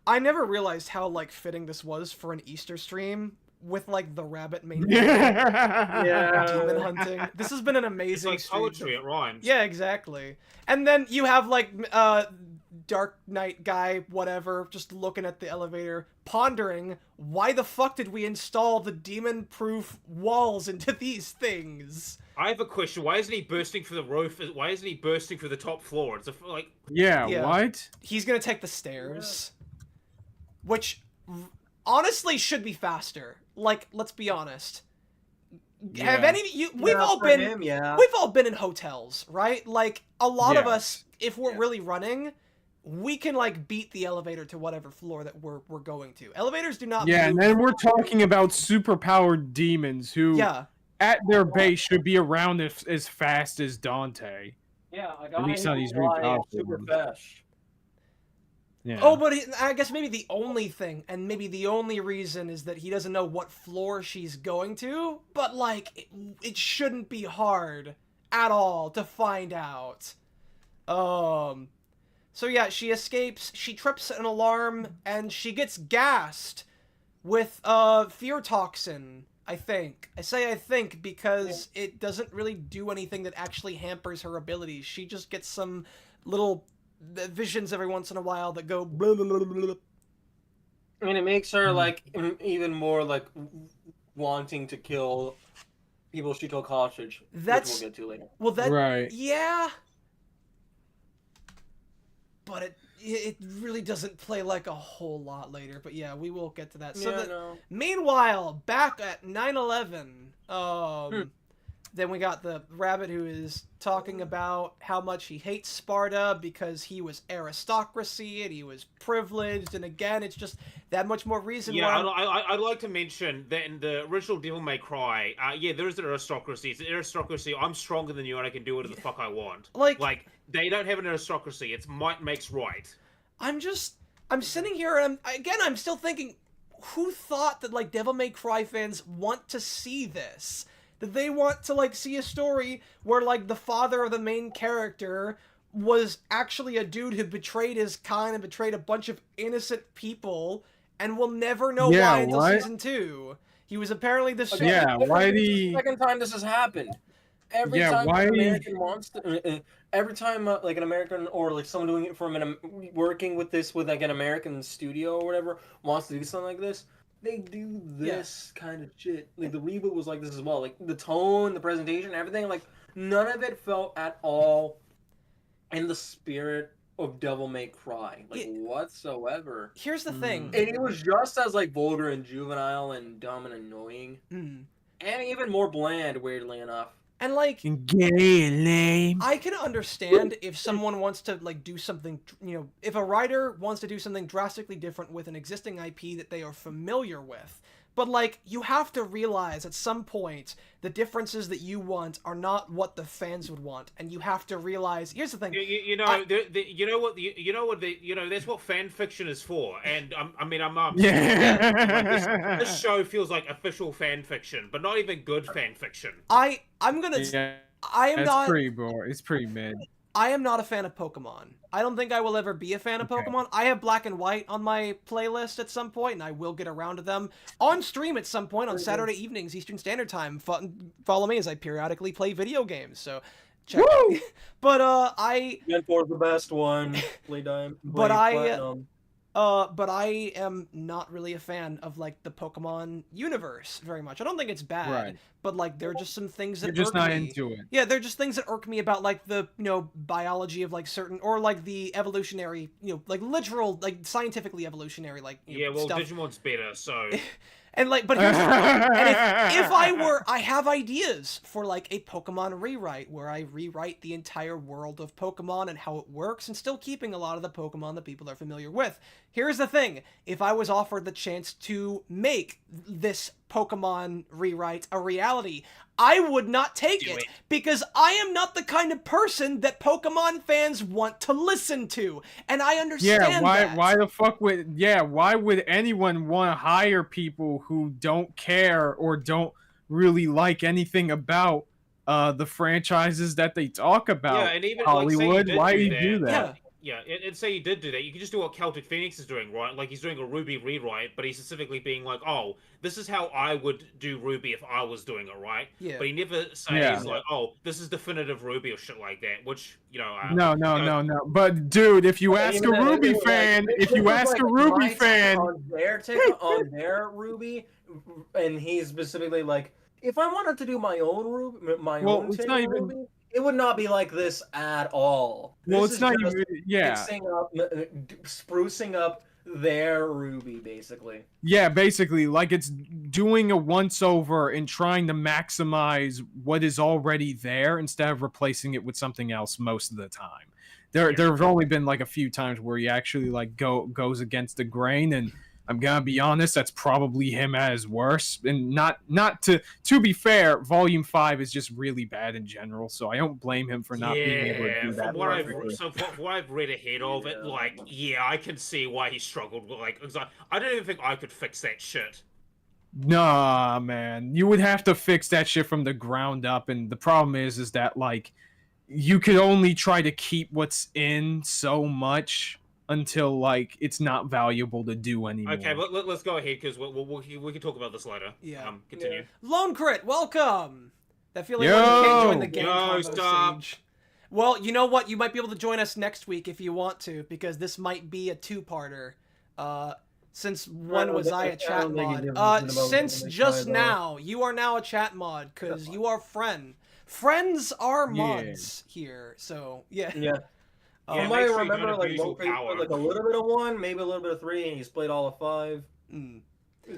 I never realized how, like, fitting this was for an Easter stream with like the rabbit main Yeah. demon hunting. This has been an amazing It's like poetry, it rhymes. Yeah, exactly. And then you have like Dark Knight guy, whatever, just looking at the elevator, pondering, why the fuck did we install the demon-proof walls into these things? I have a question. Why isn't he bursting through the roof? Why isn't he bursting through the top floor? It's like... Yeah, what? He's gonna take the stairs. Which, honestly, should be faster. Like, let's be honest. Yeah. Have any of you... We've all been in hotels, right? Like, a lot of us, if we're really running... we can like beat the elevator to whatever floor that we're going to. Elevators do not. Yeah, and then we're talking about superpowered demons who, at their base, should be around as fast as Dante. Yeah, at least on these super fast. Yeah. Oh, but I guess maybe the only thing, and maybe the only reason, is that he doesn't know what floor she's going to. But like, it shouldn't be hard at all to find out. So yeah, she escapes, she trips an alarm, and she gets gassed with fear toxin, I think. I say I think because it doesn't really do anything that actually hampers her abilities. She just gets some little visions every once in a while that go blah, blah, blah, blah. I mean, it makes her like even more like wanting to kill people she took hostage. Which we'll get to later. Well, that right. Yeah. But it really doesn't play like a whole lot later. But yeah, we will get to that. So meanwhile, back at 9/11, then we got the rabbit who is talking about how much he hates Sparta because he was aristocracy and he was privileged. And again, it's just that much more reason why... I'd like to mention that in the original Devil May Cry, there is an aristocracy. It's an aristocracy. I'm stronger than you and I can do whatever the fuck I want. Like they don't have an aristocracy. It's might makes right. I'm sitting here and I'm still thinking, who thought that like Devil May Cry fans want to see this? That they want to like see a story where like the father of the main character was actually a dude who betrayed his kind and betrayed a bunch of innocent people, and we'll never know why until season 2. He was apparently the second time this has happened. Every time an American wants to, every time like an American or like someone doing it from working with like an American studio or whatever wants to do something like this, they do this kind of shit. Like the reboot was like this as well. Like the tone, the presentation, everything. Like none of it felt at all in the spirit of Devil May Cry, like whatsoever. Here's the thing, and it was just as like vulgar and juvenile and dumb and annoying, and even more bland, weirdly enough. And like, gay and lame. I can understand if someone wants to like do something, if a writer wants to do something drastically different with an existing IP that they are familiar with. But like, you have to realize at some point the differences that you want are not what the fans would want, and you have to realize. Here's the thing. That's what fan fiction is for. And this show feels like official fan fiction, but not even good fan fiction. I am not. It's pretty mid. I am not a fan of Pokemon. I don't think I will ever be a fan of Pokemon. I have Black and White on my playlist at some point, and I will get around to them on stream at some point on Saturday evenings, Eastern Standard Time. Follow me as I periodically play video games. So, check. But Gen 4 is the best one. But I am not really a fan of like the Pokemon universe very much. I don't think it's bad, but like there are just some things that You're just not into it. Yeah, there are just things that irk me about like the biology of like certain, or like the evolutionary, like literal, like scientifically evolutionary, like stuff. Digimon's better, so. And like, but here's the thing. And if I have ideas for like a Pokemon rewrite where I rewrite the entire world of Pokemon and how it works, and still keeping a lot of the Pokemon that people are familiar with. Here's the thing: if I was offered the chance to make this Pokemon rewrite a reality, I would not take it because I am not the kind of person that Pokemon fans want to listen to, and I understand that. Why the fuck would why would anyone want to hire people who don't care or don't really like anything about the franchises that they talk about? Yeah, and even Hollywood, like, why do you do that? Yeah, and say you did do that, you could just do what Celtic Phoenix is doing, right? Like, he's doing a Ruby rewrite, but he's specifically being like, oh, this is how I would do Ruby if I was doing it, right? Yeah. But he never says, like, oh, this is definitive Ruby or shit like that, which, you know... No. But, dude, if you ask a Ruby fan, on their Ruby, and he's specifically like, if I wanted to do my own Ruby, Ruby, it would not be like this at all. Well, this it's not even, sprucing up their Ruby, basically. Yeah, basically, like it's doing a once-over and trying to maximize what is already there instead of replacing it with something else most of the time. There have only been like a few times where he actually like goes against the grain, and I'm gonna be honest, that's probably him at his worst. And not to be fair, Volume 5 is just really bad in general, so I don't blame him for not being able to do that. From what I've read ahead of it, like, I can see why he struggled with, like, I don't even think I could fix that shit. Nah, man, you would have to fix that shit from the ground up, and the problem is that like you could only try to keep what's in so much until like it's not valuable to do anymore. Okay, let's go ahead because we can talk about this later. Yeah. Continue. Yeah. Lone Crit, welcome. That feeling when you can't join the game. Stop. Stage. Well, you know what? You might be able to join us next week if you want to, because this might be a two-parter. Since when was I a chat mod? Since just now, you are now a chat mod because you are friend. Friends are mods here, so yeah. Yeah. You might remember like a little bit of 1, maybe a little bit of 3, and he's played all of 5. Mm.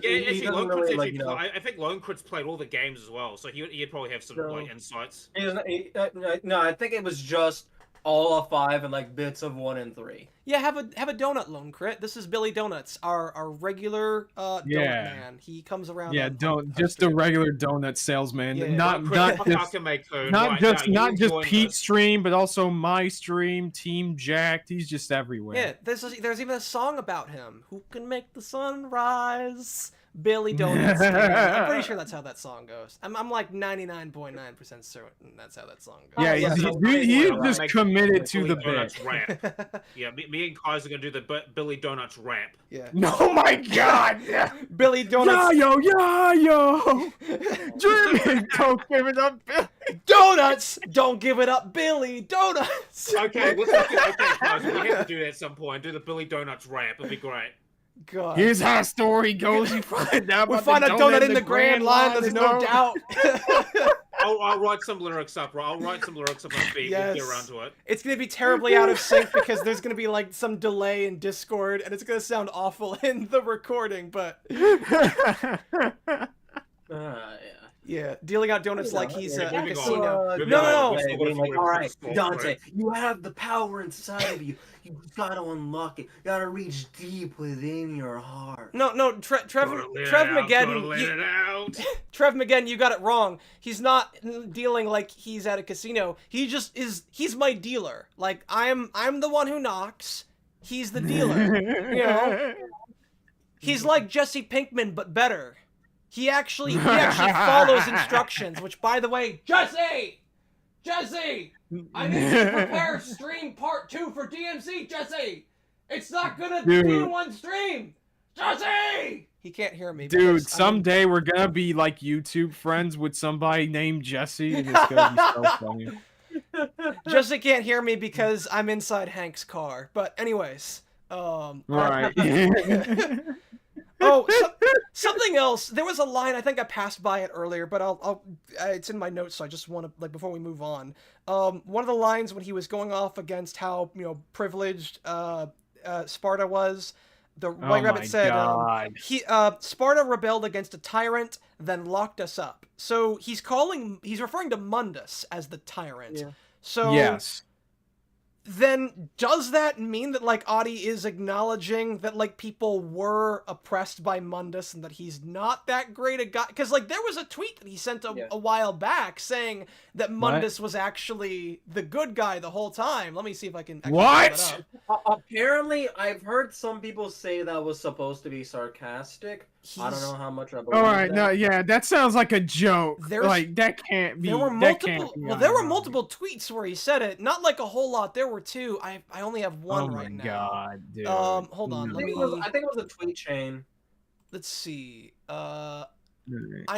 Yeah, actually, Lone Crit's actually I think Lone Crit's played all the games as well, so he'd probably have some like insights. No, I think it was just all of 5 and like bits of 1 and 3. Yeah, have a donut, Lone Crit. This is Billy Donuts, our regular donut man. He comes around. Yeah, just a regular donut salesman. Yeah. Not just Pete's stream, but also my stream, Team Jacked. He's just everywhere. Yeah, there's even a song about him. Who can make the sun rise? Billy Donuts. I'm pretty sure that's how that song goes. I'm like 99.9% certain that's how that song goes. Yeah, he's just committed to the bit. Rap. Yeah, me and Kai's are gonna do the Billy Donuts rap. Yeah. Oh my God! Billy Donuts. Yo! Dreaming, don't give it up, Billy. Donuts, don't give it up, Billy Donuts. Okay, Kais, we have to do that at some point. Do the Billy Donuts rap. It'd be great. God. Here's how the story goes. You find out. We find a donut in the Grand Line. There's no doubt. I'll write some lyrics up. I'll write some lyrics up on beat. Yes. We'll get around to it. It's gonna be terribly out of sync because there's gonna be like some delay in Discord, and it's gonna sound awful in the recording. But yeah, dealing out donuts like he's a casino. No. Like, all right, Dante, you have the power inside of you. You gotta unlock it. You gotta reach deep within your heart. No, Trev Mageddon. Trev Mageddon, you got it wrong. He's not dealing like he's at a casino. He just is. He's my dealer. Like I'm the one who knocks. He's the dealer. You know. He's like Jesse Pinkman, but better. He actually follows instructions, which, by the way, Jesse, I need you to prepare stream part 2 for DMC, Jesse. It's not gonna be one stream, Jesse. He can't hear me. Dude, someday we're gonna be like YouTube friends with somebody named Jesse, and it's gonna be so funny. Jesse can't hear me because I'm inside Hank's car. But anyways, right. Oh, something else. There was a line, I think I passed by it earlier, but it's in my notes, so I just want to, like, before we move on. One of the lines when he was going off against how, privileged Sparta was, the White Rabbit said, Sparta rebelled against a tyrant, then locked us up. So he's referring to Mundus as the tyrant. Yeah. So yes. Then does that mean that, like, Adi is acknowledging that, like, people were oppressed by Mundus and that he's not that great a guy? Because, like, there was a tweet that he sent a while back saying that Mundus was actually the good guy the whole time. Let me see if I can... Apparently, I've heard some people say that was supposed to be sarcastic. I don't know how much I believe All right, that. no, yeah, that sounds like a joke. Like that can't be. There were that can't multiple. be Well, there were ironic. multiple tweets where he said it. Not like a whole lot. There were two. I only have one Oh my right now. god, dude. Hold on. Let me. I think it was a tweet chain. Let's see. I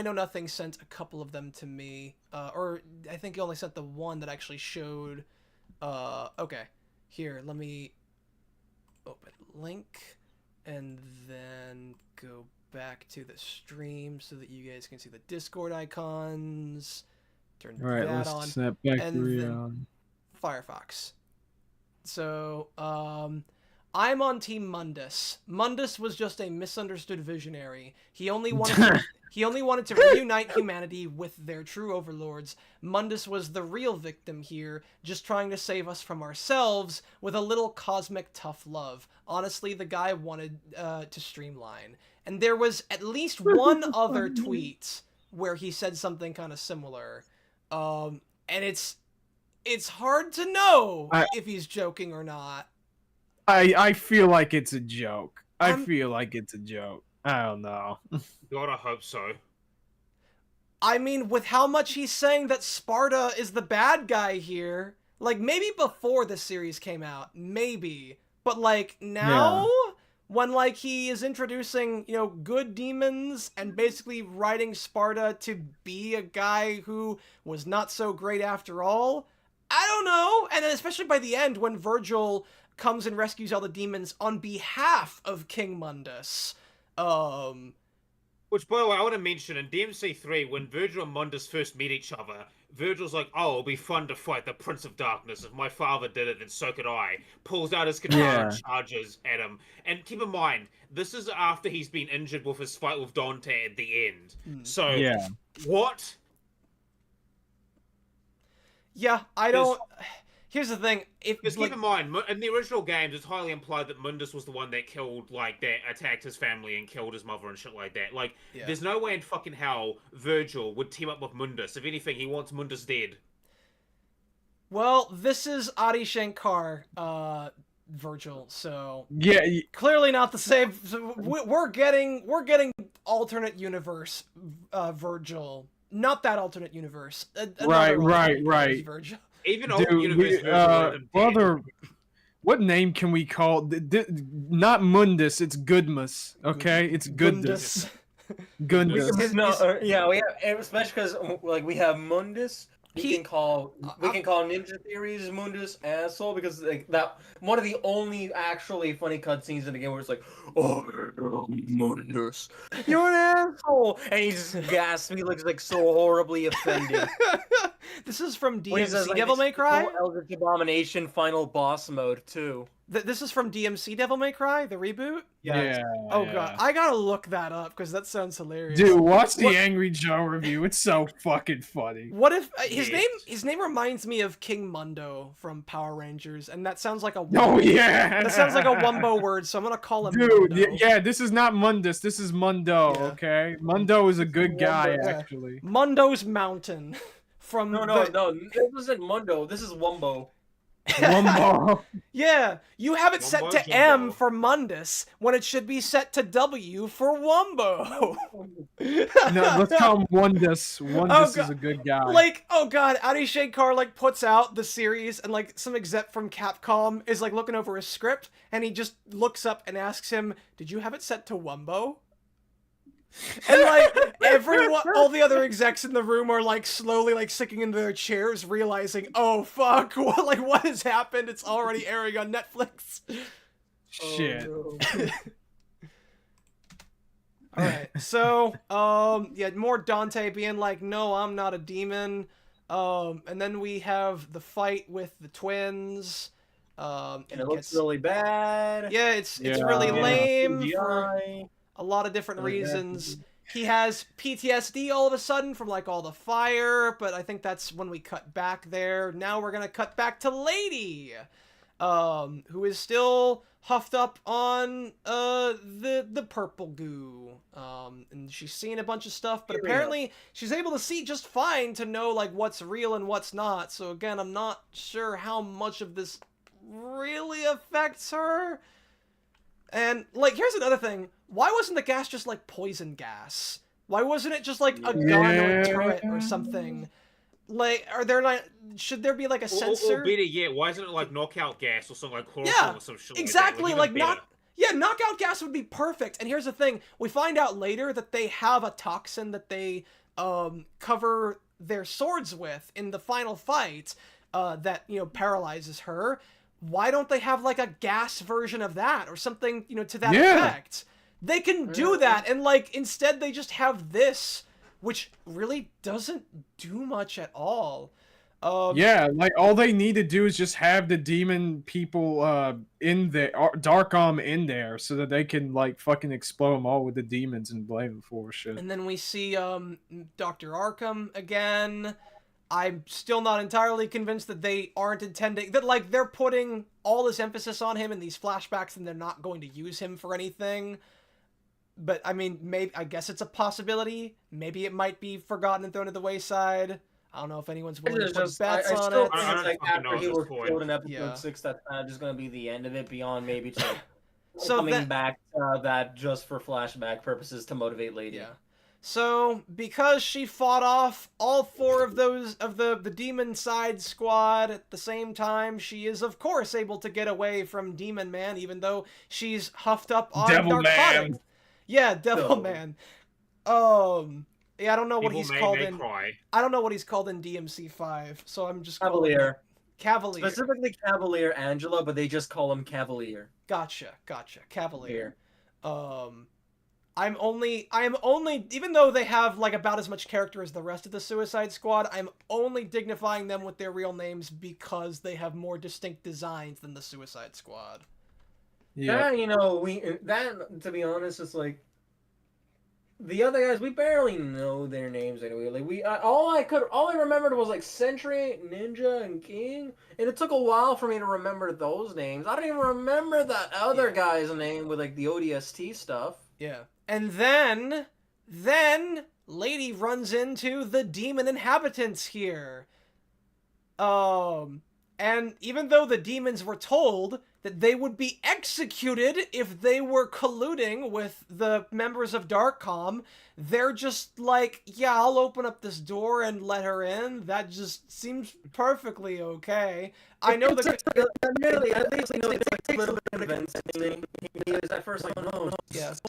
Know Nothing sent a couple of them to me. Or I think he only sent the one that actually showed. Okay. Here, let me open link and then go back to the stream so that you guys can see the Discord icons. Turn All right, that let's on. snap back and to then Firefox. So, I'm on Team Mundus. Mundus was just a misunderstood visionary. He only wanted to reunite humanity with their true overlords. Mundus was the real victim here, just trying to save us from ourselves with a little cosmic tough love. Honestly, the guy wanted to streamline. And there was at least one other tweet where he said something kind of similar. And it's hard to know if he's joking or not. I feel like it's a joke. I feel like it's a joke. I don't know. God, I hope so. I mean, with how much he's saying that Sparta is the bad guy here, like, maybe before the series came out, maybe. But, like, now, when, like, he is introducing, you know, good demons and basically writing Sparta to be a guy who was not so great after all, I don't know. And then especially by the end, when Virgil comes and rescues all the demons on behalf of King Mundus. Which, by the way, I want to mention, in DMC3, when Virgil and Mundus first meet each other, Virgil's like, oh, it'll be fun to fight the Prince of Darkness. If my father did it, then so could I. Pulls out his katana and charges at him. And keep in mind, this is after he's been injured with his fight with Dante at the end. So, what? Yeah, I don't... Here's the thing. Just keep in mind, in the original games, it's highly implied that Mundus was the one that killed, like, that attacked his family and killed his mother and shit like that. Like, there's no way in fucking hell Virgil would team up with Mundus. If anything, he wants Mundus dead. Well, this is Adi Shankar, Virgil, so... Yeah. Clearly not the same. So we're getting alternate universe, Virgil. Not that alternate universe. Right. Virgil. Even old universe brother, what name can we call not Mundus, it's Goodmus, okay? It's Goodness. Goodness. We have, especially because like we have Mundus. We can call Ninja Theories Mundus asshole because like that one of the only actually funny cutscenes in the game where it's like, oh Mundus, you're an asshole, and he just gasps. He looks like so horribly offended. This is from DMC Devil May Cry. Eldritch Abomination final boss mode too. This is from DMC Devil May Cry, the reboot? Yeah. Oh god, I gotta look that up because that sounds hilarious. Dude, watch the Angry Joe review. It's so fucking funny. What if his name reminds me of King Mundo from Power Rangers, and that sounds like a that sounds like a Wumbo word, so I'm gonna call him Dude, Mundo. yeah, this is not Mundus, this is Mundo, okay? Mundo is a good guy, actually. Mundo's Mountain. From no, this isn't Mundo. This is Wumbo. Wumbo. Yeah, you have it set to M for Mundus when it should be set to W for Wumbo. No, let's call him Wundus. Wundus is a good guy. Like, oh god, Adi Shankar like puts out the series and like some exec from Capcom is like looking over his script and he just looks up and asks him, "Did you have it set to Wumbo?" And like everyone, all the other execs in the room are like slowly like sinking into their chairs, realizing, "Oh fuck, what has happened? It's already airing on Netflix." Shit. Oh, no. All right, so yeah, more Dante being like, "No, I'm not a demon," and then we have the fight with the twins. And it looks really bad. Yeah, it's really lame. For a lot of different reasons. He has PTSD all of a sudden from like all the fire, but I think that's when we cut back there. Now we're gonna cut back to Lady, who is still huffed up on the purple goo. And she's seen a bunch of stuff, but apparently she's able to see just fine to know like what's real and what's not. So again, I'm not sure how much of this really affects her. And, like, here's another thing. Why wasn't the gas just, like, poison gas? Why wasn't it just, like, a gun or a turret or something? Like, are there not... Should there be, like, a sensor? Or better yet, why isn't it, like, knockout gas or something, like chloroform or some shit exactly, like that? Yeah, knockout gas would be perfect. And here's the thing. We find out later that they have a toxin that they cover their swords with in the final fight that, you know, paralyzes her. Why don't they have, like, a gas version of that or something, you know, to that effect? They can do that, and, like, instead they just have this, which really doesn't do much at all. Yeah, like, all they need to do is just have the demon people in there, Dark Arm in there, so that they can, like, fucking explode them all with the demons and blame them for shit. And then we see Dr. Arkham again. I'm still not entirely convinced that they aren't intending... That, like, they're putting all this emphasis on him in these flashbacks and they're not going to use him for anything. But, I mean, maybe I guess it's a possibility. Maybe it might be forgotten and thrown to the wayside. I don't know if anyone's willing to put bets on it. I think like after he was killed in episode 6, that's kind of just going to be the end of it, beyond maybe to coming back that just for flashback purposes to motivate Lady. Yeah. So, because she fought off all 4 of those of the demon side squad at the same time, she is of course able to get away from Demon Man, even though she's huffed up on narcotics. Man. Yeah, Devil Man. Yeah, I don't know what he's called in. I don't know what he's called in DMC5, so I'm just Cavalier. Cavalier. Specifically Cavalier Angela, but they just call him Cavalier. Gotcha. Cavalier. I'm only, even though they have, like, about as much character as the rest of the Suicide Squad, I'm only dignifying them with their real names because they have more distinct designs than the Suicide Squad. Yeah, you know, to be honest, it's like, the other guys, we barely know their names anyway. Like, all I remembered was, like, Sentry, Ninja, and King, and it took a while for me to remember those names. I don't even remember that other guy's name with, like, the ODST stuff. Yeah. And then Lady runs into the demon inhabitants here. And even though the demons were told that they would be executed if they were colluding with the members of Darkcom, they're just like, yeah, I'll open up this door and let her in. That just seems perfectly okay. I know admittedly, at least you know it takes a little bit of convincing. He was at first like, no,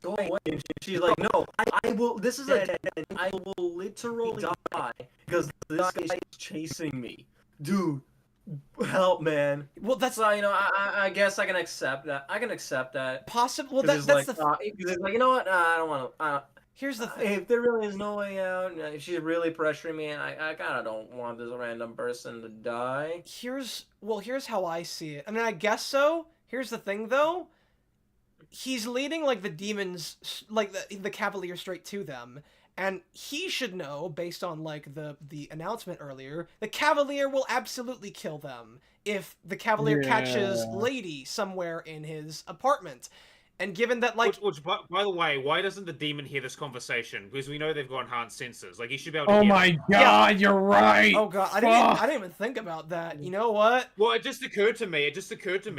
go away. And she's like, no, I will. This is I will literally die because this guy is chasing me, dude. Help, man. Well, that's you know, I guess I can accept that. Possible. Well, that's like, he's like, you know what? I don't want to. Here's the thing. If there really is no way out, if she's really pressuring me, and I kind of don't want this random person to die. Here's how I see it. I mean, I guess so. Here's the thing, though. He's leading, like, the demons, like, the Cavalier straight to them. And he should know, based on, like, the announcement earlier, the Cavalier will absolutely kill them if the Cavalier catches Lady somewhere in his apartment. And given that, like... Which, by the way, why doesn't the demon hear this conversation? Because we know they've got enhanced sensors. Like, he should be able to hear my god, you're right! Oh god, I didn't even think about that. You know what? Well, it just occurred to me,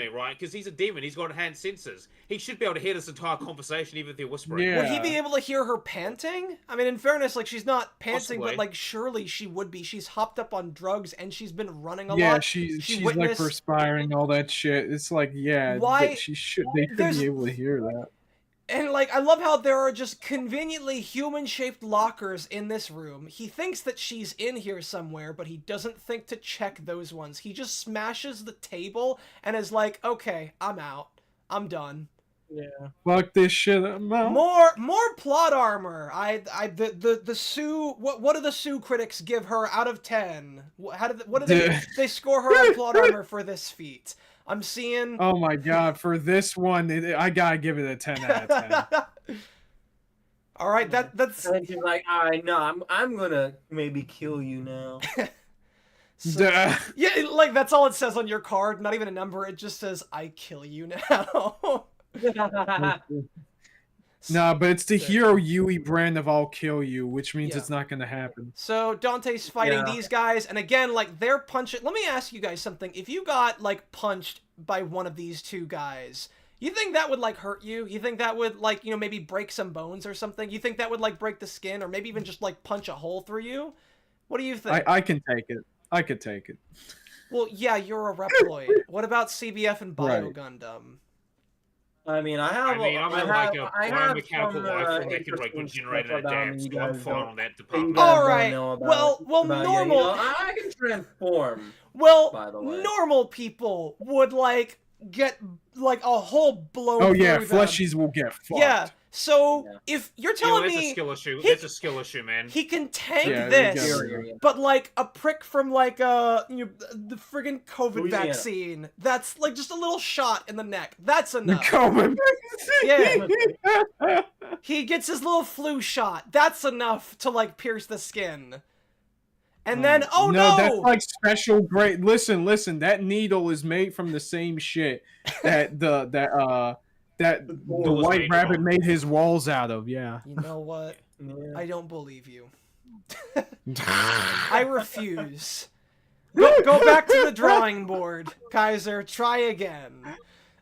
right? Because he's a demon, he's got enhanced sensors. He should be able to hear this entire conversation, even if they're whispering. Yeah. Would he be able to hear her panting? I mean, in fairness, like, she's not panting, Possibly. but, like, surely she would be. She's hopped up on drugs, and she's been running a lot. Yeah, she's like, perspiring, all that shit. It's like, yeah, they should be able to hear that. And, like, I love how there are just conveniently human-shaped lockers in this room. He thinks that she's in here somewhere, but he doesn't think to check those ones. He just smashes the table and is like, okay, I'm out. I'm done. Yeah. Fuck this shit, I'm out. More plot armor. The Sue, what do the Sue critics give her out of 10? What do they score her on plot armor for this feat? I'm seeing... Oh my god, for this one, I gotta give it a 10 out of 10. Alright, that's... And she's like, alright, no, I'm gonna maybe kill you now. Yeah, like, that's all it says on your card, not even a number, it just says, I kill you now. Nah, but it's the Hero Yui brand of I'll kill you, which means it's not gonna happen. So Dante's fighting these guys, and again, like, they're punching... Let me ask you guys something. If you got, like, punched by one of these two guys, You think that would, like, hurt you? You think that would, like, you know, maybe break some bones or something? You think that would, like, break the skin or maybe even just, like, punch a hole through you? What do you think? I can take it. I could take it. Well, yeah, you're a Reploid. What about CBF and Bio Gundam? I mean, I have biomechanical life form that can like regenerate and adapt. So I'm fine on that department. All right. Well, normal. I can transform. Well, by the way. normal people would like get like a hole blown. Oh yeah, through them. fleshies will get fucked. Yeah. So if you're telling that's me a skill issue. That's a skill issue, man. He can tank Yeah, this, but like a prick from like the friggin' COVID Louisiana. vaccine, that's like just a little shot in the neck. That's enough. COVID Yeah. He gets his little flu shot. That's enough to like pierce the skin. And then oh no, that's like special grade. Listen, that needle is made from the same shit that the White Rabbit made his walls out of. Yeah. You know what? I don't believe you. I refuse. Go back to the drawing board, Kaiser. Try again.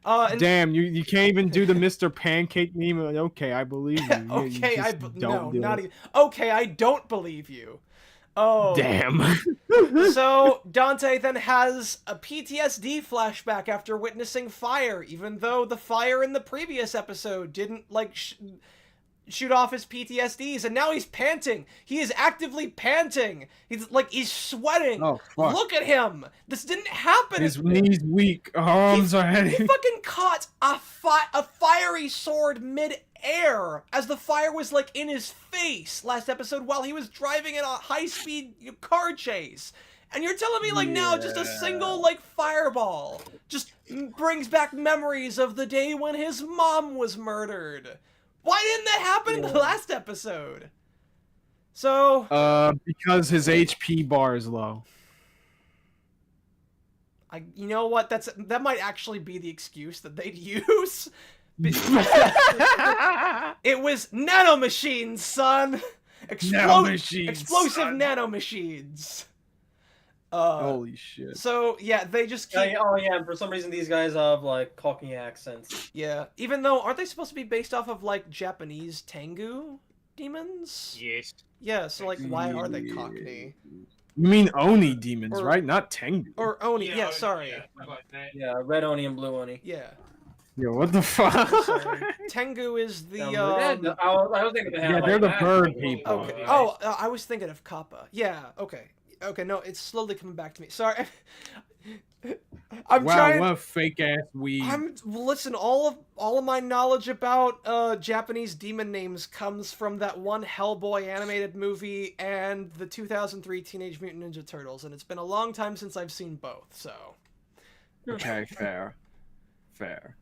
Damn, you can't even do the Mr. Pancake meme. Okay, I believe you. Okay, not even. Okay, I don't believe you. Oh. Damn. So Dante then has a PTSD flashback after witnessing fire, even though the fire in the previous episode didn't like shoot off his PTSDs, and now he's panting. He is actively panting. He's sweating. Oh, fuck. Look at him. This didn't happen. His knees weak, arms are heavy. He fucking caught a fiery sword mid-air as the fire was like in his face last episode while he was driving in a high-speed car chase. And you're telling me like now just a single like fireball just brings back memories of the day when his mom was murdered. Why didn't that happen in the last episode? So because his HP bar is low. You know what? That might actually be the excuse that they'd use. It was nanomachines, son. Explosive son. Nanomachines. Holy shit. So yeah, they just keep. Oh yeah, and for some reason these guys have like Cockney accents. Yeah, even though aren't they supposed to be based off of like Japanese Tengu demons? Yes. Yeah, so like why are they Cockney? You mean Oni demons, right? Not Tengu. Or Oni, yeah, sorry. Yeah, red Oni and blue Oni. Yeah. Yo, what the fuck? Tengu is the I was thinking they had, they're the bird people. Okay. Oh, I was thinking of Kappa. Yeah. Okay. Okay. No, it's slowly coming back to me. Sorry. I'm trying. What a fake ass weed. Listen. All of my knowledge about Japanese demon names comes from that one Hellboy animated movie and the 2003 Teenage Mutant Ninja Turtles, and it's been a long time since I've seen both. So. Okay. Fair.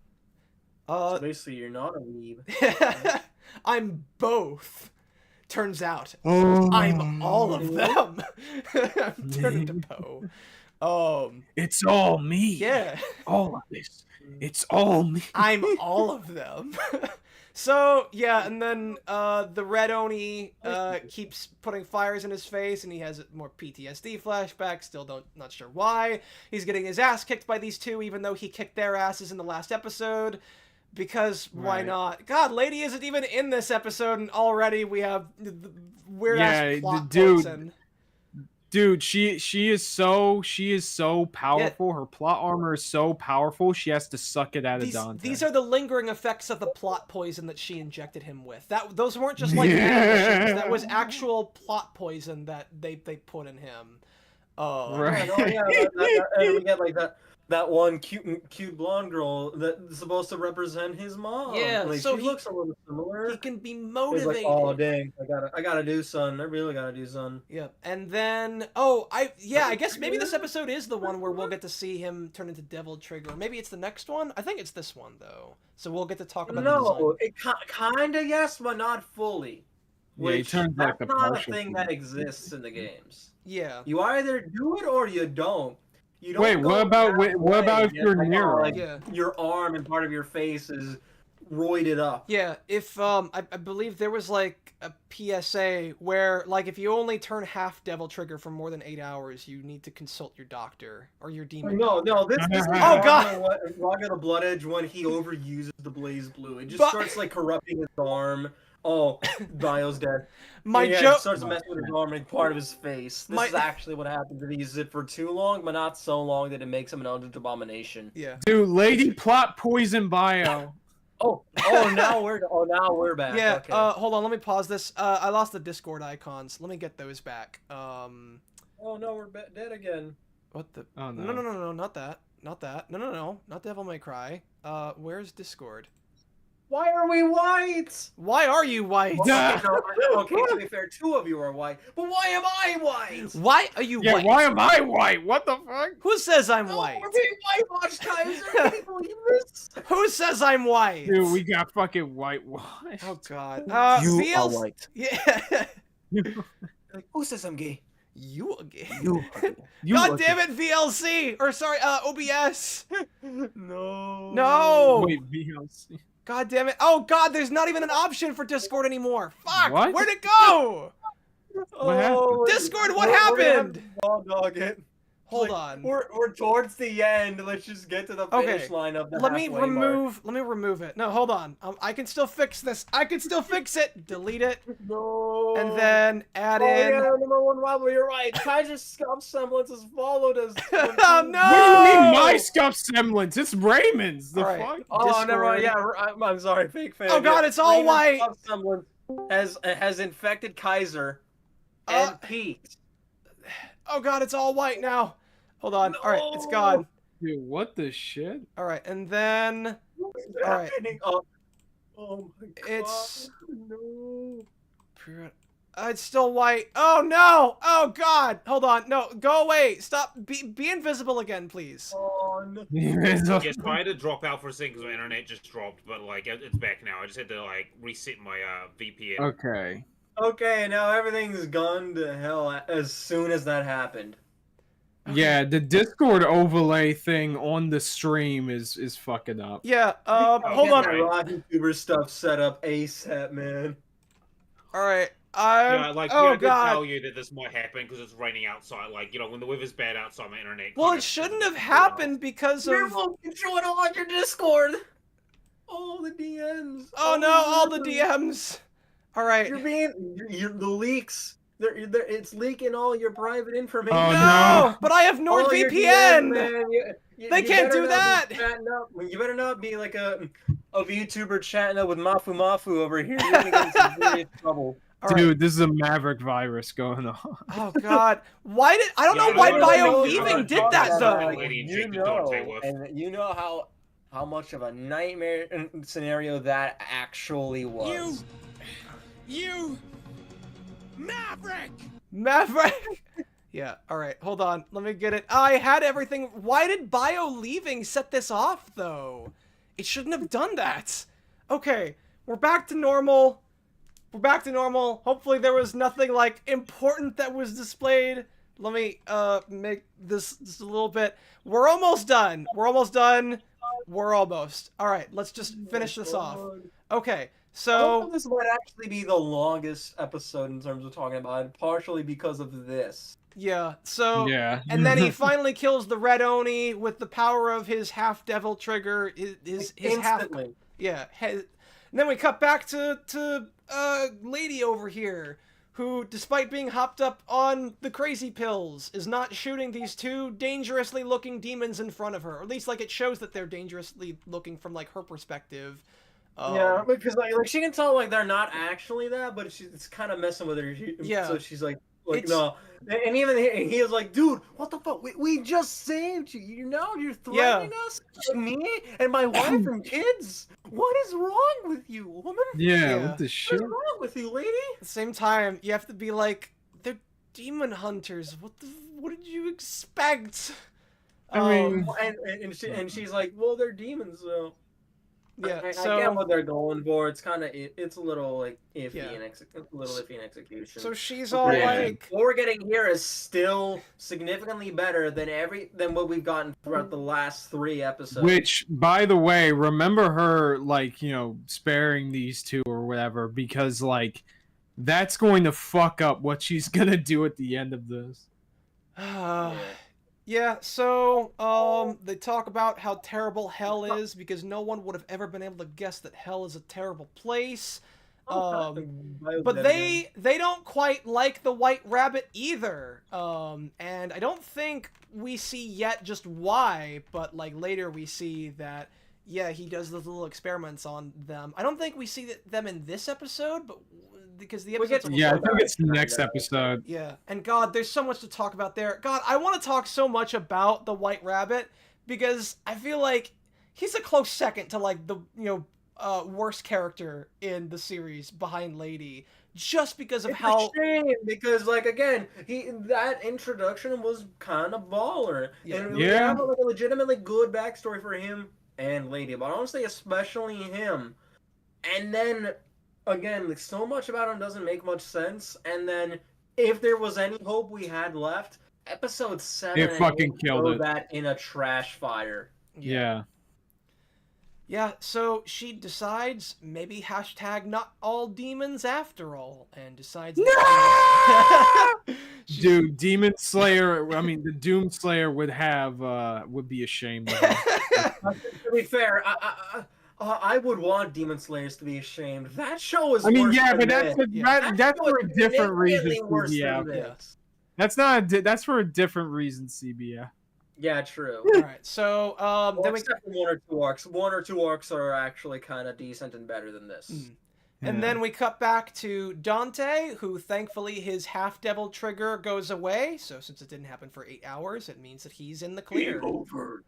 So basically, you're not a weeb. I'm both. Turns out, I'm all of them. I'm turning to Poe. It's all me. Yeah. All of this. It's all me. I'm all of them. So, yeah, and then the Red Oni keeps putting fires in his face, and he has more PTSD flashbacks, still not sure why. He's getting his ass kicked by these two, even though he kicked their asses in the last episode. Because why not? God, Lady isn't even in this episode, and already we have weird ass plot poison. Dude, she is so powerful. Yeah. Her plot armor is so powerful. She has to suck it out of Dante. These are the lingering effects of the plot poison that she injected him with. Those weren't just like nanomachines. That was actual plot poison that they put in him. Right. We get like that one cute blonde girl that's supposed to represent his mom. Yeah, like, so she looks a little similar. He can be He's motivated. like, oh dang, I gotta do son. I really gotta do son. Yeah, and then I guess maybe this episode is the one where we'll get to see him turn into Devil Trigger. Maybe it's the next one. I think it's this one though. So we'll get to talk about. No, it kinda yes, but not fully. Yeah, he turns like that's not a thing that exists in the games. Yeah, you either do it or you don't. You don't Wait, what about if you're Nero? Your arm and part of your face is roided up. Yeah, if I believe there was like a PSA where like if you only turn half Devil Trigger for more than 8 hours, you need to consult your doctor or your demon. No, doctor. this is oh god, Raga the Blood Edge when he overuses the Blaze Blue. It just starts like corrupting his arm. Oh, Bio's dead. My joke starts messing with his arm and part of his face. This is actually what happens if he uses it for too long, but not so long that it makes him an Eldritch Abomination. Yeah. Dude, Lady Plot poison Bio. Now we're back. Yeah. Okay. Hold on. Let me pause this. I lost the Discord icons. Let me get those back. Oh no, we're dead again. What the? Oh no. No, not that. Not that. No, not Devil May Cry. Where's Discord? Why are we white? Why are you white? Okay, to be fair, 2 of you are white. But why am I white? Why are you white? Why am I white? What the fuck? Who says I'm white? We're being whitewashed, Kaiser. Can you believe this? Who says I'm white? Dude, we got fucking whitewashed. Oh god. You are white. Yeah. Who says I'm gay? You again. You God damn it, VLC! Or sorry, OBS! No. No! Wait, VLC. God damn it. Oh god, there's not even an option for Discord anymore. Fuck! What? Where'd it go? What happened? Discord, what happened? Dog it. Hold on. We're towards the end. Let's just get to the finish line of the Let me halfway mark. remove it. No, hold on. I can still fix this. I can still fix it. Delete it. No. And then add Oh in. yeah, number 1 rival. You're right. Kaiser's scuff semblance has followed us. Oh no! What do you mean my scuff semblance? It's Raymond's. The All right. fuck? Oh, Discord. never mind. Yeah, I'm sorry. Fake fan. Oh god, it's all white. Scuff semblance has infected Kaiser and Pete. Oh god, it's all white now. Hold on. All right, it's gone. Dude, what the shit? All right, and then all right. Oh my god. It's no. it's still white. Oh no! Oh god! Hold on. No, go away. Stop. Be invisible again, please. Yes, so I had to drop out for a second because my internet just dropped, but like it's back now. I just had to like reset my VPN. Okay. Okay, now everything's gone to hell as soon as that happened. Yeah, the Discord overlay thing on the stream is fucking up. Yeah. Hold on. Raw YouTuber stuff set up ASAP, man. All right. Yeah, like oh I did god. tell you that this might happen because it's raining outside. Like when the weather's bad outside, my internet. Well, it shouldn't have happened because of. Control it all on your Discord. All the DMs. Oh no! All the DMs. All right. You're the leaks. It's leaking all your private information. Oh, no! But I have NordVPN. They can't do better that. You better not be like a VTuber chatting up with Mafu over here. You're gonna get in some serious trouble. Dude, this is a Maverick virus going on. Oh god. Why did I don't know why Bio Leaving did that though. You know how much of a nightmare scenario that actually was. You Maverick! Yeah, alright, hold on. Let me get it. I had everything. Why did Bio Leaving set this off, though? It shouldn't have done that. Okay, we're back to normal. We're back to normal. Hopefully there was nothing, like, important that was displayed. Let me, make this just a little bit. We're almost done. We're almost. Alright, let's just finish this off. Okay. So this might actually be the longest episode in terms of talking about it, partially because of this. Yeah. So yeah. And then he finally kills the Red Oni with the power of his half devil trigger. His half. Yeah. And then we cut back to lady over here, who, despite being hopped up on the crazy pills, is not shooting these 2 dangerously looking demons in front of her. Or at least like it shows that they're dangerously looking from like her perspective. Yeah, because like she can tell like they're not actually that, but it's kind of messing with her. Yeah. So she's like no, and even he is like, dude, what the fuck? We just saved you. You know, you're threatening us, me and my wife and kids. What is wrong with you, woman? Yeah, what the shit? What's wrong with you, lady? At the same time, you have to be like, they're demon hunters. What did you expect? I mean, and she's like, well, they're demons, though. Yeah, I so get what they're going for. It's kind of it's a little like iffy Yeah. in execution. so she's all Yeah. like, What we're getting here is still significantly better than what we've gotten throughout the last 3 episodes. Which, by the way, remember her, like, sparing these two or whatever, because, like, that's going to fuck up what she's gonna do at the end of this. yeah, so they talk about how terrible hell is because no one would have ever been able to guess that hell is a terrible place. But they don't quite like the White Rabbit either. And I don't think we see yet just why, but like later we see that yeah, he does those little experiments on them. I don't think we see them in this episode, but because the episode Yeah, I think it's the next episode. yeah, and God, there's so much to talk about there. God, I want to talk so much about the White Rabbit because I feel like he's a close second to like the worst character in the series behind Lady, just because of how. A shame because like again, that introduction was kind of baller, and we have like a legitimately good backstory for him and Lady, but honestly, especially him, and then. Again, like so much about him doesn't make much sense. And then, if there was any hope we had left, episode 7 it fucking killed it. That in a trash fire. Yeah. Yeah. So she decides maybe hashtag not all demons after all, and decides. No! Dude, Demon Slayer. I mean, the Doom Slayer would be ashamed of him. To be fair, I would want Demon Slayers to be ashamed. That show is. I mean, worse yeah, than but this. that's for a different reason. Worse Yeah, than this. that's for a different reason. CBA. Yeah, true. All right, so then we except for 1 or 2 arcs. 1 or 2 arcs are actually kind of decent and better than this. And then we cut back to Dante, who thankfully his half-devil trigger goes away. So since it didn't happen for 8 hours, it means that he's in the clear. Game over.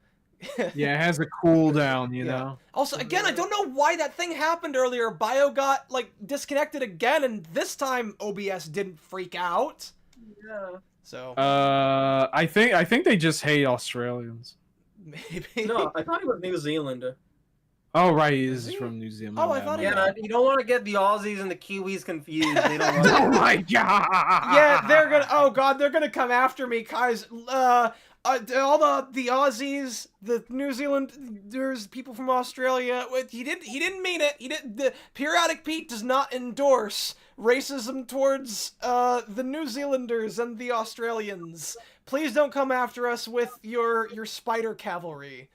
Yeah, it has a cooldown, you know. Also, again, I don't know why that thing happened earlier. Bio got like disconnected again, and this time OBS didn't freak out. Yeah. So. I think they just hate Australians. Maybe. No, I thought he was New Zealander. Oh right, he is from New Zealand. Oh, I thought. Yeah, you don't want to get the Aussies and the Kiwis confused. They don't Oh my god! Yeah, they're gonna. Oh god, they're gonna come after me, guys. All the Aussies, the New Zealanders, people from Australia. He didn't mean it. The PeriodicPete does not endorse racism towards the New Zealanders and the Australians. Please don't come after us with your spider cavalry.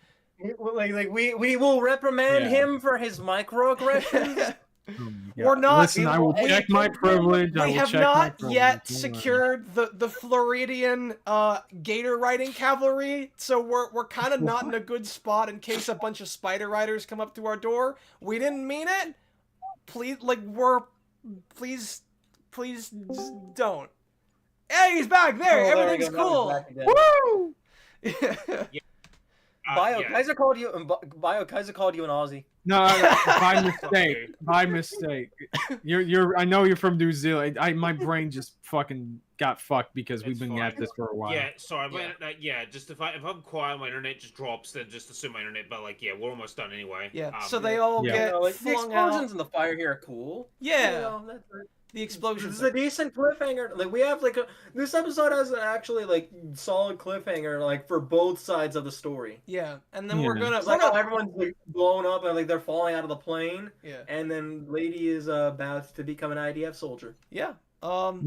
Like we will reprimand him for his microaggressions. We're not. Listen, I will check my privilege. We have not yet secured the Floridian gator riding cavalry, so we're kind of not in a good spot in case a bunch of spider riders come up to our door. We didn't mean it. Please, please just don't. Hey, he's back there. Everything's cool. Woo! Kaiser called you an Aussie. No, by mistake. By mistake. I know you're from New Zealand. My brain just fucking got fucked because we've been at this for a while. Yeah, sorry. Just if I'm quiet, my internet just drops. Then just assume my internet. But we're almost done anyway. Yeah. So they all get the flung out. explosions in the fire here are cool. Yeah. The explosions. This is a decent cliffhanger. Like we have this episode has an actually solid cliffhanger for both sides of the story. Yeah, and then we're gonna everyone's blown up and they're falling out of the plane. Yeah, and then Lady is about to become an IDF soldier. Yeah. Oh,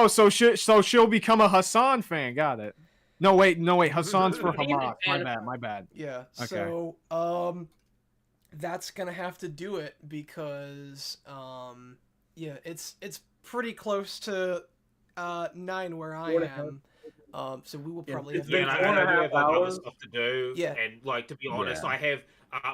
so she'll become a Hassan fan. Got it. No wait. Hassan's for Hamas. My bad. Yeah. Okay. So that's gonna have to do it because it's pretty close to 9 where I am. So we will probably have I have other stuff to do. Yeah. And to be honest, I have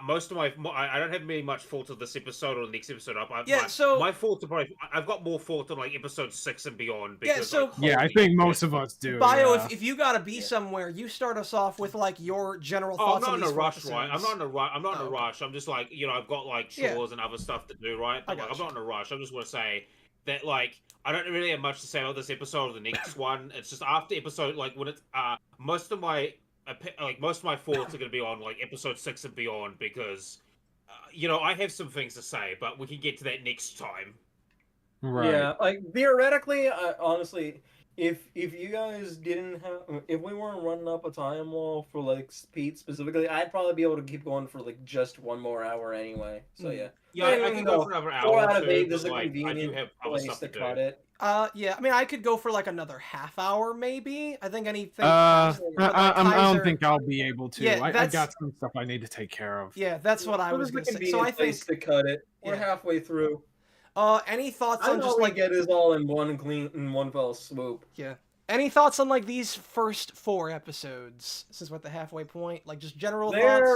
most of I don't have really much fault of this episode or the next episode up. My fault are probably I've got more fault on episode 6 and beyond. Because, I think most of us do. Bio, if you gotta be somewhere, you start us off with your general thoughts. I'm not in a rush, right? I'm not in a rush. I'm just I've got chores and other stuff to do, right? I'm not in a rush. I just want to say that I don't really have much to say about this episode or the next one. It's just after episode when it's most of my like most of my thoughts are going to be on like episode 6 and beyond because, I have some things to say, but we can get to that next time. Right. Yeah, like theoretically, honestly, if you guys didn't have, if we weren't running up a time wall for like Pete specifically, I'd probably be able to keep going for like just one more hour anyway. So yeah. Yeah, I can go for another hour. 4 out or of two, 8 but, is a like, I do convenient have other place stuff to to cut do. it. Yeah, I mean, I could go for like another half hour, maybe. I think anything. I Kaiser... don't think I'll be able to. Yeah, I got some stuff I need to take care of. Yeah, that's what I was gonna say. So I think to cut it. We're halfway through. Any thoughts on just like get it all in one fell swoop? Yeah. Any thoughts on like these first 4 episodes? Since we're at the halfway point, like just general thoughts.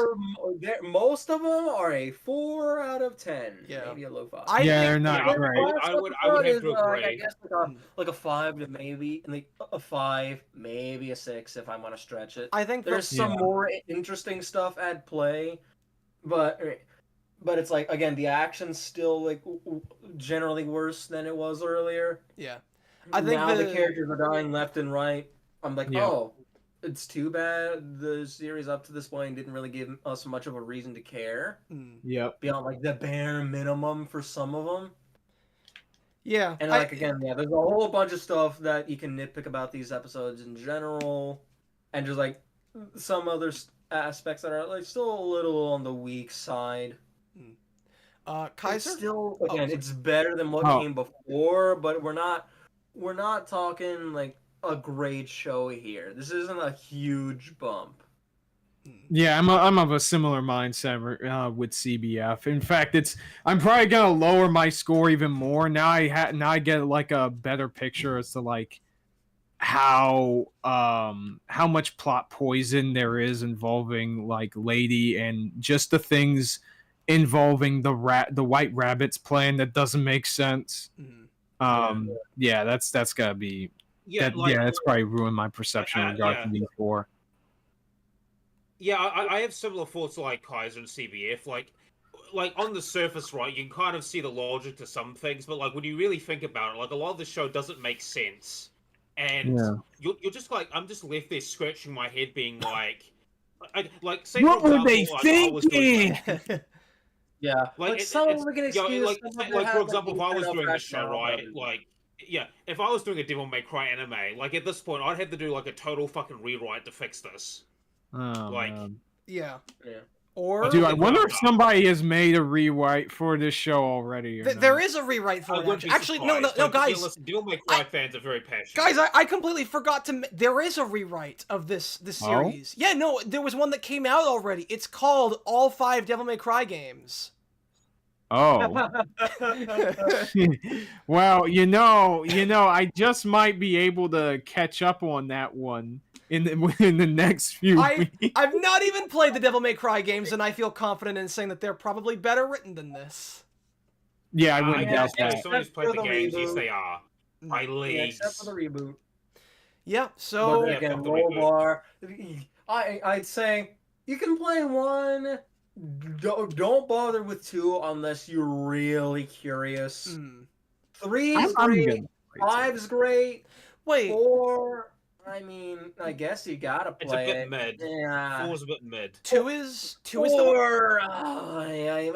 Most of them are a 4 out of 10. Yeah. Maybe a low 5. They're not great. I would have to agree. I guess like a 5 to maybe, and like a 5, maybe a 6 if I want to stretch it. I think there's some more interesting stuff at play, but it's like again the action's still like generally worse than it was earlier. Yeah. I think now the characters are dying left and right. I'm like, Yeah. oh, it's too bad the series up to this point didn't really give us much of a reason to care. Yep. Beyond like the bare minimum for some of them. Yeah. And like again, yeah, there's a whole bunch of stuff that you can nitpick about these episodes in general, and just like some other aspects that are like still a little on the weak side. Kaiser? It's still again, it's better than what came before, but we're not talking like a great show here. This isn't a huge bump. Yeah, I'm of a similar mindset with CBF. In fact, I'm probably gonna lower my score even more now. I get like a better picture as to like how much plot poison there is involving like Lady and just the things involving the White Rabbit's plan that doesn't make sense. Yeah, that's gotta be that's probably ruined my perception in regard to these 4. Yeah, I have similar thoughts like Kaiser and CBF. Like on the surface, right, you can kind of see the logic to some things, but like when you really think about it, like a lot of the show doesn't make sense, and you're just like, I'm just left there scratching my head, being like, say what for were example, they like, thinking? Yeah, like someone we can excuse. Like for example, if I was doing this show, right, like. Yeah, if I was doing a Devil May Cry anime, like at this point, I'd have to do like a total fucking rewrite to fix this. Oh, like, man. Yeah. Yeah. Or dude, I wonder if somebody has made a rewrite for this show already. There is a rewrite for it. Actually, no, guys. Listen, Devil May Cry fans are very passionate. Guys, I completely forgot to. There is a rewrite of this series. Yeah, no, there was one that came out already. It's called all 5 Devil May Cry games. Oh. Well, I just might be able to catch up on that one in the next few weeks. I've not even played the Devil May Cry games, and I feel confident in saying that they're probably better written than this. Yeah, I wouldn't doubt that. If somebody's played the games, yes, they are. By leagues. Except for the reboot. Yeah, so... But again, roll bar. I'd say you can play 1... Don't bother with 2 unless you're really curious. 3 is great. 5's great. Wait. 4, I mean, I guess you gotta play it. It's a bit mid. Yeah. 4's a bit mid. 2 is the 4. I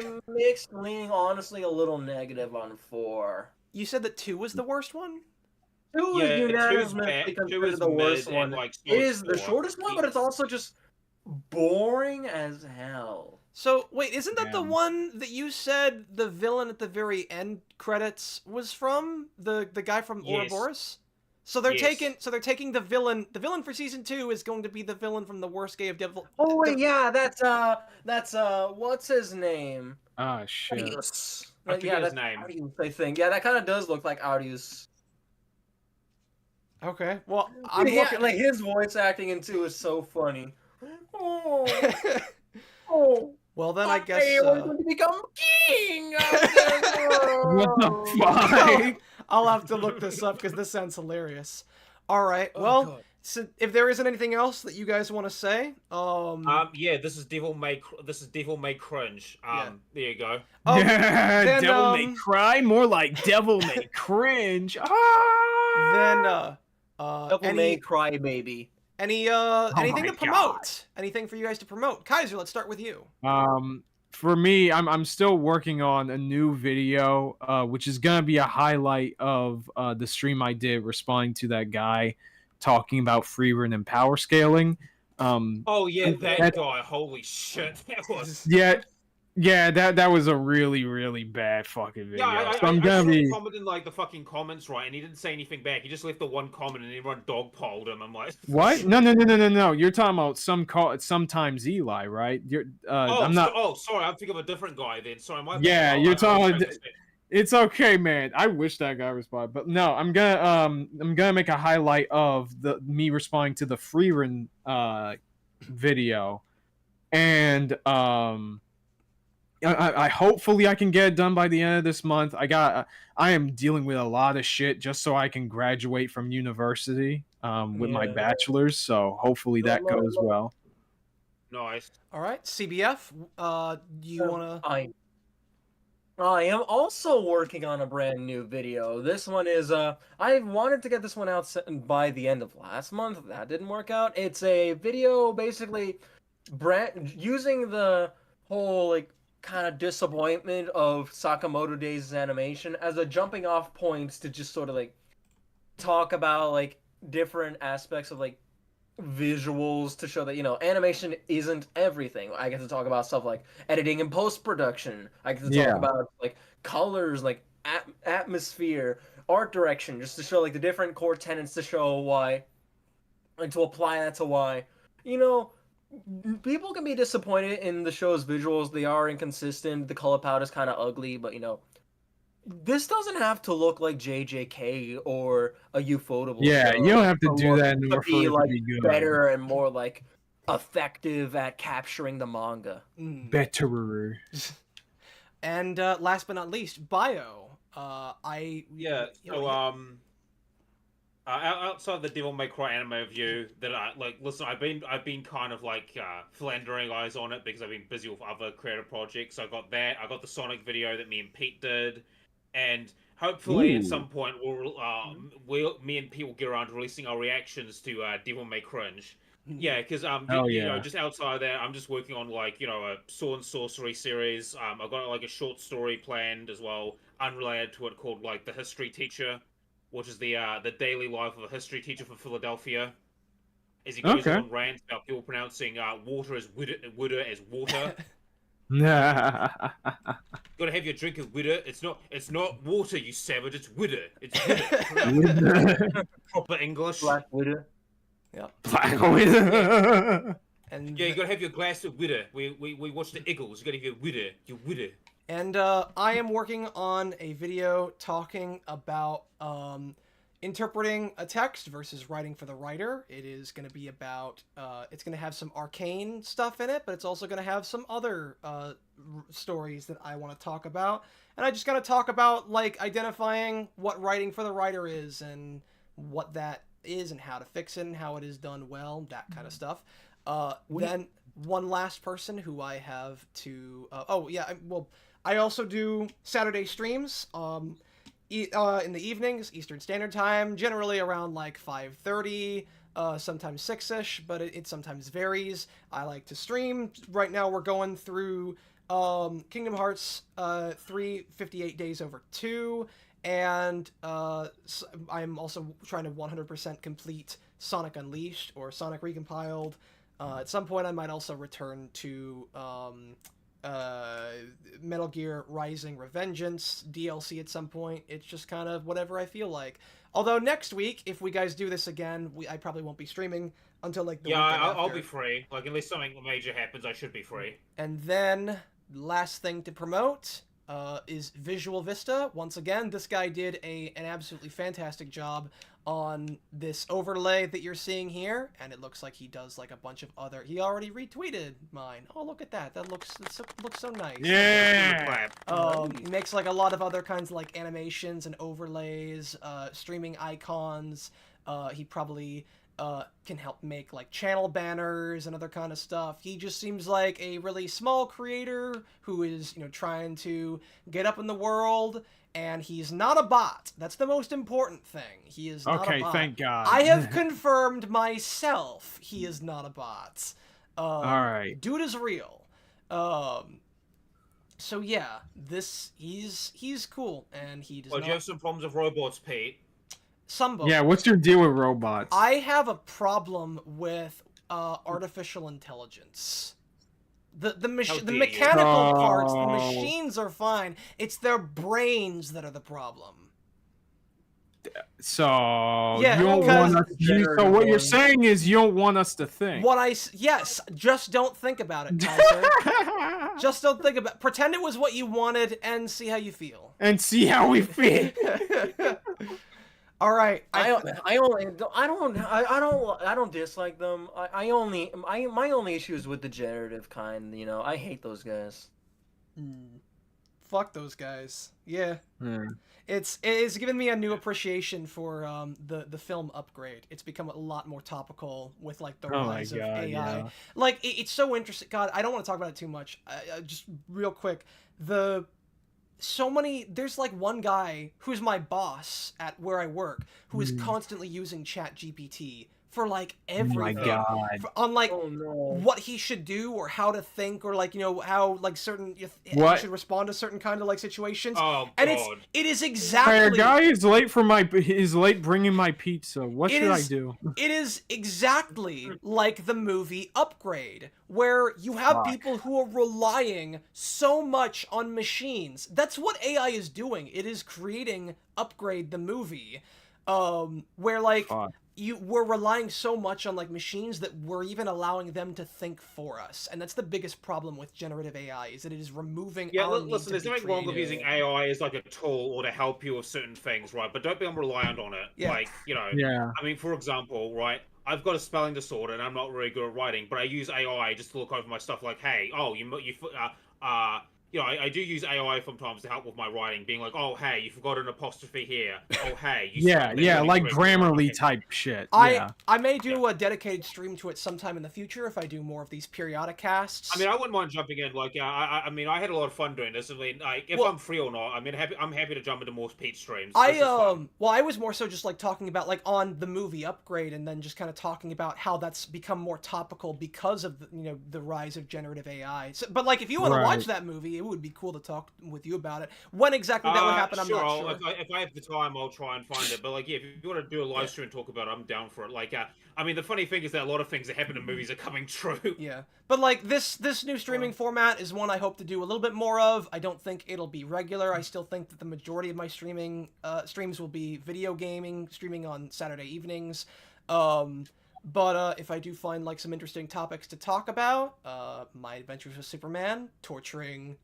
am mixed, leaning honestly a little negative on 4. You said that 2 was the worst one? 2 is unanimously considered the worst one. Like, it is the shortest one, but it's also just boring as hell. So, wait, isn't that the one that you said the villain at the very end credits was from? The guy from Ouroboros? So they're taking the villain for season 2 is going to be the villain from the worst game of Devil. Oh wait, yeah, that's what's his name? Ah, shit. Arius. I forget his name. Arius, I think. Yeah, that kind of does look like Arius. Okay, well, I'm looking like his voice acting in 2 is so funny. Oh. Well, then I guess. I want to become king. What the fuck? I'll have to look this up because this sounds hilarious. All right. Well, so if there isn't anything else that you guys want to say, yeah, this is Devil May Cringe. There you go. Yeah, Devil May Cry, more like Devil May Cringe. Then Devil May Cry, baby. Anything my to promote? Anything for you guys to promote? Kaiser, let's start with you. For me, I'm still working on a new video, which is gonna be a highlight of the stream I did responding to that guy talking about free run and power scaling. Oh yeah, that guy! Holy shit, that was. Yeah, that was a really bad fucking video. Yeah, So I'm I gonna be commented in like the fucking comments, right? And he didn't say anything back. He just left the one comment, and everyone dogpiled him. I'm like, what? No. You're talking about sometimes Eli, right? You're I'm not. Sorry, I'm thinking of a different guy then. Sorry, my Yeah, bad. you're talking. It's okay, man. I wish that guy responded, but no, I'm gonna make a highlight of me responding to the free run video, and I hopefully I can get it done by the end of this month. I am dealing with a lot of shit just so I can graduate from university with my bachelor's. So hopefully that goes well. Nice. All right, CBF. Do you wanna? I am also working on a brand new video. This one is I wanted to get this one out by the end of last month. That didn't work out. It's a video basically using the whole like kind of disappointment of Sakamoto Days' animation as a jumping off point to just sort of like talk about like different aspects of like visuals to show that, you know, animation isn't everything. I get to talk about stuff like editing and post-production. I get to talk about like colors, like atmosphere, art direction, just to show like the different core tenets to show why, and to apply that to why, you know, people can be disappointed in the show's visuals. They are inconsistent. The color palette is kind of ugly, but you know, this doesn't have to look like JJK or a Ufotable. Yeah, show you don't have to do that in to order for be it like to be good. better and more like effective at capturing the manga. Better. And last but not least, Bio. Outside the Devil May Cry anime review, that I've been kind of like philandering eyes on it because I've been busy with other creative projects. I got that. I got the Sonic video that me and Pete did, and hopefully at some point me and Pete will get around to releasing our reactions to Devil May Cringe. Yeah, because you know, just outside of that, I'm just working on like, you know, a sword and sorcery series. I've got like a short story planned as well, unrelated to it, called like The History Teacher, which is the daily life of a history teacher from Philadelphia, as he goes on rants about people pronouncing water as water as water. You gotta have your drink of water. It's not water, you savage. It's water. It's water. Proper English. Black Widow. Yeah. Black Widow. And yeah, you gotta have your glass of water. We watch the Eagles. You gotta have your water. Your water. And I am working on a video talking about interpreting a text versus writing for the writer. It is going to be about, it's going to have some arcane stuff in it, but it's also going to have some other stories that I want to talk about. And I just got to talk about, like, identifying what writing for the writer is and what that is and how to fix it and how it is done well, that kind of stuff. Then one last person who I have to... I also do Saturday streams in the evenings, Eastern Standard Time, generally around like 5:30, sometimes 6-ish, but it sometimes varies. I like to stream. Right now we're going through Kingdom Hearts 3 58 Days Over 2, and I'm also trying to 100% complete Sonic Unleashed or Sonic Recompiled. At some point I might also return to Metal Gear Rising Revengeance DLC at some point. It's just kind of whatever I feel like. Although next week, if we guys do this again, I probably won't be streaming until like the weekend after. I'll be free. Like, unless something major happens, I should be free. And then last thing to promote is Visual Vista. Once again, this guy did an absolutely fantastic job on this overlay that you're seeing here, and it looks like he does like a bunch of other... He already retweeted mine. Oh, look at that. That looks so nice. Yeah! He makes like a lot of other kinds of like animations and overlays, streaming icons. He probably can help make like channel banners and other kind of stuff. He just seems like a really small creator who is, you know, trying to get up in the world and he's not a bot. That's the most important thing. He is not a bot. Thank God. I have confirmed myself he is not a bot. All right. Dude is real. So yeah, he's cool, and he does Well, not... do you have some problems with robots, Pete? Some. Yeah, what's your deal with robots? I have a problem with artificial intelligence. The mechanical parts, the machines are fine. It's their brains that are the problem. So yeah, you don't want us. So what you're saying is you don't want us to think. Yes, just don't think about it, Kaiser. Just don't think about. Pretend it was what you wanted and see how you feel. And see how we feel. All right. I don't dislike them. My only issue is with the generative kind. You know, I hate those guys. Fuck those guys. Yeah. It's given me a new appreciation for the film Upgrade. It's become a lot more topical with like the rise of AI. Yeah. Like it's so interesting. God, I don't want to talk about it too much. Just real quick, there's like one guy who's my boss at where I work who is constantly using ChatGPT for like everything. Oh my God. On like what he should do or how to think or like, you know, how like certain he should respond to certain kind of like situations. Oh, and God. it is exactly. Hey, guy is late bringing my pizza. What should I do? It is exactly like the movie Upgrade, where you have people who are relying so much on machines. That's what AI is doing. It is creating Upgrade the movie, where like we're relying so much on like machines that we're even allowing them to think for us, and that's the biggest problem with generative AI is that it is removing. Listen, there's nothing wrong with using AI as like a tool or to help you with certain things, right? But don't be reliant on it. Yeah. Like, you know, I mean, for example, right? I've got a spelling disorder and I'm not very good at writing, but I use AI just to look over my stuff. Like, hey, you know, I do use AI sometimes to help with my writing, being like, oh, hey, you forgot an apostrophe here. Oh, hey. Like Grammarly type shit. I may do a dedicated stream to it sometime in the future if I do more of these periodic casts. I mean, I wouldn't mind jumping in. Like, I mean, I had a lot of fun doing this. I mean, like, if I'm free or not, I mean, I'm happy to jump into more Pete streams. I was more so just like talking about like on the movie Upgrade, and then just kind of talking about how that's become more topical because of the rise of generative AI. So, but like, if you want to watch that movie, it would be cool to talk with you about it. When exactly that would happen, I'm not sure. If I have the time, I'll try and find it. But like, yeah, if you want to do a live stream and talk about it, I'm down for it. Like, I mean, the funny thing is that a lot of things that happen in movies are coming true. Yeah, but like this new streaming format is one I hope to do a little bit more of. I don't think it'll be regular. I still think that the majority of my streams will be video gaming, streaming on Saturday evenings. But if I do find like some interesting topics to talk about, My Adventures with Superman, torturing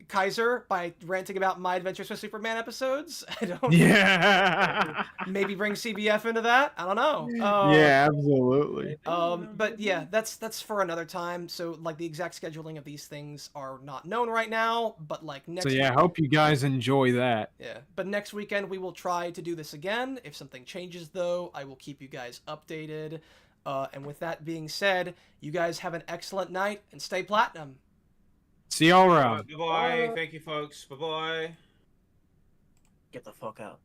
Kaiser by ranting about My Adventures with Superman episodes. I don't. Yeah. Maybe bring CBF into that. I don't know. Yeah, absolutely. But yeah, that's for another time. So like the exact scheduling of these things are not known right now. But like next. So yeah, I hope you guys enjoy that. Yeah, but next weekend we will try to do this again. If something changes though, I will keep you guys updated. And with that being said, you guys have an excellent night and stay platinum. See y'all around. Bye-bye. Thank you, folks. Bye-bye. Get the fuck out.